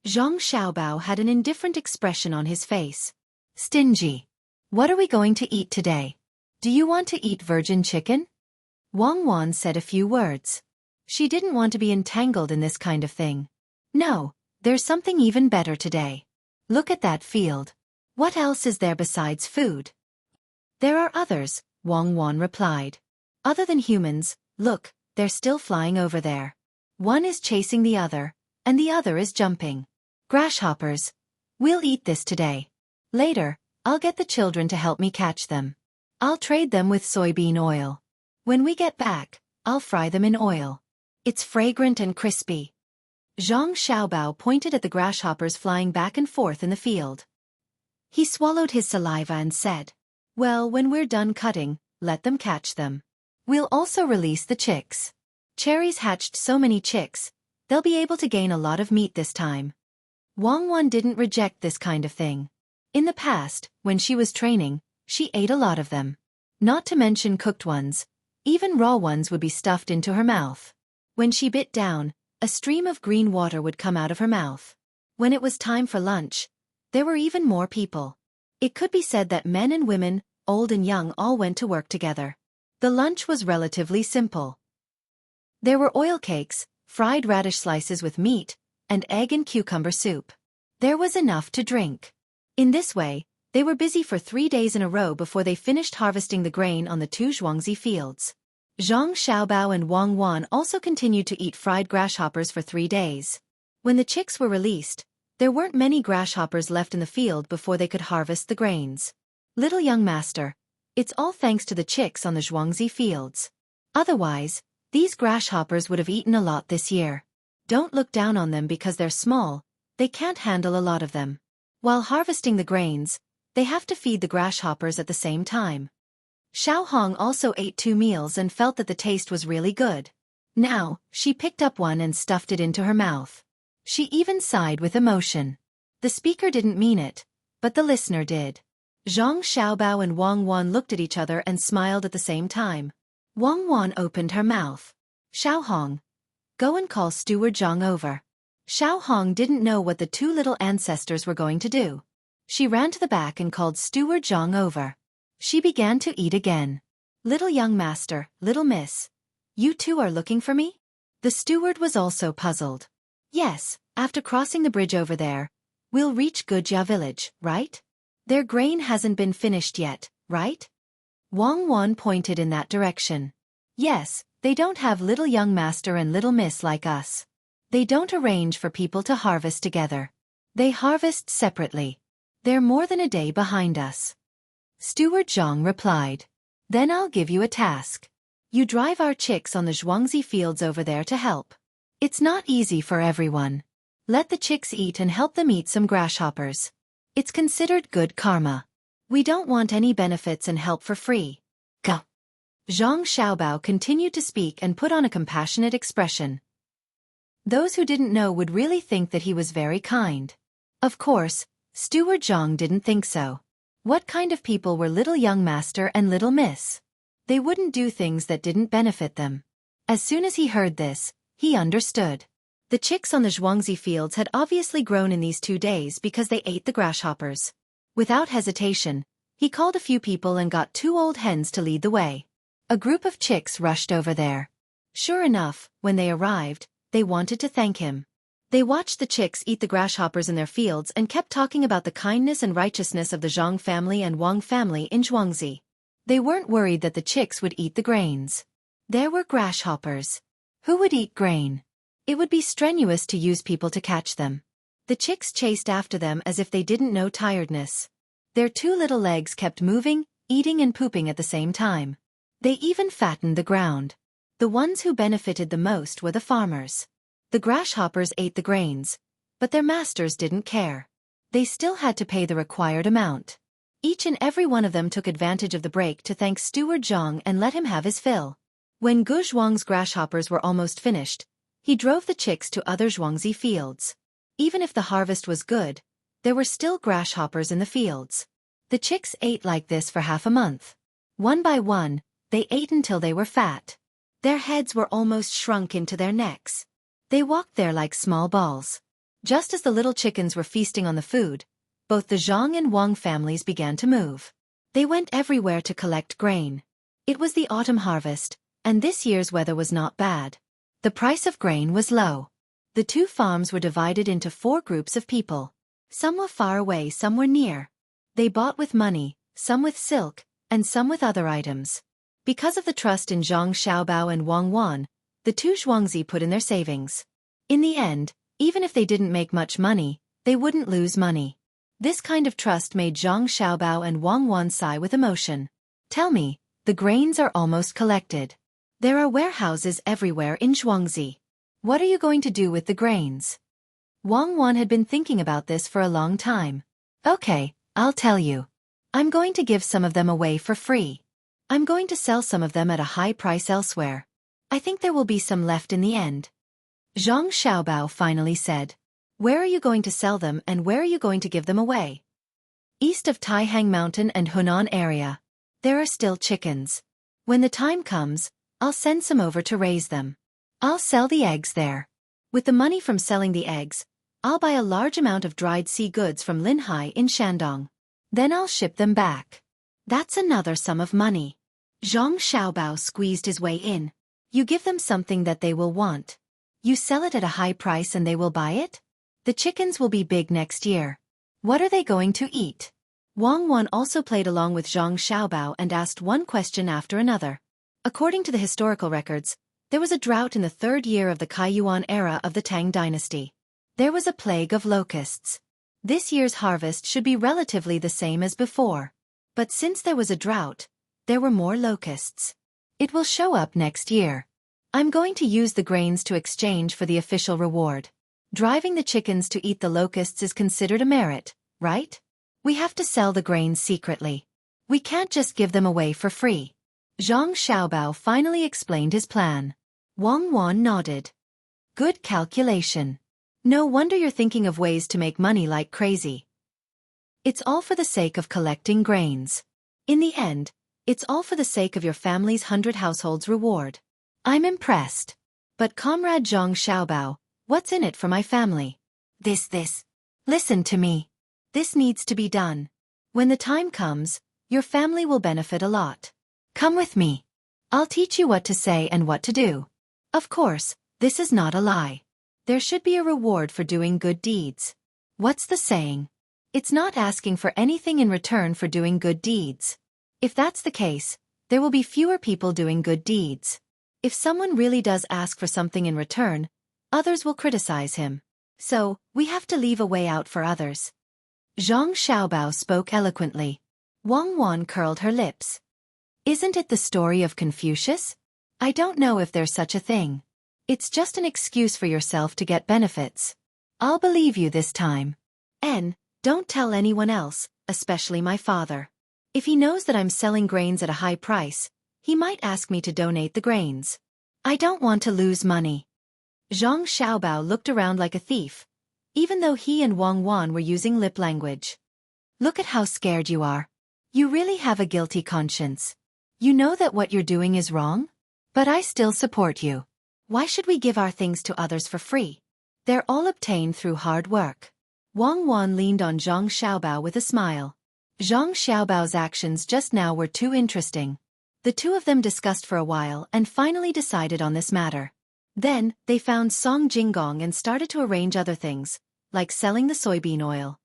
Zhang Xiaobao had an indifferent expression on his face. Stingy. What are we going to eat today? Do you want to eat virgin chicken? Wang Wan said a few words. She didn't want to be entangled in this kind of thing. No, there's something even better today. Look at that field. What else is there besides food? There are others, Wang Wan replied. Other than humans, look, they're still flying over there. One is chasing the other, and the other is jumping. Grasshoppers. We'll eat this today. Later, I'll get the children to help me catch them. I'll trade them with soybean oil. When we get back, I'll fry them in oil. It's fragrant and crispy. Zhang Xiaobao pointed at the grasshoppers flying back and forth in the field. He swallowed his saliva and said, well, when we're done cutting, let them catch them. We'll also release the chicks. Cherries hatched so many chicks, they'll be able to gain a lot of meat this time. Wang Wan didn't reject this kind of thing. In the past, when she was training, she ate a lot of them. Not to mention cooked ones. Even raw ones would be stuffed into her mouth. When she bit down, a stream of green water would come out of her mouth. When it was time for lunch, there were even more people. It could be said that men and women, old and young, all went to work together. The lunch was relatively simple. There were oil cakes, fried radish slices with meat, and egg and cucumber soup. There was enough to drink. In this way, they were busy for 3 days in a row before they finished harvesting the grain on the 2 Zhuangzi fields. Zhang Xiaobao and Wang Wan also continued to eat fried grasshoppers for 3 days. When the chicks were released, there weren't many grasshoppers left in the field before they could harvest the grains. Little young master, it's all thanks to the chicks on the Zhuangzi fields. Otherwise, these grasshoppers would have eaten a lot this year. Don't look down on them because they're small, they can't handle a lot of them. While harvesting the grains, they have to feed the grasshoppers at the same time. Xiao Hong also ate 2 meals and felt that the taste was really good. Now, she picked up one and stuffed it into her mouth. She even sighed with emotion. The speaker didn't mean it, but the listener did. Zhang Xiaobao and Wang Wan looked at each other and smiled at the same time. Wang Wan opened her mouth. Xiao Hong, go and call Steward Zhang over. Xiao Hong didn't know what the 2 little ancestors were going to do. She ran to the back and called Steward Zhang over. She began to eat again. Little young master, little miss, you 2 are looking for me? The steward was also puzzled. Yes, after crossing the bridge over there, we'll reach Gujia village, right? Their grain hasn't been finished yet, right? Wang Wan pointed in that direction. Yes, they don't have little young master and little miss like us. They don't arrange for people to harvest together. They harvest separately. They're more than a day behind us. Steward Zhang replied. Then I'll give you a task. You drive our chicks on the Zhuangzi fields over there to help. It's not easy for everyone. Let the chicks eat and help them eat some grasshoppers. It's considered good karma. We don't want any benefits and help for free. Go. Zhang Xiaobao continued to speak and put on a compassionate expression. Those who didn't know would really think that he was very kind. Of course, Steward Zhang didn't think so. What kind of people were little young master and little miss? They wouldn't do things that didn't benefit them. As soon as he heard this, he understood. The chicks on the Zhuangzi fields had obviously grown in these 2 days because they ate the grasshoppers. Without hesitation, he called a few people and got 2 old hens to lead the way. A group of chicks rushed over there. Sure enough, when they arrived, they wanted to thank him. They watched the chicks eat the grasshoppers in their fields and kept talking about the kindness and righteousness of the Zhang family and Wang family in Zhuangzi. They weren't worried that the chicks would eat the grains. There were grasshoppers. Who would eat grain? It would be strenuous to use people to catch them. The chicks chased after them as if they didn't know tiredness. Their 2 little legs kept moving, eating and pooping at the same time. They even fattened the ground. The ones who benefited the most were the farmers. The grasshoppers ate the grains, but their masters didn't care. They still had to pay the required amount. Each and every one of them took advantage of the break to thank Steward Zhang and let him have his fill. When Gu Zhuang's grasshoppers were almost finished, he drove the chicks to other Zhuangzi fields. Even if the harvest was good, there were still grasshoppers in the fields. The chicks ate like this for half a month. One by one, they ate until they were fat. Their heads were almost shrunk into their necks. They walked there like small balls. Just as the little chickens were feasting on the food, both the Zhang and Wang families began to move. They went everywhere to collect grain. It was the autumn harvest, and this year's weather was not bad. The price of grain was low. The 2 farms were divided into 4 groups of people. Some were far away, some were near. They bought with money, some with silk, and some with other items. Because of the trust in Zhang Xiaobao and Wang Wan, the 2 Zhuangzi put in their savings. In the end, even if they didn't make much money, they wouldn't lose money. This kind of trust made Zhang Xiaobao and Wang Wan sigh with emotion. Tell me, the grains are almost collected. There are warehouses everywhere in Zhuangzi. What are you going to do with the grains? Wang Wan had been thinking about this for a long time. Okay, I'll tell you. I'm going to give some of them away for free. I'm going to sell some of them at a high price elsewhere. I think there will be some left in the end. Zhang Xiaobao finally said. Where are you going to sell them and where are you going to give them away? East of Taihang Mountain and Hunan area. There are still chickens. When the time comes, I'll send some over to raise them. I'll sell the eggs there. With the money from selling the eggs, I'll buy a large amount of dried sea goods from Linhai in Shandong. Then I'll ship them back. That's another sum of money. Zhang Xiaobao squeezed his way in. You give them something that they will want. You sell it at a high price and they will buy it? The chickens will be big next year. What are they going to eat? Wang Wan also played along with Zhang Xiaobao and asked one question after another. According to the historical records, there was a drought in the 3rd year of the Kaiyuan era of the Tang dynasty. There was a plague of locusts. This year's harvest should be relatively the same as before. But since there was a drought, there were more locusts. It will show up next year. I'm going to use the grains to exchange for the official reward. Driving the chickens to eat the locusts is considered a merit, right? We have to sell the grains secretly. We can't just give them away for free. Zhang Xiaobao finally explained his plan. Wang Wan nodded. Good calculation. No wonder you're thinking of ways to make money like crazy. It's all for the sake of collecting grains. In the end, it's all for the sake of your family's 100 households reward. I'm impressed. But Comrade Zhang Xiaobao, what's in it for my family? This. Listen to me. This needs to be done. When the time comes, your family will benefit a lot. Come with me. I'll teach you what to say and what to do. Of course, this is not a lie. There should be a reward for doing good deeds. What's the saying? It's not asking for anything in return for doing good deeds. If that's the case, there will be fewer people doing good deeds. If someone really does ask for something in return, others will criticize him. So, we have to leave a way out for others. Zhang Xiaobao spoke eloquently. Wang Wan curled her lips. Isn't it the story of Confucius? I don't know if there's such a thing. It's just an excuse for yourself to get benefits. I'll believe you this time. Don't tell anyone else, especially my father. If he knows that I'm selling grains at a high price, he might ask me to donate the grains. I don't want to lose money. Zhang Xiaobao looked around like a thief, even though he and Wang Wan were using lip language. Look at how scared you are. You really have a guilty conscience. You know that what you're doing is wrong? But I still support you. Why should we give our things to others for free? They're all obtained through hard work. Wang Wan leaned on Zhang Xiaobao with a smile. Zhang Xiaobao's actions just now were too interesting. The two of them discussed for a while and finally decided on this matter. Then, they found Song Jinggong and started to arrange other things, like selling the soybean oil.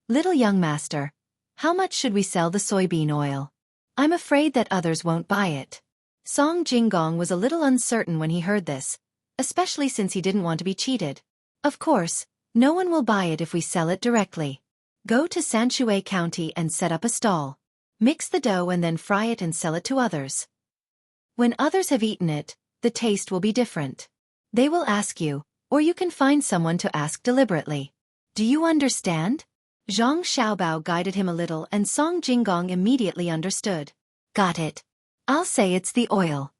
Little young master, how much should we sell the soybean oil? I'm afraid that others won't buy it. Song Jinggong was a little uncertain when he heard this, especially since he didn't want to be cheated. Of course, no one will buy it if we sell it directly. Go to Xueqi County and set up a stall. Mix the dough and then fry it and sell it to others. When others have eaten it, the taste will be different. They will ask you, or you can find someone to ask deliberately. Do you understand? Zhang Xiaobao guided him a little and Song Jinggong immediately understood. Got it. I'll say it's the oil.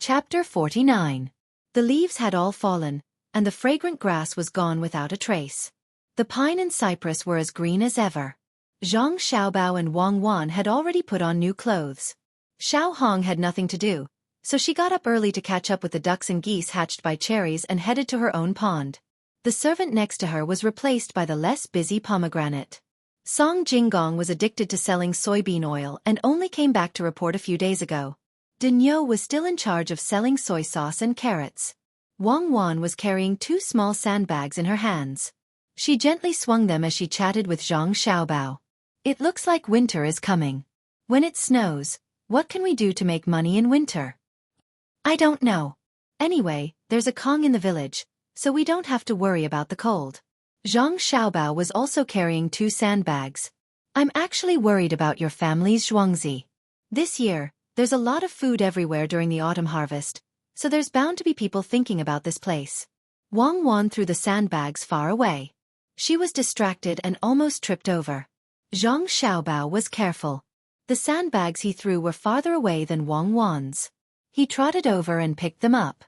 Chapter 49. The leaves had all fallen, and the fragrant grass was gone without a trace. The pine and cypress were as green as ever. Zhang Xiaobao and Wang Wan had already put on new clothes. Xiao Hong had nothing to do, so she got up early to catch up with the ducks and geese hatched by cherries and headed to her own pond. The servant next to her was replaced by the less busy pomegranate. Song Jinggong was addicted to selling soybean oil and only came back to report a few days ago. Denyo was still in charge of selling soy sauce and carrots. Wang Wan was carrying 2 small sandbags in her hands. She gently swung them as she chatted with Zhang Xiaobao. It looks like winter is coming. When it snows, what can we do to make money in winter? I don't know. Anyway, there's a Kong in the village, so we don't have to worry about the cold. Zhang Xiaobao was also carrying 2 sandbags. I'm actually worried about your family's Xueqi. This year, there's a lot of food everywhere during the autumn harvest, so there's bound to be people thinking about this place. Wang Wan threw the sandbags far away. She was distracted and almost tripped over. Zhang Xiaobao was careful. The sandbags he threw were farther away than Wang Wan's. He trotted over and picked them up.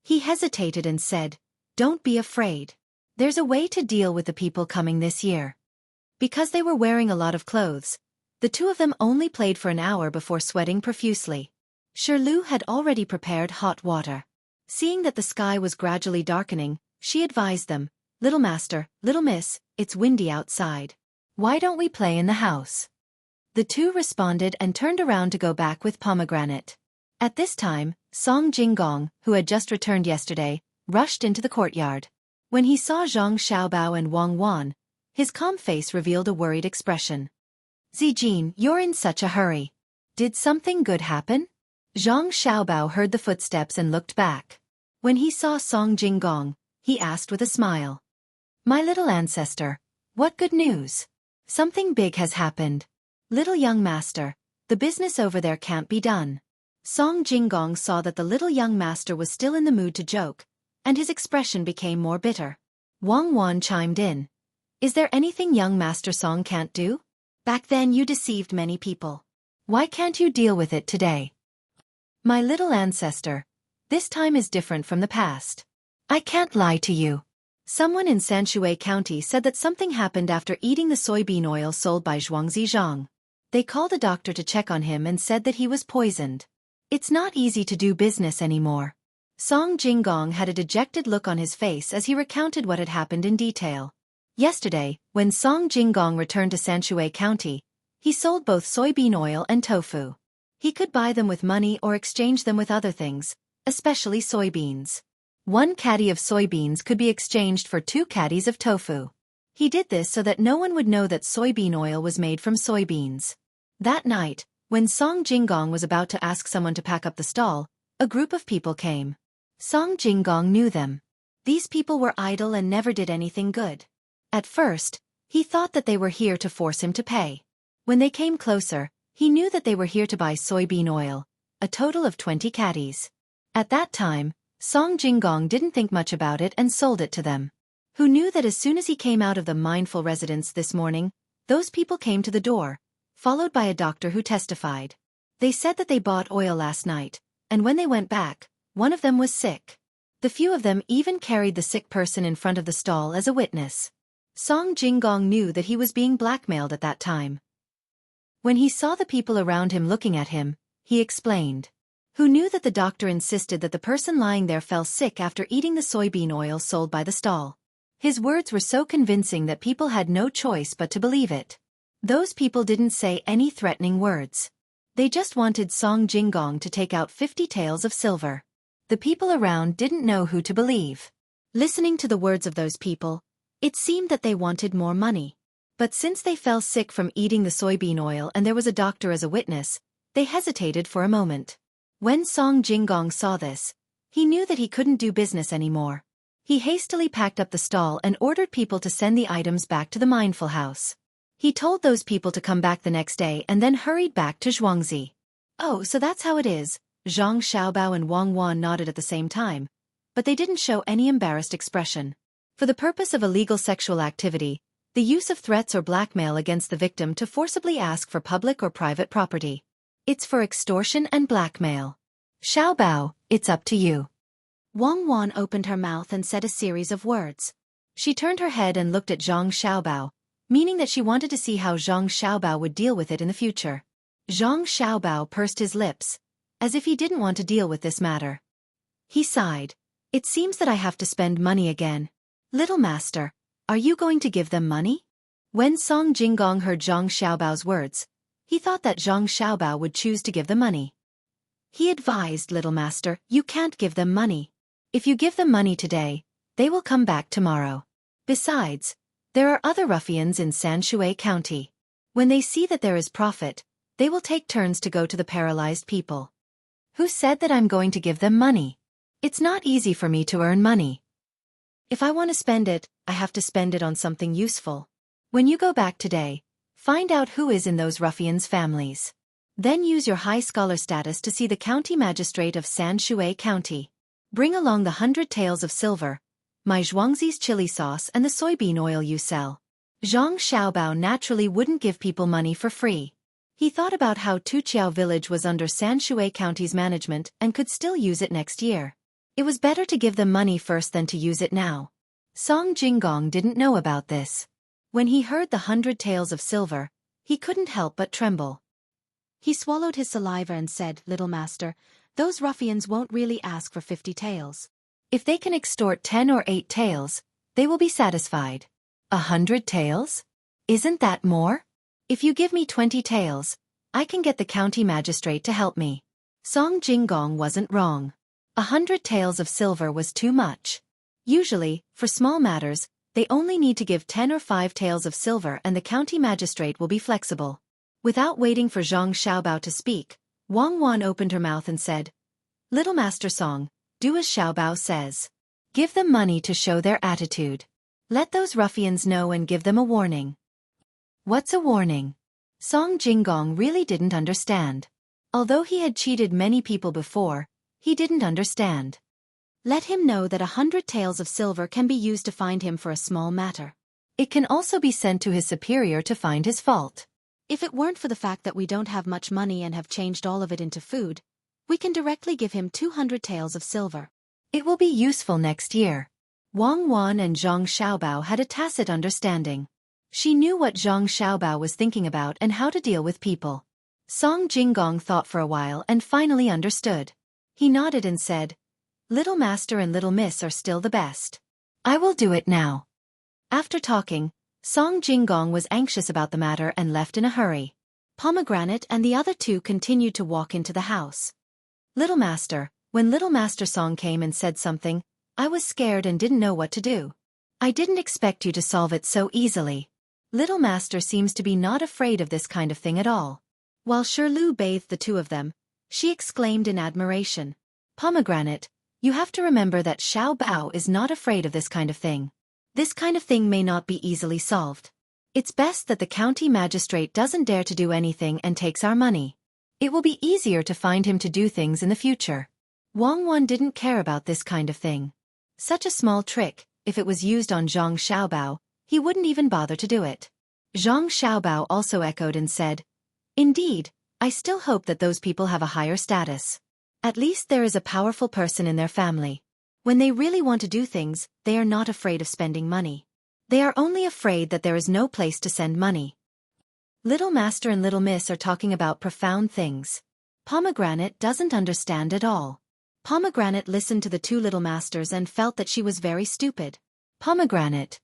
He hesitated and said, "Don't be afraid. There's a way to deal with the people coming this year." Because they were wearing a lot of clothes, the two of them only played for an hour before sweating profusely. Shirlu had already prepared hot water. Seeing that the sky was gradually darkening, she advised them, "Little master, little miss, it's windy outside. Why don't we play in the house?" The two responded and turned around to go back with pomegranate. At this time, Song Jinggong, who had just returned yesterday, rushed into the courtyard. When he saw Zhang Xiaobao and Wang Wan, his calm face revealed a worried expression. "Zijin, you're in such a hurry. Did something good happen?" Zhang Xiaobao heard the footsteps and looked back. When he saw Song Jinggong, he asked with a smile. "My little ancestor, what good news? Something big has happened. Little young master, the business over there can't be done." Song Jinggong saw that the little young master was still in the mood to joke, and his expression became more bitter. Wang Wan chimed in. "Is there anything young Master Song can't do? Back then you deceived many people. Why can't you deal with it today?" "My little ancestor, this time is different from the past. I can't lie to you." Someone in Xueqi County said that something happened after eating the soybean oil sold by Xueqi Zhang. They called a doctor to check on him and said that he was poisoned. It's not easy to do business anymore. Song Jinggong had a dejected look on his face as he recounted what had happened in detail. Yesterday, when Song Jinggong returned to Xueqi County, he sold both soybean oil and tofu. He could buy them with money or exchange them with other things, especially soybeans. 1 caddy of soybeans could be exchanged for 2 caddies of tofu. He did this so that no one would know that soybean oil was made from soybeans. That night, when Song Jinggong was about to ask someone to pack up the stall, a group of people came. Song Jinggong knew them. These people were idle and never did anything good. At first, he thought that they were here to force him to pay. When they came closer, he knew that they were here to buy soybean oil, a total of 20 caddies. At that time, Song Jinggong didn't think much about it and sold it to them. Who knew that as soon as he came out of the mindful residence this morning, those people came to the door, followed by a doctor who testified. They said that they bought oil last night, and when they went back, one of them was sick. The few of them even carried the sick person in front of the stall as a witness. Song Jinggong knew that he was being blackmailed at that time. When he saw the people around him looking at him, he explained. Who knew that the doctor insisted that the person lying there fell sick after eating the soybean oil sold by the stall. His words were so convincing that people had no choice but to believe it. Those people didn't say any threatening words. They just wanted Song Jinggong to take out 50 taels of silver. The people around didn't know who to believe. Listening to the words of those people, it seemed that they wanted more money. But since they fell sick from eating the soybean oil and there was a doctor as a witness, they hesitated for a moment. When Song Jinggong saw this, he knew that he couldn't do business anymore. He hastily packed up the stall and ordered people to send the items back to the mindful house. He told those people to come back the next day and then hurried back to Xueqi. Oh, so that's how it is. Zhang Xiaobao and Wang Wan nodded at the same time, but they didn't show any embarrassed expression. For the purpose of illegal sexual activity, the use of threats or blackmail against the victim to forcibly ask for public or private property. It's for extortion and blackmail. Xiaobao, it's up to you. Wang Wan opened her mouth and said a series of words. She turned her head and looked at Zhang Xiaobao, meaning that she wanted to see how Zhang Xiaobao would deal with it in the future. Zhang Xiaobao pursed his lips, as if he didn't want to deal with this matter. He sighed. It seems that I have to spend money again. Little master, are you going to give them money? When Song Jinggong heard Zhang Xiaobao's words, he thought that Zhang Xiaobao would choose to give the money. He advised, little master, you can't give them money. If you give them money today, they will come back tomorrow. Besides, there are other ruffians in Xueqi County. When they see that there is profit, they will take turns to go to the paralyzed people. Who said that I'm going to give them money? It's not easy for me to earn money. If I want to spend it, I have to spend it on something useful. When you go back today, find out who is in those ruffians' families. Then use your high scholar status to see the county magistrate of Xueqi County. Bring along the 100 taels of silver, my Zhuangzi's chili sauce and the soybean oil you sell. Zhang Xiaobao naturally wouldn't give people money for free. He thought about how Tuqiao village was under Xueqi County's management and could still use it next year. It was better to give them money first than to use it now. Song Jinggong didn't know about this. When he heard the 100 taels of silver, he couldn't help but tremble. He swallowed his saliva and said, little master, those ruffians won't really ask for 50 taels. If they can extort 10 or 8 taels, they will be satisfied. 100 taels? Isn't that more? If you give me 20 taels, I can get the county magistrate to help me. Song Jinggong wasn't wrong. 100 taels of silver was too much. Usually, for small matters, they only need to give 10 or 5 taels of silver and the county magistrate will be flexible. Without waiting for Zhang Xiaobao to speak, Wang Wan opened her mouth and said, Little Master Song, do as Xiaobao says. Give them money to show their attitude. Let those ruffians know and give them a warning. What's a warning? Song Jinggong really didn't understand. Although he had cheated many people before, he didn't understand. Let him know that 100 taels of silver can be used to find him for a small matter. It can also be sent to his superior to find his fault. If it weren't for the fact that we don't have much money and have changed all of it into food, we can directly give him 200 taels of silver. It will be useful next year. Wang Wan and Zhang Xiaobao had a tacit understanding. She knew what Zhang Xiaobao was thinking about and how to deal with people. Song Jinggong thought for a while and finally understood. He nodded and said, Little Master and Little Miss are still the best. I will do it now. After talking, Song Jinggong was anxious about the matter and left in a hurry. Pomegranate and the other two continued to walk into the house. Little Master, when Little Master Song came and said something, I was scared and didn't know what to do. I didn't expect you to solve it so easily. Little Master seems to be not afraid of this kind of thing at all. While Shirlu bathed the two of them, she exclaimed in admiration. Pomegranate, you have to remember that Xiao Bao is not afraid of this kind of thing. This kind of thing may not be easily solved. It's best that the county magistrate doesn't dare to do anything and takes our money. It will be easier to find him to do things in the future. Wang Wan didn't care about this kind of thing. Such a small trick, if it was used on Zhang Xiaobao, he wouldn't even bother to do it. Zhang Xiaobao also echoed and said, Indeed, I still hope that those people have a higher status. At least there is a powerful person in their family. When they really want to do things, they are not afraid of spending money. They are only afraid that there is no place to send money. Little Master and Little Miss are talking about profound things. Pomegranate doesn't understand at all. Pomegranate listened to the two Little Masters and felt that she was very stupid. Pomegranate,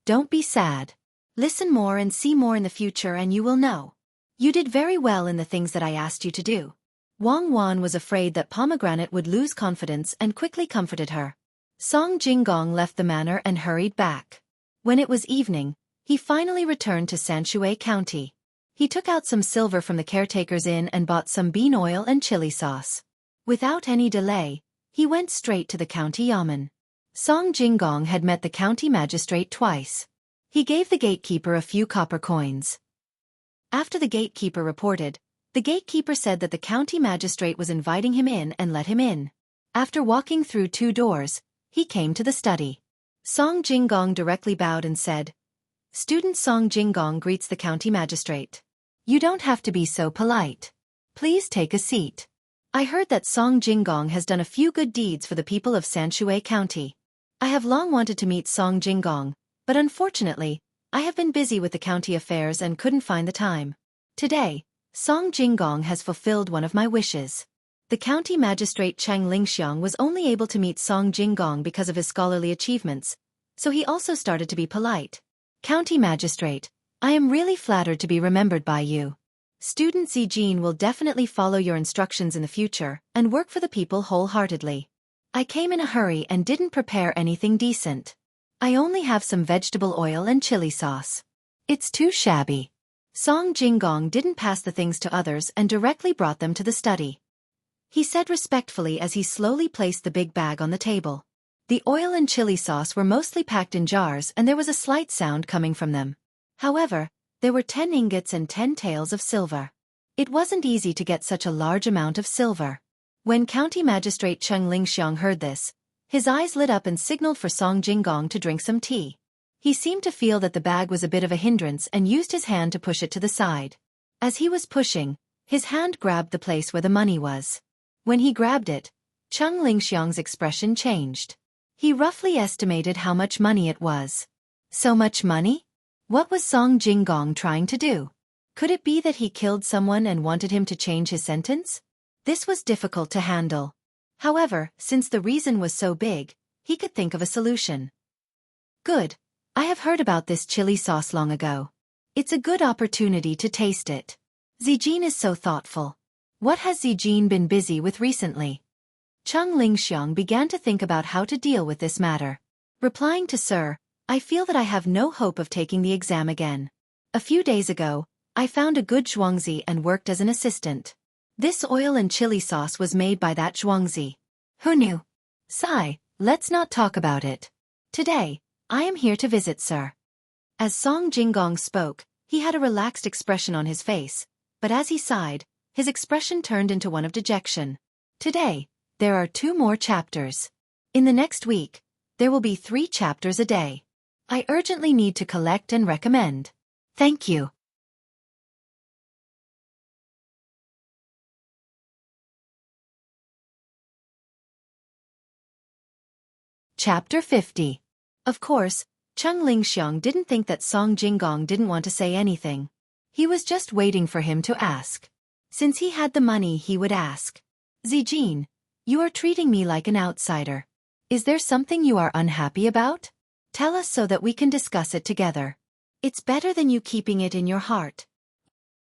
don't be sad. Listen more and see more in the future and you will know. You did very well in the things that I asked you to do. Wang Wan was afraid that Pomegranate would lose confidence and quickly comforted her. Song Jinggong left the manor and hurried back. When it was evening, he finally returned to Xueqi County. He took out some silver from the caretaker's inn and bought some bean oil and chili sauce. Without any delay, he went straight to the county yamen. Song Jinggong had met the county magistrate twice. He gave the gatekeeper a few copper coins. After the gatekeeper reported, the gatekeeper said that the county magistrate was inviting him in and let him in. After walking through 2 doors, he came to the study. Song Jinggong directly bowed and said, "Student Song Jinggong greets the county magistrate. You don't have to be so polite. Please take a seat. I heard that Song Jinggong has done a few good deeds for the people of Xueqi County. I have long wanted to meet Song Jinggong, but unfortunately, I have been busy with the county affairs and couldn't find the time. Today, Song Jinggong has fulfilled one of my wishes." The county magistrate Chang Lingxiang was only able to meet Song Jinggong because of his scholarly achievements, so he also started to be polite. "County magistrate, I am really flattered to be remembered by you. Student Zijin will definitely follow your instructions in the future and work for the people wholeheartedly. I came in a hurry and didn't prepare anything decent. I only have some vegetable oil and chili sauce. It's too shabby." Song Jinggong didn't pass the things to others and directly brought them to the study. He said respectfully as he slowly placed the big bag on the table. The oil and chili sauce were mostly packed in jars and there was a slight sound coming from them. However, there were 10 ingots and 10 taels of silver. It wasn't easy to get such a large amount of silver. When County Magistrate Cheng Lingxiang heard this, his eyes lit up and signaled for Song Jinggong to drink some tea. He seemed to feel that the bag was a bit of a hindrance and used his hand to push it to the side. As he was pushing, his hand grabbed the place where the money was. When he grabbed it, Cheng Lingxiang's expression changed. He roughly estimated how much money it was. So much money? What was Song Jinggong trying to do? Could it be that he killed someone and wanted him to change his sentence? This was difficult to handle. However, since the reason was so big, he could think of a solution. "Good. I have heard about this chili sauce long ago. It's a good opportunity to taste it. Zijin is so thoughtful. What has Zijin been busy with recently?" Cheng Lingxiang began to think about how to deal with this matter. Replying to "Sir, I feel that I have no hope of taking the exam again. A few days ago, I found a good zhuangzi and worked as an assistant. This oil and chili sauce was made by that zhuangzi. Who knew? Sigh, let's not talk about it. Today, I am here to visit Sir." As Song Jinggong spoke, he had a relaxed expression on his face, but as he sighed, his expression turned into one of dejection. "Today, there are 2 more chapters. In the next week, there will be 3 chapters a day. I urgently need to collect and recommend. Thank you." Chapter 50. Of course, Cheng Lingxiang didn't think that Song Jinggong didn't want to say anything. He was just waiting for him to ask. Since he had the money, he would ask. "Zijin, you are treating me like an outsider. Is there something you are unhappy about? Tell us so that we can discuss it together. It's better than you keeping it in your heart."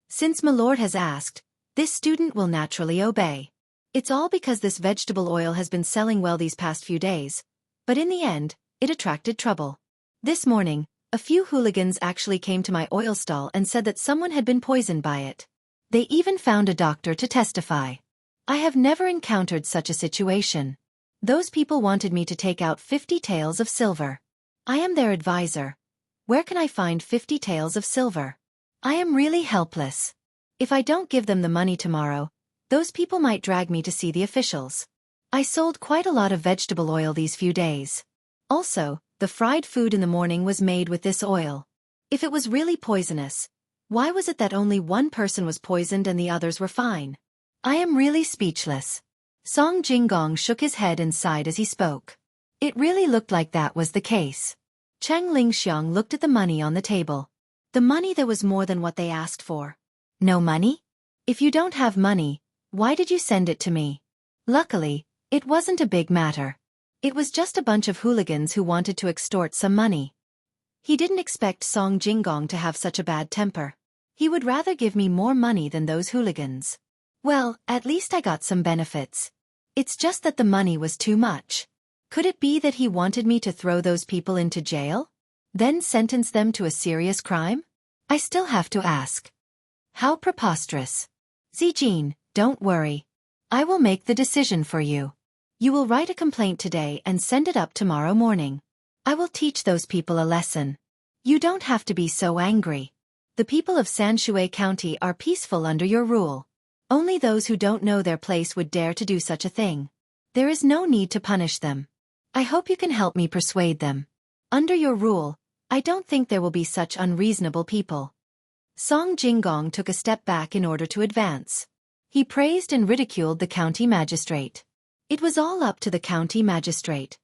Since my lord has asked, this student will naturally obey. It's all because this vegetable oil has been selling well these past few days, but in the end, it attracted trouble. This morning, a few hooligans actually came to my oil stall and said that someone had been poisoned by it. They even found a doctor to testify. I have never encountered such a situation. Those people wanted me to take out 50 taels of silver. I am their advisor. Where can I find 50 taels of silver? I am really helpless. If I don't give them the money tomorrow, those people might drag me to see the officials. I sold quite a lot of vegetable oil these few days. Also, the fried food in the morning was made with this oil. If it was really poisonous, why was it that only one person was poisoned and the others were fine? I am really speechless. Song Jinggong shook his head and sighed as he spoke. It really looked like that was the case. Cheng Lingxiang looked at the money on the table. The money there was more than what they asked for. No money? If you don't have money, why did you send it to me? Luckily, it wasn't a big matter. It was just a bunch of hooligans who wanted to extort some money. He didn't expect Song Jinggong to have such a bad temper. He would rather give me more money than those hooligans. Well, at least I got some benefits. It's just that the money was too much. Could it be that he wanted me to throw those people into jail? Then sentence them to a serious crime? I still have to ask. How preposterous. Zijin, don't worry. I will make the decision for you. You will write a complaint today and send it up tomorrow morning. I will teach those people a lesson. You don't have to be so angry. The people of Sanshui County are peaceful under your rule. Only those who don't know their place would dare to do such a thing. There is no need to punish them. I hope you can help me persuade them. Under your rule, I don't think there will be such unreasonable people. Song Jinggong took a step back in order to advance. He praised and ridiculed the county magistrate. It was all up to the county magistrate.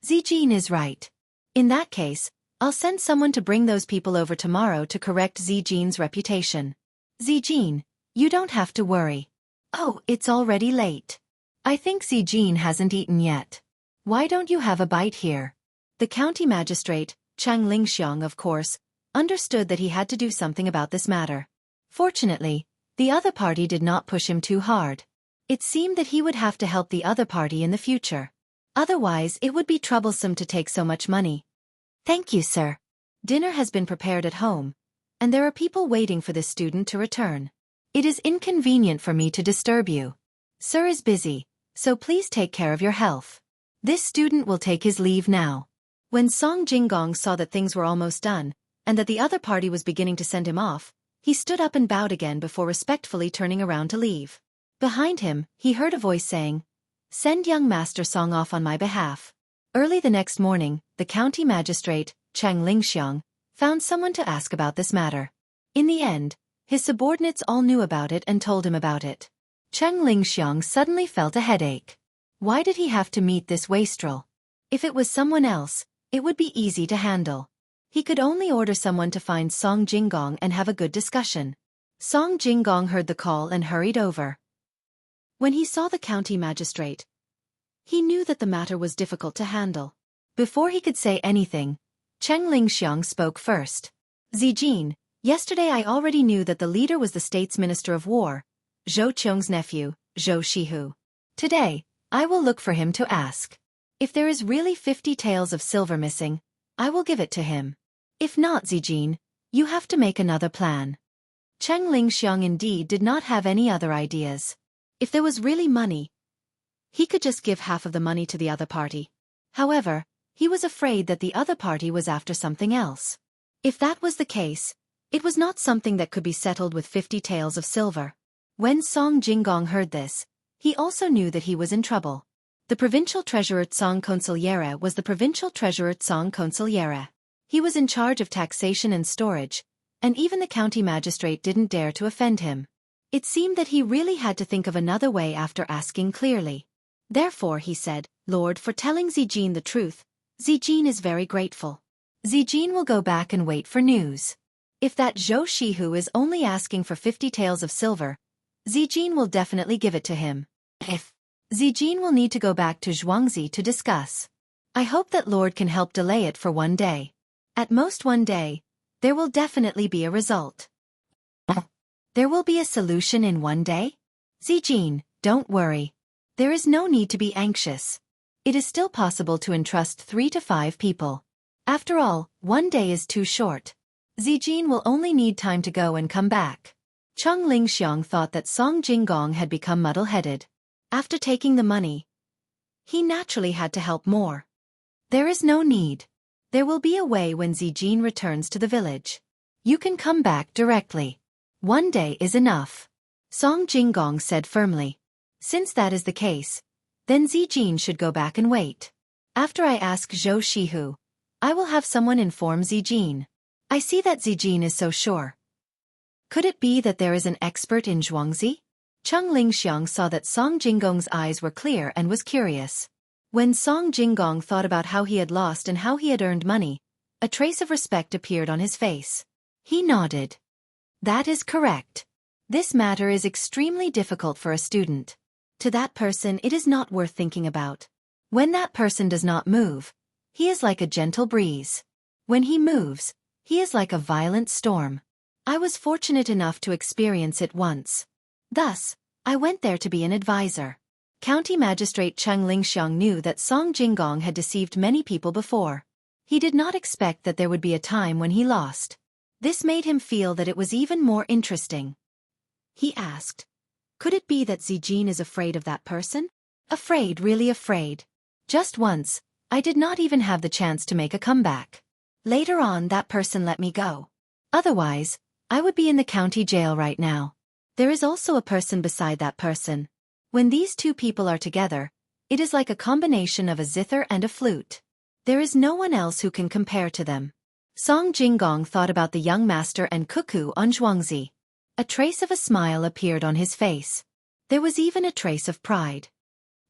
Zijin is right. In that case, I'll send someone to bring those people over tomorrow to correct Zijin's reputation. Zijin, you don't have to worry. Oh, it's already late. I think Zijin hasn't eaten yet. Why don't you have a bite here? The county magistrate, Chang Lingxiang of course, understood that he had to do something about this matter. Fortunately, the other party did not push him too hard. It seemed that he would have to help the other party in the future. Otherwise, it would be troublesome to take so much money. Thank you, sir. Dinner has been prepared at home, and there are people waiting for this student to return. It is inconvenient for me to disturb you. Sir is busy, so please take care of your health. This student will take his leave now. When Song Jinggong saw that things were almost done, and that the other party was beginning to send him off, he stood up and bowed again before respectfully turning around to leave. Behind him, he heard a voice saying, "Send young Master Song off on my behalf." Early the next morning, the county magistrate, Chang Lingxiang, found someone to ask about this matter. In the end, his subordinates all knew about it and told him about it. Chang Lingxiang suddenly felt a headache. Why did he have to meet this wastrel? If it was someone else, it would be easy to handle. He could only order someone to find Song Jinggong and have a good discussion. Song Jinggong heard the call and hurried over. When he saw the county magistrate, he knew that the matter was difficult to handle. Before he could say anything, Cheng Lingxiang spoke first. Zijin, yesterday I already knew that the leader was the state's minister of war, Zhou Qiong's nephew, Zhou Shihu. Today, I will look for him to ask. If there is really 50 taels of silver missing, I will give it to him. If not, Zijin, you have to make another plan. Cheng Lingxiang indeed did not have any other ideas. If there was really money, he could just give half of the money to the other party. However, he was afraid that the other party was after something else. If that was the case, it was not something that could be settled with 50 taels of silver. When Song Jinggong heard this, he also knew that he was in trouble. The provincial treasurer Tsang Consigliere was the provincial treasurer Tsang Consigliere. He was in charge of taxation and storage, and even the county magistrate didn't dare to offend him. It seemed that he really had to think of another way after asking clearly. Therefore he said, "Lord, for telling Zijin the truth, Zijin is very grateful. Zijin will go back and wait for news. If that Zhou Shihu is only asking for 50 taels of silver, Zijin will definitely give it to him. If Zijin will need to go back to Zhuangzi to discuss. I hope that Lord can help delay it for one day. At most one day, there will definitely be a result." There will be a solution in one day? Zijin, don't worry. There is no need to be anxious. It is still possible to entrust 3 to 5 people. After all, one day is too short. Zijin will only need time to go and come back. Cheng Lingxiang thought that Song Jinggong had become muddle-headed. After taking the money, he naturally had to help more. There is no need. There will be a way when Zijin returns to the village. You can come back directly. One day is enough. Song Jinggong said firmly. Since that is the case, then Zijin should go back and wait. After I ask Zhou Shihu, I will have someone inform Zijin. I see that Zijin is so sure. Could it be that there is an expert in Zhuangzi? Cheng Lingxiang saw that Song Jinggong's eyes were clear and was curious. When Song Jinggong thought about how he had lost and how he had earned money, a trace of respect appeared on his face. He nodded. That is correct. This matter is extremely difficult for a student. To that person it is not worth thinking about. When that person does not move, he is like a gentle breeze. When he moves, he is like a violent storm. I was fortunate enough to experience it once. Thus, I went there to be an advisor. County Magistrate Cheng Lingxiang knew that Song Jinggong had deceived many people before. He did not expect that there would be a time when he lost. This made him feel that it was even more interesting. He asked, "Could it be that Zijin is afraid of that person?" Afraid, really afraid. Just once, I did not even have the chance to make a comeback. Later on, that person let me go. Otherwise, I would be in the county jail right now. There is also a person beside that person. When these two people are together, it is like a combination of a zither and a flute. There is no one else who can compare to them. Song Jinggong thought about the young master and cuckoo on Xueqi. A trace of a smile appeared on his face. There was even a trace of pride.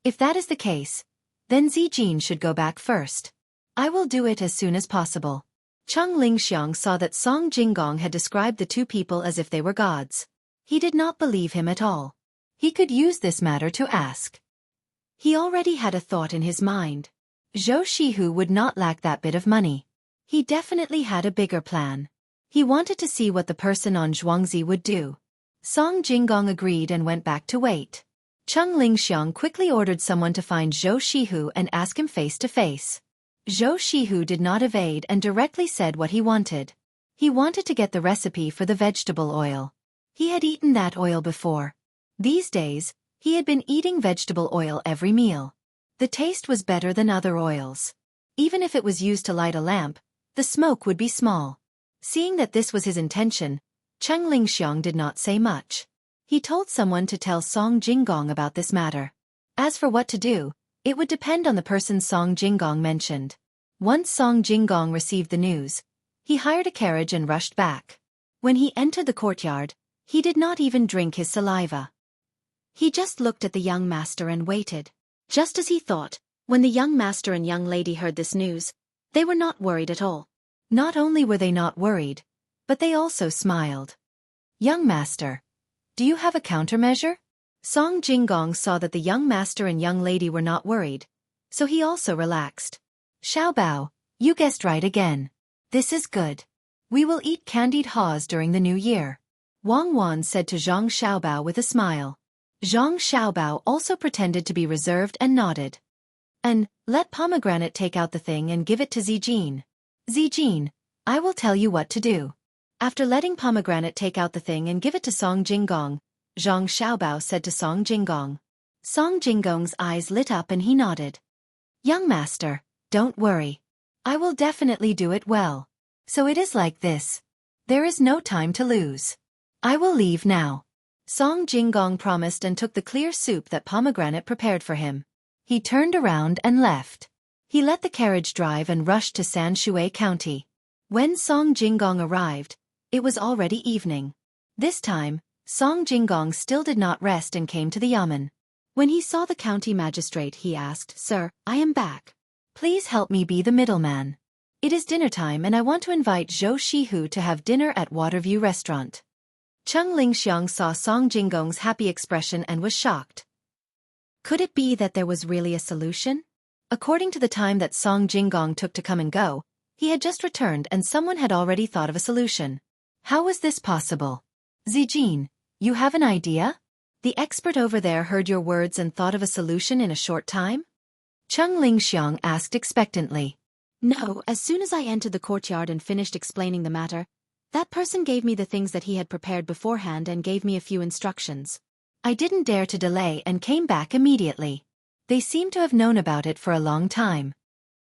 If that is the case, then Zijin should go back first. I will do it as soon as possible. Cheng Lingxiang saw that Song Jinggong had described the two people as if they were gods. He did not believe him at all. He could use this matter to ask. He already had a thought in his mind. Zhou Shihu would not lack that bit of money. He definitely had a bigger plan. He wanted to see what the person on Xueqi would do. Song Jinggong agreed and went back to wait. Cheng Lingxiang quickly ordered someone to find Zhou Shihu and ask him face to face. Zhou Shihu did not evade and directly said what he wanted. He wanted to get the recipe for the vegetable oil. He had eaten that oil before. These days, he had been eating vegetable oil every meal. The taste was better than other oils. Even if it was used to light a lamp, the smoke would be small. Seeing that this was his intention, Cheng Lingxiang did not say much. He told someone to tell Song Jinggong about this matter. As for what to do, it would depend on the person Song Jinggong mentioned. Once Song Jinggong received the news, he hired a carriage and rushed back. When he entered the courtyard, he did not even drink his saliva. He just looked at the young master and waited. Just as he thought, when the young master and young lady heard this news, they were not worried at all. Not only were they not worried, but they also smiled. "Young master, do you have a countermeasure?" Song Jinggong saw that the young master and young lady were not worried, so he also relaxed. "Xiaobao, you guessed right again. This is good. We will eat candied haws during the new year," Wang Wan said to Zhang Xiaobao with a smile. Zhang Xiaobao also pretended to be reserved and nodded. "And let Pomegranate take out the thing and give it to Zijin. Zijin, I will tell you what to do." After letting Pomegranate take out the thing and give it to Song Jinggong, Zhang Xiaobao said to Song Jinggong. Song Jinggong's eyes lit up and he nodded. "Young master, don't worry. I will definitely do it well. So it is like this. There is no time to lose. I will leave now." Song Jinggong promised and took the clear soup that Pomegranate prepared for him. He turned around and left. He let the carriage drive and rushed to Sanshui County. When Song Jinggong arrived, it was already evening. This time, Song Jinggong still did not rest and came to the yamen. When he saw the county magistrate, he asked, "Sir, I am back. Please help me be the middleman. It is dinner time and I want to invite Zhou Shihu to have dinner at Waterview Restaurant." Cheng Lingxiang saw Song Jinggong's happy expression and was shocked. Could it be that there was really a solution? According to the time that Song Jinggong took to come and go, he had just returned and someone had already thought of a solution. How was this possible? "Zijin, you have an idea? The expert over there heard your words and thought of a solution in a short time?" Cheng Lingxiang asked expectantly. "No, as soon as I entered the courtyard and finished explaining the matter, that person gave me the things that he had prepared beforehand and gave me a few instructions. I didn't dare to delay and came back immediately. They seem to have known about it for a long time."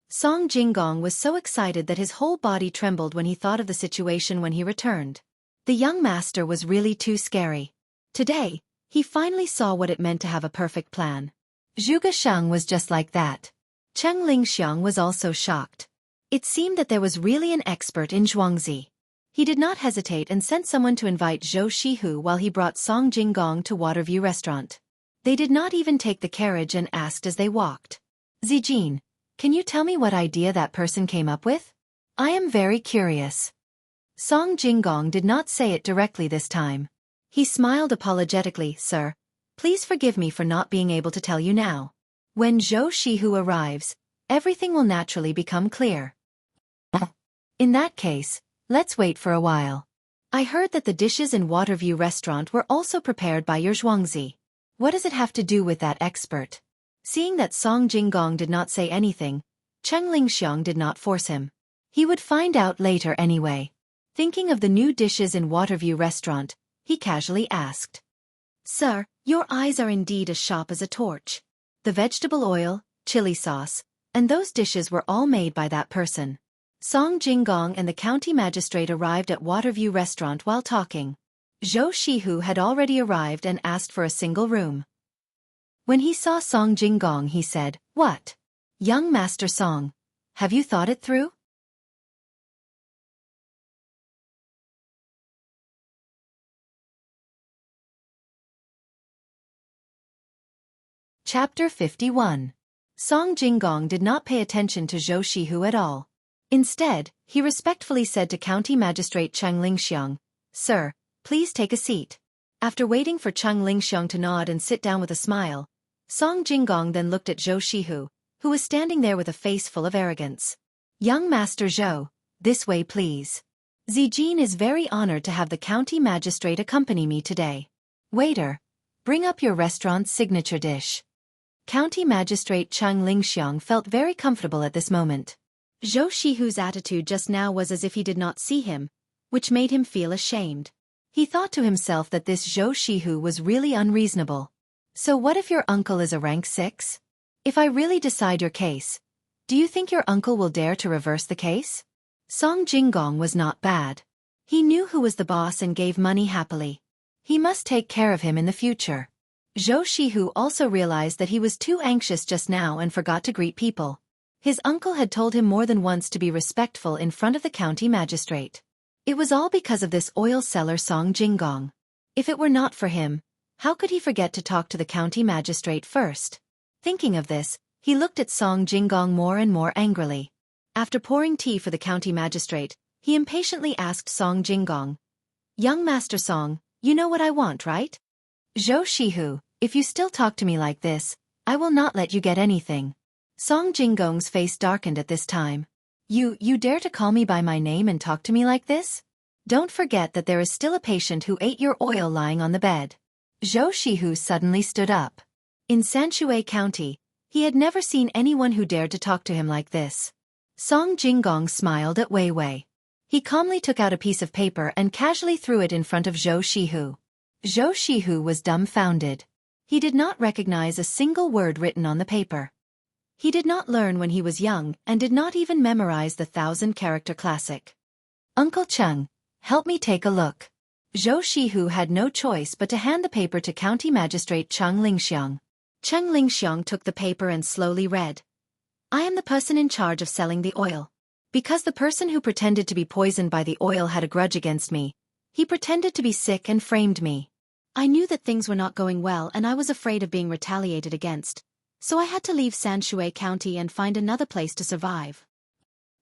Song Jinggong was so excited that his whole body trembled when he thought of the situation when he returned. The young master was really too scary. Today, he finally saw what it meant to have a perfect plan. Zhuge Sheng was just like that. Cheng Lingxiang was also shocked. It seemed that there was really an expert in Xueqi. He did not hesitate and sent someone to invite Zhou Shihu while he brought Song Jinggong to Waterview Restaurant. They did not even take the carriage and asked as they walked, "Zijin, can you tell me what idea that person came up with? I am very curious." Song Jinggong did not say it directly this time. He smiled apologetically. Sir, please forgive me for not being able to tell you now. When Zhou Shihu arrives, everything will naturally become clear. In that case, let's wait for a while. I heard that the dishes in Waterview restaurant were also prepared by your Zhuangzi. What does it have to do with that expert? Seeing that Song Jinggong did not say anything, Cheng Lingxiang did not force him. He would find out later anyway. Thinking of the new dishes in Waterview restaurant, he casually asked. Sir, your eyes are indeed as sharp as a torch. The vegetable oil, chili sauce, and those dishes were all made by that person. Song Jinggong and the county magistrate arrived at Waterview restaurant while talking. Zhou Shihu had already arrived and asked for a single room. When he saw Song Jinggong, he said, What? Young Master Song, have you thought it through? Chapter 51. Song Jinggong did not pay attention to Zhou Shihu at all. Instead, he respectfully said to County Magistrate Cheng Lingxiang, Sir, please take a seat. After waiting for Cheng Lingxiang to nod and sit down with a smile, Song Jinggong then looked at Zhou Shihu, who was standing there with a face full of arrogance. Young Master Zhou, this way please. Zijin is very honored to have the County Magistrate accompany me today. Waiter, bring up your restaurant's signature dish. County Magistrate Cheng Lingxiang felt very comfortable at this moment. Zhou Shihu's attitude just now was as if he did not see him, which made him feel ashamed. He thought to himself that this Zhou Shihu was really unreasonable. So what if your uncle is a rank 6? If I really decide your case, do you think your uncle will dare to reverse the case? Song Jinggong was not bad. He knew who was the boss and gave money happily. He must take care of him in the future. Zhou Shihu also realized that he was too anxious just now and forgot to greet people. His uncle had told him more than once to be respectful in front of the county magistrate. It was all because of this oil seller Song Jinggong. If it were not for him, how could he forget to talk to the county magistrate first? Thinking of this, he looked at Song Jinggong more and more angrily. After pouring tea for the county magistrate, he impatiently asked Song Jinggong, Young Master Song, you know what I want, right? Zhou Shihu, if you still talk to me like this, I will not let you get anything. Song Jinggong's face darkened at this time. You dare to call me by my name and talk to me like this? Don't forget that there is still a patient who ate your oil lying on the bed. Zhou Shihu suddenly stood up. In Xueqi County, he had never seen anyone who dared to talk to him like this. Song Jinggong smiled at Wei Wei. He calmly took out a piece of paper and casually threw it in front of Zhou Shihu. Zhou Shihu was dumbfounded. He did not recognize a single word written on the paper. He did not learn when he was young and did not even memorize the 1,000-character classic. Uncle Cheng, help me take a look. Zhou Shihu had no choice but to hand the paper to County Magistrate Cheng Lingxiang. Cheng Lingxiang took the paper and slowly read. I am the person in charge of selling the oil. Because the person who pretended to be poisoned by the oil had a grudge against me, he pretended to be sick and framed me. I knew that things were not going well and I was afraid of being retaliated against, so I had to leave Xueqi County and find another place to survive.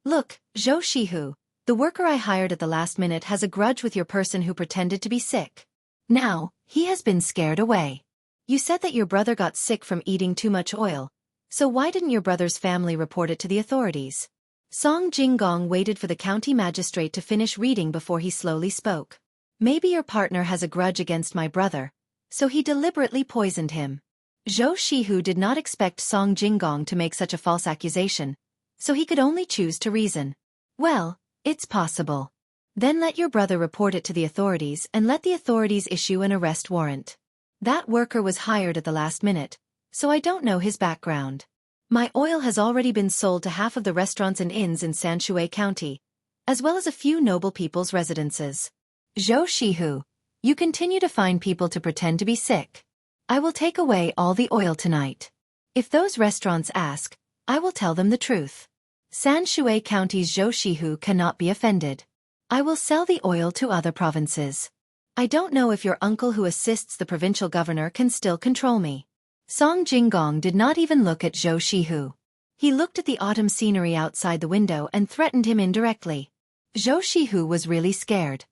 Look, Zhou Shihu, the worker I hired at the last minute has a grudge with your person who pretended to be sick. Now, he has been scared away. You said that your brother got sick from eating too much oil, so why didn't your brother's family report it to the authorities? Song Jinggong waited for the county magistrate to finish reading before he slowly spoke. Maybe your partner has a grudge against my brother, so he deliberately poisoned him. Zhou Shihu did not expect Song Jinggong to make such a false accusation, so he could only choose to reason. Well, it's possible. Then let your brother report it to the authorities and let the authorities issue an arrest warrant. That worker was hired at the last minute, so I don't know his background. My oil has already been sold to half of the restaurants and inns in Xueqi County, as well as a few noble people's residences. Zhou Shihu, you continue to find people to pretend to be sick. I will take away all the oil tonight. If those restaurants ask, I will tell them the truth. Xueqi County's Zhou Shihu cannot be offended. I will sell the oil to other provinces. I don't know if your uncle who assists the provincial governor can still control me. Song Jinggong did not even look at Zhou Shihu. He looked at the autumn scenery outside the window and threatened him indirectly. Xueqi was really scared.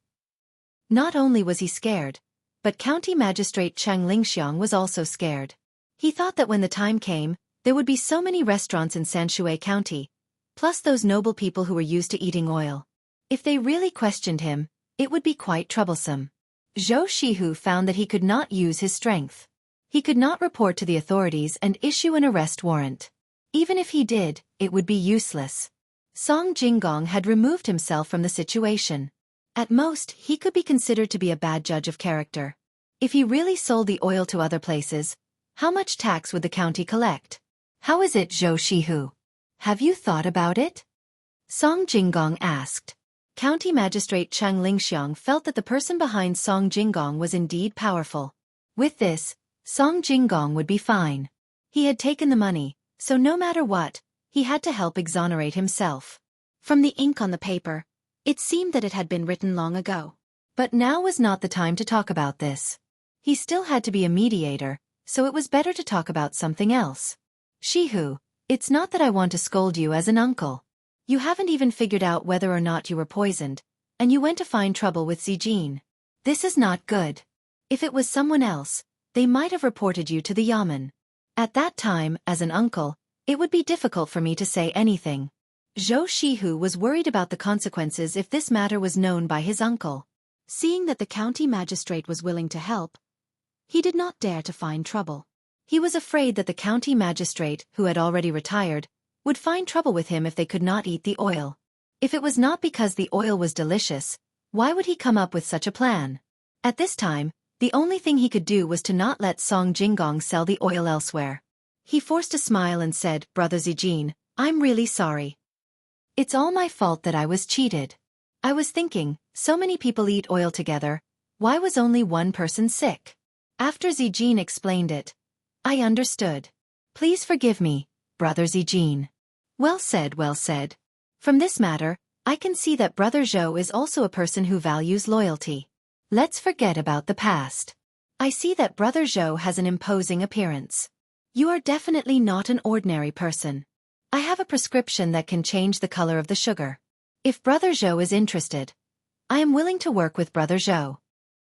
Not only was he scared, but County Magistrate Cheng Lingxiang was also scared. He thought that when the time came, there would be so many restaurants in Sanshui County, plus those noble people who were used to eating oil. If they really questioned him, it would be quite troublesome. Xueqi found that he could not use his strength. He could not report to the authorities and issue an arrest warrant. Even if he did, it would be useless. Song Jinggong had removed himself from the situation. At most, he could be considered to be a bad judge of character. If he really sold the oil to other places, how much tax would the county collect? How is it, Xueqi? Have you thought about it? Song Jinggong asked. County Magistrate Cheng Lingxiang felt that the person behind Song Jinggong was indeed powerful. With this, Song Jinggong would be fine. He had taken the money, so no matter what, he had to help exonerate himself. From the ink on the paper, it seemed that it had been written long ago. But now was not the time to talk about this. He still had to be a mediator, so it was better to talk about something else. Shihu, it's not that I want to scold you as an uncle. You haven't even figured out whether or not you were poisoned, and you went to find trouble with Zijin. This is not good. If it was someone else, they might have reported you to the yamen. At that time, as an uncle, it would be difficult for me to say anything. Xueqi was worried about the consequences if this matter was known by his uncle. Seeing that the county magistrate was willing to help, he did not dare to find trouble. He was afraid that the county magistrate, who had already retired, would find trouble with him if they could not eat the oil. If it was not because the oil was delicious, why would he come up with such a plan? At this time, the only thing he could do was to not let Song Jinggong sell the oil elsewhere. He forced a smile and said, "Brother Zijin, I'm really sorry. It's all my fault that I was cheated. I was thinking, so many people eat oil together, why was only one person sick?" After Zijin explained it, I understood. Please forgive me, Brother Zijin. Well said, well said. From this matter, I can see that Brother Zhou is also a person who values loyalty. Let's forget about the past. I see that Brother Zhou has an imposing appearance. You are definitely not an ordinary person. I have a prescription that can change the color of the sugar. If Brother Zhou is interested, I am willing to work with Brother Zhou.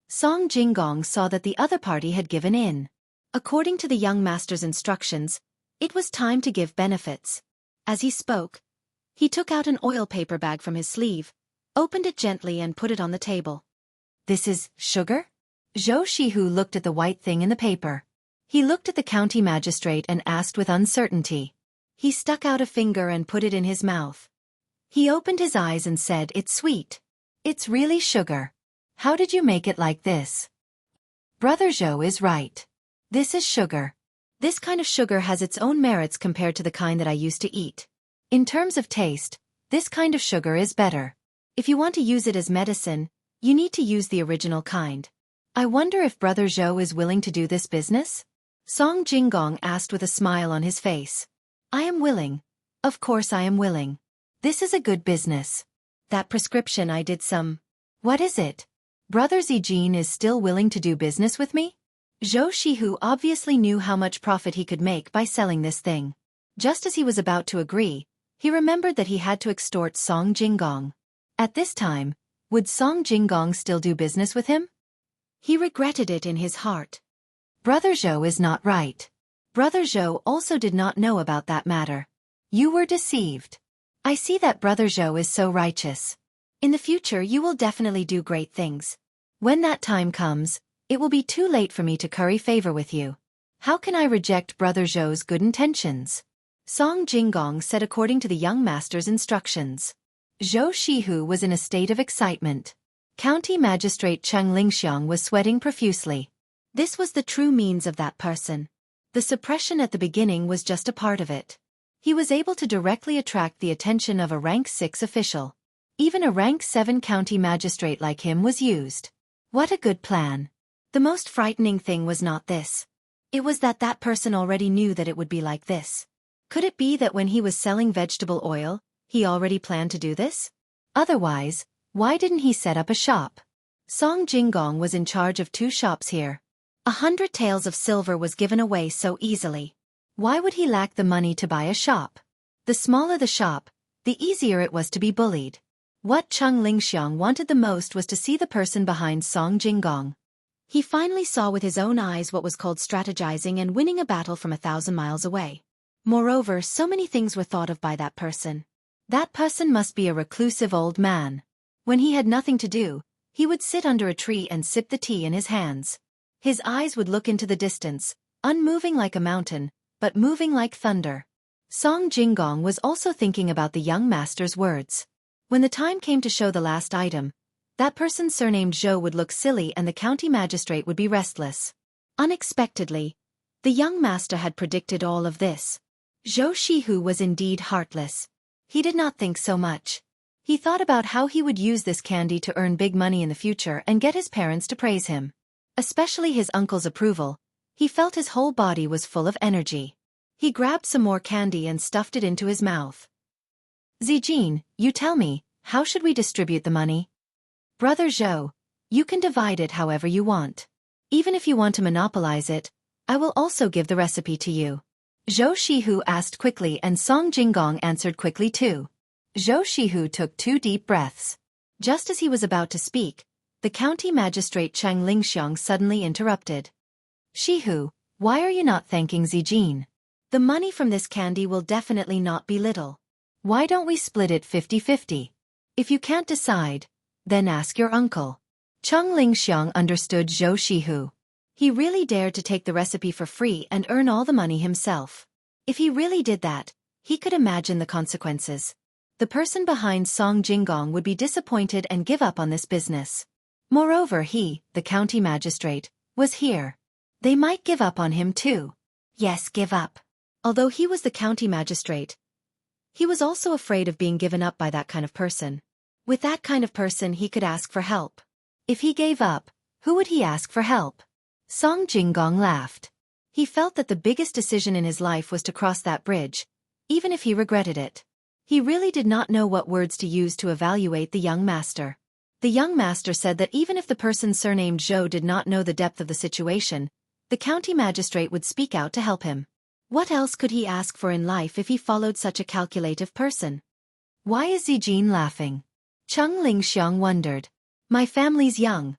Song Jinggong saw that the other party had given in. According to the young master's instructions, it was time to give benefits. As he spoke, he took out an oil paper bag from his sleeve, opened it gently and put it on the table. This is sugar? Xueqi looked at the white thing in the paper. He looked at the county magistrate and asked with uncertainty. He stuck out a finger and put it in his mouth. He opened his eyes and said, "It's sweet. It's really sugar. How did you make it like this?" Brother Zhou is right. This is sugar. This kind of sugar has its own merits compared to the kind that I used to eat. In terms of taste, this kind of sugar is better. If you want to use it as medicine, you need to use the original kind. I wonder if Brother Zhou is willing to do this business? Song Jinggong asked with a smile on his face. I am willing. Of course I am willing. This is a good business. That prescription I did some. What is it? Brother Zijin is still willing to do business with me? Xueqi obviously knew how much profit he could make by selling this thing. Just as he was about to agree, he remembered that he had to extort Song Jinggong. At this time, would Song Jinggong still do business with him? He regretted it in his heart. Brother Zhou is not right. Brother Zhou also did not know about that matter. You were deceived. I see that Brother Zhou is so righteous. In the future you will definitely do great things. When that time comes, it will be too late for me to curry favor with you. How can I reject Brother Zhou's good intentions? Song Jinggong said according to the young master's instructions. Xueqi was in a state of excitement. County Magistrate Cheng Lingxiang was sweating profusely. This was the true means of that person. The suppression at the beginning was just a part of it. He was able to directly attract the attention of a rank 6 official. Even a rank 7 county magistrate like him was used. What a good plan. The most frightening thing was not this. It was that that person already knew that it would be like this. Could it be that when he was selling vegetable oil, he already planned to do this? Otherwise, why didn't he set up a shop? Song Jinggong was in charge of 2 shops here. 100 taels of silver was given away so easily. Why would he lack the money to buy a shop? The smaller the shop, the easier it was to be bullied. What Cheng Lingxiang wanted the most was to see the person behind Song Jinggong. He finally saw with his own eyes what was called strategizing and winning a battle from 1,000 miles away. Moreover, so many things were thought of by that person. That person must be a reclusive old man. When he had nothing to do, he would sit under a tree and sip the tea in his hands. His eyes would look into the distance, unmoving like a mountain, but moving like thunder. Song Jinggong was also thinking about the young master's words. When the time came to show the last item, that person surnamed Zhou would look silly and the county magistrate would be restless. Unexpectedly, the young master had predicted all of this. Zhou Shihu was indeed heartless. He did not think so much. He thought about how he would use this candy to earn big money in the future and get his parents to praise him. Especially his uncle's approval. He felt his whole body was full of energy. He grabbed some more candy and stuffed it into his mouth. Zijin, you tell me, how should we distribute the money? Brother Zhou, you can divide it however you want. Even if you want to monopolize it, I will also give the recipe to you. Zhou Shihu asked quickly and Song Jinggong answered quickly too. Zhou Shihu took 2 deep breaths. Just as he was about to speak, the county magistrate Cheng Lingxiang suddenly interrupted. Shihu, why are you not thanking Zijin? The money from this candy will definitely not be little. Why don't we split it 50-50? If you can't decide, then ask your uncle. Cheng Lingxiang understood Zhou Shihu. He really dared to take the recipe for free and earn all the money himself. If he really did that, he could imagine the consequences. The person behind Song Jinggong would be disappointed and give up on this business. Moreover, he, the county magistrate, was here. They might give up on him too. Yes, give up. Although he was the county magistrate, he was also afraid of being given up by that kind of person. With that kind of person he could ask for help. If he gave up, who would he ask for help? Song Jinggong laughed. He felt that the biggest decision in his life was to cross that bridge, even if he regretted it. He really did not know what words to use to evaluate the young master. The young master said that even if the person surnamed Zhou did not know the depth of the situation, the county magistrate would speak out to help him. What else could he ask for in life if he followed such a calculative person? Why is Zijin laughing? Cheng Lingxiang wondered. My family's young.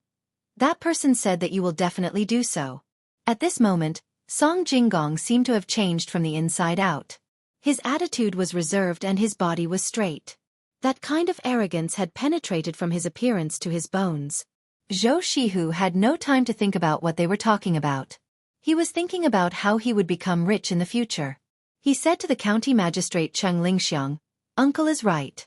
That person said that you will definitely do so. At this moment, Song Jinggong seemed to have changed from the inside out. His attitude was reserved and his body was straight. That kind of arrogance had penetrated from his appearance to his bones. Zhou Shihu had no time to think about what they were talking about. He was thinking about how he would become rich in the future. He said to the county magistrate Cheng Lingxiang, "Uncle is right.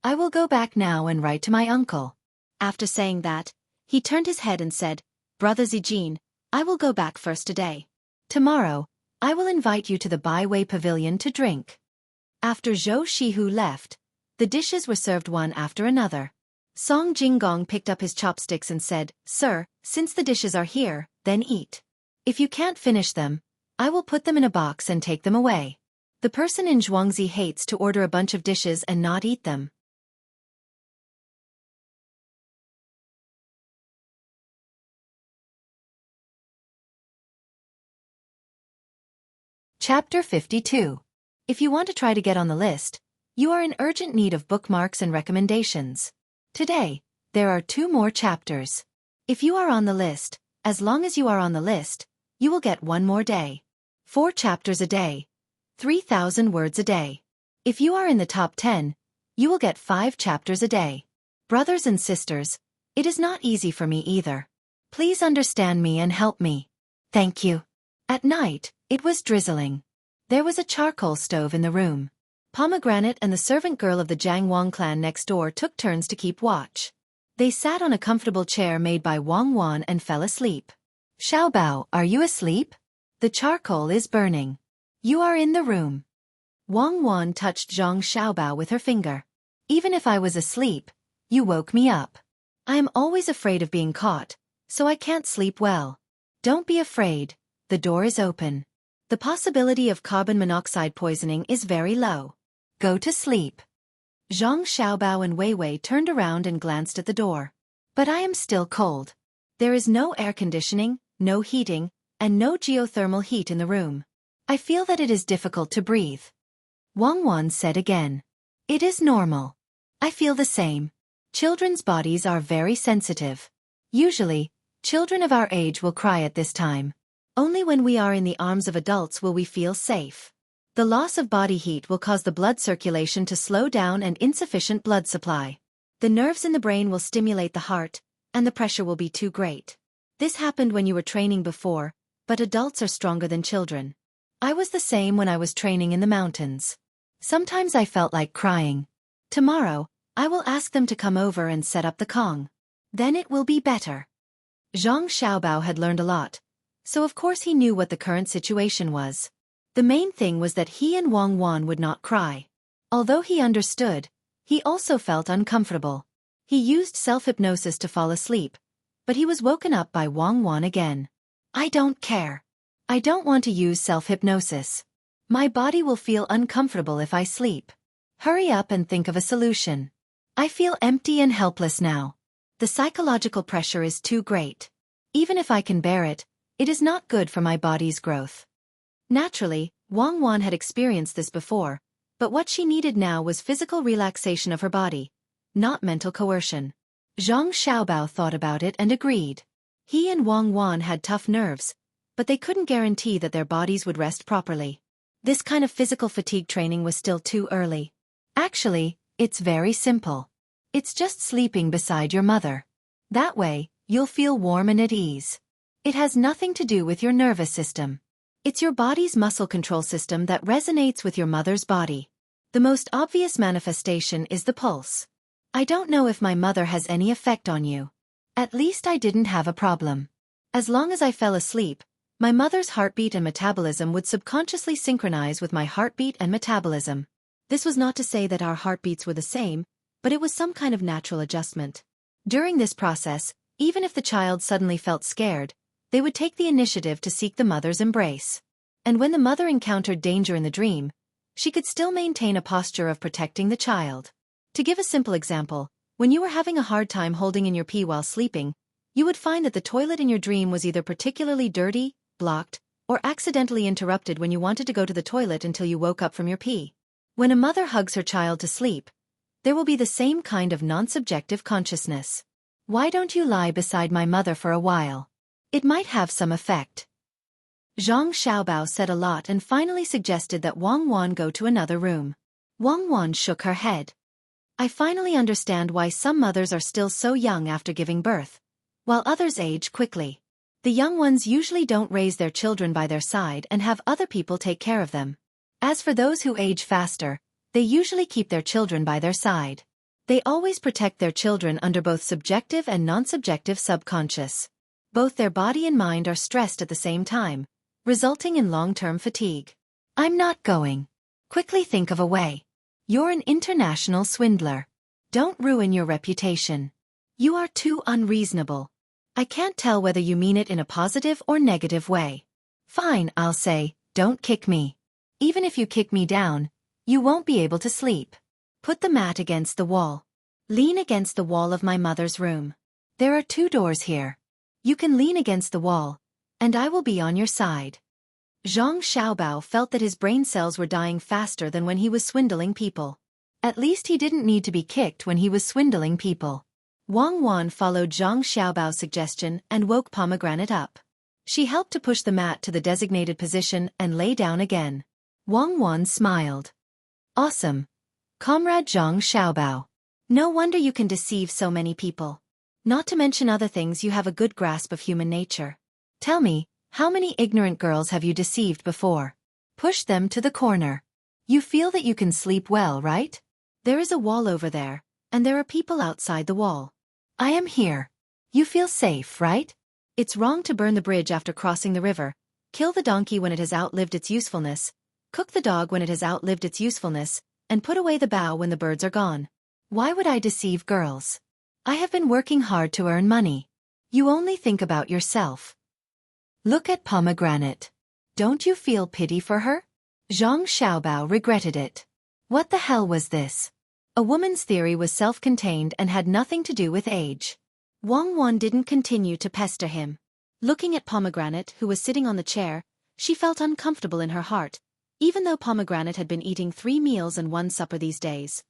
I will go back now and write to my uncle." After saying that, he turned his head and said, "Brother Zijin, I will go back first today. Tomorrow, I will invite you to the Byway Pavilion to drink." After Zhou Shihu left, the dishes were served one after another. Song Jinggong picked up his chopsticks and said, "Sir, since the dishes are here, then eat. If you can't finish them, I will put them in a box and take them away." The person in Zhuangzi hates to order a bunch of dishes and not eat them. Chapter 52. If you want to try to get on the list, you are in urgent need of bookmarks and recommendations. Today, there are 2 more chapters. If you are on the list, as long as you are on the list, you will get 1 more day. 4 chapters a day. 3,000 words a day. If you are in the top 10, you will get 5 chapters a day. Brothers and sisters, it is not easy for me either. Please understand me and help me. Thank you. At night, it was drizzling. There was a charcoal stove in the room. Pomegranate and the servant girl of the Jiang Wang clan next door took turns to keep watch. They sat on a comfortable chair made by Wang Wan and fell asleep. "Xiaobao, are you asleep? The charcoal is burning. You are in the room." Wang Wan touched Zhang Xiaobao with her finger. "Even if I was asleep, you woke me up. I am always afraid of being caught, so I can't sleep well. Don't be afraid, the door is open. The possibility of carbon monoxide poisoning is very low. Go to sleep." Zhang Xiaobao and Wei Wei turned around and glanced at the door. "But I am still cold. There is no air conditioning, no heating, and no geothermal heat in the room. I feel that it is difficult to breathe." Wang Wan said again. "It is normal. I feel the same. Children's bodies are very sensitive. Usually, children of our age will cry at this time. Only when we are in the arms of adults will we feel safe. The loss of body heat will cause the blood circulation to slow down and insufficient blood supply. The nerves in the brain will stimulate the heart, and the pressure will be too great. This happened when you were training before, but adults are stronger than children. I was the same when I was training in the mountains. Sometimes I felt like crying. Tomorrow, I will ask them to come over and set up the Kong. Then it will be better. Zhang Xiaobao had learned a lot, so of course he knew what the current situation was. The main thing was that he and Wang Wan would not cry. Although he understood, he also felt uncomfortable. He used self-hypnosis to fall asleep, but he was woken up by Wang Wan again. I don't care. I don't want to use self-hypnosis. My body will feel uncomfortable if I sleep. Hurry up and think of a solution. I feel empty and helpless now. The psychological pressure is too great. Even if I can bear it, it is not good for my body's growth. Naturally, Wang Wan had experienced this before, but what she needed now was physical relaxation of her body, not mental coercion. Zhang Xiaobao thought about it and agreed. He and Wang Wan had tough nerves, but they couldn't guarantee that their bodies would rest properly. This kind of physical fatigue training was still too early. Actually, it's very simple. It's just sleeping beside your mother. That way, you'll feel warm and at ease. It has nothing to do with your nervous system. It's your body's muscle control system that resonates with your mother's body. The most obvious manifestation is the pulse. I don't know if my mother has any effect on you. At least I didn't have a problem. As long as I fell asleep, my mother's heartbeat and metabolism would subconsciously synchronize with my heartbeat and metabolism. This was not to say that our heartbeats were the same, but it was some kind of natural adjustment. During this process, even if the child suddenly felt scared, they would take the initiative to seek the mother's embrace. And when the mother encountered danger in the dream, she could still maintain a posture of protecting the child. To give a simple example, when you were having a hard time holding in your pee while sleeping, you would find that the toilet in your dream was either particularly dirty, blocked, or accidentally interrupted when you wanted to go to the toilet until you woke up from your pee. When a mother hugs her child to sleep, there will be the same kind of non-subjective consciousness. Why don't you lie beside my mother for a while? It might have some effect. Zhang Xiaobao said a lot and finally suggested that Wang Wan go to another room. Wang Wan shook her head. I finally understand why some mothers are still so young after giving birth, while others age quickly. The young ones usually don't raise their children by their side and have other people take care of them. As for those who age faster, they usually keep their children by their side. They always protect their children under both subjective and non-subjective subconscious. Both their body and mind are stressed at the same time, resulting in long-term fatigue. I'm not going. Quickly think of a way. You're an international swindler. Don't ruin your reputation. You are too unreasonable. I can't tell whether you mean it in a positive or negative way. Fine, I'll say, don't kick me. Even if you kick me down, you won't be able to sleep. Put the mat against the wall. Lean against the wall of my mother's room. There are 2 doors here. You can lean against the wall, and I will be on your side. Zhang Xiaobao felt that his brain cells were dying faster than when he was swindling people. At least he didn't need to be kicked when he was swindling people. Wang Wan followed Zhang Xiaobao's suggestion and woke Pomegranate up. She helped to push the mat to the designated position and lay down again. Wang Wan smiled. Awesome. Comrade Zhang Xiaobao. No wonder you can deceive so many people. Not to mention other things, you have a good grasp of human nature. Tell me, how many ignorant girls have you deceived before? Push them to the corner. You feel that you can sleep well, right? There is a wall over there, and there are people outside the wall. I am here. You feel safe, right? It's wrong to burn the bridge after crossing the river, kill the donkey when it has outlived its usefulness, cook the dog when it has outlived its usefulness, and put away the bough when the birds are gone. Why would I deceive girls? I have been working hard to earn money. You only think about yourself. Look at Pomegranate. Don't you feel pity for her? Zhang Xiaobao regretted it. What the hell was this? A woman's theory was self-contained and had nothing to do with age. Wang Wan didn't continue to pester him. Looking at Pomegranate, who was sitting on the chair, she felt uncomfortable in her heart, even though Pomegranate had been eating 3 meals and 1 supper these days.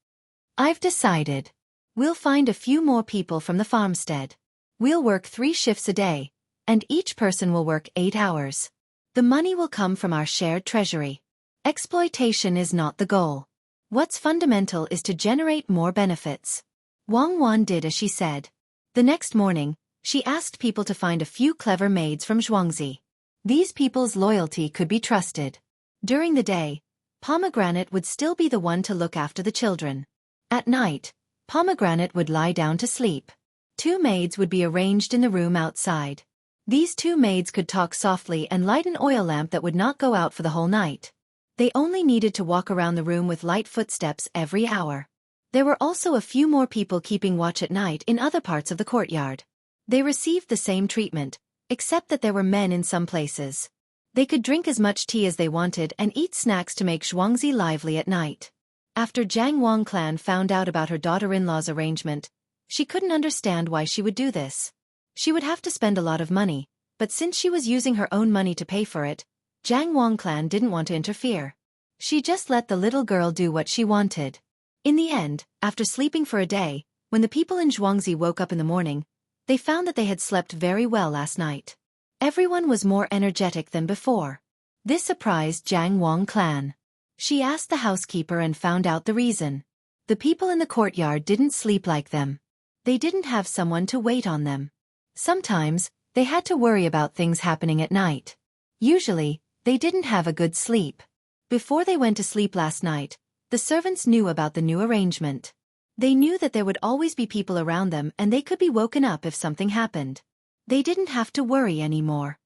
I've decided. We'll find a few more people from the farmstead. We'll work 3 shifts a day, and each person will work 8 hours. The money will come from our shared treasury. Exploitation is not the goal. What's fundamental is to generate more benefits. Wang Wan did as she said. The next morning, she asked people to find a few clever maids from Xueqi. These people's loyalty could be trusted. During the day, Pomegranate would still be the one to look after the children. At night, Pomegranate would lie down to sleep. 2 maids would be arranged in the room outside. These 2 maids could talk softly and light an oil lamp that would not go out for the whole night. They only needed to walk around the room with light footsteps every hour. There were also a few more people keeping watch at night in other parts of the courtyard. They received the same treatment, except that there were men in some places. They could drink as much tea as they wanted and eat snacks to make Xueqi lively at night. After Jiang Wang clan found out about her daughter-in-law's arrangement, she couldn't understand why she would do this. She would have to spend a lot of money, but since she was using her own money to pay for it, Jiang Wang clan didn't want to interfere. She just let the little girl do what she wanted. In the end, after sleeping for a day, when the people in Xueqi woke up in the morning, they found that they had slept very well last night. Everyone was more energetic than before. This surprised Jiang Wang clan. She asked the housekeeper and found out the reason. The people in the courtyard didn't sleep like them. They didn't have someone to wait on them. Sometimes, they had to worry about things happening at night. Usually, they didn't have a good sleep. Before they went to sleep last night, the servants knew about the new arrangement. They knew that there would always be people around them and they could be woken up if something happened. They didn't have to worry anymore.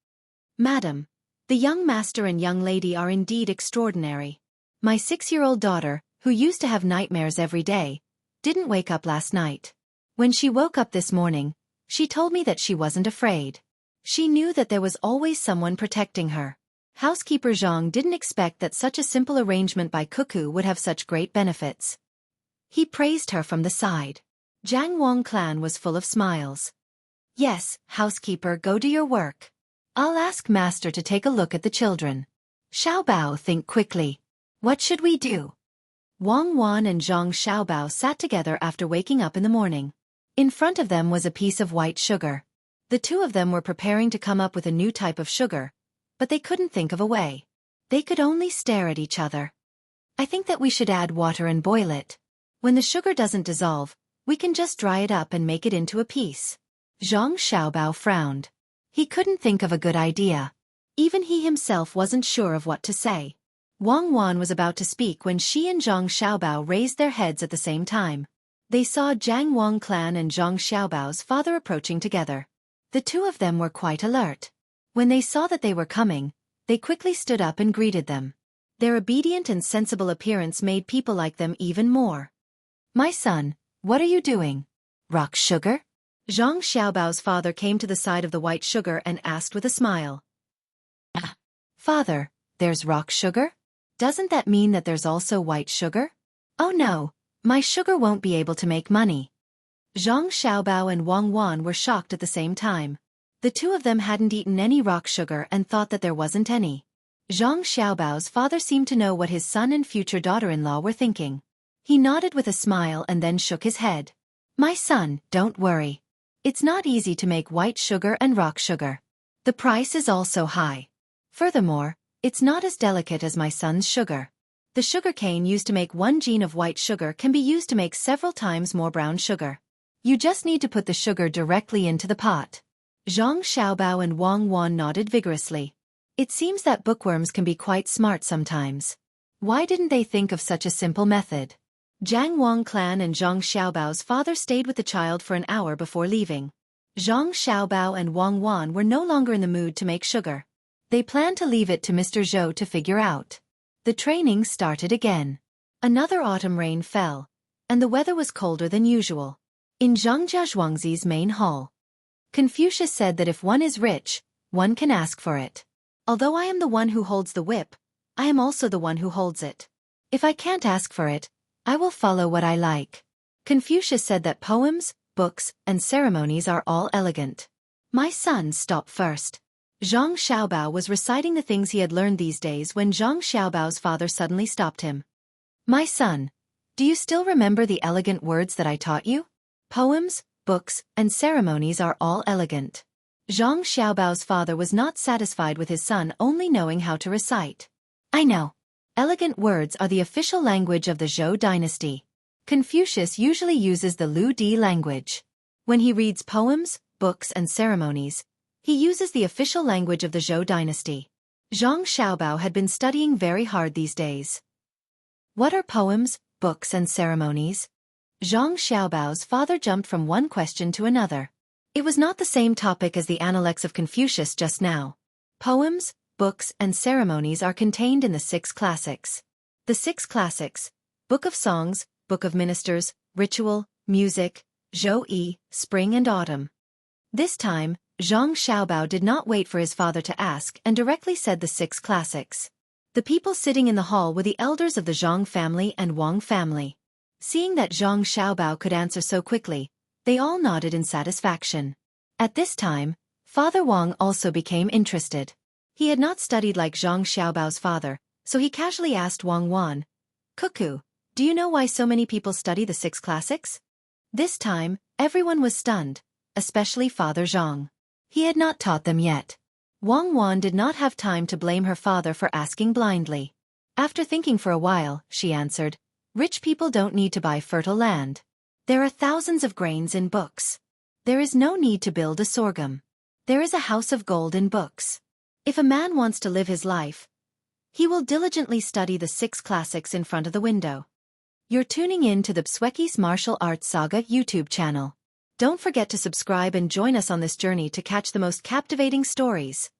Madam, the young master and young lady are indeed extraordinary. My 6-year-old daughter, who used to have nightmares every day, didn't wake up last night. When she woke up this morning, she told me that she wasn't afraid. She knew that there was always someone protecting her. Housekeeper Zhang didn't expect that such a simple arrangement by Cuckoo would have such great benefits. He praised her from the side. Jiang Wang clan was full of smiles. Yes, housekeeper, go do your work. I'll ask master to take a look at the children. Xiaobao, think quickly. What should we do? Wang Wan and Zhang Xiaobao sat together after waking up in the morning. In front of them was a piece of white sugar. The 2 of them were preparing to come up with a new type of sugar, but they couldn't think of a way. They could only stare at each other. I think that we should add water and boil it. When the sugar doesn't dissolve, we can just dry it up and make it into a piece. Zhang Xiaobao frowned. He couldn't think of a good idea. Even he himself wasn't sure of what to say. Wang Wan was about to speak when she and Zhang Xiaobao raised their heads at the same time. They saw Jiang Wang clan and Zhang Xiaobao's father approaching together. The 2 of them were quite alert. When they saw that they were coming, they quickly stood up and greeted them. Their obedient and sensible appearance made people like them even more. My son, what are you doing? Rock sugar? Zhang Xiaobao's father came to the side of the white sugar and asked with a smile. Father, there's rock sugar? Doesn't that mean that there's also white sugar? Oh no, my sugar won't be able to make money. Zhang Xiaobao and Wang Wan were shocked at the same time. The 2 of them hadn't eaten any rock sugar and thought that there wasn't any. Zhang Xiaobao's father seemed to know what his son and future daughter-in-law were thinking. He nodded with a smile and then shook his head. My son, don't worry. It's not easy to make white sugar and rock sugar. The price is also high. Furthermore, it's not as delicate as my son's sugar. The sugarcane used to make 1 gene of white sugar can be used to make several times more brown sugar. You just need to put the sugar directly into the pot. Zhang Xiaobao and Wang Wan nodded vigorously. It seems that bookworms can be quite smart sometimes. Why didn't they think of such a simple method? Jiang Wang clan and Zhang Xiaobao's father stayed with the child for an hour before leaving. Zhang Xiaobao and Wang Wan were no longer in the mood to make sugar. They planned to leave it to Mr. Zhou to figure out. The training started again. Another autumn rain fell, and the weather was colder than usual. In Zhangjia Zhuangzi's main hall, Confucius said that if one is rich, one can ask for it. Although I am the one who holds the whip, I am also the one who holds it. If I can't ask for it, I will follow what I like. Confucius said that poems, books, and ceremonies are all elegant. My son, stop first. Zhang Xiaobao was reciting the things he had learned these days when Zhang Xiaobao's father suddenly stopped him. My son, Do you still remember the elegant words that I taught you? Poems, books, and ceremonies are all elegant. Zhang Xiaobao's father was not satisfied with his son only knowing how to recite. I know. Elegant words are the official language of the Zhou dynasty. Confucius usually uses the Lu Di language. When he reads poems, books, and ceremonies, he uses the official language of the Zhou dynasty. Zhang Xiaobao had been studying very hard these days. What are poems, books, and ceremonies? Zhang Xiaobao's father jumped from one question to another. It was not the same topic as the Analects of Confucius just now. Poems, books, and ceremonies are contained in the 6 classics. The 6 classics: Book of Songs, Book of Ministers, Ritual, Music, Xueqi, Spring and Autumn. This time, Zhang Xiaobao did not wait for his father to ask and directly said the 6 classics. The people sitting in the hall were the elders of the Zhang family and Wang family. Seeing that Zhang Xiaobao could answer so quickly, they all nodded in satisfaction. At this time, Father Wang also became interested. He had not studied like Zhang Xiaobao's father, so he casually asked Wang Wan, "Cuckoo, do you know why so many people study the 6 classics?" This time, everyone was stunned, especially Father Zhang. He had not taught them yet. Wang Wan did not have time to blame her father for asking blindly. After thinking for a while, she answered, "Rich people don't need to buy fertile land. There are thousands of grains in books. There is no need to build a sorghum. There is a house of gold in books. If a man wants to live his life, he will diligently study the 6 classics in front of the window." You're tuning in to the Xueqi's Martial Arts Saga YouTube channel. Don't forget to subscribe and join us on this journey to catch the most captivating stories.